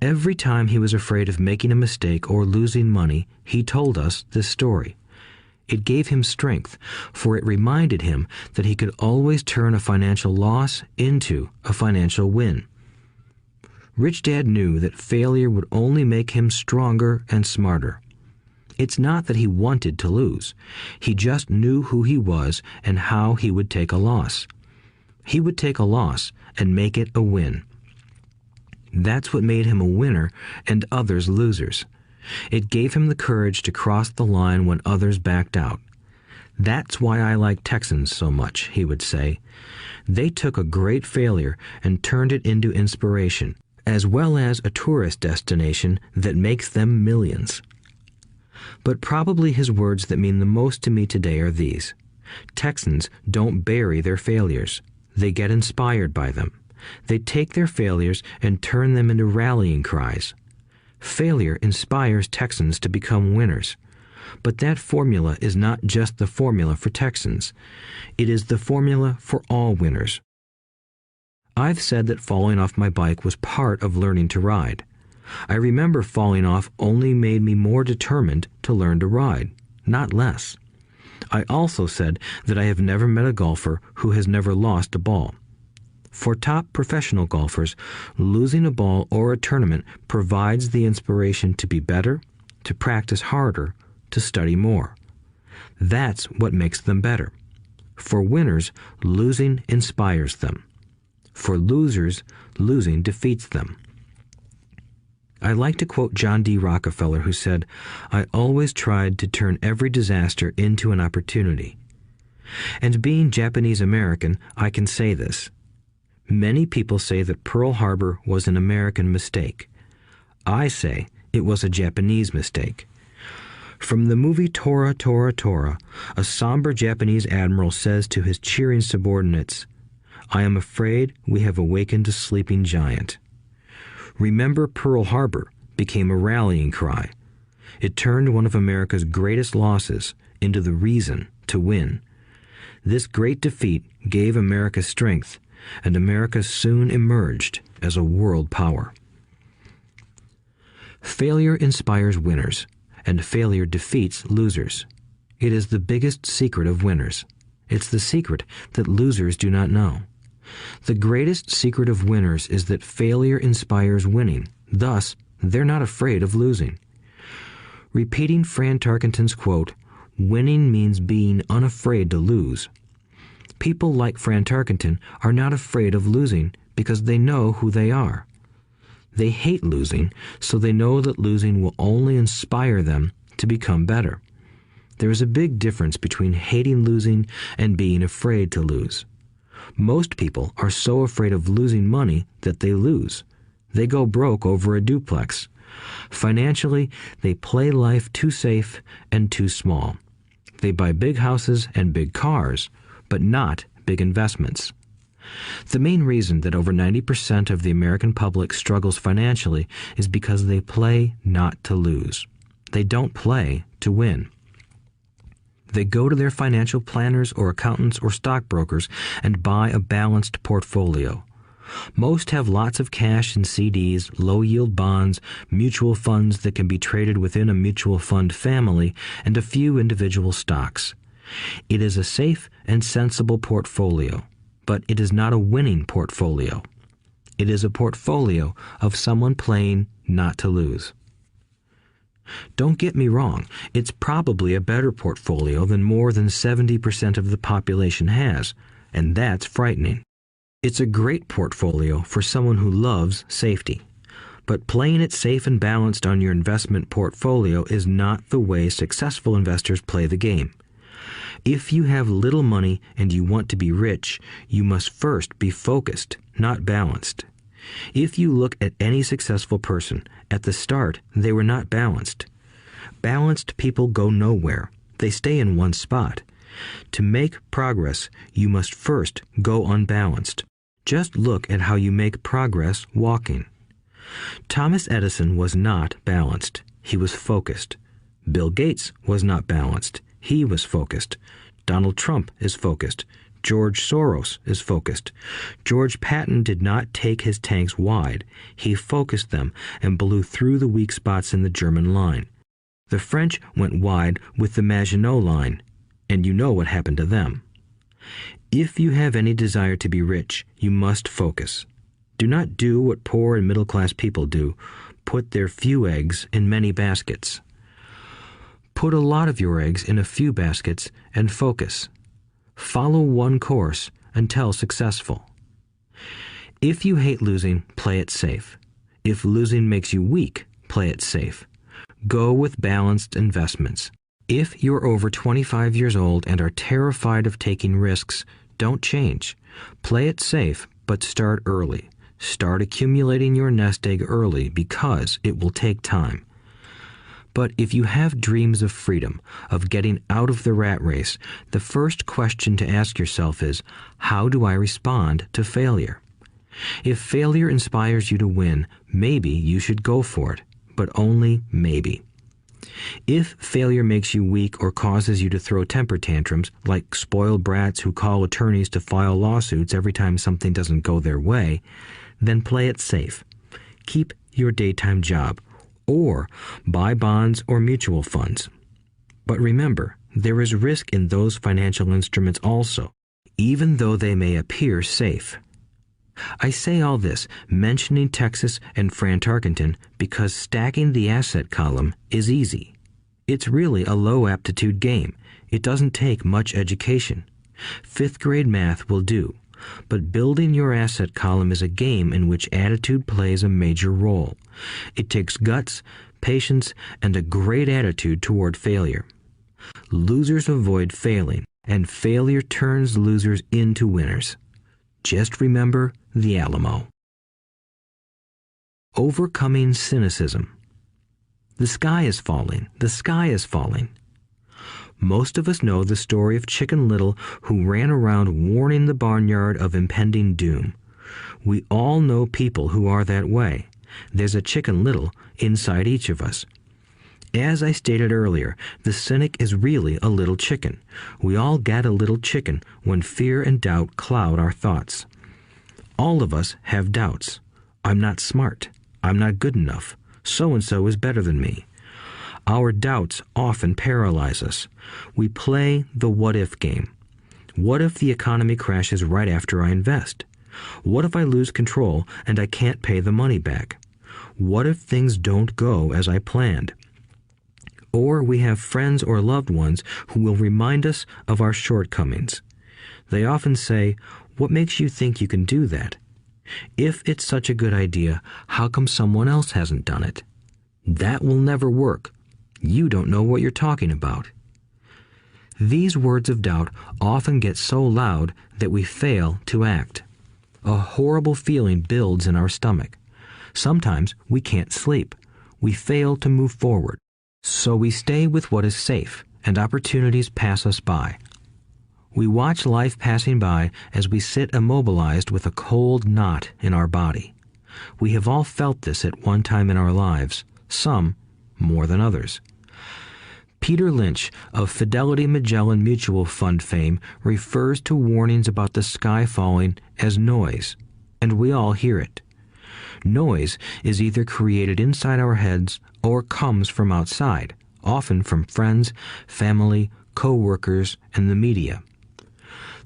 Every time he was afraid of making a mistake or losing money, he told us this story. It gave him strength, for it reminded him that he could always turn a financial loss into a financial win. Rich Dad knew that failure would only make him stronger and smarter. It's not that he wanted to lose. He just knew who he was and how he would take a loss. He would take a loss and make it a win. That's what made him a winner and others losers. It gave him the courage to cross the line when others backed out. That's why I like Texans so much, he would say. They took a great failure and turned it into inspiration, as well as a tourist destination that makes them millions. But probably his words that mean the most to me today are these. Texans don't bury their failures. They get inspired by them. They take their failures and turn them into rallying cries. Failure inspires Texans to become winners. But that formula is not just the formula for Texans. It is the formula for all winners. I've said that falling off my bike was part of learning to ride. I remember falling off only made me more determined to learn to ride, not less. I also said that I have never met a golfer who has never lost a ball. For top professional golfers, losing a ball or a tournament provides the inspiration to be better, to practice harder, to study more. That's what makes them better. For winners, losing inspires them. For losers, losing defeats them. I like to quote John D. Rockefeller, who said, "I always tried to turn every disaster into an opportunity." And being Japanese American, I can say this. Many people say that Pearl Harbor was an American mistake. I say it was a Japanese mistake. From the movie Tora, Tora, Tora, a somber Japanese admiral says to his cheering subordinates, "I am afraid we have awakened a sleeping giant." Remember Pearl Harbor became a rallying cry. It turned one of America's greatest losses into the reason to win. This great defeat gave America strength, and America soon emerged as a world power. Failure inspires winners, and failure defeats losers. It is the biggest secret of winners. It's the secret that losers do not know. The greatest secret of winners is that failure inspires winning. Thus, they're not afraid of losing. Repeating Fran Tarkenton's quote, "Winning means being unafraid to lose." People like Fran Tarkenton are not afraid of losing because they know who they are. They hate losing, so they know that losing will only inspire them to become better. There is a big difference between hating losing and being afraid to lose. Most people are so afraid of losing money that they lose. They go broke over a duplex. Financially, they play life too safe and too small. They buy big houses and big cars, but not big investments. The main reason that over 90% of the American public struggles financially is because they play not to lose. They don't play to win. They go to their financial planners or accountants or stockbrokers and buy a balanced portfolio. Most have lots of cash in CDs, low-yield bonds, mutual funds that can be traded within a mutual fund family, and a few individual stocks. It is a safe and sensible portfolio, but it is not a winning portfolio. It is a portfolio of someone playing not to lose. Don't get me wrong, it's probably a better portfolio than more than 70% of the population has, and that's frightening. It's a great portfolio for someone who loves safety. But playing it safe and balanced on your investment portfolio is not the way successful investors play the game. If you have little money and you want to be rich, you must first be focused, not balanced. If you look at any successful person, at the start, they were not balanced. Balanced people go nowhere. They stay in one spot. To make progress, you must first go unbalanced. Just look at how you make progress walking. Thomas Edison was not balanced. He was focused. Bill Gates was not balanced. He was focused. Donald Trump is focused. George Soros is focused. George Patton did not take his tanks wide. He focused them and blew through the weak spots in the German line. The French went wide with the Maginot Line, and you know what happened to them. If you have any desire to be rich, you must focus. Do not do what poor and middle-class people do, put their few eggs in many baskets. Put a lot of your eggs in a few baskets and focus. Follow one course until successful. If you hate losing, play it safe. If losing makes you weak, play it safe. Go with balanced investments. If you're over 25 years old and are terrified of taking risks, don't change. Play it safe, but start early. Start accumulating your nest egg early because it will take time. But if you have dreams of freedom, of getting out of the rat race, the first question to ask yourself is, how do I respond to failure? If failure inspires you to win, maybe you should go for it, but only maybe. If failure makes you weak or causes you to throw temper tantrums, like spoiled brats who call attorneys to file lawsuits every time something doesn't go their way, then play it safe. Keep your daytime job, or buy bonds or mutual funds. But remember, there is risk in those financial instruments also, even though they may appear safe. I say all this, mentioning Texas and Fran Tarkenton, because stacking the asset column is easy. It's really a low-aptitude game. It doesn't take much education. Fifth-grade math will do. But building your asset column is a game in which attitude plays a major role. It takes guts, patience, and a great attitude toward failure. Losers avoid failing, and failure turns losers into winners. Just remember the Alamo. Overcoming cynicism. The sky is falling. The sky is falling. Most of us know the story of Chicken Little, who ran around warning the barnyard of impending doom. We all know people who are that way. There's a Chicken Little inside each of us. As I stated earlier, the cynic is really a little chicken. We all get a little chicken when fear and doubt cloud our thoughts. All of us have doubts. I'm not smart. I'm not good enough. So-and-so is better than me. Our doubts often paralyze us. We play the what-if game. What if the economy crashes right after I invest? What if I lose control and I can't pay the money back? What if things don't go as I planned? Or we have friends or loved ones who will remind us of our shortcomings. They often say, "What makes you think you can do that? If it's such a good idea, how come someone else hasn't done it? That will never work. You don't know what you're talking about." These words of doubt often get so loud that we fail to act. A horrible feeling builds in our stomach. Sometimes we can't sleep. We fail to move forward. So we stay with what is safe, and opportunities pass us by. We watch life passing by as we sit immobilized with a cold knot in our body. We have all felt this at one time in our lives, some more than others. Peter Lynch of Fidelity Magellan Mutual Fund fame refers to warnings about the sky falling as noise, and we all hear it. Noise is either created inside our heads or comes from outside, often from friends, family, co-workers, and the media.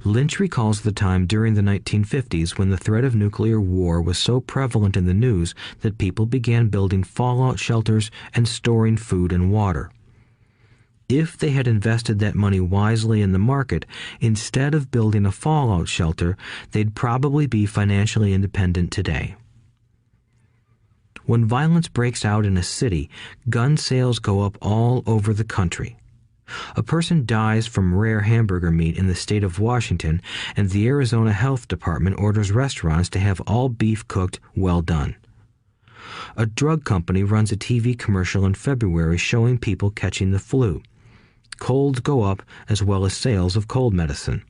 Lynch recalls the time during the 1950s when the threat of nuclear war was so prevalent in the news that people began building fallout shelters and storing food and water. If they had invested that money wisely in the market, instead of building a fallout shelter, they'd probably be financially independent today. When violence breaks out in a city, gun sales go up all over the country. A person dies from rare hamburger meat in the state of Washington, and the Arizona Health Department orders restaurants to have all beef cooked well done. A drug company runs a TV commercial in February showing people catching the flu. Colds go up as well as sales of cold medicine.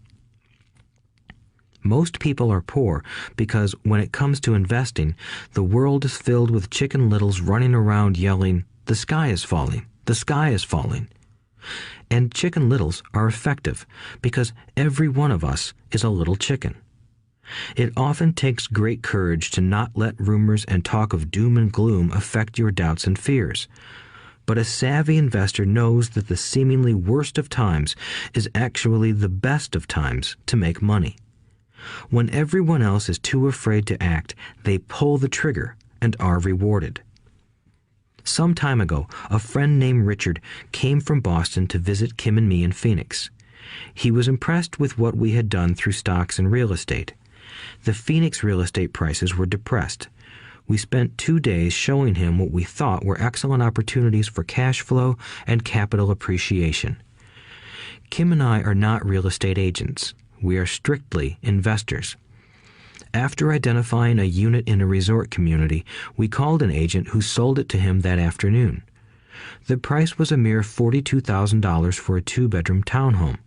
Most people are poor because when it comes to investing, the world is filled with Chicken Littles running around yelling, "The sky is falling, the sky is falling." And Chicken Littles are effective because every one of us is a little chicken. It often takes great courage to not let rumors and talk of doom and gloom affect your doubts and fears. But a savvy investor knows that the seemingly worst of times is actually the best of times to make money. When everyone else is too afraid to act, they pull the trigger and are rewarded. Some time ago, a friend named Richard came from Boston to visit Kim and me in Phoenix. He was impressed with what we had done through stocks and real estate. The Phoenix real estate prices were depressed. We spent 2 days showing him what we thought were excellent opportunities for cash flow and capital appreciation. Kim and I are not real estate agents. We are strictly investors. After identifying a unit in a resort community, we called an agent who sold it to him that afternoon. The price was a mere $42,000 for a 2-bedroom townhome.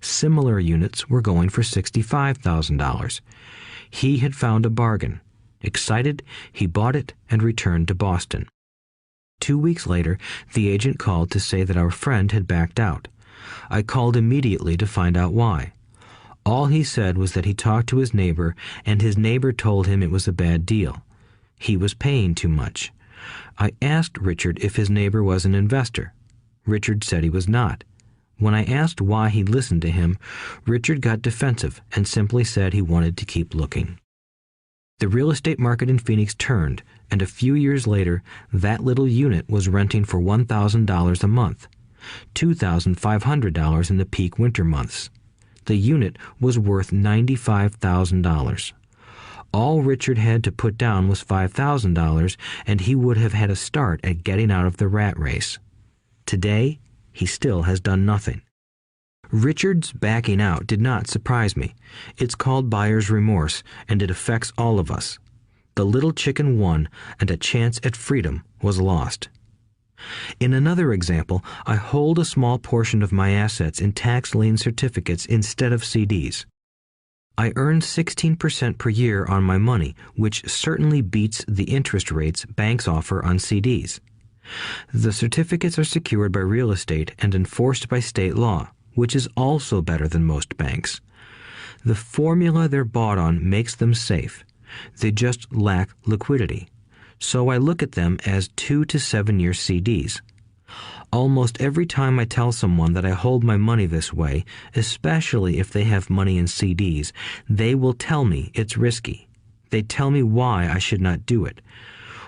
Similar units were going for $65,000. He had found a bargain. Excited, he bought it and returned to Boston. 2 weeks later, the agent called to say that our friend had backed out. I called immediately to find out why. All he said was that he talked to his neighbor, and his neighbor told him it was a bad deal. He was paying too much. I asked Richard if his neighbor was an investor. Richard said he was not. When I asked why he listened to him, Richard got defensive and simply said he wanted to keep looking. The real estate market in Phoenix turned, and a few years later, that little unit was renting for $1,000 a month, $2,500 in the peak winter months. The unit was worth $95,000. All Richard had to put down was $5,000, and he would have had a start at getting out of the rat race. Today, he still has done nothing. Richard's backing out did not surprise me. It's called buyer's remorse, and it affects all of us. The little chicken won, and a chance at freedom was lost. In another example, I hold a small portion of my assets in tax lien certificates instead of CDs. I earn 16% per year on my money, which certainly beats the interest rates banks offer on CDs. The certificates are secured by real estate and enforced by state law, which is also better than most banks. The formula they're bought on makes them safe. They just lack liquidity. So I look at them as 2 to 7 year CDs. Almost every time I tell someone that I hold my money this way, especially if they have money in CDs, they will tell me it's risky. They tell me why I should not do it.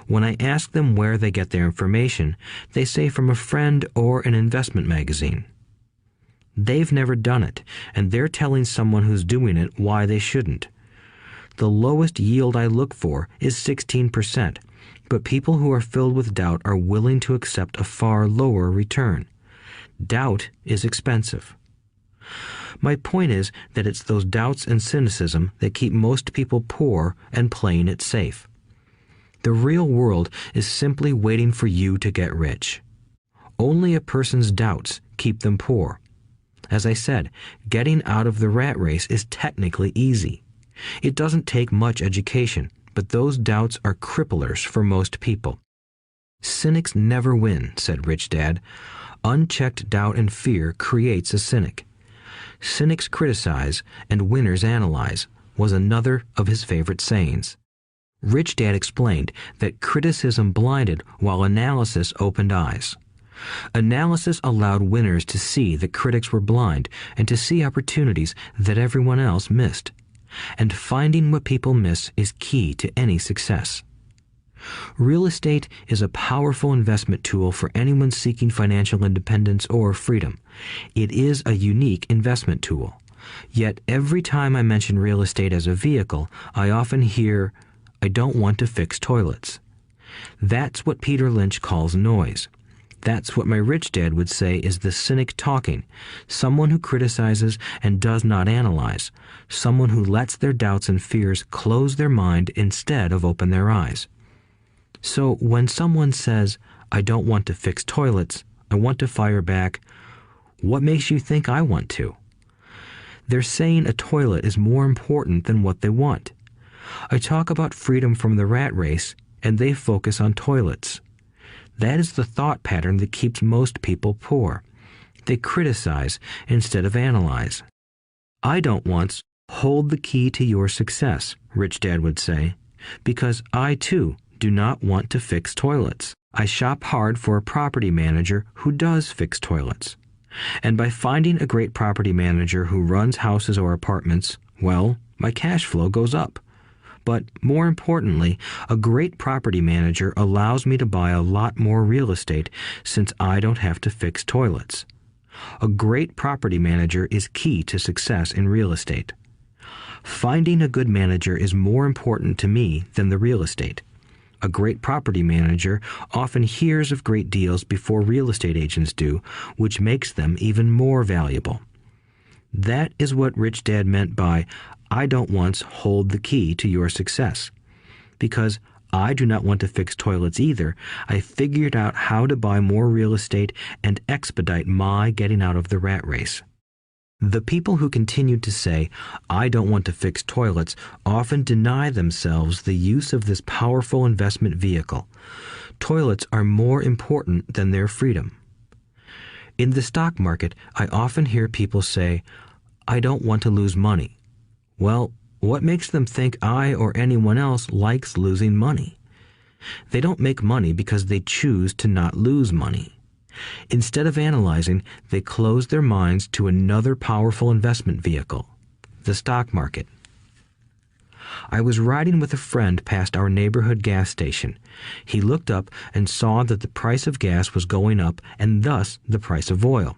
When I ask them where they get their information, they say from a friend or an investment magazine. They've never done it, and they're telling someone who's doing it why they shouldn't. The lowest yield I look for is 16%, but people who are filled with doubt are willing to accept a far lower return. Doubt is expensive. My point is that it's those doubts and cynicism that keep most people poor and playing it safe. The real world is simply waiting for you to get rich. Only a person's doubts keep them poor. As I said, getting out of the rat race is technically easy. It doesn't take much education, but those doubts are cripplers for most people. Cynics never win, said Rich Dad. Unchecked doubt and fear creates a cynic. Cynics criticize and winners analyze was another of his favorite sayings. Rich Dad explained that criticism blinded while analysis opened eyes. Analysis allowed winners to see that critics were blind and to see opportunities that everyone else missed. And finding what people miss is key to any success. Real estate is a powerful investment tool for anyone seeking financial independence or freedom. It is a unique investment tool. Yet every time I mention real estate as a vehicle, I often hear, "I don't want to fix toilets." That's what Peter Lynch calls noise. That's what my rich dad would say is the cynic talking, someone who criticizes and does not analyze, someone who lets their doubts and fears close their mind instead of open their eyes. So when someone says, "I don't want to fix toilets, I want to fire back," what makes you think I want to? They're saying a toilet is more important than what they want. I talk about freedom from the rat race, and they focus on toilets. That is the thought pattern that keeps most people poor. They criticize instead of analyze. I don't once hold the key to your success, Rich Dad would say, because I too do not want to fix toilets. I shop hard for a property manager who does fix toilets. And by finding a great property manager who runs houses or apartments, well, my cash flow goes up. But more importantly, a great property manager allows me to buy a lot more real estate since I don't have to fix toilets. A great property manager is key to success in real estate. Finding a good manager is more important to me than the real estate. A great property manager often hears of great deals before real estate agents do, which makes them even more valuable. That is what Rich Dad meant by, I don't once hold the key to your success. Because I do not want to fix toilets either, I figured out how to buy more real estate and expedite my getting out of the rat race. The people who continue to say, I don't want to fix toilets, often deny themselves the use of this powerful investment vehicle. Toilets are more important than their freedom. In the stock market, I often hear people say, I don't want to lose money. Well, what makes them think I or anyone else likes losing money? They don't make money because they choose to not lose money. Instead of analyzing, they close their minds to another powerful investment vehicle, the stock market. I was riding with a friend past our neighborhood gas station. He looked up and saw that the price of gas was going up and thus the price of oil.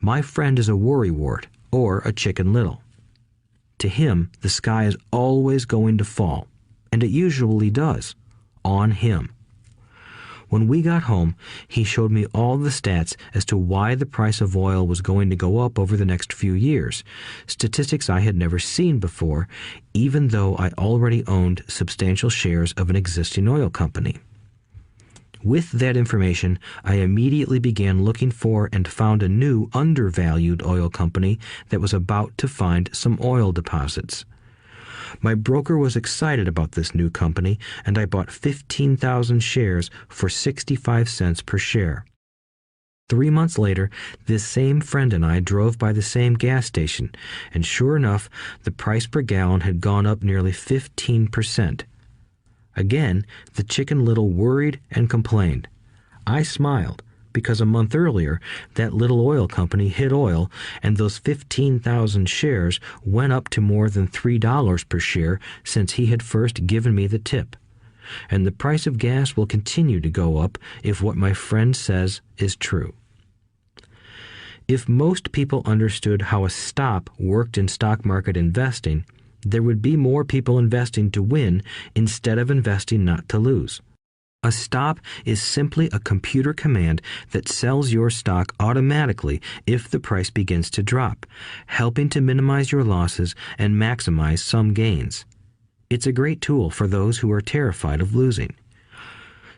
My friend is a worrywart, or a Chicken Little. To him, the sky is always going to fall, and it usually does, on him. When we got home, he showed me all the stats as to why the price of oil was going to go up over the next few years, statistics I had never seen before, even though I already owned substantial shares of an existing oil company. With that information, I immediately began looking for and found a new undervalued oil company that was about to find some oil deposits. My broker was excited about this new company, and I bought 15,000 shares for 65 cents per share. 3 months later, this same friend and I drove by the same gas station, and sure enough, the price per gallon had gone up nearly 15%. Again, the Chicken Little worried and complained. I smiled, because a month earlier, that little oil company hit oil, and those 15,000 shares went up to more than $3 per share since he had first given me the tip. And the price of gas will continue to go up if what my friend says is true. If most people understood how a stop worked in stock market investing, there would be more people investing to win instead of investing not to lose. A stop is simply a computer command that sells your stock automatically if the price begins to drop, helping to minimize your losses and maximize some gains. It's a great tool for those who are terrified of losing.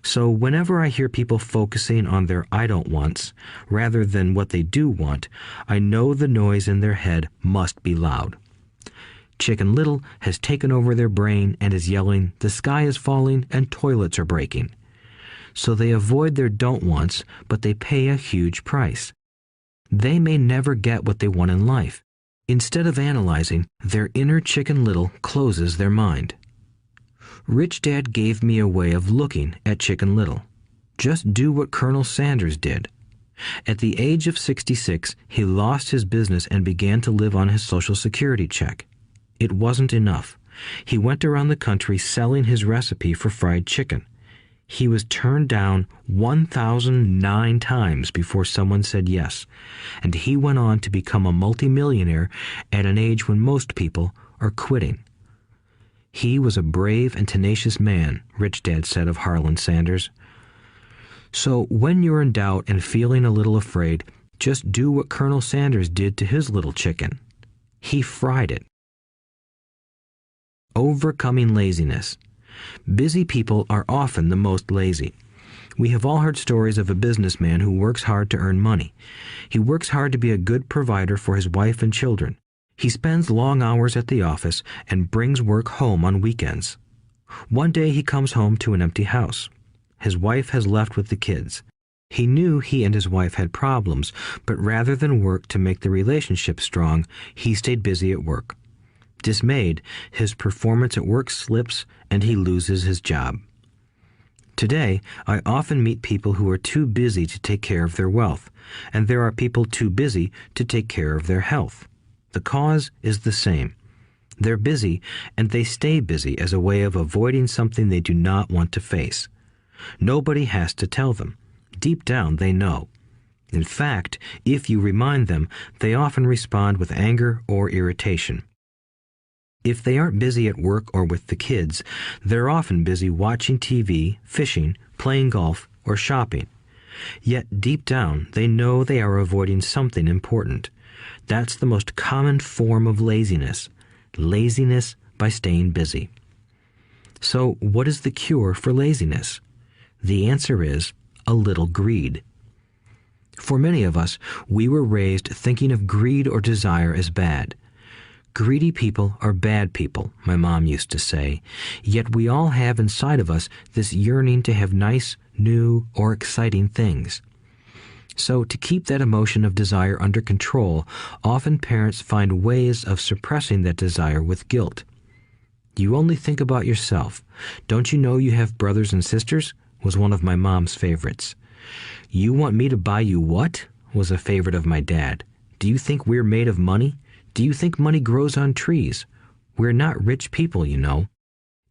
So whenever I hear people focusing on their I don't wants rather than what they do want, I know the noise in their head must be loud. Chicken Little has taken over their brain and is yelling, the sky is falling and toilets are breaking. So they avoid their don't wants, but they pay a huge price. They may never get what they want in life. Instead of analyzing, their inner Chicken Little closes their mind. Rich Dad gave me a way of looking at Chicken Little. Just do what Colonel Sanders did. At the age of 66, he lost his business and began to live on his Social Security check. It wasn't enough. He went around the country selling his recipe for fried chicken. He was turned down 1,009 times before someone said yes, and he went on to become a multimillionaire at an age when most people are quitting. He was a brave and tenacious man, Rich Dad said of Harlan Sanders. So when you're in doubt and feeling a little afraid, just do what Colonel Sanders did to his little chicken. He fried it. Overcoming laziness. Busy people are often the most lazy. We have all heard stories of a businessman who works hard to earn money. He works hard to be a good provider for his wife and children. He spends long hours at the office and brings work home on weekends. One day he comes home to an empty house. His wife has left with the kids. He knew he and his wife had problems, but rather than work to make the relationship strong, he stayed busy at work. Dismayed, his performance at work slips and he loses his job. Today, I often meet people who are too busy to take care of their wealth, and there are people too busy to take care of their health. The cause is the same. They're busy, and they stay busy as a way of avoiding something they do not want to face. Nobody has to tell them. Deep down, they know. In fact, if you remind them, they often respond with anger or irritation. If they aren't busy at work or with the kids, they're often busy watching TV, fishing, playing golf, or shopping. Yet deep down, they know they are avoiding something important. That's the most common form of laziness. Laziness by staying busy. So, what is the cure for laziness? The answer is a little greed. For many of us, we were raised thinking of greed or desire as bad. Greedy people are bad people, my mom used to say, yet we all have inside of us this yearning to have nice, new, or exciting things. So to keep that emotion of desire under control, often parents find ways of suppressing that desire with guilt. You only think about yourself. Don't you know you have brothers and sisters? Was one of my mom's favorites. You want me to buy you what? Was a favorite of my dad. Do you think we're made of money? Do you think money grows on trees? We're not rich people, you know.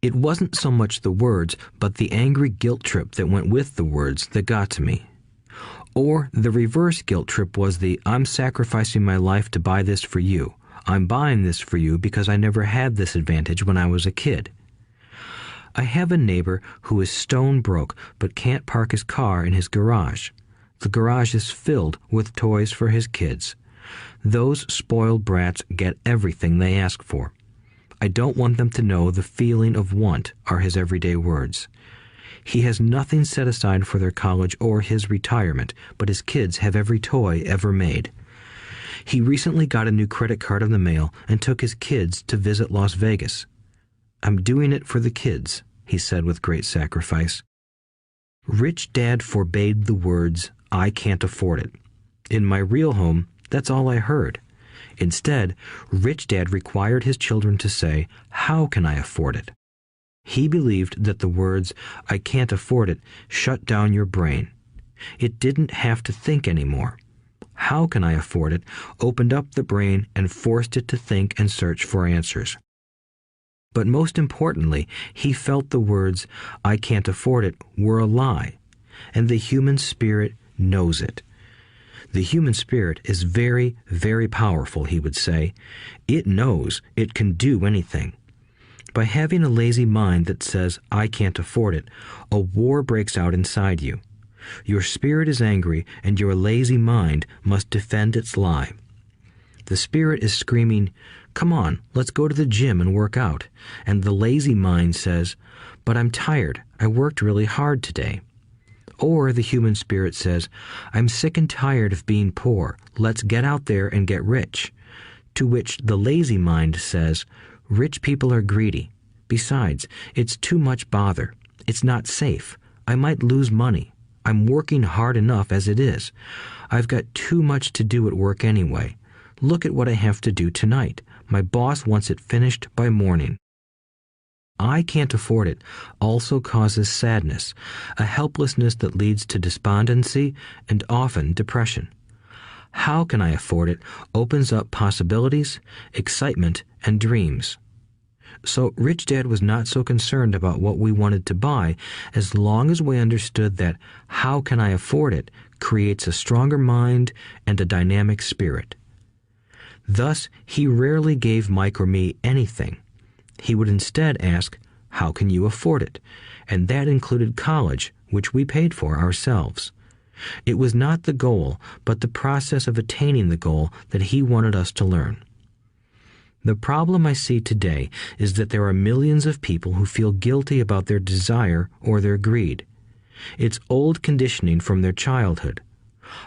It wasn't so much the words, but the angry guilt trip that went with the words that got to me. Or the reverse guilt trip was the, I'm sacrificing my life to buy this for you. I'm buying this for you because I never had this advantage when I was a kid. I have a neighbor who is stone broke but can't park his car in his garage. The garage is filled with toys for his kids. Those spoiled brats get everything they ask for. I don't want them to know the feeling of want, are his everyday words. He has nothing set aside for their college or his retirement, but his kids have every toy ever made. He recently got a new credit card in the mail and took his kids to visit Las Vegas. I'm doing it for the kids, he said with great sacrifice. Rich Dad forbade the words, I can't afford it. In my real home, that's all I heard. Instead, Rich Dad required his children to say, how can I afford it? He believed that the words, I can't afford it, shut down your brain. It didn't have to think anymore. How can I afford it opened up the brain and forced it to think and search for answers. But most importantly, he felt the words, I can't afford it, were a lie, and the human spirit knows it. The human spirit is very, very powerful, he would say. It knows it can do anything. By having a lazy mind that says, I can't afford it, a war breaks out inside you. Your spirit is angry, and your lazy mind must defend its lie. The spirit is screaming, come on, let's go to the gym and work out. And the lazy mind says, but I'm tired. I worked really hard today. Or the human spirit says, I'm sick and tired of being poor. Let's get out there and get rich. To which the lazy mind says, rich people are greedy. Besides, it's too much bother. It's not safe. I might lose money. I'm working hard enough as it is. I've got too much to do at work anyway. Look at what I have to do tonight. My boss wants it finished by morning. I can't afford it also causes sadness, a helplessness that leads to despondency and often depression. How can I afford it opens up possibilities, excitement, and dreams. So Rich Dad was not so concerned about what we wanted to buy as long as we understood that how can I afford it creates a stronger mind and a dynamic spirit. Thus, he rarely gave Mike or me anything. He would instead ask, how can you afford it? And that included college, which we paid for ourselves. It was not the goal, but the process of attaining the goal that he wanted us to learn. The problem I see today is that there are millions of people who feel guilty about their desire or their greed. It's old conditioning from their childhood.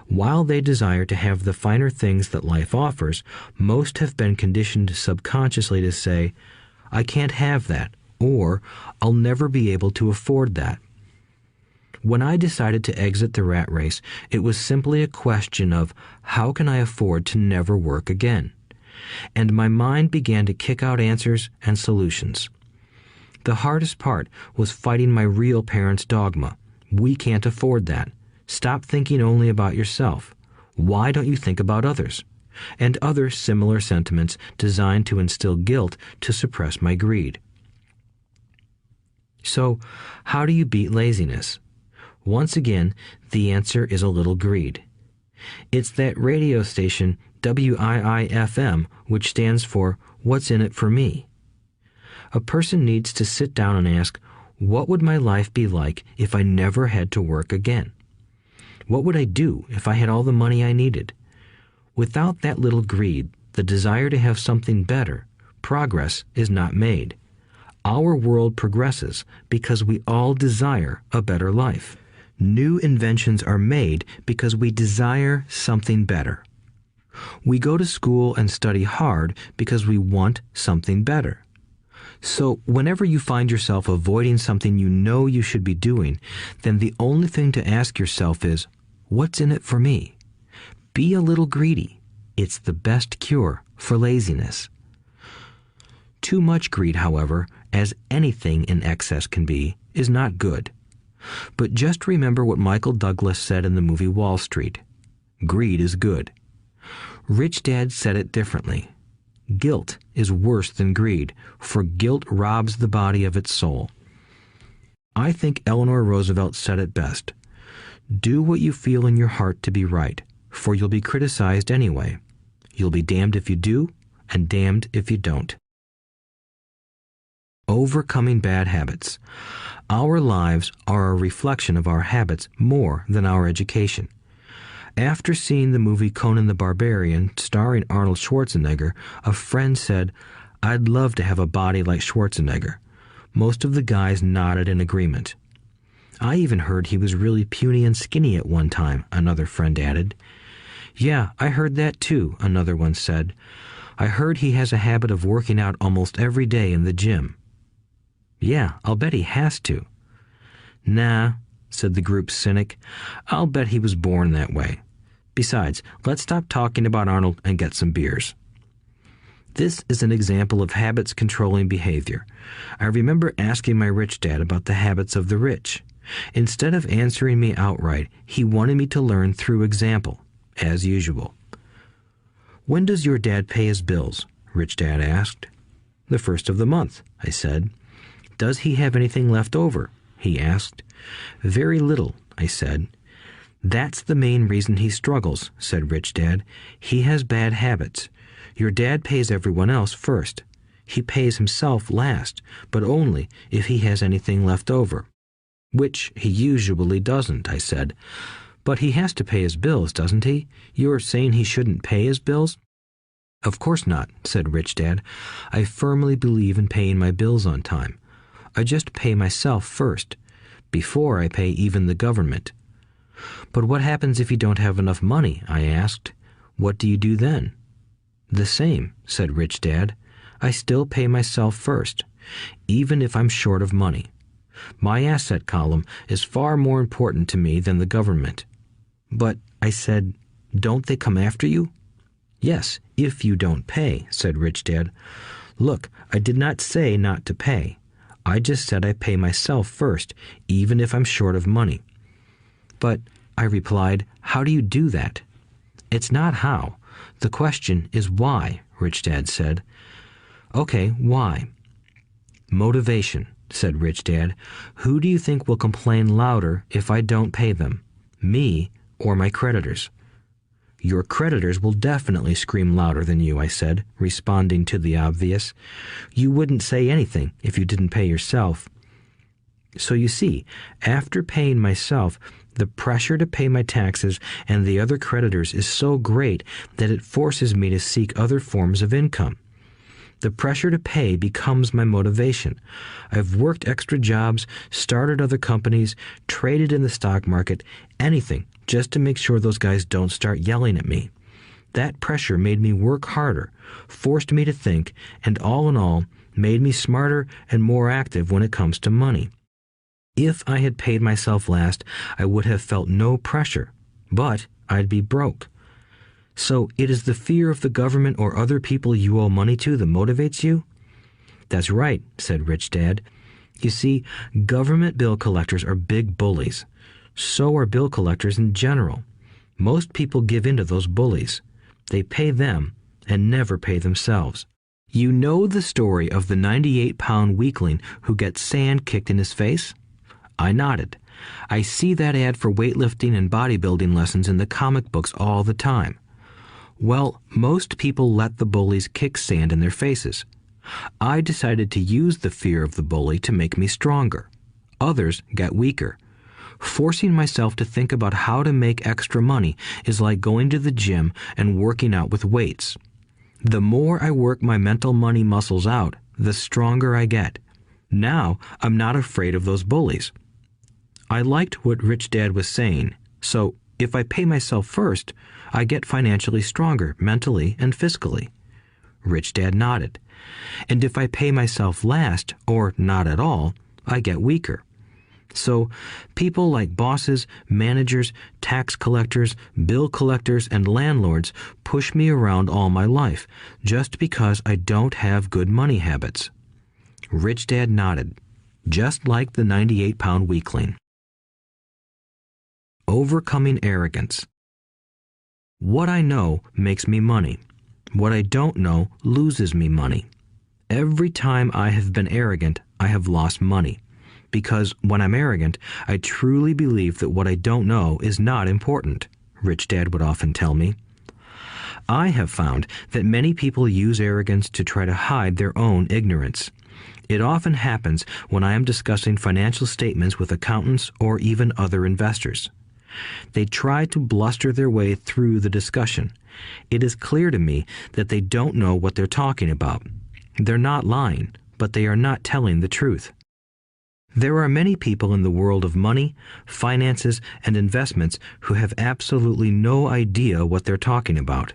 While they desire to have the finer things that life offers, most have been conditioned subconsciously to say, I can't have that, or I'll never be able to afford that. When I decided to exit the rat race, it was simply a question of how can I afford to never work again? And my mind began to kick out answers and solutions. The hardest part was fighting my real parents' dogma. We can't afford that. Stop thinking only about yourself. Why don't you think about others? And other similar sentiments designed to instill guilt to suppress my greed. So, how do you beat laziness? Once again, the answer is a little greed. It's that radio station WIIFM, which stands for What's in it for me? A person needs to sit down and ask, what would my life be like if I never had to work again? What would I do if I had all the money I needed? Without that little greed, the desire to have something better, progress is not made. Our world progresses because we all desire a better life. New inventions are made because we desire something better. We go to school and study hard because we want something better. So whenever you find yourself avoiding something you know you should be doing, then the only thing to ask yourself is, what's in it for me? Be a little greedy. It's the best cure for laziness. Too much greed, however, as anything in excess can be, is not good. But just remember what Michael Douglas said in the movie Wall Street. Greed is good. Rich Dad said it differently. Guilt is worse than greed, for guilt robs the body of its soul. I think Eleanor Roosevelt said it best. Do what you feel in your heart to be right, for you'll be criticized anyway. You'll be damned if you do, and damned if you don't. Overcoming bad habits. Our lives are a reflection of our habits more than our education. After seeing the movie Conan the Barbarian, starring Arnold Schwarzenegger, a friend said, "I'd love to have a body like Schwarzenegger." Most of the guys nodded in agreement. "I even heard he was really puny and skinny at one time," another friend added. "Yeah, I heard that too," another one said. "I heard he has a habit of working out almost every day in the gym." "Yeah, I'll bet he has to." "Nah," said the group's cynic. "I'll bet he was born that way. Besides, let's stop talking about Arnold and get some beers." This is an example of habits controlling behavior. I remember asking my rich dad about the habits of the rich. Instead of answering me outright, he wanted me to learn through example, as usual. "When does your dad pay his bills?" Rich Dad asked. "The first of the month," I said. "Does he have anything left over?" he asked. "Very little," I said. "That's the main reason he struggles," said Rich Dad. "He has bad habits. Your dad pays everyone else first. He pays himself last, but only if he has anything left over." "Which he usually doesn't," I said. "But he has to pay his bills, doesn't he? You're saying he shouldn't pay his bills?" "Of course not," said Rich Dad. "I firmly believe in paying my bills on time. I just pay myself first, before I pay even the government." "But what happens if you don't have enough money?" I asked. "What do you do then?" "The same," said Rich Dad. "I still pay myself first, even if I'm short of money. My asset column is far more important to me than the government." "But," I said, "don't they come after you?" "Yes, if you don't pay," said Rich Dad. "Look, I did not say not to pay. I just said I pay myself first, even if I'm short of money." "But," I replied, "how do you do that?" "It's not how. The question is why," Rich Dad said. "Okay, why?" "Motivation," said Rich Dad. "Who do you think will complain louder if I don't pay them? Me or my creditors?" "Your creditors will definitely scream louder than you," I said, responding to the obvious. "You wouldn't say anything if you didn't pay yourself." So you see, after paying myself, the pressure to pay my taxes and the other creditors is so great that it forces me to seek other forms of income. The pressure to pay becomes my motivation. I've worked extra jobs, started other companies, traded in the stock market, anything just to make sure those guys don't start yelling at me. That pressure made me work harder, forced me to think, and all in all, made me smarter and more active when it comes to money. If I had paid myself last, I would have felt no pressure, but I'd be broke. So it is the fear of the government or other people you owe money to that motivates you? "That's right," said Rich Dad. You see, government bill collectors are big bullies. So are bill collectors in general. Most people give in to those bullies. They pay them and never pay themselves. You know the story of the 98-pound weakling who gets sand kicked in his face? I nodded. I see that ad for weightlifting and bodybuilding lessons in the comic books all the time. Well, most people let the bullies kick sand in their faces. I decided to use the fear of the bully to make me stronger. Others got weaker. Forcing myself to think about how to make extra money is like going to the gym and working out with weights. The more I work my mental money muscles out, the stronger I get. Now I'm not afraid of those bullies. I liked what Rich Dad was saying, so if I pay myself first, I get financially stronger mentally and fiscally. Rich Dad nodded. And if I pay myself last, or not at all, I get weaker. So people like bosses, managers, tax collectors, bill collectors, and landlords push me around all my life just because I don't have good money habits. Rich Dad nodded, just like the 98-pound weakling. Overcoming arrogance. What I know makes me money. What I don't know loses me money. Every time I have been arrogant, I have lost money. Because when I'm arrogant, I truly believe that what I don't know is not important, Rich Dad would often tell me. I have found that many people use arrogance to try to hide their own ignorance. It often happens when I am discussing financial statements with accountants or even other investors. They try to bluster their way through the discussion. It is clear to me that they don't know what they're talking about. They're not lying, but they are not telling the truth. There are many people in the world of money, finances, and investments who have absolutely no idea what they're talking about.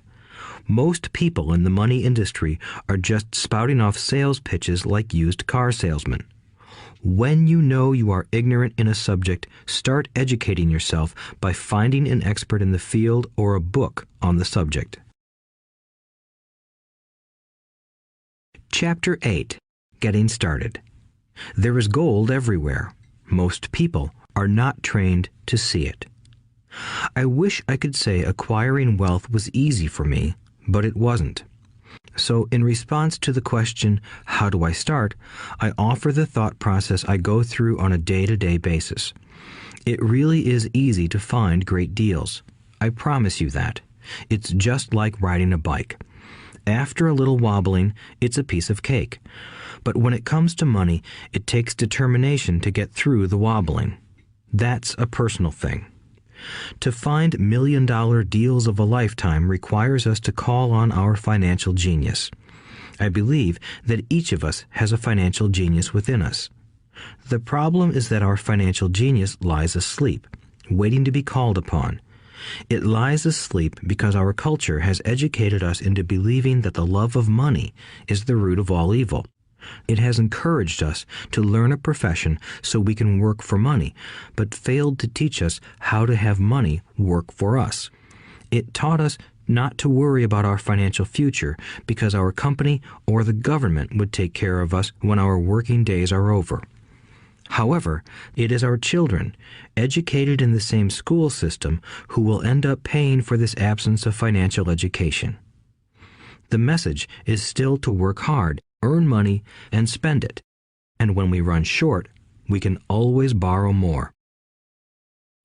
Most people in the money industry are just spouting off sales pitches like used car salesmen. When you know you are ignorant in a subject, start educating yourself by finding an expert in the field or a book on the subject. Chapter 8. Getting Started. There is gold everywhere. Most people are not trained to see it. I wish I could say acquiring wealth was easy for me, but it wasn't. So in response to the question, how do I start, I offer the thought process I go through on a day-to-day basis. It really is easy to find great deals. I promise you that. It's just like riding a bike. After a little wobbling, it's a piece of cake. But when it comes to money, it takes determination to get through the wobbling. That's a personal thing. To find million-dollar deals of a lifetime requires us to call on our financial genius. I believe that each of us has a financial genius within us. The problem is that our financial genius lies asleep, waiting to be called upon. It lies asleep because our culture has educated us into believing that the love of money is the root of all evil. It has encouraged us to learn a profession so we can work for money, but failed to teach us how to have money work for us. It taught us not to worry about our financial future because our company or the government would take care of us when our working days are over. However, it is our children, educated in the same school system, who will end up paying for this absence of financial education. The message is still to work hard, earn money, and spend it. And when we run short, we can always borrow more.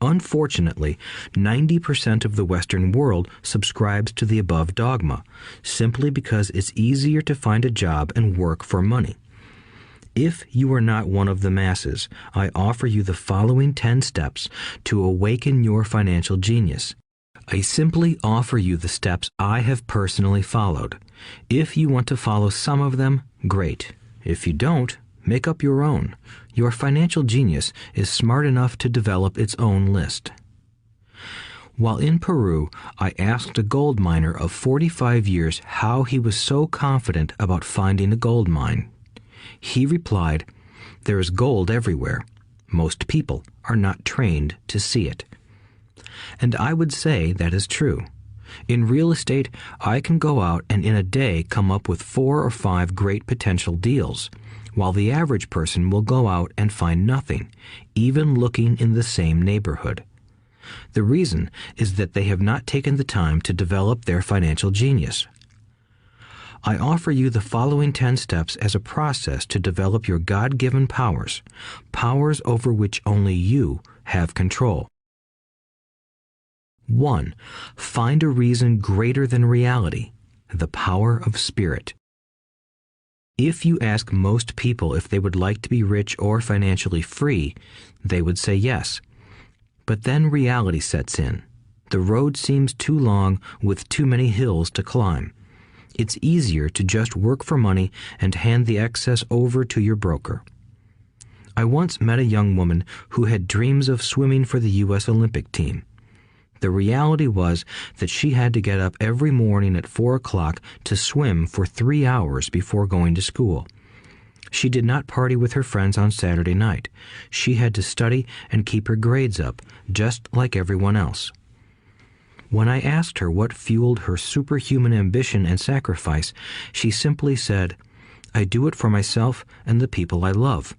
Unfortunately, 90% of the Western world subscribes to the above dogma, simply because it's easier to find a job and work for money. If you are not one of the masses, I offer you the following 10 steps to awaken your financial genius. I simply offer you the steps I have personally followed. If you want to follow some of them, great. If you don't, make up your own. Your financial genius is smart enough to develop its own list. While in Peru, I asked a gold miner of 45 years how he was so confident about finding a gold mine. He replied, "There is gold everywhere. Most people are not trained to see it." And I would say that is true. In real estate, I can go out and in a day come up with 4 or 5 great potential deals. while the average person will go out and find nothing, even looking in the same neighborhood. The reason is that they have not taken the time to develop their financial genius. I offer you the following 10 steps as a process to develop your God-given powers, powers over which only you have control. 1. Find a reason greater than reality, the power of spirit. If you ask most people if they would like to be rich or financially free, they would say yes. But then reality sets in. The road seems too long with too many hills to climb. It's easier to just work for money and hand the excess over to your broker. I once met a young woman who had dreams of swimming for the U.S. Olympic team. The reality was that she had to get up every morning at 4 o'clock to swim for 3 hours before going to school. She did not party with her friends on Saturday night. She had to study and keep her grades up, just like everyone else. When I asked her what fueled her superhuman ambition and sacrifice, she simply said, "I do it for myself and the people I love.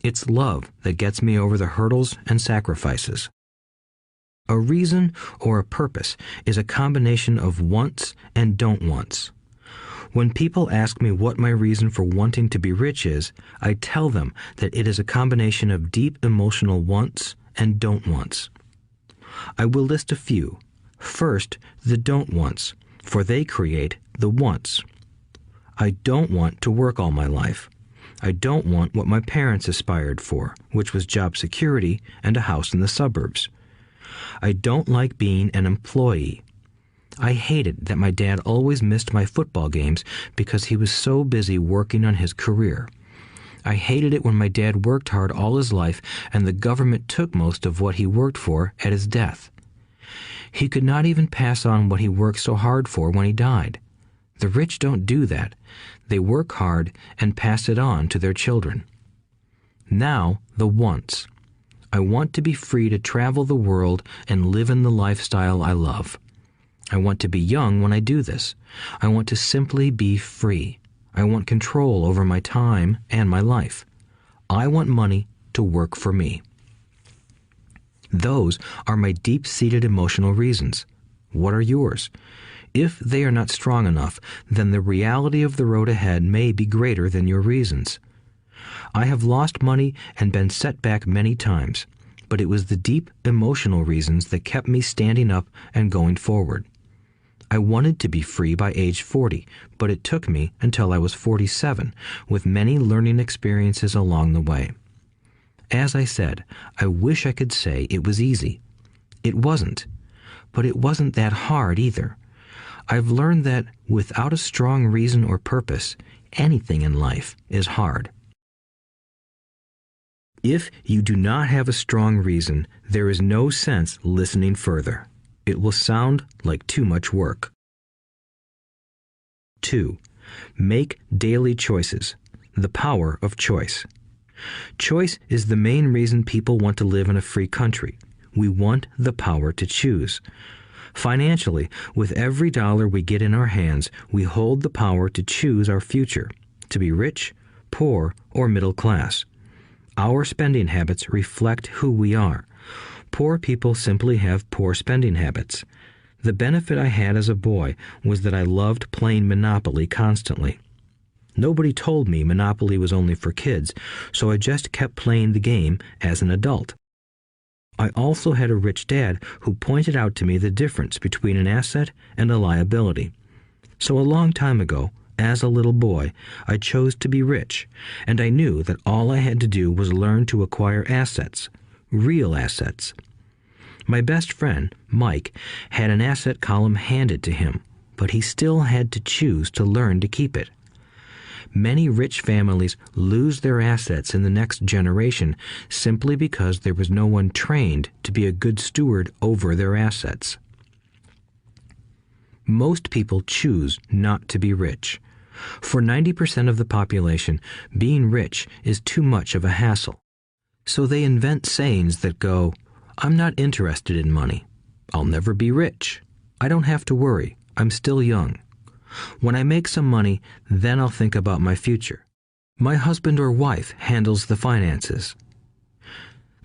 It's love that gets me over the hurdles and sacrifices." A reason or a purpose is a combination of wants and don't wants. When people ask me what my reason for wanting to be rich is, I tell them that it is a combination of deep emotional wants and don't wants. I will list a few. First, the don't wants, for they create the wants. I don't want to work all my life. I don't want what my parents aspired for, which was job security and a house in the suburbs. I don't like being an employee. I hated that my dad always missed my football games because he was so busy working on his career. I hated it when my dad worked hard all his life and the government took most of what he worked for at his death. He could not even pass on what he worked so hard for when he died. The rich don't do that. They work hard and pass it on to their children. Now, the wants. I want to be free to travel the world and live in the lifestyle I love. I want to be young when I do this. I want to simply be free. I want control over my time and my life. I want money to work for me. Those are my deep-seated emotional reasons. What are yours? If they are not strong enough, then the reality of the road ahead may be greater than your reasons. I have lost money and been set back many times, but it was the deep emotional reasons that kept me standing up and going forward. I wanted to be free by age 40, but it took me until I was 47, with many learning experiences along the way. As I said, I wish I could say it was easy. It wasn't, but it wasn't that hard either. I've learned that without a strong reason or purpose, anything in life is hard. If you do not have a strong reason, there is no sense listening further. It will sound like too much work. 2. Make daily choices. The power of choice. Choice is the main reason people want to live in a free country. We want the power to choose. Financially, with every dollar we get in our hands, we hold the power to choose our future, to be rich, poor, or middle class. Our spending habits reflect who we are. Poor people simply have poor spending habits. The benefit I had as a boy was that I loved playing Monopoly constantly. Nobody told me Monopoly was only for kids, so I just kept playing the game as an adult. I also had a rich dad who pointed out to me the difference between an asset and a liability. So a long time ago, as a little boy, I chose to be rich, and I knew that all I had to do was learn to acquire assets, real assets. My best friend, Mike, had an asset column handed to him, but he still had to choose to learn to keep it. Many rich families lose their assets in the next generation simply because there was no one trained to be a good steward over their assets. Most people choose not to be rich. For 90% of the population, being rich is too much of a hassle. So they invent sayings that go, "I'm not interested in money. I'll never be rich. I don't have to worry. I'm still young. When I make some money, then I'll think about my future." My husband or wife handles the finances.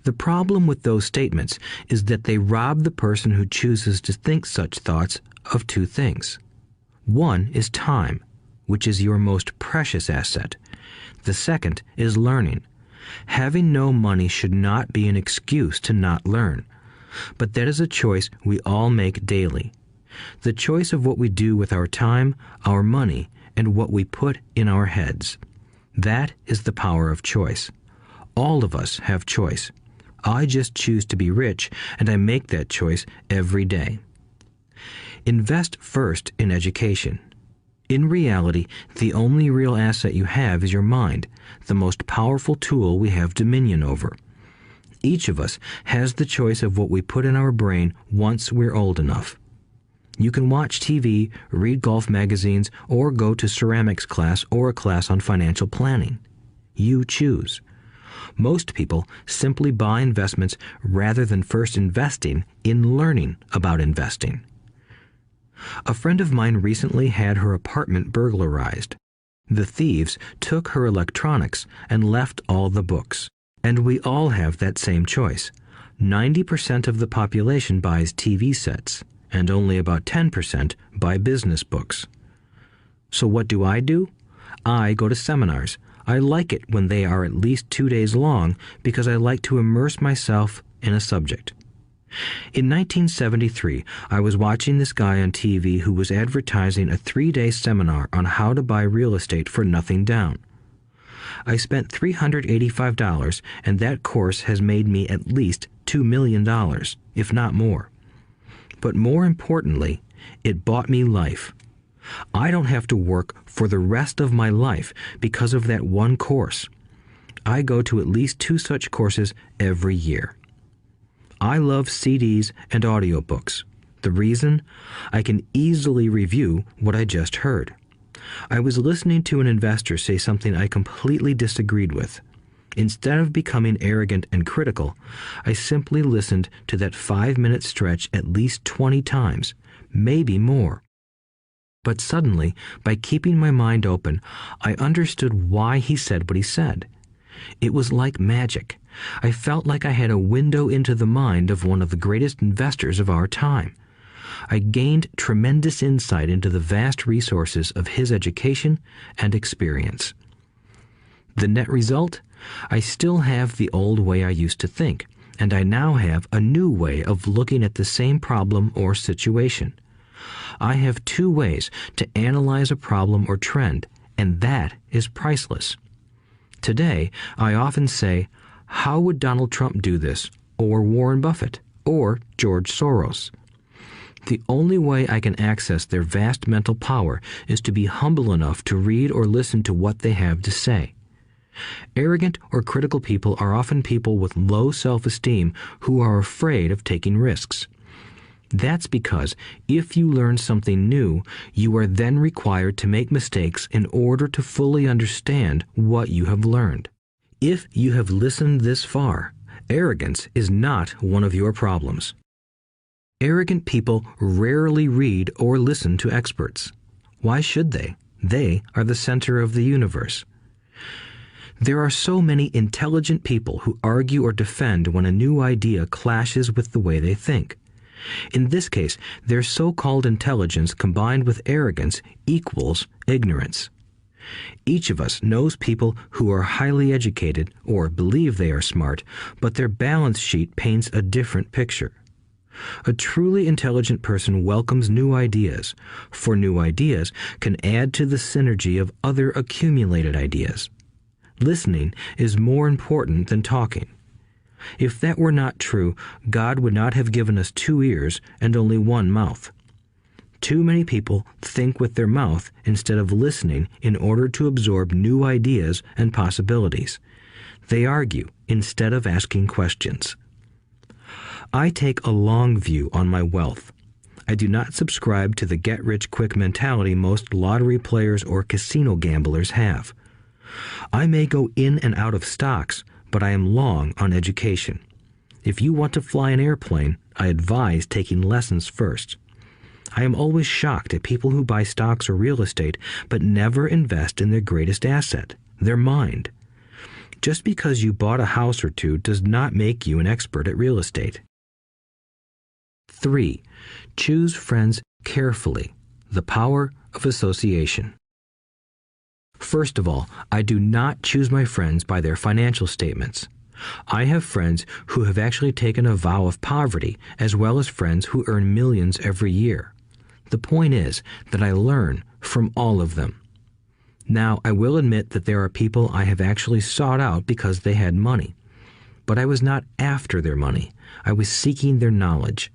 The problem with those statements is that they rob the person who chooses to think such thoughts of two things. One is time, which is your most precious asset. The second is learning. Having no money should not be an excuse to not learn, but that is a choice we all make daily. The choice of what we do with our time, our money, and what we put in our heads. That is the power of choice. All of us have choice. I just choose to be rich, and I make that choice every day. Invest first in education. In reality, the only real asset you have is your mind, the most powerful tool we have dominion over. Each of us has the choice of what we put in our brain once we're old enough. You can watch TV, read golf magazines, or go to ceramics class or a class on financial planning. You choose. Most people simply buy investments rather than first investing in learning about investing. A friend of mine recently had her apartment burglarized. The thieves took her electronics and left all the books. And we all have that same choice. 90% of the population buys TV sets, and only about 10% buy business books. So what do? I go to seminars. I like it when they are at least 2 days long because I like to immerse myself in a subject. In 1973, I was watching this guy on TV who was advertising a 3-day seminar on how to buy real estate for nothing down. I spent $385, and that course has made me at least $2 million, if not more. But more importantly, it bought me life. I don't have to work for the rest of my life because of that one course. I go to at least 2 such courses every year. I love CDs and audiobooks. The reason? I can easily review what I just heard. I was listening to an investor say something I completely disagreed with. Instead of becoming arrogant and critical, I simply listened to that 5-minute stretch at least 20 times, maybe more. But suddenly, by keeping my mind open, I understood why he said what he said. It was like magic. I felt like I had a window into the mind of one of the greatest investors of our time. I gained tremendous insight into the vast resources of his education and experience. The net result? I still have the old way I used to think, and I now have a new way of looking at the same problem or situation. I have 2 ways to analyze a problem or trend, and that is priceless. Today, I often say, how would Donald Trump do this, or Warren Buffett, or George Soros? The only way I can access their vast mental power is to be humble enough to read or listen to what they have to say. Arrogant or critical people are often people with low self-esteem who are afraid of taking risks. That's because if you learn something new, you are then required to make mistakes in order to fully understand what you have learned. If you have listened this far, arrogance is not one of your problems. Arrogant people rarely read or listen to experts. Why should they? They are the center of the universe. There are so many intelligent people who argue or defend when a new idea clashes with the way they think. In this case, their so-called intelligence combined with arrogance equals ignorance. Each of us knows people who are highly educated or believe they are smart, but their balance sheet paints a different picture. A truly intelligent person welcomes new ideas, for new ideas can add to the synergy of other accumulated ideas. Listening is more important than talking. If that were not true, God would not have given us 2 ears and only 1 mouth. Too many people think with their mouth instead of listening in order to absorb new ideas and possibilities. They argue instead of asking questions. I take a long view on my wealth. I do not subscribe to the get-rich-quick mentality most lottery players or casino gamblers have. I may go in and out of stocks, but I am long on education. If you want to fly an airplane, I advise taking lessons first. I am always shocked at people who buy stocks or real estate but never invest in their greatest asset, their mind. Just because you bought a house or two does not make you an expert at real estate. 3. Choose friends carefully. The power of association. First of all, I do not choose my friends by their financial statements. I have friends who have actually taken a vow of poverty, as well as friends who earn millions every year. The point is that I learn from all of them. Now, I will admit that there are people I have actually sought out because they had money. But I was not after their money. I was seeking their knowledge.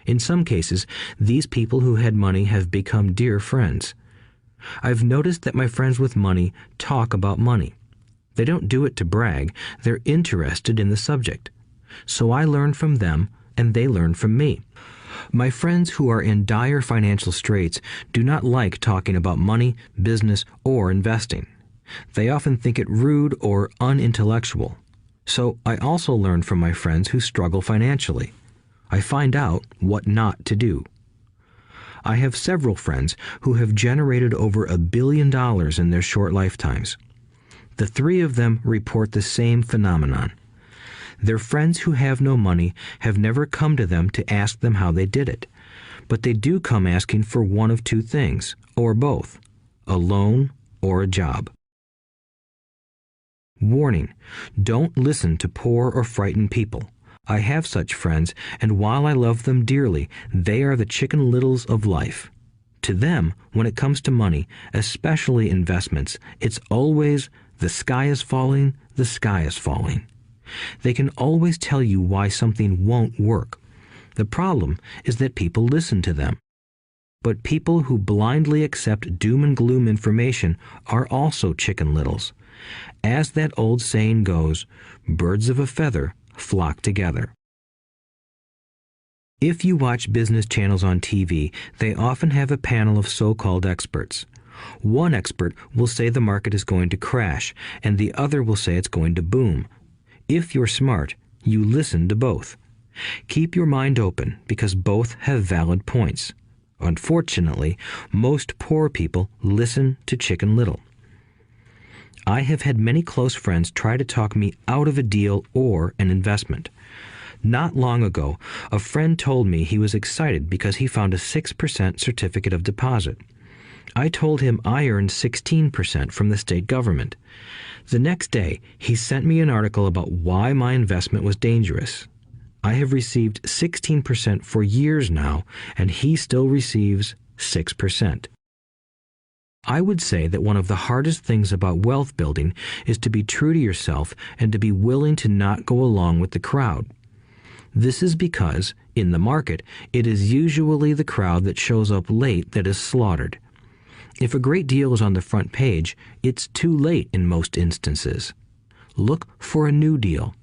In some cases, these people who had money have become dear friends. I've noticed that my friends with money talk about money. They don't do it to brag. They're interested in the subject. So I learn from them, and they learn from me. My friends who are in dire financial straits do not like talking about money, business, or investing. They often think it rude or unintellectual. So I also learn from my friends who struggle financially. I find out what not to do. I have several friends who have generated over $1 billion in their short lifetimes. The 3 of them report the same phenomenon. Their friends who have no money have never come to them to ask them how they did it, but they do come asking for one of 2 things, or both, a loan or a job. Warning: don't listen to poor or frightened people. I have such friends, and while I love them dearly, they are the Chicken Littles of life. To them, when it comes to money, especially investments, it's always the sky is falling, the sky is falling. They can always tell you why something won't work. The problem is that people listen to them. But people who blindly accept doom and gloom information are also Chicken Littles. As that old saying goes, birds of a feather flock together. If you watch business channels on TV, they often have a panel of so-called experts. One expert will say the market is going to crash, and the other will say it's going to boom. If you're smart, you listen to both. Keep your mind open, because both have valid points. Unfortunately, most poor people listen to Chicken Little. I have had many close friends try to talk me out of a deal or an investment. Not long ago, a friend told me he was excited because he found a 6% certificate of deposit. I told him I earned 16% from the state government. The next day, he sent me an article about why my investment was dangerous. I have received 16% for years now, and he still receives 6%. I would say that one of the hardest things about wealth building is to be true to yourself and to be willing to not go along with the crowd. This is because, in the market, it is usually the crowd that shows up late that is slaughtered. If a great deal is on the front page, it's too late in most instances. Look for a new deal.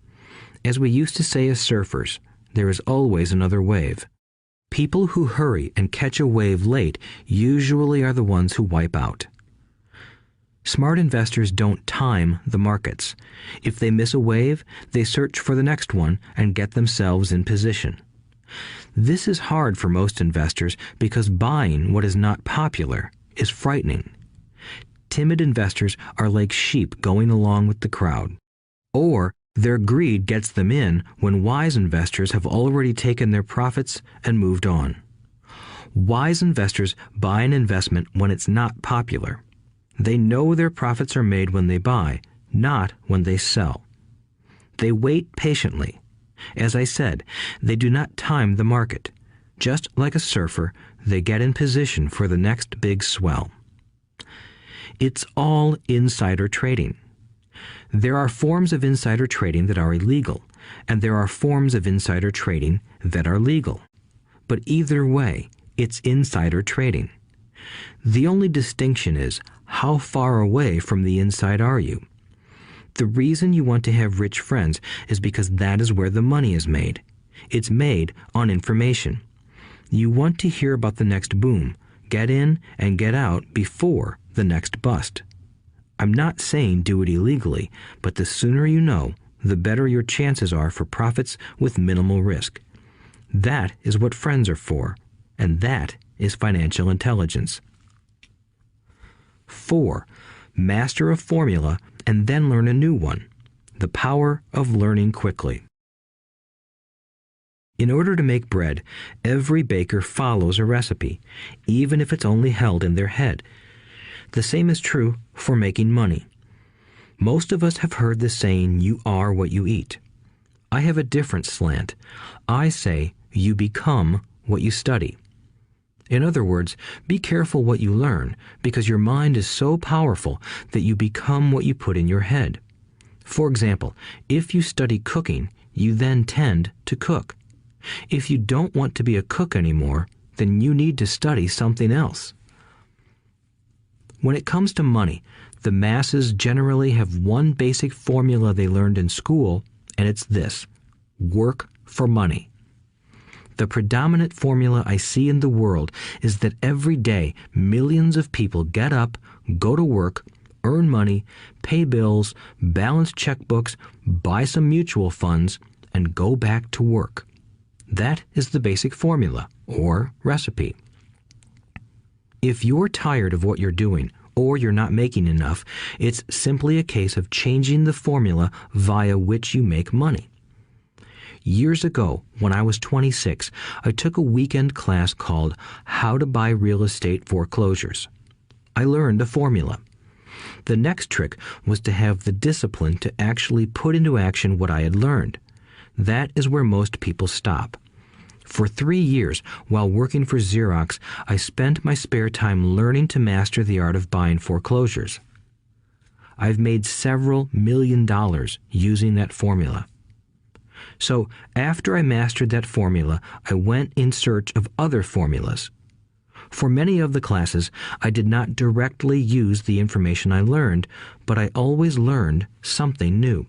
As we used to say as surfers, there is always another wave. People who hurry and catch a wave late usually are the ones who wipe out. Smart investors don't time the markets. If they miss a wave, they search for the next one and get themselves in position. This is hard for most investors because buying what is not popular is frightening. Timid investors are like sheep going along with the crowd. Or their greed gets them in when wise investors have already taken their profits and moved on. Wise investors buy an investment when it's not popular. They know their profits are made when they buy, not when they sell. They wait patiently. As I said, they do not time the market. Just like a surfer, they get in position for the next big swell. It's all insider trading. There are forms of insider trading that are illegal, and there are forms of insider trading that are legal. But either way, it's insider trading. The only distinction is, how far away from the inside are you? The reason you want to have rich friends is because that is where the money is made. It's made on information. You want to hear about the next boom, get in and get out before the next bust. I'm not saying do it illegally, but the sooner you know, the better your chances are for profits with minimal risk. That is what friends are for, and that is financial intelligence. 4. Master a formula and then learn a new one. The power of learning quickly. In order to make bread, every baker follows a recipe, even if it's only held in their head. The same is true for making money. Most of us have heard the saying, "You are what you eat." I have a different slant. I say, "You become what you study." In other words, be careful what you learn, because your mind is so powerful that you become what you put in your head. For example, if you study cooking, you then tend to cook. If you don't want to be a cook anymore, then you need to study something else. When it comes to money, the masses generally have one basic formula they learned in school, and it's this: work for money. The predominant formula I see in the world is that every day millions of people get up, go to work, earn money, pay bills, balance checkbooks, buy some mutual funds, and go back to work. That is the basic formula, or recipe. If you're tired of what you're doing, or you're not making enough, it's simply a case of changing the formula via which you make money. Years ago, when I was 26, I took a weekend class called How to Buy Real Estate Foreclosures. I learned a formula. The next trick was to have the discipline to actually put into action what I had learned. That is where most people stop. For 3 years, while working for Xerox, I spent my spare time learning to master the art of buying foreclosures. I've made several $million using that formula. So, after I mastered that formula, I went in search of other formulas. For many of the classes, I did not directly use the information I learned, but I always learned something new.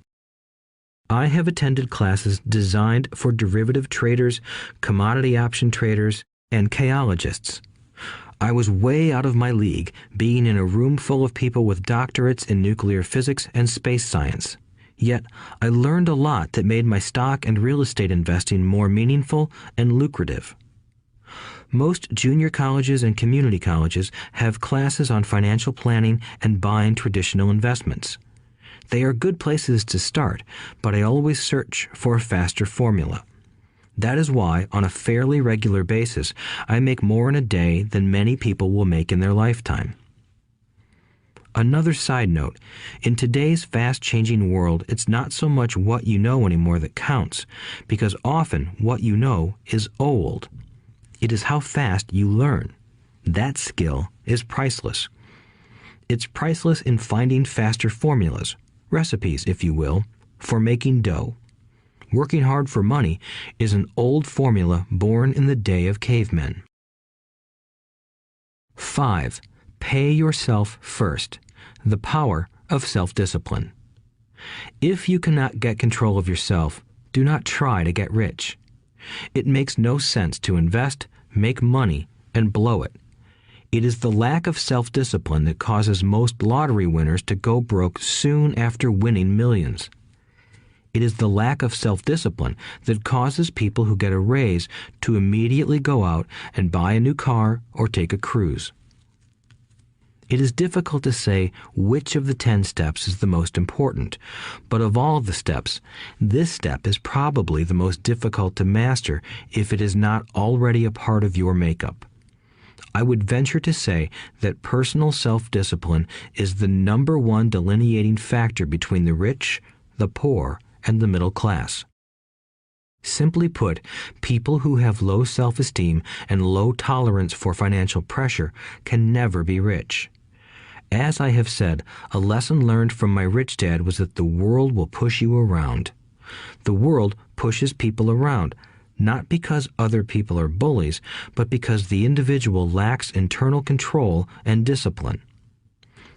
I have attended classes designed for derivative traders, commodity option traders, and chaologists. I was way out of my league, being in a room full of people with doctorates in nuclear physics and space science. Yet, I learned a lot that made my stock and real estate investing more meaningful and lucrative. Most junior colleges and community colleges have classes on financial planning and buying traditional investments. They are good places to start, but I always search for a faster formula. That is why, on a fairly regular basis, I make more in a day than many people will make in their lifetime. Another side note, in today's fast-changing world, it's not so much what you know anymore that counts, because often what you know is old. It is how fast you learn. That skill is priceless. It's priceless in finding faster formulas, recipes, if you will, for making dough. Working hard for money is an old formula born in the day of cavemen. 5. Pay yourself first. The power of self-discipline. If you cannot get control of yourself, do not try to get rich. It makes no sense to invest, make money, and blow it. It is the lack of self-discipline that causes most lottery winners to go broke soon after winning millions. It is the lack of self-discipline that causes people who get a raise to immediately go out and buy a new car or take a cruise. It is difficult to say which of the 10 steps is the most important, but of all the steps, this step is probably the most difficult to master if it is not already a part of your makeup. I would venture to say that personal self-discipline is the number one delineating factor between the rich, the poor, and the middle class. Simply put, people who have low self-esteem and low tolerance for financial pressure can never be rich. As I have said, a lesson learned from my rich dad was that the world will push you around. The world pushes people around, not because other people are bullies, but because the individual lacks internal control and discipline.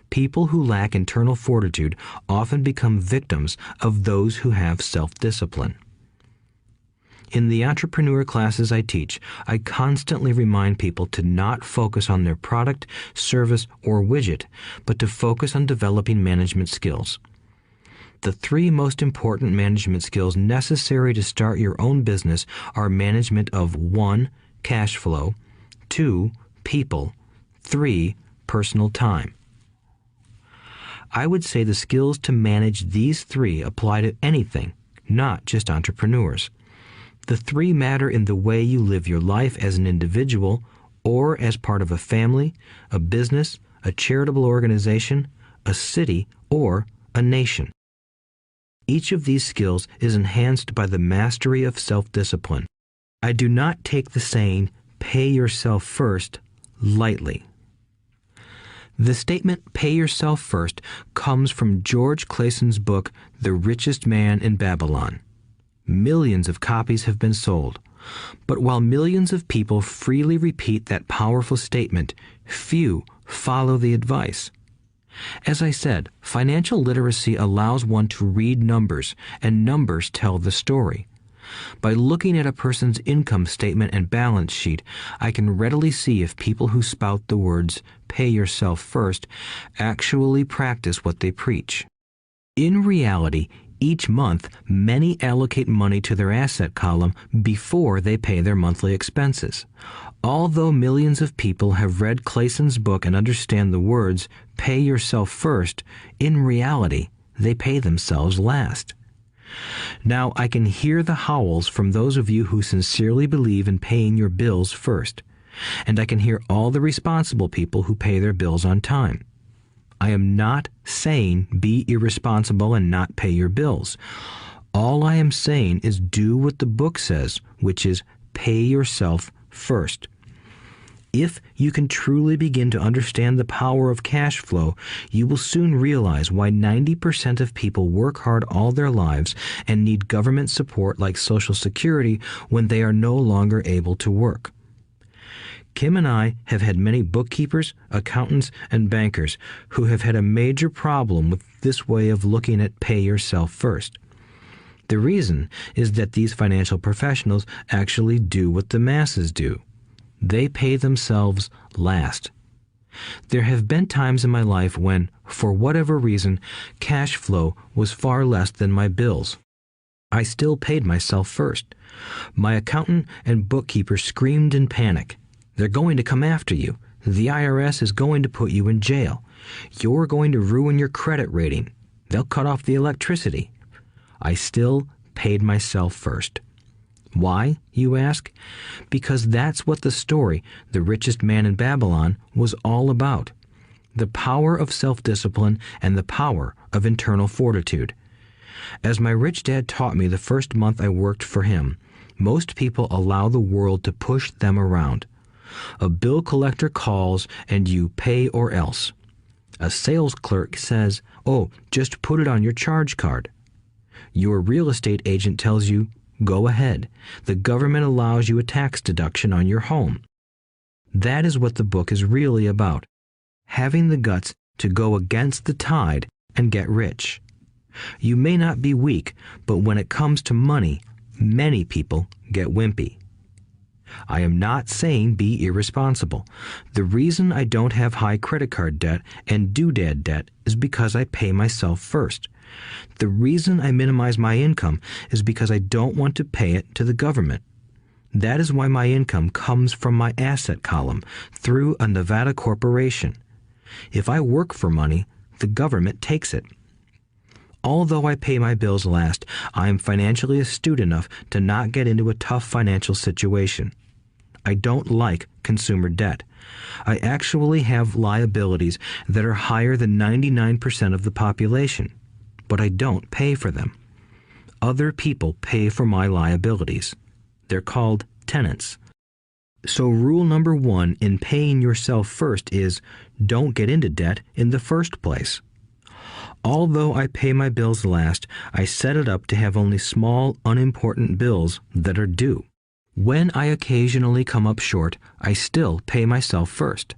People who lack internal fortitude often become victims of those who have self-discipline. In the entrepreneur classes I teach, I constantly remind people to not focus on their product, service, or widget, but to focus on developing management skills. The 3 most important management skills necessary to start your own business are management of 1. Cash flow, 2. People, 3. Personal time. I would say the skills to manage these three apply to anything, not just entrepreneurs. The three matter in the way you live your life as an individual or as part of a family, a business, a charitable organization, a city, or a nation. Each of these skills is enhanced by the mastery of self-discipline. I do not take the saying, "pay yourself first," lightly. The statement, "pay yourself first," comes from George Clayson's book, The Richest Man in Babylon. Millions of copies have been sold. But while millions of people freely repeat that powerful statement, few follow the advice. As I said, financial literacy allows one to read numbers, and numbers tell the story. By looking at a person's income statement and balance sheet, I can readily see if people who spout the words, "pay yourself first," actually practice what they preach. In reality, each month, many allocate money to their asset column before they pay their monthly expenses. Although millions of people have read Clayson's book and understand the words, "pay yourself first," in reality, they pay themselves last. Now, I can hear the howls from those of you who sincerely believe in paying your bills first, and I can hear all the responsible people who pay their bills on time. I am not saying be irresponsible and not pay your bills. All I am saying is do what the book says, which is pay yourself first. If you can truly begin to understand the power of cash flow, you will soon realize why 90% of people work hard all their lives and need government support like Social Security when they are no longer able to work. Kim and I have had many bookkeepers, accountants, and bankers who have had a major problem with this way of looking at pay yourself first. The reason is that these financial professionals actually do what the masses do. They pay themselves last. There have been times in my life when, for whatever reason, cash flow was far less than my bills. I still paid myself first. My accountant and bookkeeper screamed in panic. "They're going to come after you. The IRS is going to put you in jail. You're going to ruin your credit rating. They'll cut off the electricity." I still paid myself first. Why, you ask? Because that's what the story, The Richest Man in Babylon, was all about. The power of self-discipline and the power of internal fortitude. As my rich dad taught me the first month I worked for him, most people allow the world to push them around. A bill collector calls and you pay or else. A sales clerk says, "Oh, just put it on your charge card." Your real estate agent tells you, "Go ahead. The government allows you a tax deduction on your home." That is what the book is really about. Having the guts to go against the tide and get rich. You may not be weak, but when it comes to money, many people get wimpy. I am not saying be irresponsible. The reason I don't have high credit card debt and doodad debt is because I pay myself first. The reason I minimize my income is because I don't want to pay it to the government. That is why my income comes from my asset column through a Nevada corporation. If I work for money, the government takes it. Although I pay my bills last, I am financially astute enough to not get into a tough financial situation. I don't like consumer debt. I actually have liabilities that are higher than 99% of the population, but I don't pay for them. Other people pay for my liabilities. They're called tenants. So rule number 1 in paying yourself first is don't get into debt in the first place. Although I pay my bills last, I set it up to have only small, unimportant bills that are due. When I occasionally come up short, I still pay myself first.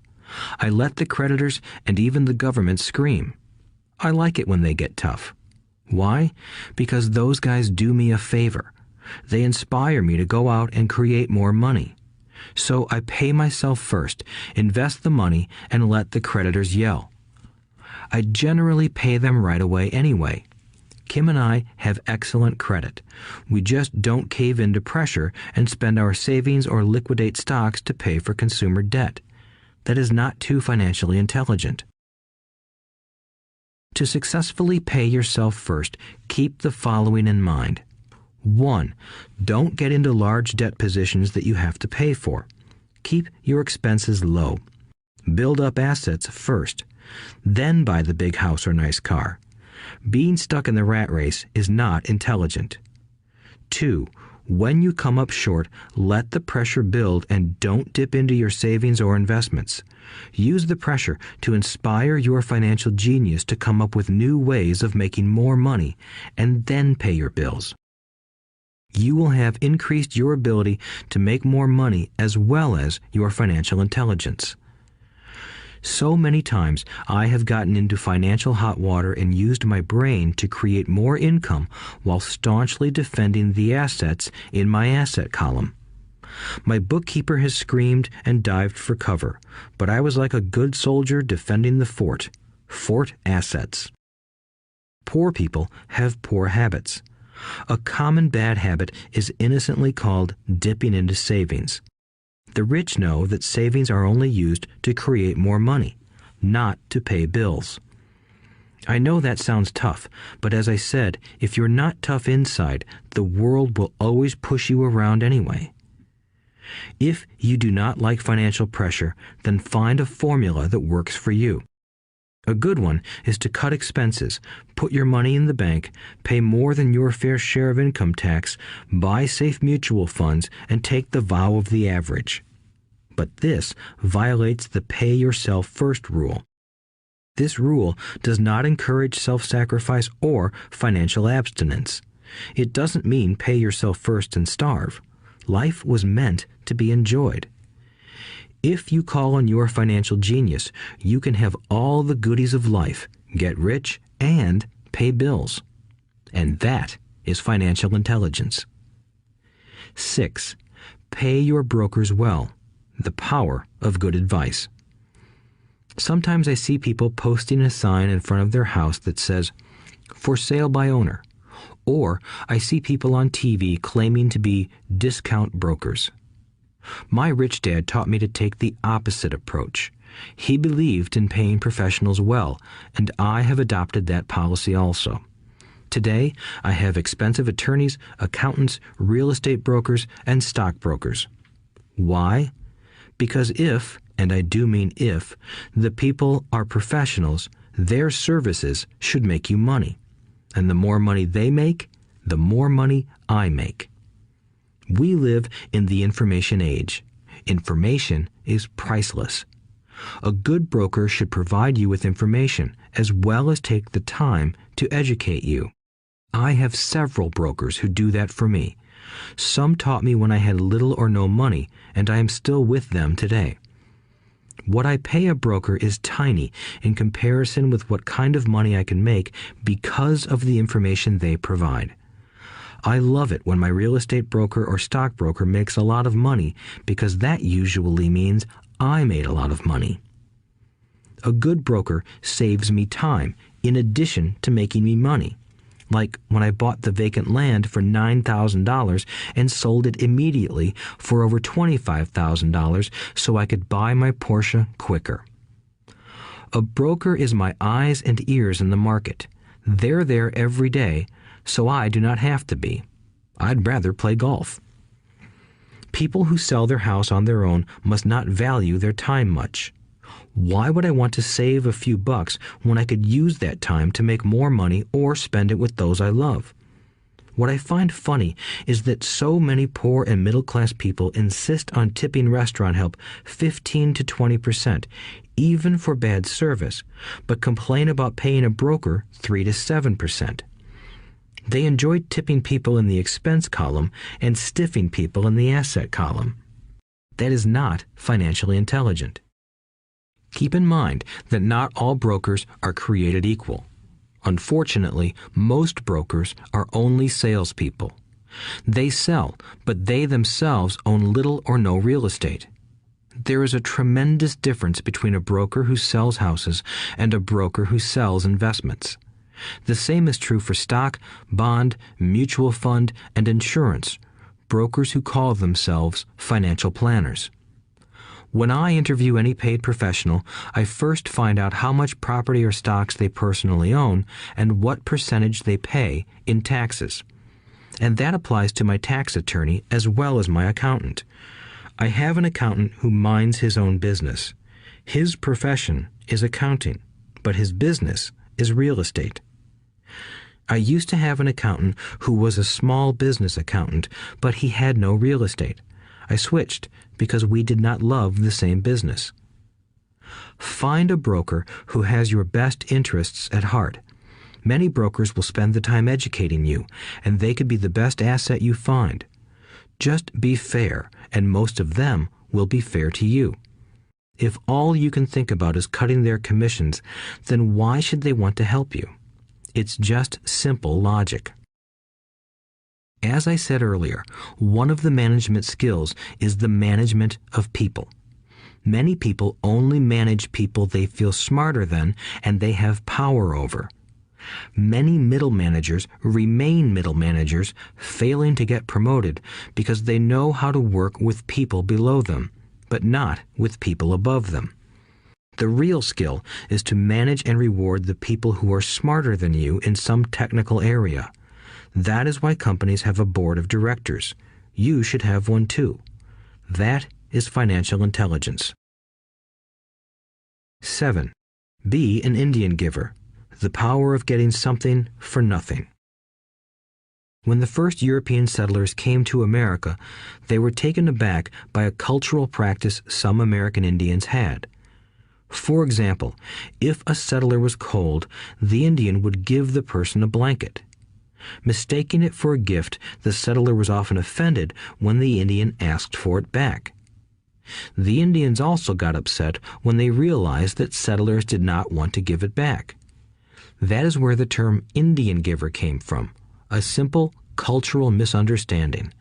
I let the creditors and even the government scream. I like it when they get tough. Why? Because those guys do me a favor. They inspire me to go out and create more money. So I pay myself first, invest the money, and let the creditors yell. I generally pay them right away anyway. Kim and I have excellent credit. We just don't cave into pressure and spend our savings or liquidate stocks to pay for consumer debt. That is not too financially intelligent. To successfully pay yourself first, keep the following in mind. 1. Don't get into large debt positions that you have to pay for. Keep your expenses low. Build up assets first. Then buy the big house or nice car. Being stuck in the rat race is not intelligent. 2. When you come up short, let the pressure build and don't dip into your savings or investments. Use the pressure to inspire your financial genius to come up with new ways of making more money and then pay your bills. You will have increased your ability to make more money as well as your financial intelligence. So many times I have gotten into financial hot water and used my brain to create more income while staunchly defending the assets in my asset column. My bookkeeper has screamed and dived for cover, but I was like a good soldier defending the fort. Fort assets. Poor people have poor habits. A common bad habit is innocently called dipping into savings. The rich know that savings are only used to create more money, not to pay bills. I know that sounds tough, but as I said, if you're not tough inside, the world will always push you around anyway. If you do not like financial pressure, then find a formula that works for you. A good one is to cut expenses, put your money in the bank, pay more than your fair share of income tax, buy safe mutual funds, and take the vow of the average. But this violates the pay yourself first rule. This rule does not encourage self-sacrifice or financial abstinence. It doesn't mean pay yourself first and starve. Life was meant to be enjoyed. If you call on your financial genius, you can have all the goodies of life, get rich, and pay bills. And that is financial intelligence. 6. Pay your brokers well. The power of good advice. Sometimes I see people posting a sign in front of their house that says, "For sale by owner." Or I see people on TV claiming to be discount brokers. My rich dad taught me to take the opposite approach. He believed in paying professionals well, and I have adopted that policy also. Today, I have expensive attorneys, accountants, real estate brokers, and stockbrokers. Why? Because if, and I do mean if, the people are professionals, their services should make you money. And the more money they make, the more money I make. We live in the information age. Information is priceless. A good broker should provide you with information as well as take the time to educate you. I have several brokers who do that for me. Some taught me when I had little or no money, and I am still with them today. What I pay a broker is tiny in comparison with what kind of money I can make because of the information they provide. I love it when my real estate broker or stockbroker makes a lot of money because that usually means I made a lot of money. A good broker saves me time in addition to making me money. Like when I bought the vacant land for $9,000 and sold it immediately for over $25,000 so I could buy my Porsche quicker. A broker is my eyes and ears in the market. They're there every day, so I do not have to be. I'd rather play golf. People who sell their house on their own must not value their time much. Why would I want to save a few bucks when I could use that time to make more money or spend it with those I love? What I find funny is that so many poor and middle-class people insist on tipping restaurant help 15 to 20%, even for bad service, but complain about paying a broker 3 to 7%. They enjoy tipping people in the expense column and stiffing people in the asset column. That is not financially intelligent. Keep in mind that not all brokers are created equal. Unfortunately, most brokers are only salespeople. They sell, but they themselves own little or no real estate. There is a tremendous difference between a broker who sells houses and a broker who sells investments. The same is true for stock, bond, mutual fund, and insurance, brokers who call themselves financial planners. When I interview any paid professional, I first find out how much property or stocks they personally own and what percentage they pay in taxes. And that applies to my tax attorney as well as my accountant. I have an accountant who minds his own business. His profession is accounting, but his business is real estate. I used to have an accountant who was a small business accountant, but he had no real estate. I switched because we did not love the same business. Find a broker who has your best interests at heart. Many brokers will spend the time educating you, and they could be the best asset you find. Just be fair, and most of them will be fair to you. If all you can think about is cutting their commissions, then why should they want to help you? It's just simple logic. As I said earlier, one of the management skills is the management of people. Many people only manage people they feel smarter than and they have power over. Many middle managers remain middle managers, failing to get promoted because they know how to work with people below them, but not with people above them. The real skill is to manage and reward the people who are smarter than you in some technical area. That is why companies have a board of directors. You should have one too. That is financial intelligence. 7. Be an Indian giver. The power of getting something for nothing. When the first European settlers came to America, they were taken aback by a cultural practice some American Indians had. For example, if a settler was cold, the Indian would give the person a blanket. Mistaking it for a gift, the settler was often offended when the Indian asked for it back. The Indians also got upset when they realized that settlers did not want to give it back. That is where the term Indian giver came from, a simple cultural misunderstanding.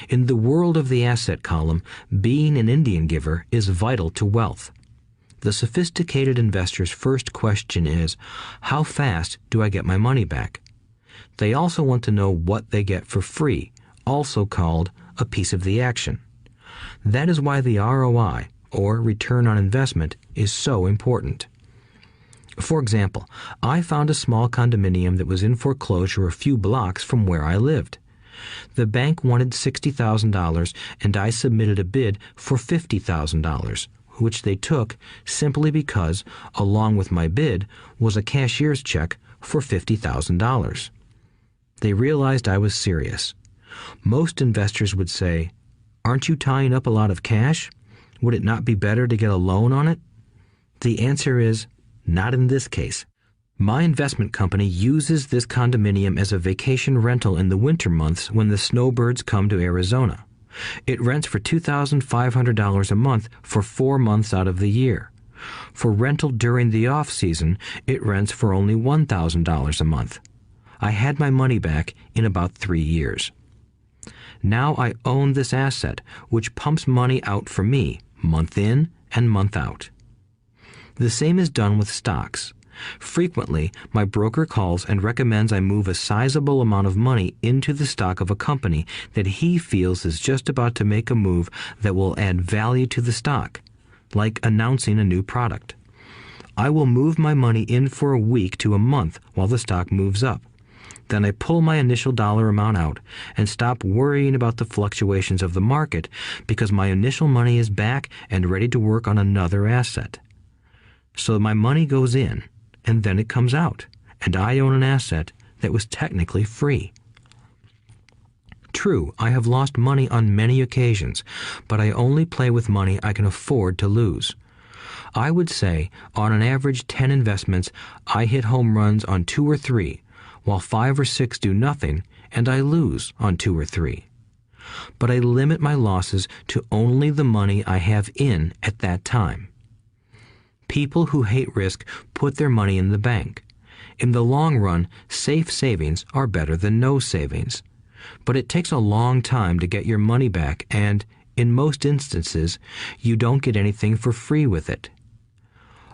In the world of the asset column, being an Indian giver is vital to wealth. The sophisticated investor's first question is, how fast do I get my money back? They also want to know what they get for free, also called a piece of the action. That is why the ROI, or return on investment, is so important. For example, I found a small condominium that was in foreclosure a few blocks from where I lived. The bank wanted $60,000 and I submitted a bid for $50,000, which they took simply because, along with my bid, was a cashier's check for $50,000. They realized I was serious. Most investors would say, "Aren't you tying up a lot of cash? Would it not be better to get a loan on it?" The answer is, not in this case. My investment company uses this condominium as a vacation rental in the winter months when the snowbirds come to Arizona. It rents for $2,500 a month for 4 months out of the year. For rental during the off-season, it rents for only $1,000 a month. I had my money back in about 3 years. Now I own this asset, which pumps money out for me, month in and month out. The same is done with stocks. Frequently, my broker calls and recommends I move a sizable amount of money into the stock of a company that he feels is just about to make a move that will add value to the stock, like announcing a new product. I will move my money in for a week to a month while the stock moves up. Then I pull my initial dollar amount out and stop worrying about the fluctuations of the market because my initial money is back and ready to work on another asset. So my money goes in, and then it comes out, and I own an asset that was technically free. True, I have lost money on many occasions, but I only play with money I can afford to lose. I would say, on an average 10 investments, I hit home runs on 2 or 3, while 5 or 6 do nothing, and I lose on 2 or 3. But I limit my losses to only the money I have in at that time. People who hate risk put their money in the bank. In the long run, safe savings are better than no savings. But it takes a long time to get your money back, and, in most instances, you don't get anything for free with it.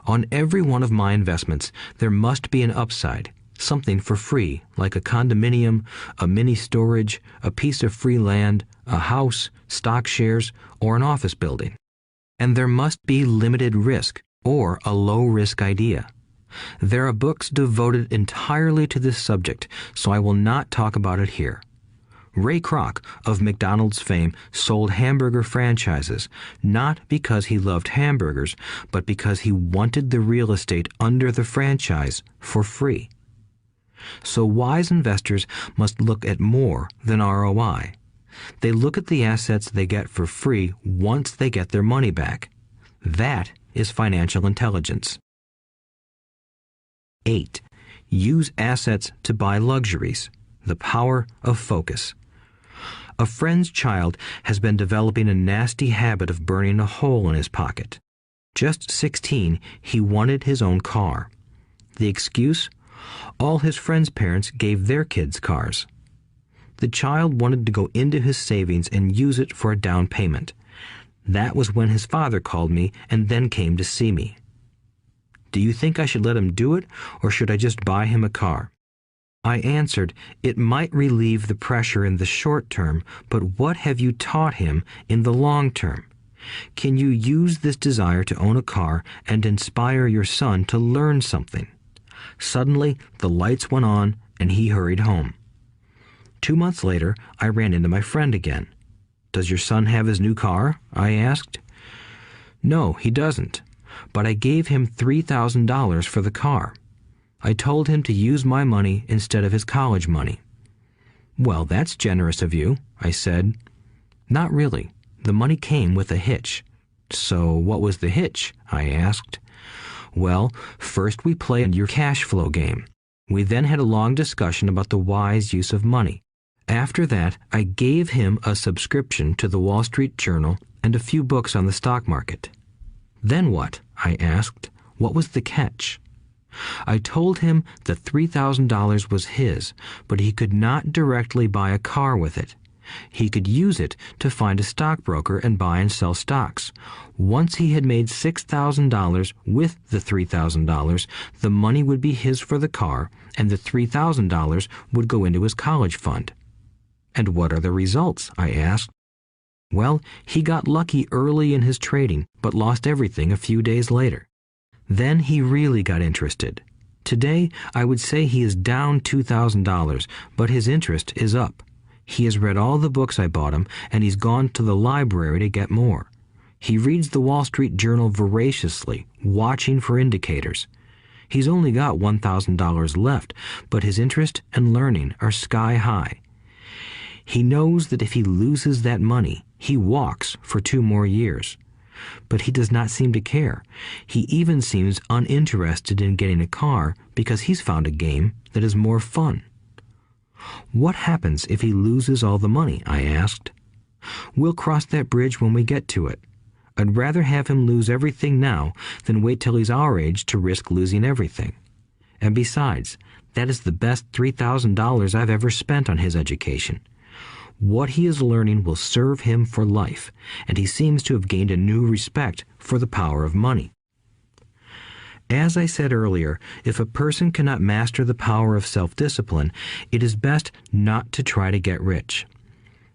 On every one of my investments, there must be an upside, something for free, like a condominium, a mini storage, a piece of free land, a house, stock shares, or an office building. and there must be limited risk or a low-risk idea. There are books devoted entirely to this subject, so I will not talk about it here. Ray Kroc of McDonald's fame sold hamburger franchises, not because he loved hamburgers, but because he wanted the real estate under the franchise for free. So wise investors must look at more than ROI. They look at the assets they get for free once they get their money back. That is financial intelligence. 8. Use assets to buy luxuries. The power of focus. A friend's child has been developing a nasty habit of burning a hole in his pocket. Just 16, he wanted his own car. The excuse? All his friends' parents gave their kids cars. The child wanted to go into his savings and use it for a down payment. That was when his father called me and then came to see me. Do you think I should let him do it, or should I just buy him a car? I answered, it might relieve the pressure in the short term, but what have you taught him in the long term? Can you use this desire to own a car and inspire your son to learn something? Suddenly, the lights went on and he hurried home. 2 months later, I ran into my friend again. Does your son have his new car? I asked. No, he doesn't, but I gave him $3,000 for the car. I told him to use my money instead of his college money. Well, that's generous of you, I said. Not really. The money came with a hitch. So what was the hitch? I asked. Well, first we played your cash flow game. We then had a long discussion about the wise use of money. After that, I gave him a subscription to the Wall Street Journal and a few books on the stock market. Then what? I asked. What was the catch? I told him that $3,000 was his, but he could not directly buy a car with it. He could use it to find a stockbroker and buy and sell stocks. Once he had made $6,000 with the $3,000, the money would be his for the car, and the $3,000 would go into his college fund. And what are the results? I asked. Well, he got lucky early in his trading, but lost everything a few days later. Then he really got interested. Today, I would say he is down $2,000, but his interest is up. He has read all the books I bought him, and he's gone to the library to get more. He reads the Wall Street Journal voraciously, watching for indicators. He's only got $1,000 left, but his interest and learning are sky high. He knows that if he loses that money, he walks for 2 more years. But he does not seem to care. He even seems uninterested in getting a car because he's found a game that is more fun. What happens if he loses all the money? I asked. We'll cross that bridge when we get to it. I'd rather have him lose everything now than wait till he's our age to risk losing everything. And besides, that is the best $3,000 I've ever spent on his education. What he is learning will serve him for life, and he seems to have gained a new respect for the power of money. As I said earlier, if a person cannot master the power of self-discipline, it is best not to try to get rich.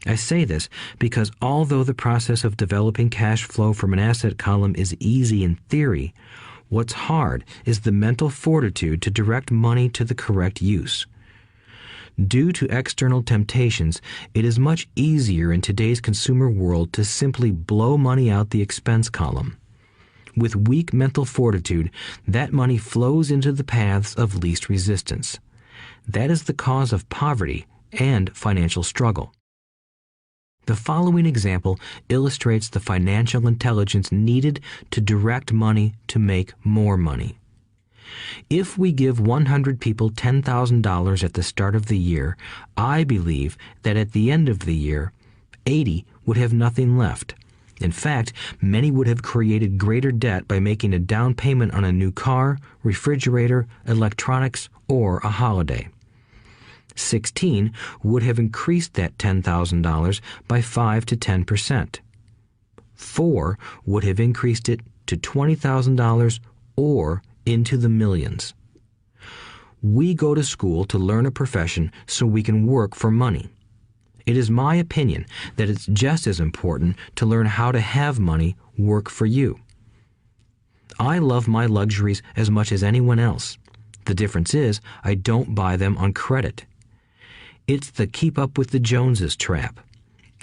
I say this because although the process of developing cash flow from an asset column is easy in theory, what's hard is the mental fortitude to direct money to the correct use. Due to external temptations, it is much easier in today's consumer world to simply blow money out the expense column. With weak mental fortitude, that money flows into the paths of least resistance. That is the cause of poverty and financial struggle. The following example illustrates the financial intelligence needed to direct money to make more money. If we give 100 people $10,000 at the start of the year, I believe that at the end of the year, 80 would have nothing left. In fact, many would have created greater debt by making a down payment on a new car, refrigerator, electronics, or a holiday. 16 would have increased that $10,000 by 5 to 10%. 4 would have increased it to $20,000 or into the millions. We go to school to learn a profession so we can work for money. It is my opinion that it's just as important to learn how to have money work for you. I love my luxuries as much as anyone else. The difference is I don't buy them on credit. It's the keep up with the Joneses trap.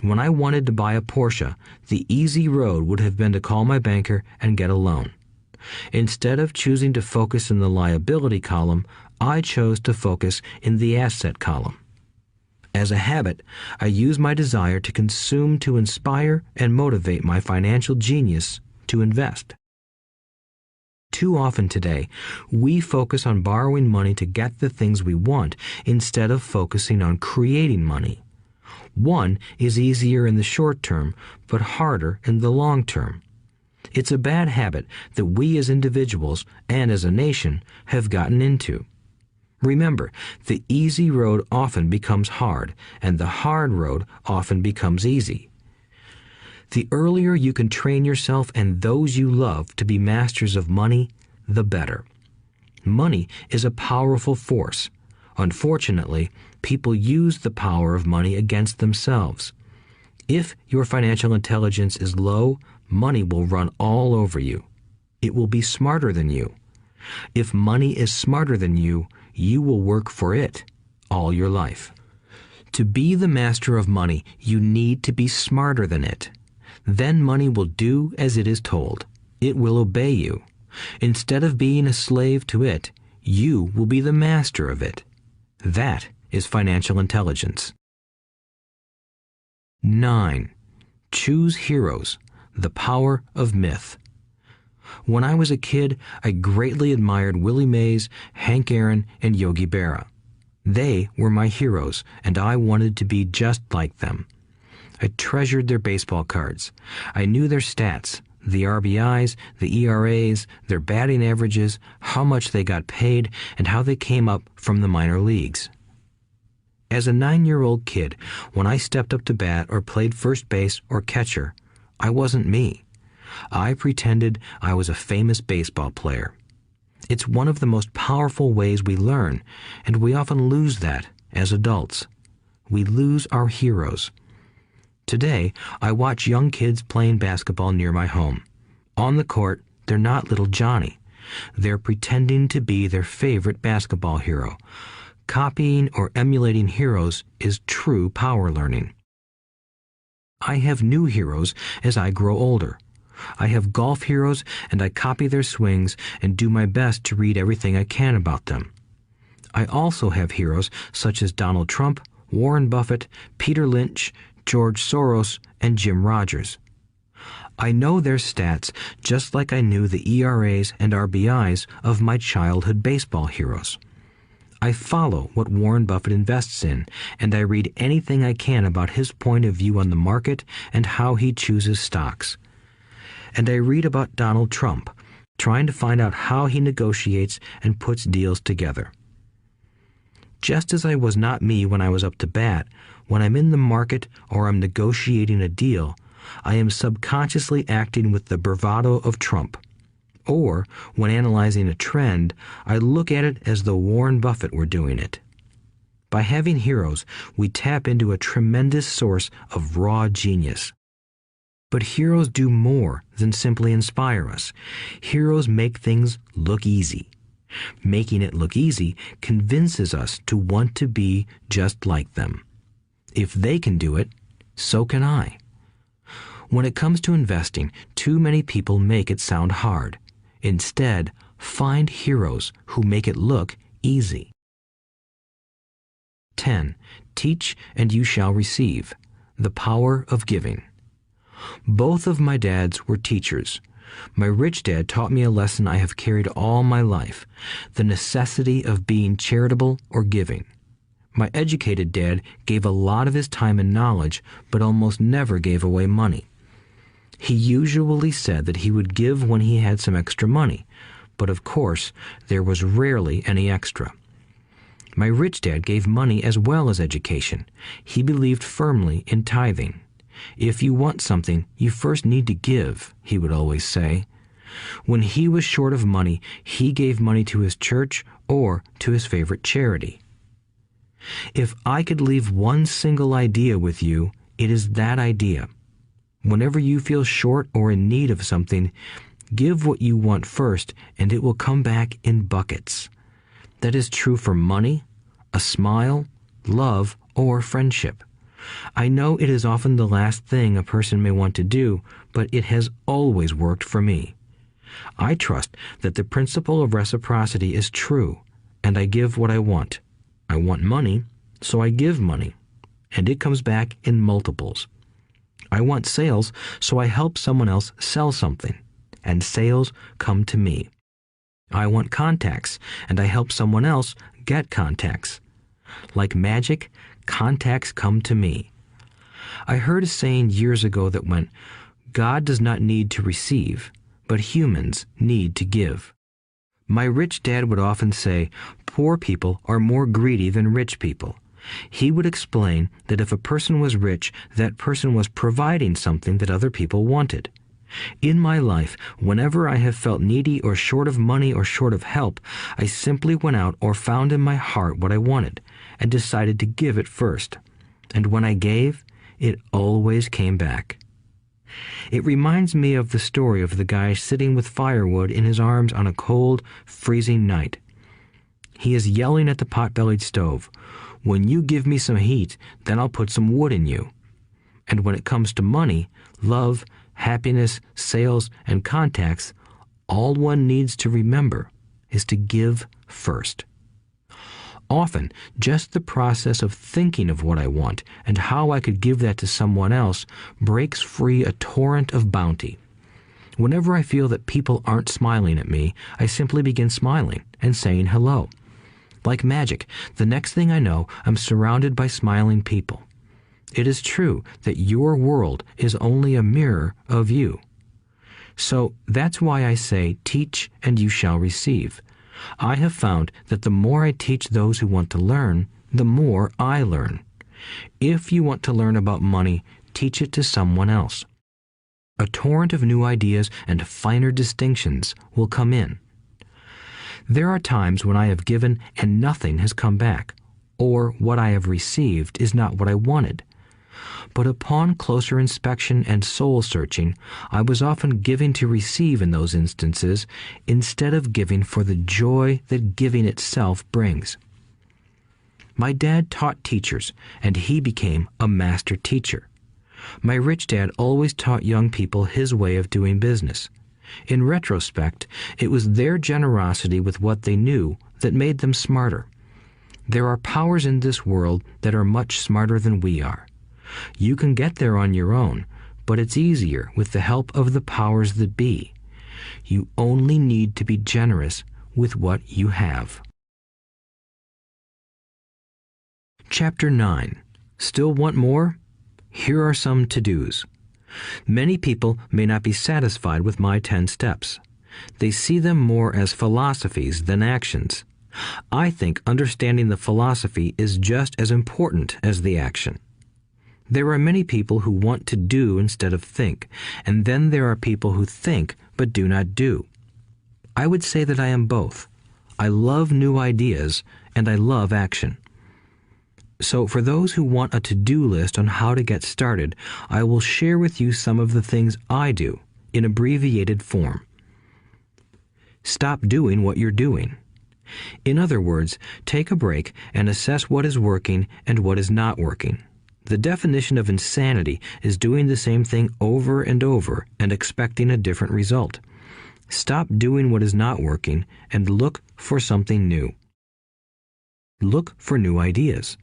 When I wanted to buy a Porsche, the easy road would have been to call my banker and get a loan. Instead of choosing to focus in the liability column, I chose to focus in the asset column. As a habit, I use my desire to consume to inspire and motivate my financial genius to invest. Too often today, we focus on borrowing money to get the things we want instead of focusing on creating money. One is easier in the short term, but harder in the long term. It's a bad habit that we as individuals and as a nation have gotten into. Remember, the easy road often becomes hard, and the hard road often becomes easy. The earlier you can train yourself and those you love to be masters of money, the better. Money is a powerful force. Unfortunately, people use the power of money against themselves. If your financial intelligence is low, money will run all over you. It will be smarter than you. If money is smarter than you, you will work for it all your life. To be the master of money, you need to be smarter than it. Then money will do as it is told. It will obey you. Instead of being a slave to it, you will be the master of it. That is financial intelligence. 9. Choose heroes. The power of myth. When I was a kid, I greatly admired Willie Mays, Hank Aaron, and Yogi Berra. They were my heroes, and I wanted to be just like them. I treasured their baseball cards. I knew their stats, the RBIs, the ERAs, their batting averages, how much they got paid, and how they came up from the minor leagues. As a 9-year-old kid, when I stepped up to bat or played first base or catcher, I wasn't me. I pretended I was a famous baseball player. It's one of the most powerful ways we learn, and we often lose that as adults. We lose our heroes. Today, I watch young kids playing basketball near my home. On the court, they're not little Johnny. They're pretending to be their favorite basketball hero. Copying or emulating heroes is true power learning. I have new heroes as I grow older. I have golf heroes, and I copy their swings and do my best to read everything I can about them. I also have heroes such as Donald Trump, Warren Buffett, Peter Lynch, George Soros, and Jim Rogers. I know their stats just like I knew the ERAs and RBIs of my childhood baseball heroes. I follow what Warren Buffett invests in, and I read anything I can about his point of view on the market and how he chooses stocks. And I read about Donald Trump, trying to find out how he negotiates and puts deals together. Just as I was not me when I was up to bat, when I'm in the market or I'm negotiating a deal, I am subconsciously acting with the bravado of Trump. Or, when analyzing a trend, I look at it as though Warren Buffett were doing it. By having heroes, we tap into a tremendous source of raw genius. But heroes do more than simply inspire us. Heroes make things look easy. Making it look easy convinces us to want to be just like them. If they can do it, so can I. When it comes to investing, too many people make it sound hard. Instead, find heroes who make it look easy. 10. Teach and you shall receive. The power of giving. Both of my dads were teachers. My rich dad taught me a lesson I have carried all my life, the necessity of being charitable or giving. My educated dad gave a lot of his time and knowledge, but almost never gave away money. He usually said that he would give when he had some extra money, but of course, there was rarely any extra. My rich dad gave money as well as education. He believed firmly in tithing. If you want something, you first need to give, he would always say. When he was short of money, he gave money to his church or to his favorite charity. If I could leave one single idea with you, it is that idea. Whenever you feel short or in need of something, give what you want first, and it will come back in buckets. That is true for money, a smile, love, or friendship. I know it is often the last thing a person may want to do, but it has always worked for me. I trust that the principle of reciprocity is true, and I give what I want. I want money, so I give money, and it comes back in multiples. I want sales, so I help someone else sell something, and sales come to me. I want contacts, and I help someone else get contacts. Like magic, contacts come to me. I heard a saying years ago that went, "God does not need to receive, but humans need to give." My rich dad would often say, poor people are more greedy than rich people. He would explain that if a person was rich, that person was providing something that other people wanted. In my life, whenever I have felt needy or short of money or short of help, I simply went out or found in my heart what I wanted and decided to give it first. And when I gave, it always came back. It reminds me of the story of the guy sitting with firewood in his arms on a cold, freezing night. He is yelling at the pot-bellied stove, "When you give me some heat, then I'll put some wood in you." And when it comes to money, love, happiness, sales, and contacts, all one needs to remember is to give first. Often, just the process of thinking of what I want and how I could give that to someone else breaks free a torrent of bounty. Whenever I feel that people aren't smiling at me, I simply begin smiling and saying hello. Like magic, the next thing I know, I'm surrounded by smiling people. It is true that your world is only a mirror of you. So that's why I say, teach and you shall receive. I have found that the more I teach those who want to learn, the more I learn. If you want to learn about money, teach it to someone else. A torrent of new ideas and finer distinctions will come in. There are times when I have given and nothing has come back, or what I have received is not what I wanted. But upon closer inspection and soul-searching, I was often giving to receive in those instances, instead of giving for the joy that giving itself brings. My dad taught teachers, and he became a master teacher. My rich dad always taught young people his way of doing business. In retrospect, it was their generosity with what they knew that made them smarter. There are powers in this world that are much smarter than we are. You can get there on your own, but it's easier with the help of the powers that be. You only need to be generous with what you have. Chapter 9. Still want more? Here are some to-dos. Many people may not be satisfied with my 10 steps. They see them more as philosophies than actions. I think understanding the philosophy is just as important as the action. There are many people who want to do instead of think, and then there are people who think but do not do. I would say that I am both. I love new ideas, and I love action. So for those who want a to-do list on how to get started, I will share with you some of the things I do in abbreviated form. Stop doing what you're doing. In other words, take a break and assess what is working and what is not working. The definition of insanity is doing the same thing over and over and expecting a different result. Stop doing what is not working and look for something new. Look for new ideas.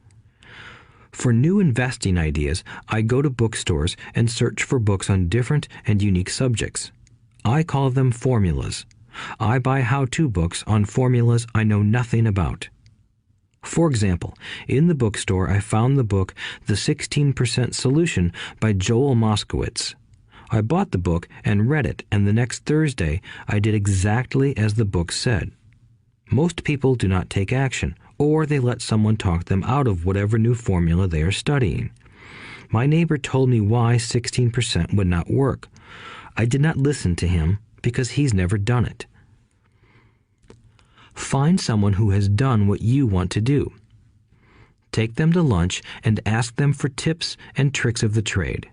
For new investing ideas, I go to bookstores and search for books on different and unique subjects. I call them formulas. I buy how-to books on formulas I know nothing about. For example, in the bookstore I found the book The 16% Solution by Joel Moskowitz. I bought the book and read it, and the next Thursday I did exactly as the book said. Most people do not take action, or they let someone talk them out of whatever new formula they are studying. My neighbor told me why 16% would not work. I did not listen to him because he's never done it. Find someone who has done what you want to do. Take them to lunch and ask them for tips and tricks of the trade.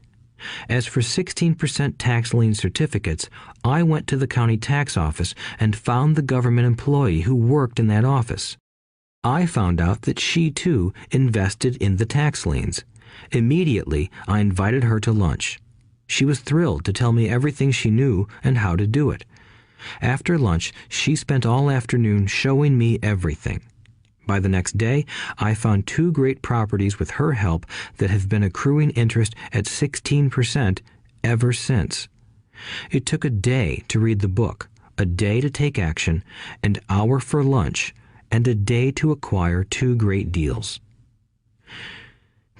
As for 16% tax lien certificates, I went to the county tax office and found the government employee who worked in that office. I found out that she too invested in the tax liens. Immediately, I invited her to lunch. She was thrilled to tell me everything she knew and how to do it. After lunch, she spent all afternoon showing me everything. By the next day, I found 2 great properties with her help that have been accruing interest at 16% ever since. It took a day to read the book, a day to take action, an hour for lunch, and a day to acquire 2 great deals.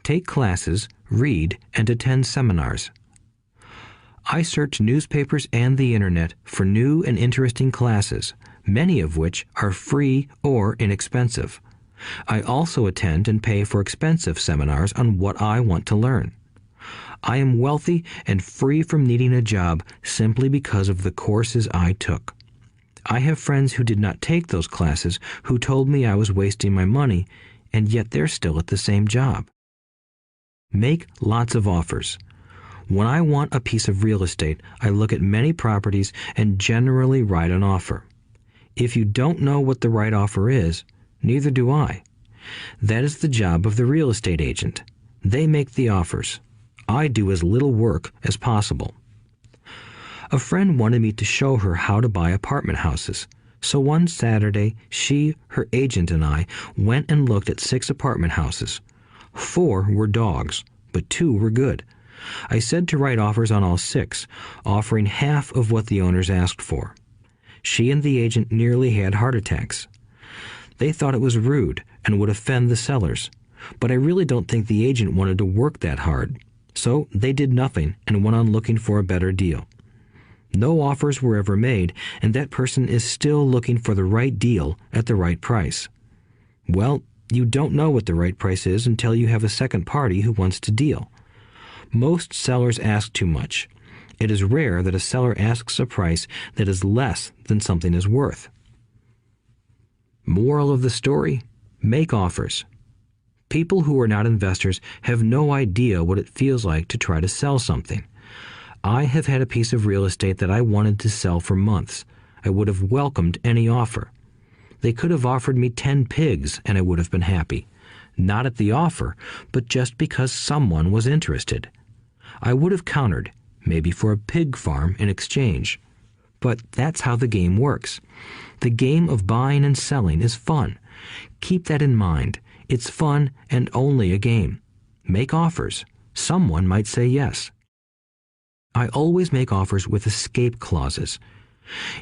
Take classes, read, and attend seminars. I search newspapers and the internet for new and interesting classes, many of which are free or inexpensive. I also attend and pay for expensive seminars on what I want to learn. I am wealthy and free from needing a job simply because of the courses I took. I have friends who did not take those classes who told me I was wasting my money, and yet they're still at the same job. Make lots of offers. When I want a piece of real estate, I look at many properties and generally write an offer. If you don't know what the right offer is, neither do I. That is the job of the real estate agent. They make the offers. I do as little work as possible. A friend wanted me to show her how to buy apartment houses. So one Saturday, she, her agent, and I went and looked at 6 apartment houses. 4 were dogs, but 2 were good. I said to write offers on all 6, offering half of what the owners asked for. She and the agent nearly had heart attacks. They thought it was rude and would offend the sellers, but I really don't think the agent wanted to work that hard. So they did nothing and went on looking for a better deal. No offers were ever made, and that person is still looking for the right deal at the right price. Well, you don't know what the right price is until you have a second party who wants to deal. Most sellers ask too much. It is rare that a seller asks a price that is less than something is worth. Moral of the story: make offers. People who are not investors have no idea what it feels like to try to sell something. I have had a piece of real estate that I wanted to sell for months. I would have welcomed any offer. They could have offered me 10 pigs and I would have been happy. Not at the offer, but just because someone was interested. I would have countered, maybe for a pig farm in exchange. But that's how the game works. The game of buying and selling is fun. Keep that in mind. It's fun and only a game. Make offers. Someone might say yes. I always make offers with escape clauses.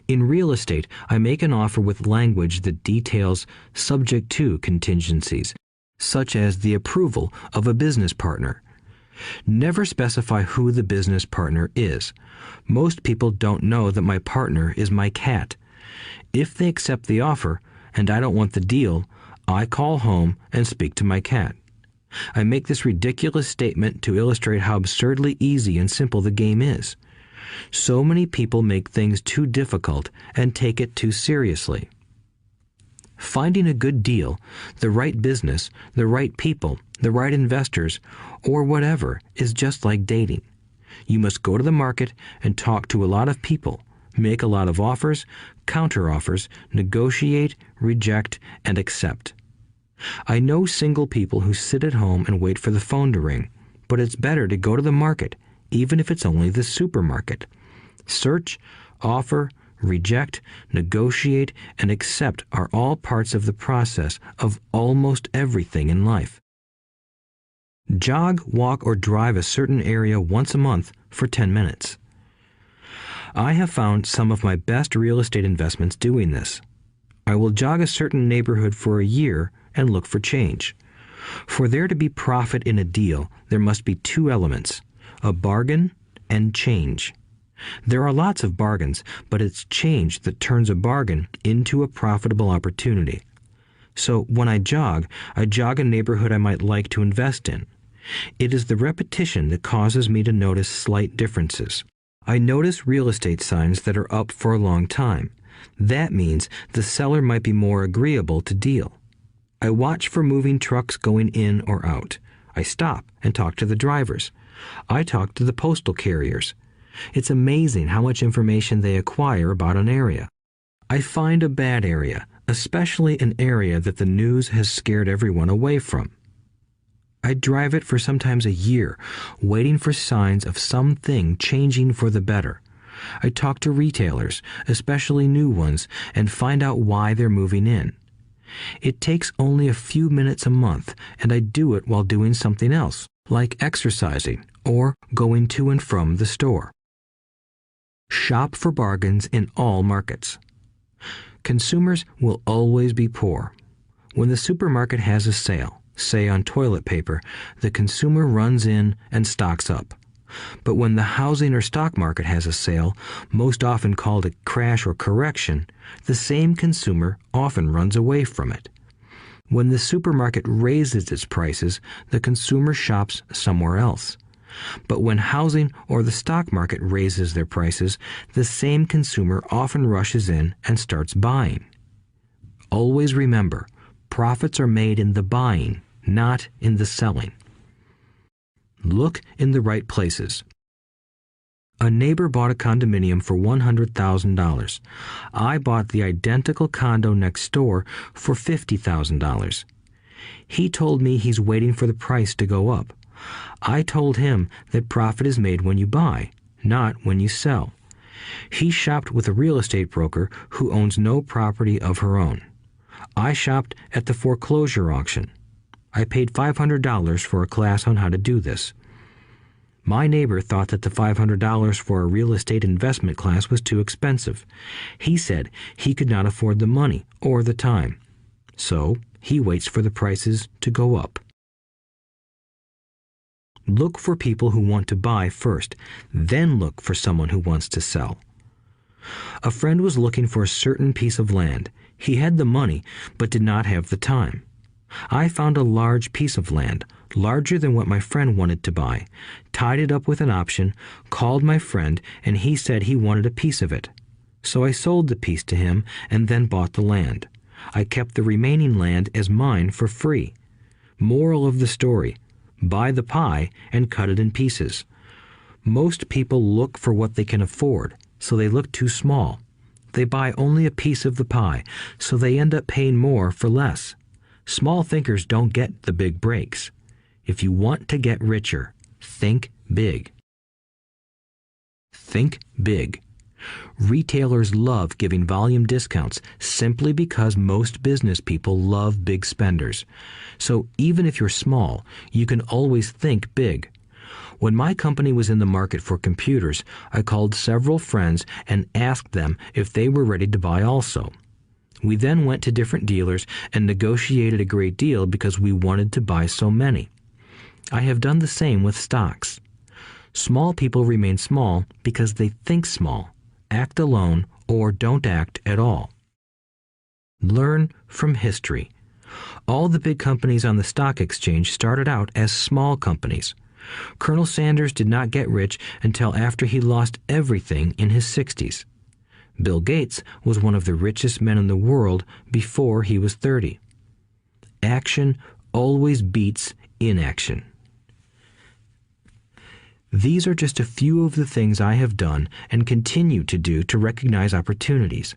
In real estate, I make an offer with language that details subject to contingencies, such as the approval of a business partner. Never specify who the business partner is. Most people don't know that my partner is my cat. If they accept the offer and I don't want the deal, I call home and speak to my cat. I make this ridiculous statement to illustrate how absurdly easy and simple the game is. So many people make things too difficult and take it too seriously. Finding a good deal, the right business, the right people, the right investors, or whatever is just like dating. You must go to the market and talk to a lot of people, make a lot of offers, counter-offers, negotiate, reject, and accept. I know single people who sit at home and wait for the phone to ring, but it's better to go to the market, even if it's only the supermarket. Search, offer, reject, negotiate, and accept are all parts of the process of almost everything in life. Jog, walk, or drive a certain area once a month for 10 minutes. I have found some of my best real estate investments doing this. I will jog a certain neighborhood for a year and look for change. For there to be profit in a deal, there must be 2 elements, a bargain and change. There are lots of bargains, but it's change that turns a bargain into a profitable opportunity. So when I jog a neighborhood I might like to invest in. It is the repetition that causes me to notice slight differences. I notice real estate signs that are up for a long time. That means the seller might be more agreeable to deal. I watch for moving trucks going in or out. I stop and talk to the drivers. I talk to the postal carriers. It's amazing how much information they acquire about an area. I find a bad area, especially an area that the news has scared everyone away from. I drive it for sometimes a year, waiting for signs of something changing for the better. I talk to retailers, especially new ones, and find out why they're moving in. It takes only a few minutes a month, and I do it while doing something else, like exercising or going to and from the store. Shop for bargains in all markets. Consumers will always be poor. When the supermarket has a sale, say on toilet paper, the consumer runs in and stocks up. But when the housing or stock market has a sale, most often called a crash or correction, the same consumer often runs away from it. When the supermarket raises its prices, the consumer shops somewhere else. But when housing or the stock market raises their prices, the same consumer often rushes in and starts buying. Always remember, profits are made in the buying, not in the selling. Look in the right places. A neighbor bought a condominium for $100,000. I bought the identical condo next door for $50,000. He told me he's waiting for the price to go up. I told him that profit is made when you buy, not when you sell. He shopped with a real estate broker who owns no property of her own. I shopped at the foreclosure auction. I paid $500 for a class on how to do this. My neighbor thought that the $500 for a real estate investment class was too expensive. He said he could not afford the money or the time. So he waits for the prices to go up. Look for people who want to buy first, then look for someone who wants to sell. A friend was looking for a certain piece of land. He had the money, but did not have the time. I found a large piece of land, larger than what my friend wanted to buy, tied it up with an option, called my friend, and he said he wanted a piece of it. So I sold the piece to him and then bought the land. I kept the remaining land as mine for free. Moral of the story: buy the pie and cut it in pieces. Most people look for what they can afford, so they look too small. They buy only a piece of the pie, so they end up paying more for less. Small thinkers don't get the big breaks. If you want to get richer, think big. Think big. Retailers love giving volume discounts simply because most business people love big spenders. So even if you're small, you can always think big. When my company was in the market for computers, I called several friends and asked them if they were ready to buy also. We then went to different dealers and negotiated a great deal because we wanted to buy so many. I have done the same with stocks. Small people remain small because they think small, act alone, or don't act at all. Learn from history. All the big companies on the stock exchange started out as small companies. Colonel Sanders did not get rich until after he lost everything in his 60s. Bill Gates was one of the richest men in the world before he was 30. Action always beats inaction. These are just a few of the things I have done and continue to do to recognize opportunities.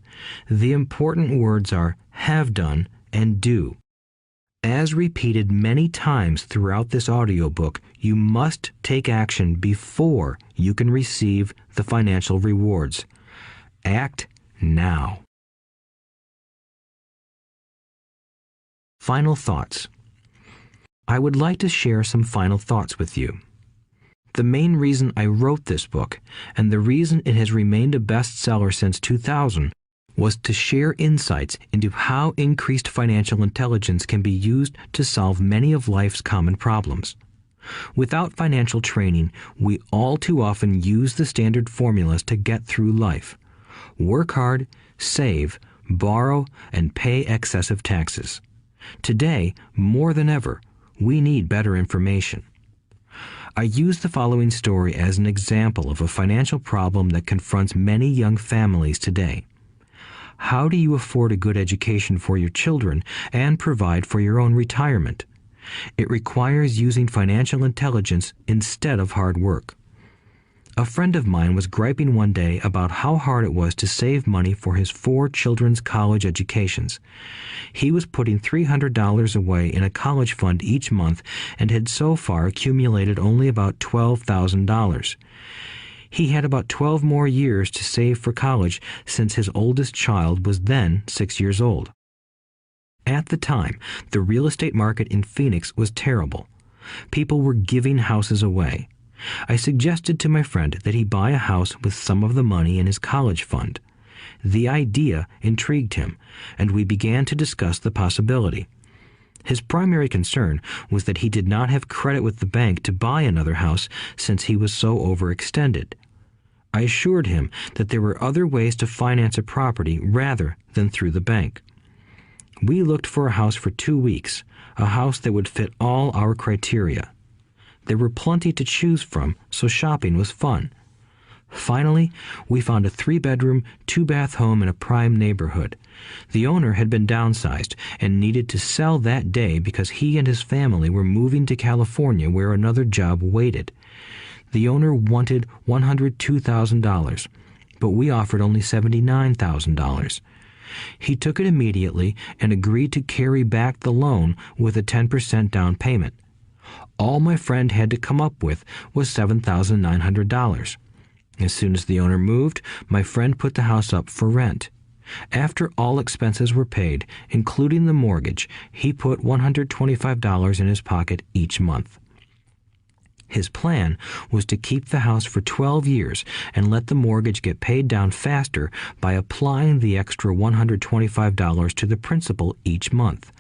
The important words are have done and do. As repeated many times throughout this audiobook, you must take action before you can receive the financial rewards. Act now. Final thoughts. I would like to share some final thoughts with you. The main reason I wrote this book, and the reason it has remained a bestseller since 2000, was to share insights into how increased financial intelligence can be used to solve many of life's common problems. Without financial training, we all too often use the standard formulas to get through life. Work hard, save, borrow, and pay excessive taxes. Today, more than ever, we need better information. I use the following story as an example of a financial problem that confronts many young families today. How do you afford a good education for your children and provide for your own retirement? It requires using financial intelligence instead of hard work. A friend of mine was griping one day about how hard it was to save money for his 4 children's college educations. He was putting $300 away in a college fund each month and had so far accumulated only about $12,000. He had about 12 more years to save for college since his oldest child was then 6 years old. At the time, the real estate market in Phoenix was terrible. People were giving houses away. I suggested to my friend that he buy a house with some of the money in his college fund. The idea intrigued him, and we began to discuss the possibility. His primary concern was that he did not have credit with the bank to buy another house since he was so overextended. I assured him that there were other ways to finance a property rather than through the bank. We looked for a house for 2 weeks, a house that would fit all our criteria. There were plenty to choose from, so shopping was fun. Finally, we found a 3-bedroom, 2-bath home in a prime neighborhood. The owner had been downsized and needed to sell that day because he and his family were moving to California where another job waited. The owner wanted $102,000, but we offered only $79,000. He took it immediately and agreed to carry back the loan with a 10% down payment. All my friend had to come up with was $7,900. As soon as the owner moved, my friend put the house up for rent. After all expenses were paid, including the mortgage, he put $125 in his pocket each month. His plan was to keep the house for 12 years and let the mortgage get paid down faster by applying the extra $125 to the principal each month.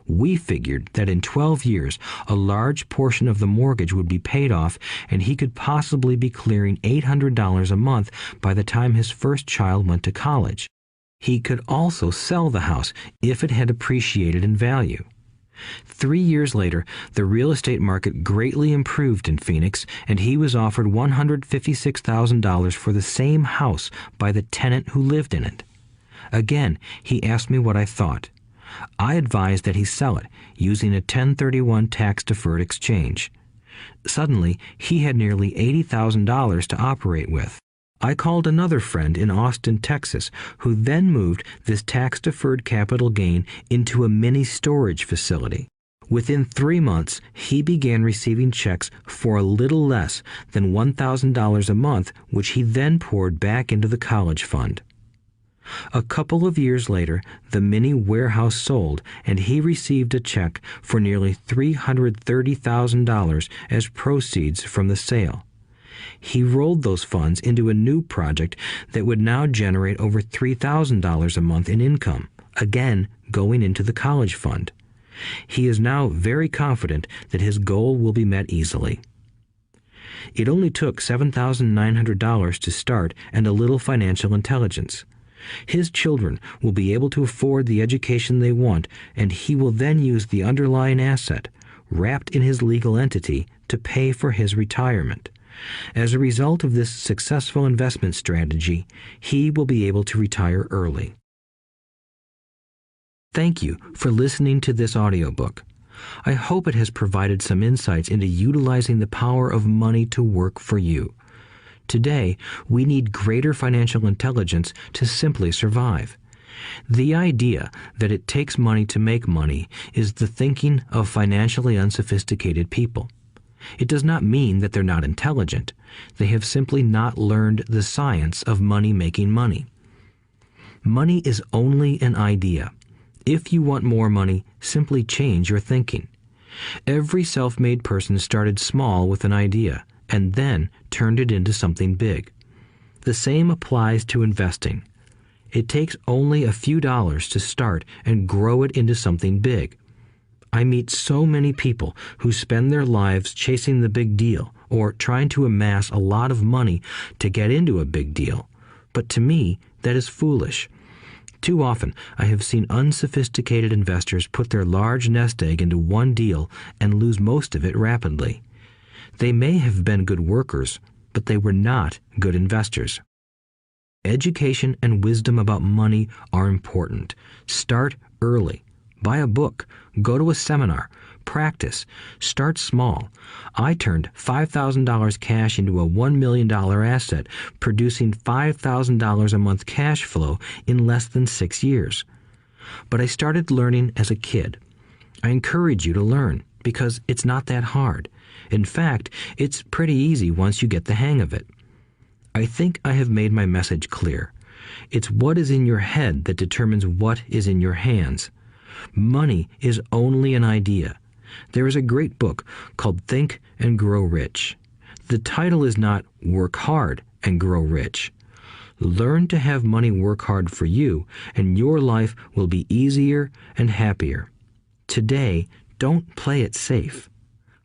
We figured that in 12 years, a large portion of the mortgage would be paid off and he could possibly be clearing $800 a month by the time his first child went to college. He could also sell the house if it had appreciated in value. 3 years later, the real estate market greatly improved in Phoenix, and he was offered $156,000 for the same house by the tenant who lived in it. Again, he asked me what I thought. I advised that he sell it, using a 1031 tax-deferred exchange. Suddenly, he had nearly $80,000 to operate with. I called another friend in Austin, Texas, who then moved this tax-deferred capital gain into a mini storage facility. Within 3 months, he began receiving checks for a little less than $1,000 a month, which he then poured back into the college fund. A couple of years later, the mini warehouse sold, and he received a check for nearly $330,000 as proceeds from the sale. He rolled those funds into a new project that would now generate over $3,000 a month in income, again going into the college fund. He is now very confident that his goal will be met easily. It only took $7,900 to start and a little financial intelligence. His children will be able to afford the education they want, and he will then use the underlying asset, wrapped in his legal entity, to pay for his retirement. As a result of this successful investment strategy, he will be able to retire early. Thank you for listening to this audiobook. I hope it has provided some insights into utilizing the power of money to work for you. Today, we need greater financial intelligence to simply survive. The idea that it takes money to make money is the thinking of financially unsophisticated people. It does not mean that they're not intelligent. They have simply not learned the science of making money. Money is only an idea. If you want more money, simply change your thinking. Every self-made person started small with an idea and then turned it into something big. The same applies to investing. It takes only a few dollars to start and grow it into something big. I meet so many people who spend their lives chasing the big deal or trying to amass a lot of money to get into a big deal. But to me, that is foolish. Too often, I have seen unsophisticated investors put their large nest egg into one deal and lose most of it rapidly. They may have been good workers, but they were not good investors. Education and wisdom about money are important. Start early. Buy a book, go to a seminar, practice. Start small. I turned $5,000 cash into a $1 million asset, producing $5,000 a month cash flow in less than 6 years. But I started learning as a kid. I encourage you to learn because it's not that hard. In fact, it's pretty easy once you get the hang of it. I think I have made my message clear. It's what is in your head that determines what is in your hands. Money is only an idea. There is a great book called Think and Grow Rich. The title is not Work Hard and Grow Rich. Learn to have money work hard for you, and your life will be easier and happier. Today, don't play it safe.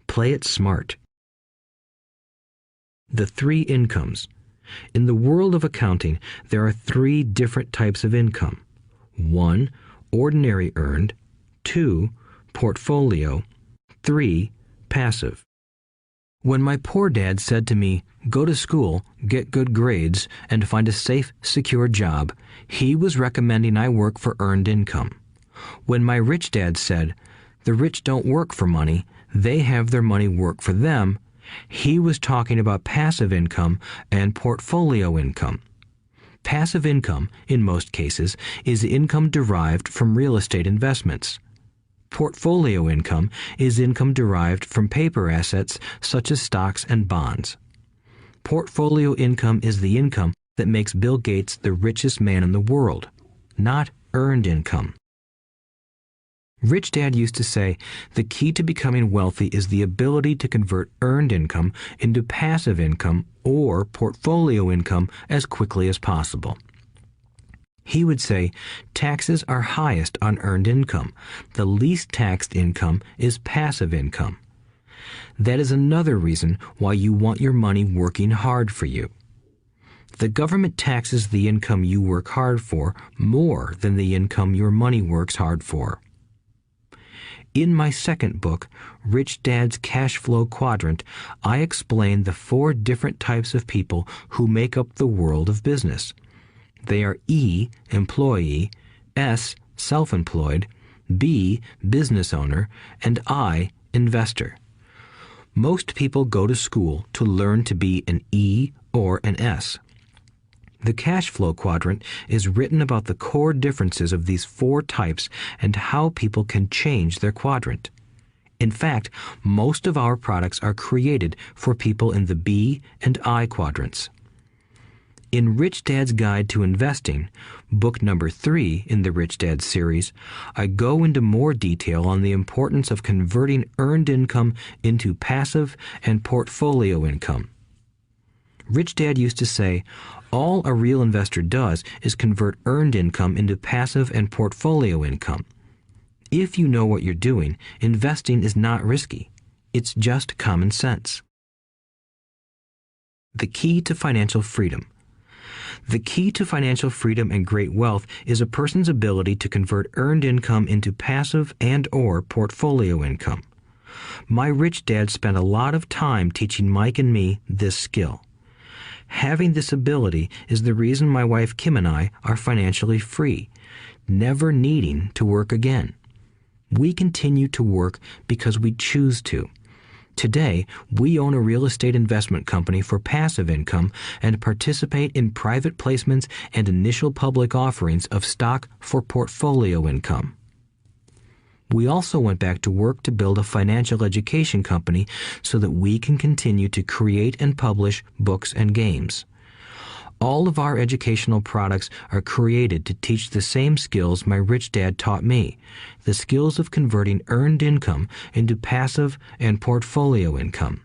Play it smart. The 3 incomes. In the world of accounting, there are 3 different types of income. 1, ordinary earned. 2, portfolio. 3, passive. When my poor dad said to me, "Go to school, get good grades, and find a safe, secure job," he was recommending I work for earned income. When my rich dad said, "The rich don't work for money, they have their money work for them," he was talking about passive income and portfolio income. Passive income, in most cases, is income derived from real estate investments. Portfolio income is income derived from paper assets such as stocks and bonds. Portfolio income is the income that makes Bill Gates the richest man in the world, not earned income. Rich Dad used to say, the key to becoming wealthy is the ability to convert earned income into passive income or portfolio income as quickly as possible. He would say, taxes are highest on earned income. The least taxed income is passive income. That is another reason why you want your money working hard for you. The government taxes the income you work hard for more than the income your money works hard for. In my second book, Rich Dad's Cash Flow Quadrant, I explain the 4 different types of people who make up the world of business. They are E, employee, S, self-employed, B, business owner, and I, investor. Most people go to school to learn to be an E or an S. The cash flow quadrant is written about the core differences of these 4 types and how people can change their quadrant. In fact, most of our products are created for people in the B and I quadrants. In Rich Dad's Guide to Investing, book number 3 in the Rich Dad series, I go into more detail on the importance of converting earned income into passive and portfolio income. Rich Dad used to say, all a real investor does is convert earned income into passive and portfolio income. If you know what you're doing, investing is not risky. It's just common sense. The key to financial freedom. The key to financial freedom and great wealth is a person's ability to convert earned income into passive and/or portfolio income. My rich dad spent a lot of time teaching Mike and me this skill. Having this ability is the reason my wife Kim and I are financially free, never needing to work again. We continue to work because we choose to. Today, we own a real estate investment company for passive income and participate in private placements and initial public offerings of stock for portfolio income. We also went back to work to build a financial education company so that we can continue to create and publish books and games. All of our educational products are created to teach the same skills my rich dad taught me, the skills of converting earned income into passive and portfolio income.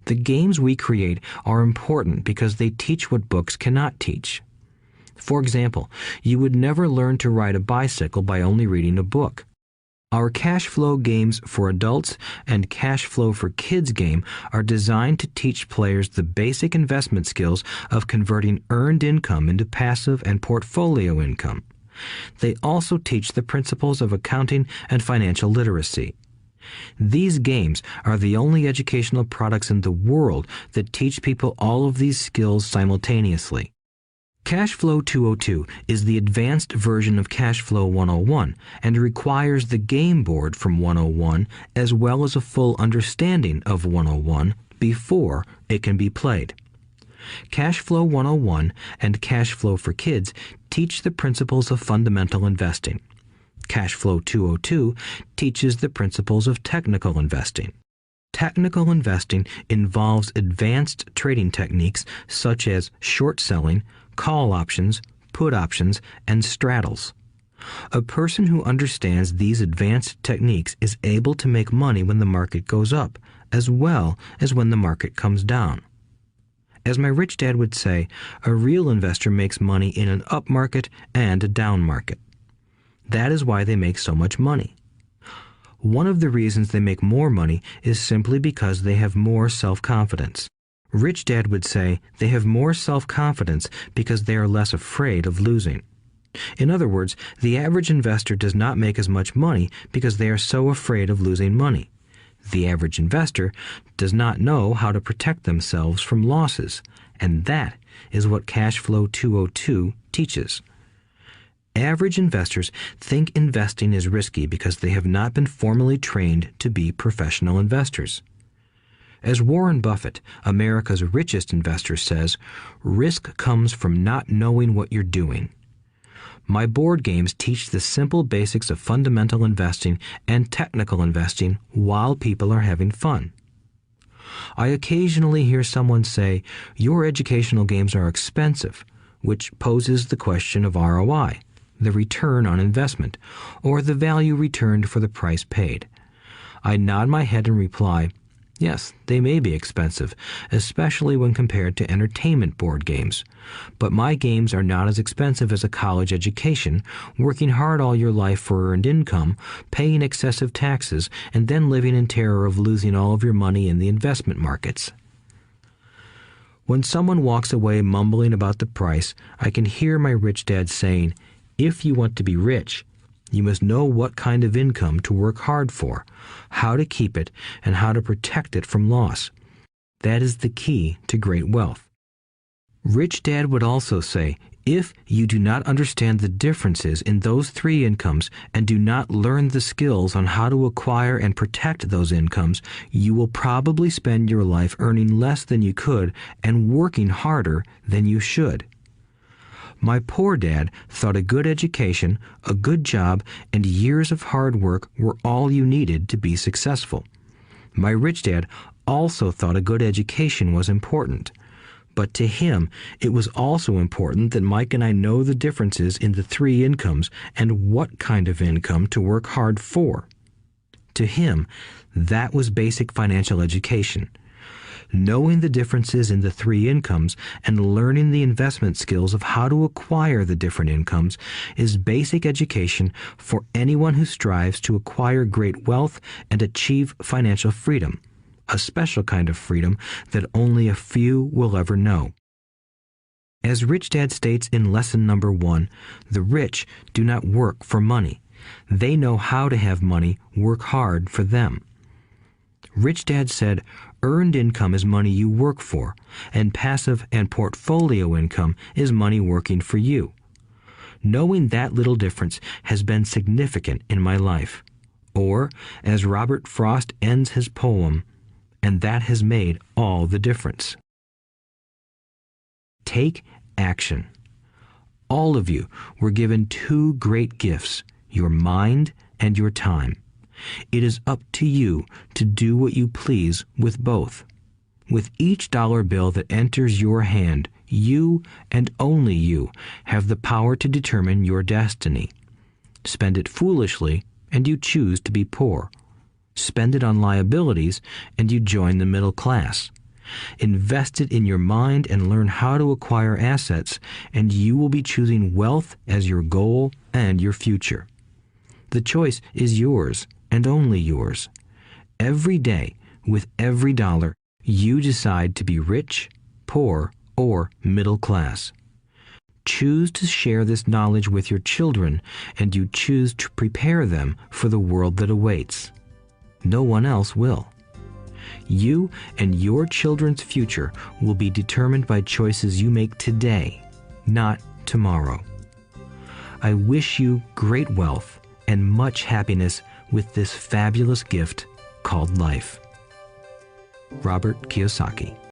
The games we create are important because they teach what books cannot teach. For example, you would never learn to ride a bicycle by only reading a book. Our cash flow games for adults and cash flow for kids game are designed to teach players the basic investment skills of converting earned income into passive and portfolio income. They also teach the principles of accounting and financial literacy. These games are the only educational products in the world that teach people all of these skills simultaneously. Cash Flow 202 is the advanced version of Cash Flow 101 and requires the game board from 101 as well as a full understanding of 101 before it can be played. Cash Flow 101 and Cash Flow for Kids teach the principles of fundamental investing. Cash Flow 202 teaches the principles of technical investing. Technical investing involves advanced trading techniques such as short selling, call options, put options, and straddles. A person who understands these advanced techniques is able to make money when the market goes up, as well as when the market comes down. As my rich dad would say, a real investor makes money in an up market and a down market. That is why they make so much money. One of the reasons they make more money is simply because they have more self-confidence. Rich Dad would say they have more self-confidence because they are less afraid of losing. In other words, the average investor does not make as much money because they are so afraid of losing money. The average investor does not know how to protect themselves from losses, and that is what Cash Flow 202 teaches. Average investors think investing is risky because they have not been formally trained to be professional investors. As Warren Buffett, America's richest investor, says, risk comes from not knowing what you're doing. My board games teach the simple basics of fundamental investing and technical investing while people are having fun. I occasionally hear someone say, your educational games are expensive, which poses the question of ROI, the return on investment, or the value returned for the price paid. I nod my head and reply, yes, they may be expensive, especially when compared to entertainment board games. But my games are not as expensive as a college education, working hard all your life for earned income, paying excessive taxes, and then living in terror of losing all of your money in the investment markets. When someone walks away mumbling about the price, I can hear my rich dad saying, if you want to be rich, you must know what kind of income to work hard for, how to keep it, and how to protect it from loss. That is the key to great wealth. Rich Dad would also say, if you do not understand the differences in those three incomes and do not learn the skills on how to acquire and protect those incomes, you will probably spend your life earning less than you could and working harder than you should. My poor dad thought a good education, a good job, and years of hard work were all you needed to be successful. My rich dad also thought a good education was important. But to him, it was also important that Mike and I know the differences in the three incomes and what kind of income to work hard for. To him, that was basic financial education. Knowing the differences in the three incomes and learning the investment skills of how to acquire the different incomes is basic education for anyone who strives to acquire great wealth and achieve financial freedom, a special kind of freedom that only a few will ever know. As Rich Dad states in lesson number 1, the rich do not work for money. They know how to have money work hard for them. Rich Dad said, earned income is money you work for, and passive and portfolio income is money working for you. Knowing that little difference has been significant in my life. Or, as Robert Frost ends his poem, and that has made all the difference. Take action. All of you were given two great gifts, your mind and your time. It is up to you to do what you please with both. With each dollar bill that enters your hand, you and only you have the power to determine your destiny. Spend it foolishly, and you choose to be poor. Spend it on liabilities, and you join the middle class. Invest it in your mind and learn how to acquire assets, and you will be choosing wealth as your goal and your future. The choice is yours, and only yours. Every day, with every dollar, you decide to be rich, poor, or middle class. Choose to share this knowledge with your children, and you choose to prepare them for the world that awaits. No one else will. You and your children's future will be determined by choices you make today, not tomorrow. I wish you great wealth and much happiness with this fabulous gift called life. Robert Kiyosaki.